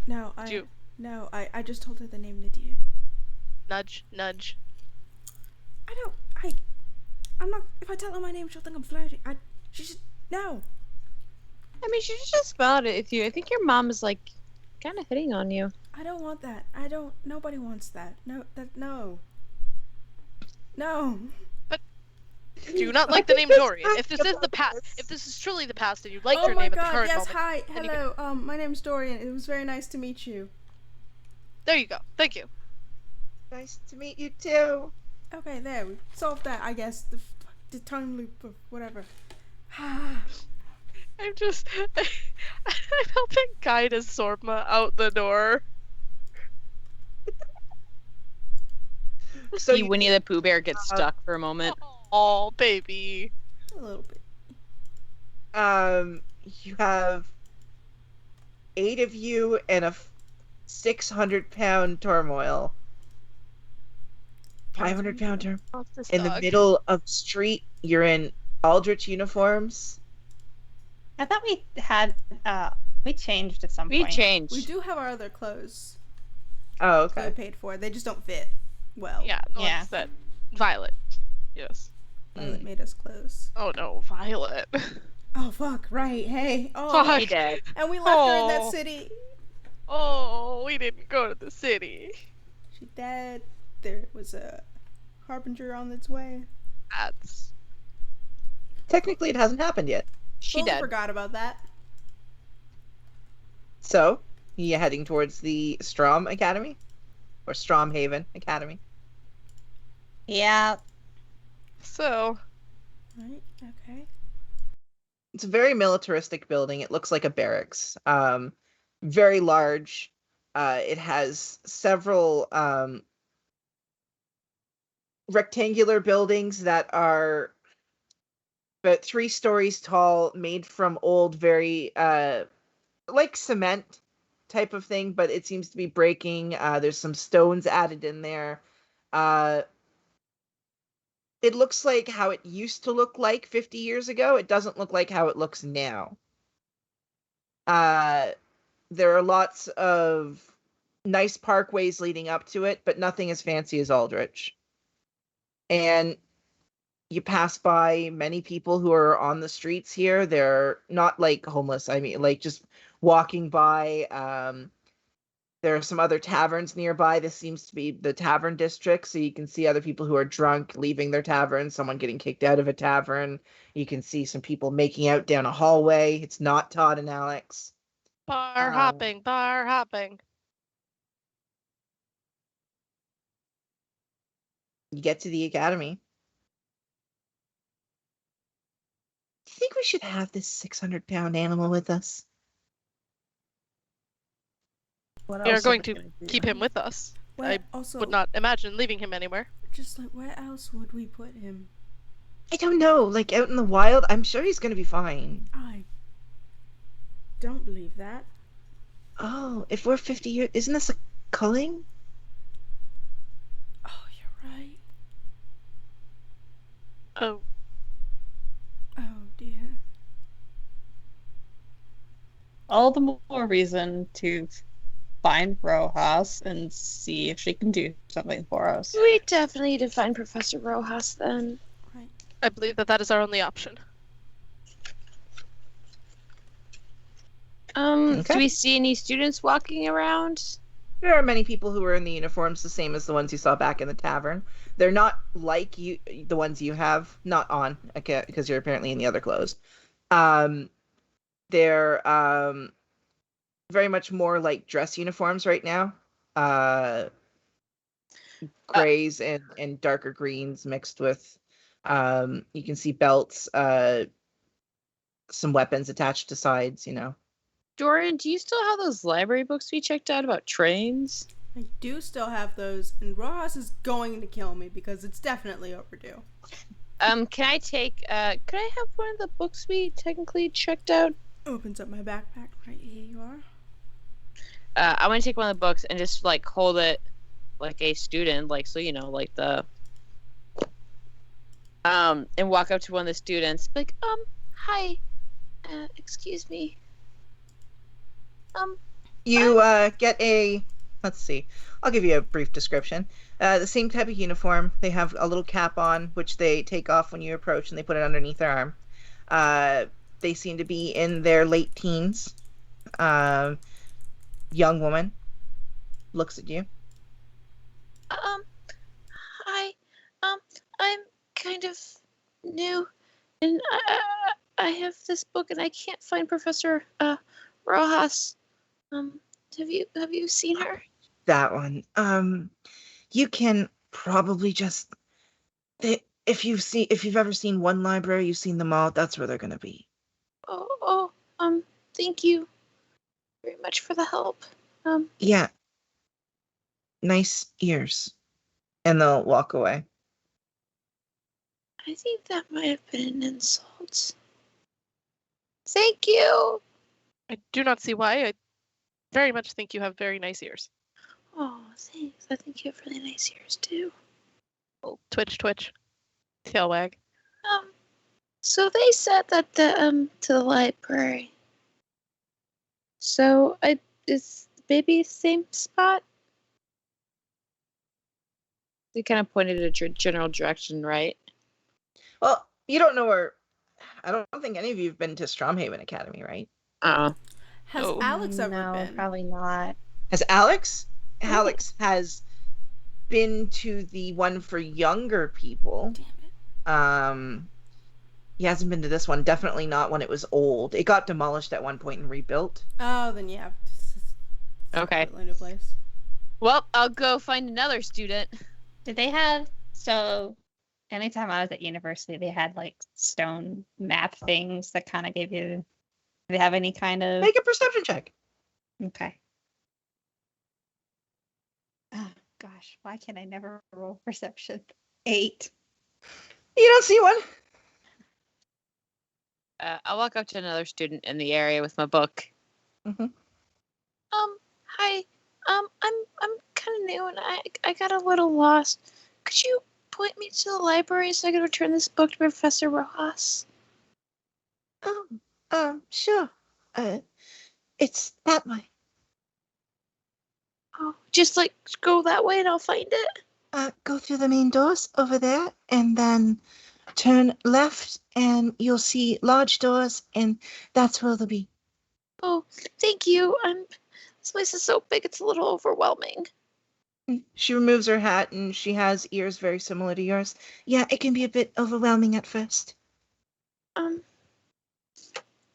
Speaker 4: No, I just told her the name Nadia.
Speaker 2: Nudge, nudge.
Speaker 4: I'm not, if I tell her my name, she'll think I'm flirting. She should, no.
Speaker 3: I mean, she just smiled at you. I think your mom is like kind of hitting on you.
Speaker 4: I don't want that. Nobody wants that. No. No.
Speaker 2: Do you not like the name Dorian? If this is the past, if this is truly the past, and you liked
Speaker 4: Oh
Speaker 2: your
Speaker 4: my
Speaker 2: name at
Speaker 4: god,
Speaker 2: the current
Speaker 4: yes,
Speaker 2: moment,
Speaker 4: hi,
Speaker 2: then you
Speaker 4: hello, my name's Dorian. It was very nice to meet you.
Speaker 2: there you go. Thank you.
Speaker 1: Nice to meet you too.
Speaker 4: Okay, there, we solved that, I guess. The time loop of whatever.
Speaker 2: I'm just. I'm helping guide a Sorma out the door.
Speaker 1: So
Speaker 7: See Winnie the Pooh Bear gets stuck for a moment.
Speaker 2: Oh, baby.
Speaker 4: A little bit.
Speaker 1: you have 8 of you and a 600-pound turmoil. 500-pound turmoil.
Speaker 2: What's this
Speaker 1: In the
Speaker 2: dog?
Speaker 1: middle of the street, you're in Aldrich uniforms.
Speaker 5: I thought we had we changed at some
Speaker 7: We
Speaker 5: point.
Speaker 7: changed.
Speaker 4: We do have our other clothes
Speaker 1: Oh,
Speaker 4: that I
Speaker 1: okay.
Speaker 4: paid for. They just don't fit well.
Speaker 2: Yeah, the
Speaker 5: Yeah.
Speaker 2: ones that Violet. Yes.
Speaker 4: Violet made us clothes.
Speaker 2: Oh no, Violet.
Speaker 4: Oh, fuck, right, hey. Oh,
Speaker 2: Fuck.
Speaker 7: He did.
Speaker 4: and we left her in that
Speaker 2: Oh.
Speaker 4: city.
Speaker 2: Oh, we didn't go to the city.
Speaker 4: She dead. There was a harbinger on its way.
Speaker 2: That's
Speaker 1: Technically, it hasn't happened yet.
Speaker 7: She
Speaker 4: Totally
Speaker 7: did.
Speaker 4: forgot about that.
Speaker 1: So, you heading towards the Strom Academy? Or Stromhaven Academy?
Speaker 5: Yeah.
Speaker 2: so.
Speaker 4: Right, okay.
Speaker 1: It's a very militaristic building. It looks like a barracks. Very large. It has several rectangular buildings that are but 3 stories tall, made from old, very like cement type of thing, but it seems to be breaking. There's some stones added in there. It looks like how it used to look like 50 years ago. It doesn't look like how it looks now. There are lots of nice parkways leading up to it, but nothing as fancy as Aldrich. And you pass by many people who are on the streets here. They're not like homeless. I mean, like just walking by. There are some other taverns nearby. This seems to be the tavern district, so you can see other people who are drunk leaving their tavern, someone getting kicked out of a tavern. You can see some people making out down a hallway. It's not Todd and Alex.
Speaker 2: Bar hopping, bar hopping.
Speaker 1: You get to the academy. Do you think we should have this 600-pound animal with us?
Speaker 6: What
Speaker 2: We are
Speaker 6: else
Speaker 2: going
Speaker 6: we
Speaker 2: to
Speaker 6: gonna do?
Speaker 2: keep him with us.
Speaker 4: Where,
Speaker 2: I
Speaker 4: also,
Speaker 2: would not imagine leaving him anywhere.
Speaker 4: just like, where else would we put him?
Speaker 1: I don't know. Like out in the wild, I'm sure he's going to be fine.
Speaker 4: I don't believe that.
Speaker 1: Oh, if we're 50 years, isn't this a culling?
Speaker 4: Oh, you're right.
Speaker 2: Oh,
Speaker 4: Oh, dear.
Speaker 6: All the more reason to find Rojas and see if she can do something for us.
Speaker 3: We definitely need to find Professor Rojas then.
Speaker 4: Right.
Speaker 2: I believe that is our only option.
Speaker 1: Okay.
Speaker 3: Do we see any students walking around?
Speaker 1: There are many people who are in the uniforms, the same as the ones you saw back in the tavern. They're not like you, the ones you have, not on, okay, because you're apparently in the other clothes. They're very much more like dress uniforms right now. Grays and darker greens mixed with, you can see belts, some weapons attached to sides, you know.
Speaker 7: Dorian, do you still have those library books we checked out about trains?
Speaker 4: I do still have those, and Rojas is going to kill me because it's definitely overdue.
Speaker 7: Can I take, could I have one of the books we technically checked out?
Speaker 4: Opens up my backpack. Right, here you are.
Speaker 7: I want to take one of the books and just, like, hold it like a student, like, so, you know, like the, and walk up to one of the students, be like, hi, excuse me.
Speaker 1: You get a, let's see, I'll give you a brief description. The same type of uniform. They have a little cap on, which they take off when you approach, and they put it underneath their arm. They seem to be in their late teens. Young woman looks at you.
Speaker 3: Hi. I'm kind of new, and I have this book, and I can't find Professor Rojas. Have you seen her?
Speaker 1: That one. You can probably just, if you've ever seen one library, you've seen them all. That's where they're gonna be.
Speaker 3: Thank you very much for the help.
Speaker 1: Yeah. Nice ears. And they'll walk away.
Speaker 3: I think that might have been an insult. Thank you.
Speaker 2: I do not see why. I very much think you have very nice ears.
Speaker 3: Oh, thanks. I think you have really nice ears too.
Speaker 2: Oh, twitch, twitch. Tail wag.
Speaker 3: So they said that to the library. So is maybe the same spot?
Speaker 7: They kind of pointed a general direction, right?
Speaker 1: Well, you don't know where. I don't think any of you have been to Stromhaven Academy, right?
Speaker 4: Has
Speaker 2: Oh,
Speaker 4: Alex ever
Speaker 5: No,
Speaker 4: been?
Speaker 5: probably not.
Speaker 1: Has Alex? Alex has been to the one for younger people.
Speaker 4: Damn it.
Speaker 1: He hasn't been to this one. Definitely not when it was old. It got demolished at one point and rebuilt.
Speaker 4: Oh, then yeah. It's a
Speaker 7: Okay.
Speaker 4: completely new place.
Speaker 7: Well, I'll go find another student.
Speaker 5: Did they have, so anytime I was at university, they had like stone map things that kind of gave you, do they have any kind of,
Speaker 1: Make a perception check.
Speaker 5: okay. Oh gosh, why can I never roll perception? 8.
Speaker 1: You don't see one.
Speaker 7: I'll walk up to another student in the area with my book.
Speaker 3: Hi. I'm kind of new and I got a little lost. Could you point me to the library so I can return this book to Professor Rojas?
Speaker 1: Sure. It's that way.
Speaker 3: Oh, just like go that way and I'll find it.
Speaker 1: Go through the main doors over there, and then turn left, and you'll see large doors, and that's where they'll be.
Speaker 3: Oh, thank you. This place is so big, it's a little overwhelming.
Speaker 1: She removes her hat, and she has ears very similar to yours. Yeah, it can be a bit overwhelming at first.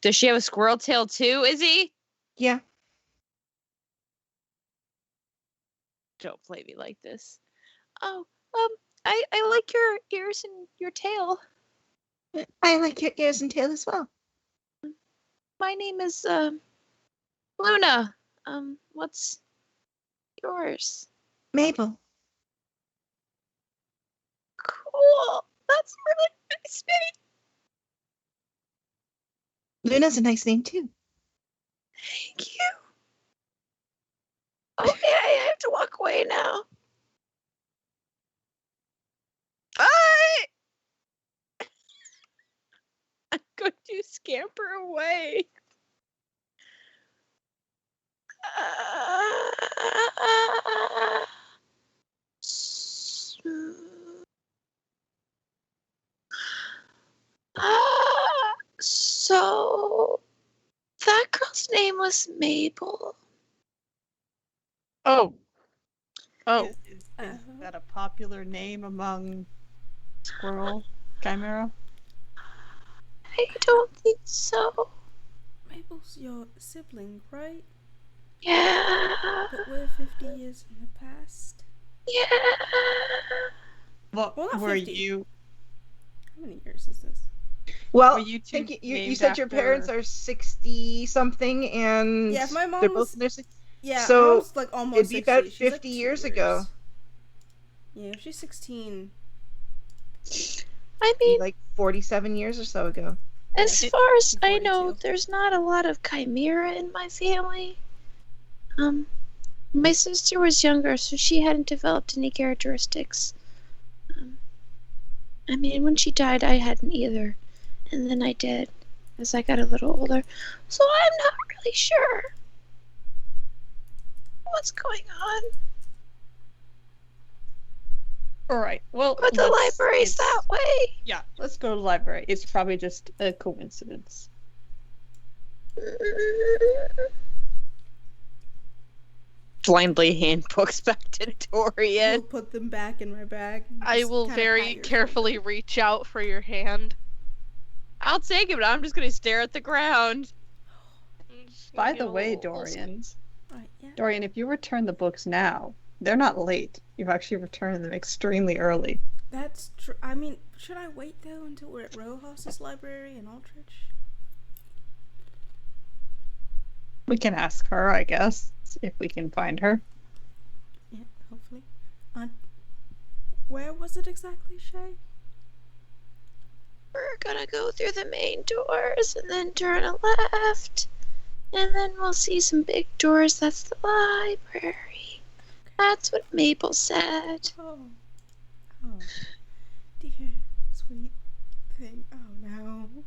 Speaker 7: Does she have a squirrel tail too, Izzy?
Speaker 1: Yeah.
Speaker 7: Don't play me like this.
Speaker 3: Oh, I like your ears and your tail.
Speaker 1: I like your ears and tail as well.
Speaker 3: My name is Luna. What's yours?
Speaker 1: Mabel.
Speaker 3: Cool. That's a really nice name.
Speaker 1: Luna's a nice name too.
Speaker 3: Thank you. Okay, I have to walk away now.
Speaker 7: I'm going to scamper away.
Speaker 3: So that girl's name was Mabel.
Speaker 2: Oh.
Speaker 6: Is that a popular name among squirrel chimera?
Speaker 3: I don't think so.
Speaker 4: Mabel's your sibling, right?
Speaker 3: Yeah.
Speaker 4: But we're 50 years in the past.
Speaker 3: Yeah.
Speaker 6: Well,
Speaker 4: not
Speaker 6: were
Speaker 4: 50.
Speaker 6: you?
Speaker 4: How many years is this?
Speaker 1: Well,
Speaker 6: Were you two
Speaker 1: you
Speaker 6: named
Speaker 1: said your parents
Speaker 6: after-
Speaker 1: are 60 something, and
Speaker 4: Yeah, if my
Speaker 1: they're both
Speaker 4: mom's-
Speaker 1: in their 60s.
Speaker 4: Yeah,
Speaker 1: So,
Speaker 4: my mom's like almost
Speaker 1: it'd be
Speaker 4: 60.
Speaker 1: about
Speaker 4: She's
Speaker 1: 50
Speaker 4: like 2
Speaker 1: years ago.
Speaker 4: Yeah, if she's 16.
Speaker 3: I mean,
Speaker 1: Like 47 years or so ago.
Speaker 3: as
Speaker 4: Yeah.
Speaker 3: far as I know,
Speaker 4: 42.
Speaker 3: there's not a lot of chimera in my family. My sister was younger, so she hadn't developed any characteristics. I mean, when she died, I hadn't either. And then I did, as I got a little older. So I'm not really sure what's going on.
Speaker 6: All right. Well,
Speaker 3: But the library's that way.
Speaker 6: Yeah, let's go to the library. It's probably just a coincidence.
Speaker 7: Blindly hand books back to
Speaker 4: I'll
Speaker 7: Dorian.
Speaker 4: put them back in my bag. and
Speaker 2: I
Speaker 4: just
Speaker 2: will
Speaker 4: kinda
Speaker 2: very
Speaker 4: pat your
Speaker 2: carefully
Speaker 4: shoulder.
Speaker 2: reach out for your hand.
Speaker 7: I'll take it, but I'm just gonna stare at the ground.
Speaker 6: By the way, Dorian,
Speaker 4: Right, yeah.
Speaker 6: Dorian, if you return the books now, they're not late. You've actually returned them extremely early.
Speaker 4: That's true. I mean, should I wait though until we're at Rojas's library in Aldrich?
Speaker 6: We can ask her, I guess, if we can find her.
Speaker 4: Yeah, hopefully. Where was it exactly, Shay?
Speaker 3: We're gonna go through the main doors and then turn a left. And then we'll see some big doors. That's the library. That's what Mabel said.
Speaker 4: Oh, dear, sweet thing. Oh no. We're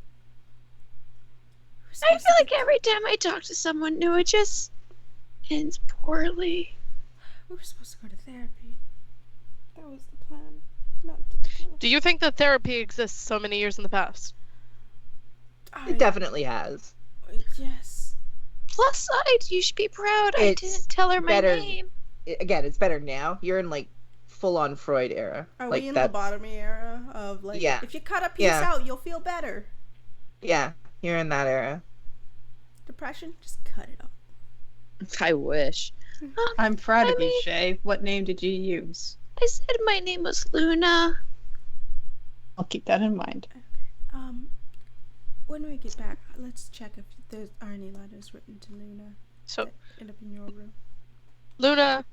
Speaker 3: I feel
Speaker 4: supposed to
Speaker 3: like
Speaker 4: get-
Speaker 3: every time I talk to someone new, it just ends poorly.
Speaker 4: we were supposed to go to therapy. That was the plan. Not
Speaker 2: Do you think that therapy exists so many years in the past?
Speaker 1: It definitely has.
Speaker 4: Yes.
Speaker 3: Plus side, you should be proud. I
Speaker 1: It's
Speaker 3: didn't tell her my
Speaker 1: better-
Speaker 3: name.
Speaker 1: Again, it's better now. You're in like full-on Freud era.
Speaker 4: Are
Speaker 1: like
Speaker 4: we in
Speaker 1: that's,
Speaker 4: lobotomy era of like,
Speaker 1: Yeah.
Speaker 4: if you cut a piece
Speaker 1: Yeah.
Speaker 4: out, you'll feel better.
Speaker 1: Yeah, you're in that era.
Speaker 4: Depression, just cut it off.
Speaker 7: I wish.
Speaker 6: I'm proud
Speaker 3: I
Speaker 6: of you,
Speaker 3: mean-
Speaker 6: Shay. What name did you use?
Speaker 3: I said my name was Luna.
Speaker 6: I'll keep that in mind.
Speaker 4: When we get back, let's check if there are any letters written to Luna
Speaker 2: So,
Speaker 4: that end up in your room.
Speaker 2: Luna,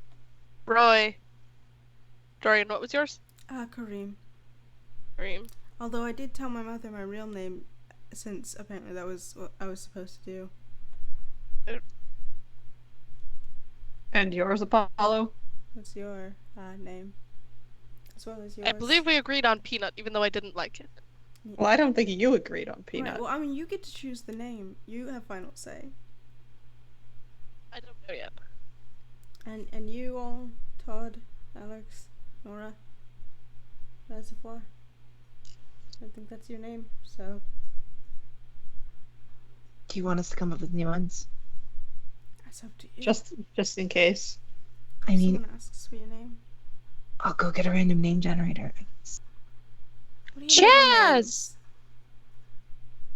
Speaker 2: Roy, Dorian, what was yours?
Speaker 4: Kareem.
Speaker 2: Dream.
Speaker 4: Although I did tell my mother my real name since apparently that was what I was supposed to do.
Speaker 6: And yours, Apollo?
Speaker 4: What's your name? As well as yours.
Speaker 2: I believe we agreed on Peanut, even though I didn't like it.
Speaker 6: Well, I don't think you agreed on Peanut.
Speaker 4: Right, well, I mean, you get to choose the name. You have final say.
Speaker 2: I don't know yet.
Speaker 4: And you all, Todd, Alex, Nora, Reservoir. I think that's your name, so.
Speaker 1: Do you want us to come up with new ones?
Speaker 4: That's up to you.
Speaker 6: Just in case.
Speaker 1: I mean,
Speaker 4: Someone asks for your name.
Speaker 1: I'll go get a random name generator.
Speaker 4: What do you have
Speaker 7: Chaz!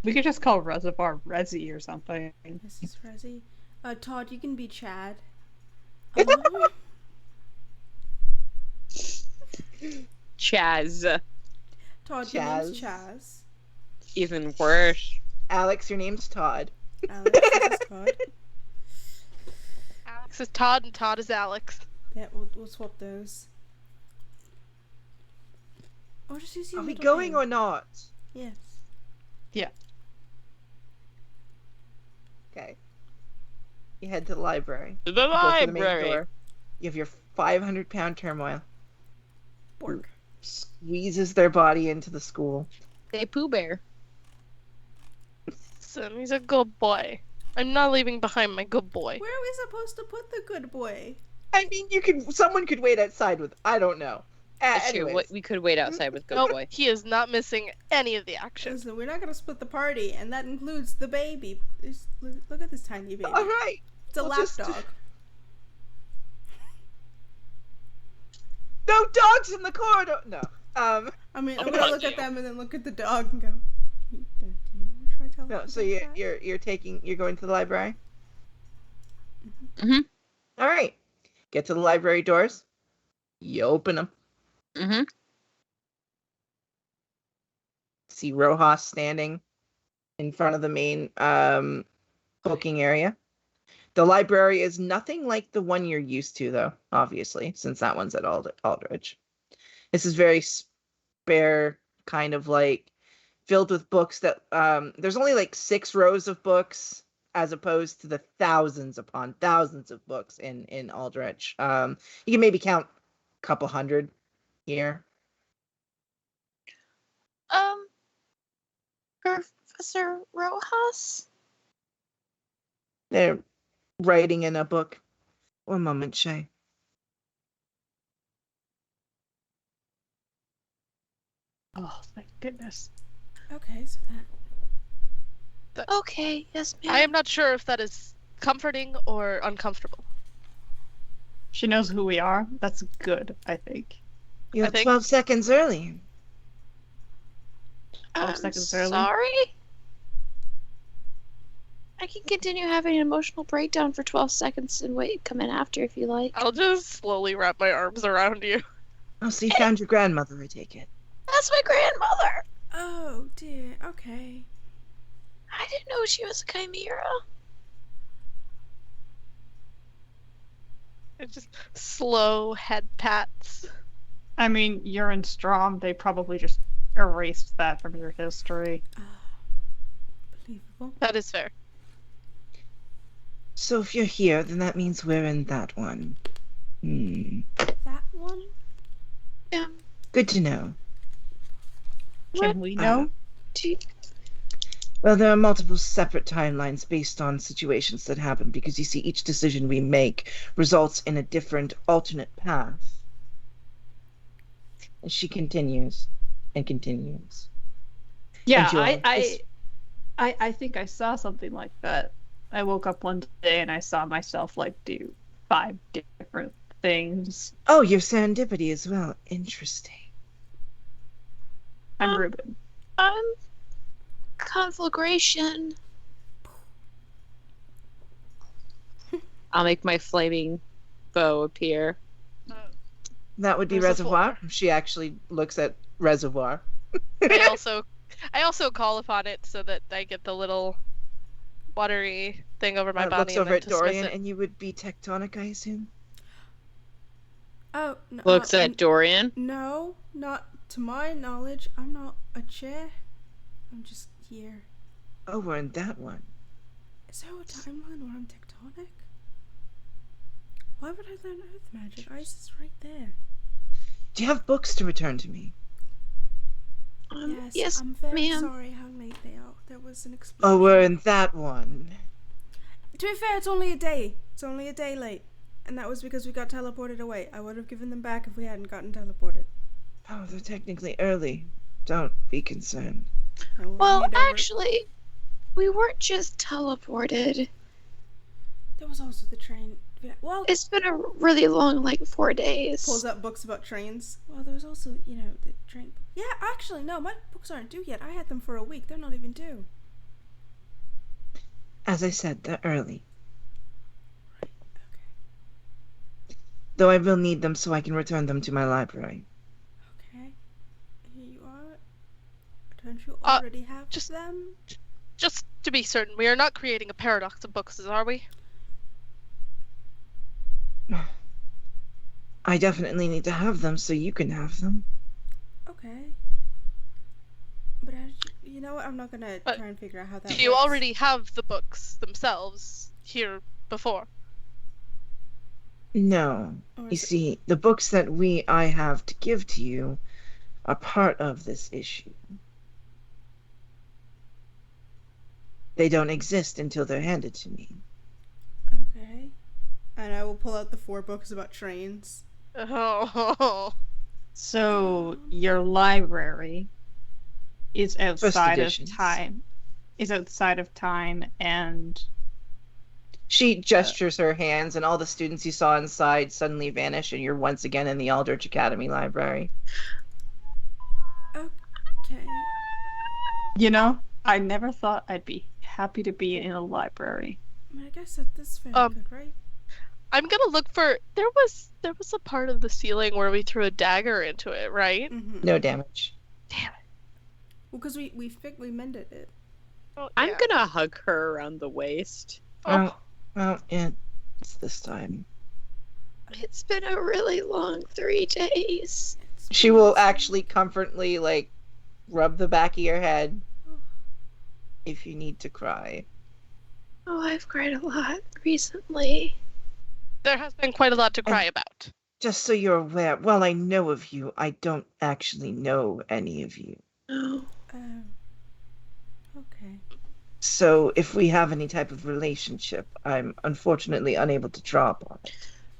Speaker 6: We could just call Reservoir Resi or something.
Speaker 4: This is Rezzy. Todd, you can be Chad.
Speaker 7: Chaz.
Speaker 4: Todd, your name's
Speaker 1: Chaz.
Speaker 4: Chaz.
Speaker 7: Even worse.
Speaker 1: Alex, your name's Todd.
Speaker 4: Alex, this is Todd.
Speaker 2: Alex is Todd and Todd is Alex.
Speaker 4: Yeah, we'll swap those. Or just use your
Speaker 1: Are we
Speaker 4: middle
Speaker 1: going
Speaker 4: name.
Speaker 1: or not?
Speaker 4: Yes.
Speaker 1: Okay. You head to the library.
Speaker 7: The
Speaker 1: You go through the main
Speaker 7: library.
Speaker 1: door. You have your 500-pound turmoil.
Speaker 4: Bork.
Speaker 1: Squeezes their body into the school.
Speaker 7: Say Pooh Bear.
Speaker 2: So he's a good boy. I'm not leaving behind my good boy.
Speaker 4: Where are we supposed to put the good boy?
Speaker 1: I mean, someone could wait outside with, I don't know.
Speaker 7: That's true.
Speaker 1: Anyways.
Speaker 7: We could wait outside with Good
Speaker 2: Nope,
Speaker 7: Boy.
Speaker 2: he is not missing any of the action.
Speaker 4: Listen, we're not gonna split the party, and that includes the baby. Look at this tiny baby.
Speaker 1: All right.
Speaker 4: It's a
Speaker 1: we'll
Speaker 4: lap
Speaker 1: just-
Speaker 4: dog.
Speaker 1: No dogs in the corridor. No.
Speaker 4: I mean, I'm
Speaker 7: Oh,
Speaker 4: gonna look
Speaker 7: you.
Speaker 4: at them and then look at the dog and go, "Do you want to try telling
Speaker 1: No.
Speaker 4: them
Speaker 1: So
Speaker 4: about that?"
Speaker 1: you're going to the library.
Speaker 7: Mhm.
Speaker 1: All right. Get to the library doors. You open them.
Speaker 7: Mm-hmm.
Speaker 1: See Rojas standing in front of the main booking area. The library is nothing like the one you're used to, though, obviously, since that one's at Aldrich. This is very spare, kind of like filled with books that there's only like 6 rows of books as opposed to the thousands upon thousands of books in Aldrich. You can maybe count a couple hundred here.
Speaker 3: Professor Rojas?
Speaker 1: They're writing in a book. One moment, Shay.
Speaker 6: Oh, thank goodness.
Speaker 4: Okay, so that.
Speaker 3: Okay, yes, ma'am.
Speaker 2: I am not sure if that is comforting or uncomfortable.
Speaker 6: She knows who we are. That's good, I think.
Speaker 1: You're
Speaker 2: I think-
Speaker 1: 12 seconds early.
Speaker 6: 12 seconds early.
Speaker 3: Sorry? I can continue having an emotional breakdown for 12 seconds and come in after if you like.
Speaker 2: I'll just slowly wrap my arms around you.
Speaker 1: Oh, so you found your grandmother, I take it.
Speaker 3: That's my grandmother!
Speaker 4: Oh dear. Okay.
Speaker 3: I didn't know she was a chimera.
Speaker 2: It's just slow head pats.
Speaker 6: I mean, you're in Strom. They probably just erased that from your history.
Speaker 4: Believable.
Speaker 2: That is fair.
Speaker 1: So if you're here, then that means we're in that one.
Speaker 4: That one.
Speaker 1: Good to know.
Speaker 6: Can we know?
Speaker 3: Do you-
Speaker 1: Well, there are multiple separate timelines based on situations that happen because you see, each decision we make results in a different alternate path. And she continues and continues.
Speaker 6: Yeah,
Speaker 1: Enjoy.
Speaker 6: I think I saw something like that. I woke up one day and I saw myself like do 5 different things.
Speaker 1: Oh, your serendipity as well. Interesting.
Speaker 6: I'm Ruben.
Speaker 3: Conflagration.
Speaker 7: I'll make my flaming bow appear.
Speaker 1: That would be
Speaker 2: Reservoir.
Speaker 1: Reservoir. She actually looks at Reservoir.
Speaker 2: I also call upon it so that I get the little watery thing over my body.
Speaker 1: Looks
Speaker 2: and
Speaker 1: over
Speaker 2: then
Speaker 1: at
Speaker 2: dismiss
Speaker 1: Dorian,
Speaker 2: it.
Speaker 1: and you would be Tectonic, I assume?
Speaker 4: Oh. No,
Speaker 7: Looks at Dorian.
Speaker 4: No, not to my knowledge. I'm not a chair. I'm just here.
Speaker 1: Oh, we're in that one.
Speaker 4: Is there a timeline where I'm tectonic? Why would I learn earth magic? Ice is right there.
Speaker 1: Do you have books to return to me?
Speaker 3: Yes,
Speaker 4: I'm very
Speaker 3: ma'am.
Speaker 4: sorry how late they are. There was an
Speaker 1: Oh,
Speaker 4: explosion.
Speaker 1: we're in that one.
Speaker 4: To be fair, it's only a day. It's only a day late. And that was because we got teleported away. I would have given them back if we hadn't gotten teleported.
Speaker 1: Oh, they're technically early. Don't be concerned.
Speaker 4: I will
Speaker 3: Well,
Speaker 4: hand over-
Speaker 3: actually, we weren't just teleported.
Speaker 4: There was also the train. Yeah, well,
Speaker 3: It's been a really long, 4 days.
Speaker 4: pulls out books about trains. Well, there was also, the train. Yeah, actually, no, my books aren't due yet. I had them for a week. They're not even due.
Speaker 1: As I said, they're early.
Speaker 4: Okay.
Speaker 1: Though I will need them so I can return them to my library.
Speaker 4: Okay. Here you are. Don't you
Speaker 2: Uh,
Speaker 4: already have
Speaker 2: just-
Speaker 4: them?
Speaker 2: Just to be certain, we are not creating a paradox of books, are we?
Speaker 1: I definitely need to have them so you can have them.
Speaker 4: Okay. But you know what? I'm not gonna
Speaker 2: But
Speaker 4: try and figure out how that
Speaker 2: Do
Speaker 4: works.
Speaker 2: you already have the books themselves here before?
Speaker 1: No.
Speaker 4: Or
Speaker 1: You
Speaker 4: is it-
Speaker 1: see, the books that I have to give to you are part of this issue. They don't exist until they're handed to me.
Speaker 4: Okay. And I will pull out the 4 books about trains.
Speaker 2: Oh,
Speaker 6: So your library is outside of
Speaker 1: editions.
Speaker 6: time. Is outside of time and
Speaker 1: She gestures her hands, and all the students you saw inside suddenly vanish, and you're once again in the Aldrich Academy library.
Speaker 4: Okay.
Speaker 6: I never thought I'd be happy to be in a library.
Speaker 4: I mean, I guess that is fairly good, right?
Speaker 2: I'm gonna look for. There was a part of the ceiling where we threw a dagger into it, right?
Speaker 4: Mm-hmm.
Speaker 1: No damage.
Speaker 2: Damn it!
Speaker 4: Well, because we mended it.
Speaker 2: Oh,
Speaker 8: I'm
Speaker 2: yeah.
Speaker 8: gonna hug her around the waist.
Speaker 2: Oh,
Speaker 1: Well, it's this time.
Speaker 3: It's been a really long 3 days.
Speaker 1: She will actually comfortably, rub the back of your head if you need to cry.
Speaker 3: Oh, I've cried a lot recently.
Speaker 2: there has been quite a lot to cry about.
Speaker 1: Just so you're aware, while I know of you, I don't actually know any of you.
Speaker 3: Oh,
Speaker 4: Okay.
Speaker 1: So if we have any type of relationship, I'm unfortunately unable to draw upon it.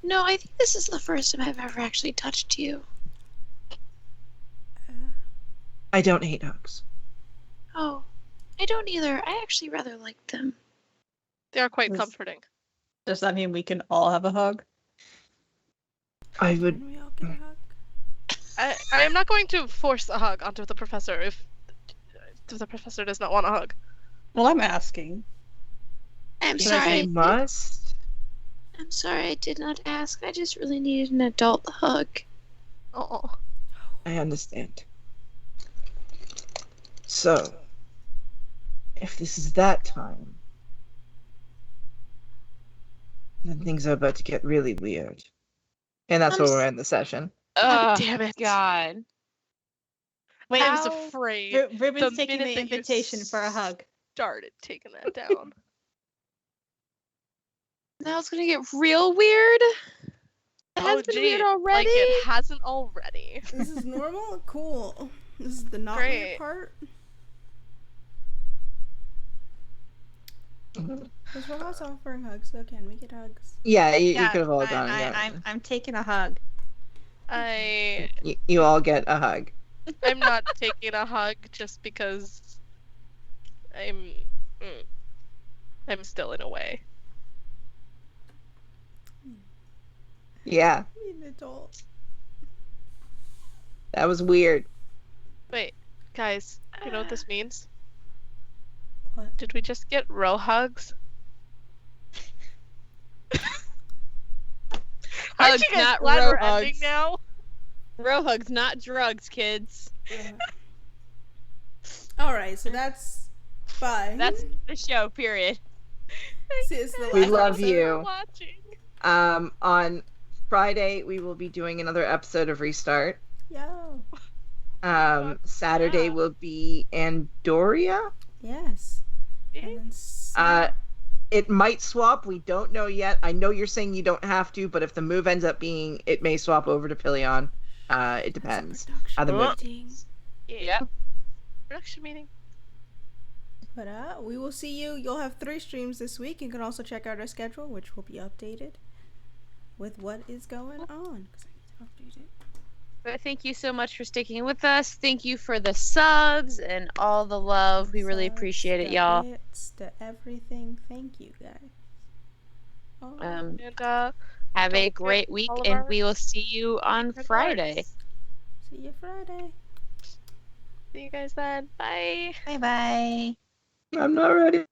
Speaker 3: no, I think this is the first time I've ever actually touched you.
Speaker 1: I don't hate hugs.
Speaker 3: Oh, I don't either. I actually rather like them.
Speaker 2: They are quite
Speaker 6: Yes.
Speaker 2: comforting.
Speaker 6: Does that mean we can all have a hug?
Speaker 1: I would.
Speaker 4: Can we all get a hug?
Speaker 2: I am not going to force a hug onto the professor if the professor does not want a hug.
Speaker 6: Well, I'm asking.
Speaker 3: I'm
Speaker 1: If
Speaker 3: sorry.
Speaker 1: I must.
Speaker 3: I'm sorry I did not ask. I just really needed an adult hug.
Speaker 2: Oh,
Speaker 1: I understand. So, if this is that time, then things are about to get really weird. And that's
Speaker 3: I'm
Speaker 1: where
Speaker 3: s-
Speaker 1: we're in the session.
Speaker 2: God
Speaker 7: Oh,
Speaker 2: damn it!
Speaker 7: God.
Speaker 6: Wait,
Speaker 2: I was
Speaker 7: How-
Speaker 2: afraid.
Speaker 6: Ruben's
Speaker 2: the
Speaker 6: taking
Speaker 2: minute
Speaker 6: the
Speaker 2: that you
Speaker 6: invitation for a hug.
Speaker 2: Started taking that down.
Speaker 7: Now it's gonna get real weird. It has been weird already.
Speaker 2: Like it hasn't already.
Speaker 4: This is normal? Cool. This is the not
Speaker 2: Great.
Speaker 4: weird part. Because we're also offering hugs, so can we get hugs?
Speaker 1: Yeah, you
Speaker 6: Yeah,
Speaker 1: could have all gone.
Speaker 6: I'm taking a hug.
Speaker 1: You all get a hug.
Speaker 2: I'm not taking a hug just because I'm still in a way.
Speaker 1: Yeah,
Speaker 4: I mean, adult.
Speaker 1: that was weird.
Speaker 2: Wait, guys, you know what this means?
Speaker 4: What?
Speaker 2: Did we just get row hugs? Aren't
Speaker 8: Hugs,
Speaker 2: you guys
Speaker 8: not
Speaker 2: glad
Speaker 8: row
Speaker 2: we're ending
Speaker 8: hugs.
Speaker 2: now?
Speaker 8: Row hugs, not drugs, kids.
Speaker 4: Alright, so that's. Bye.
Speaker 8: That's the show, period.
Speaker 4: See, it's the
Speaker 1: We
Speaker 4: last
Speaker 1: love
Speaker 4: episode.
Speaker 1: you.
Speaker 2: Watching.
Speaker 1: On Friday we will be doing another episode of Restart.
Speaker 4: Yo.
Speaker 1: Saturday
Speaker 2: Yeah.
Speaker 1: will be Andoria.
Speaker 4: Yes. And then
Speaker 1: It might swap. We don't know yet. I know you're saying you don't have to, but if the move ends up being, it may swap over to Pilion. It depends how the move.
Speaker 2: Yeah. Production meeting.
Speaker 4: But we will see you. You'll have 3 streams this week. You can also check out our schedule, which will be updated with what is going on. 'Cause I need to update it.
Speaker 7: But thank you so much for sticking with us. Thank you for the subs and all the love. We really appreciate it, y'all.
Speaker 4: Bits, to everything. Thank you, guys. Oh,
Speaker 2: And
Speaker 7: Have
Speaker 2: don't
Speaker 7: a
Speaker 2: forget
Speaker 7: great week,
Speaker 2: all of
Speaker 7: and
Speaker 2: our
Speaker 7: we will see you on
Speaker 2: regards.
Speaker 7: Friday.
Speaker 4: see you Friday.
Speaker 2: See you guys then. Bye.
Speaker 5: Bye bye.
Speaker 1: I'm not ready.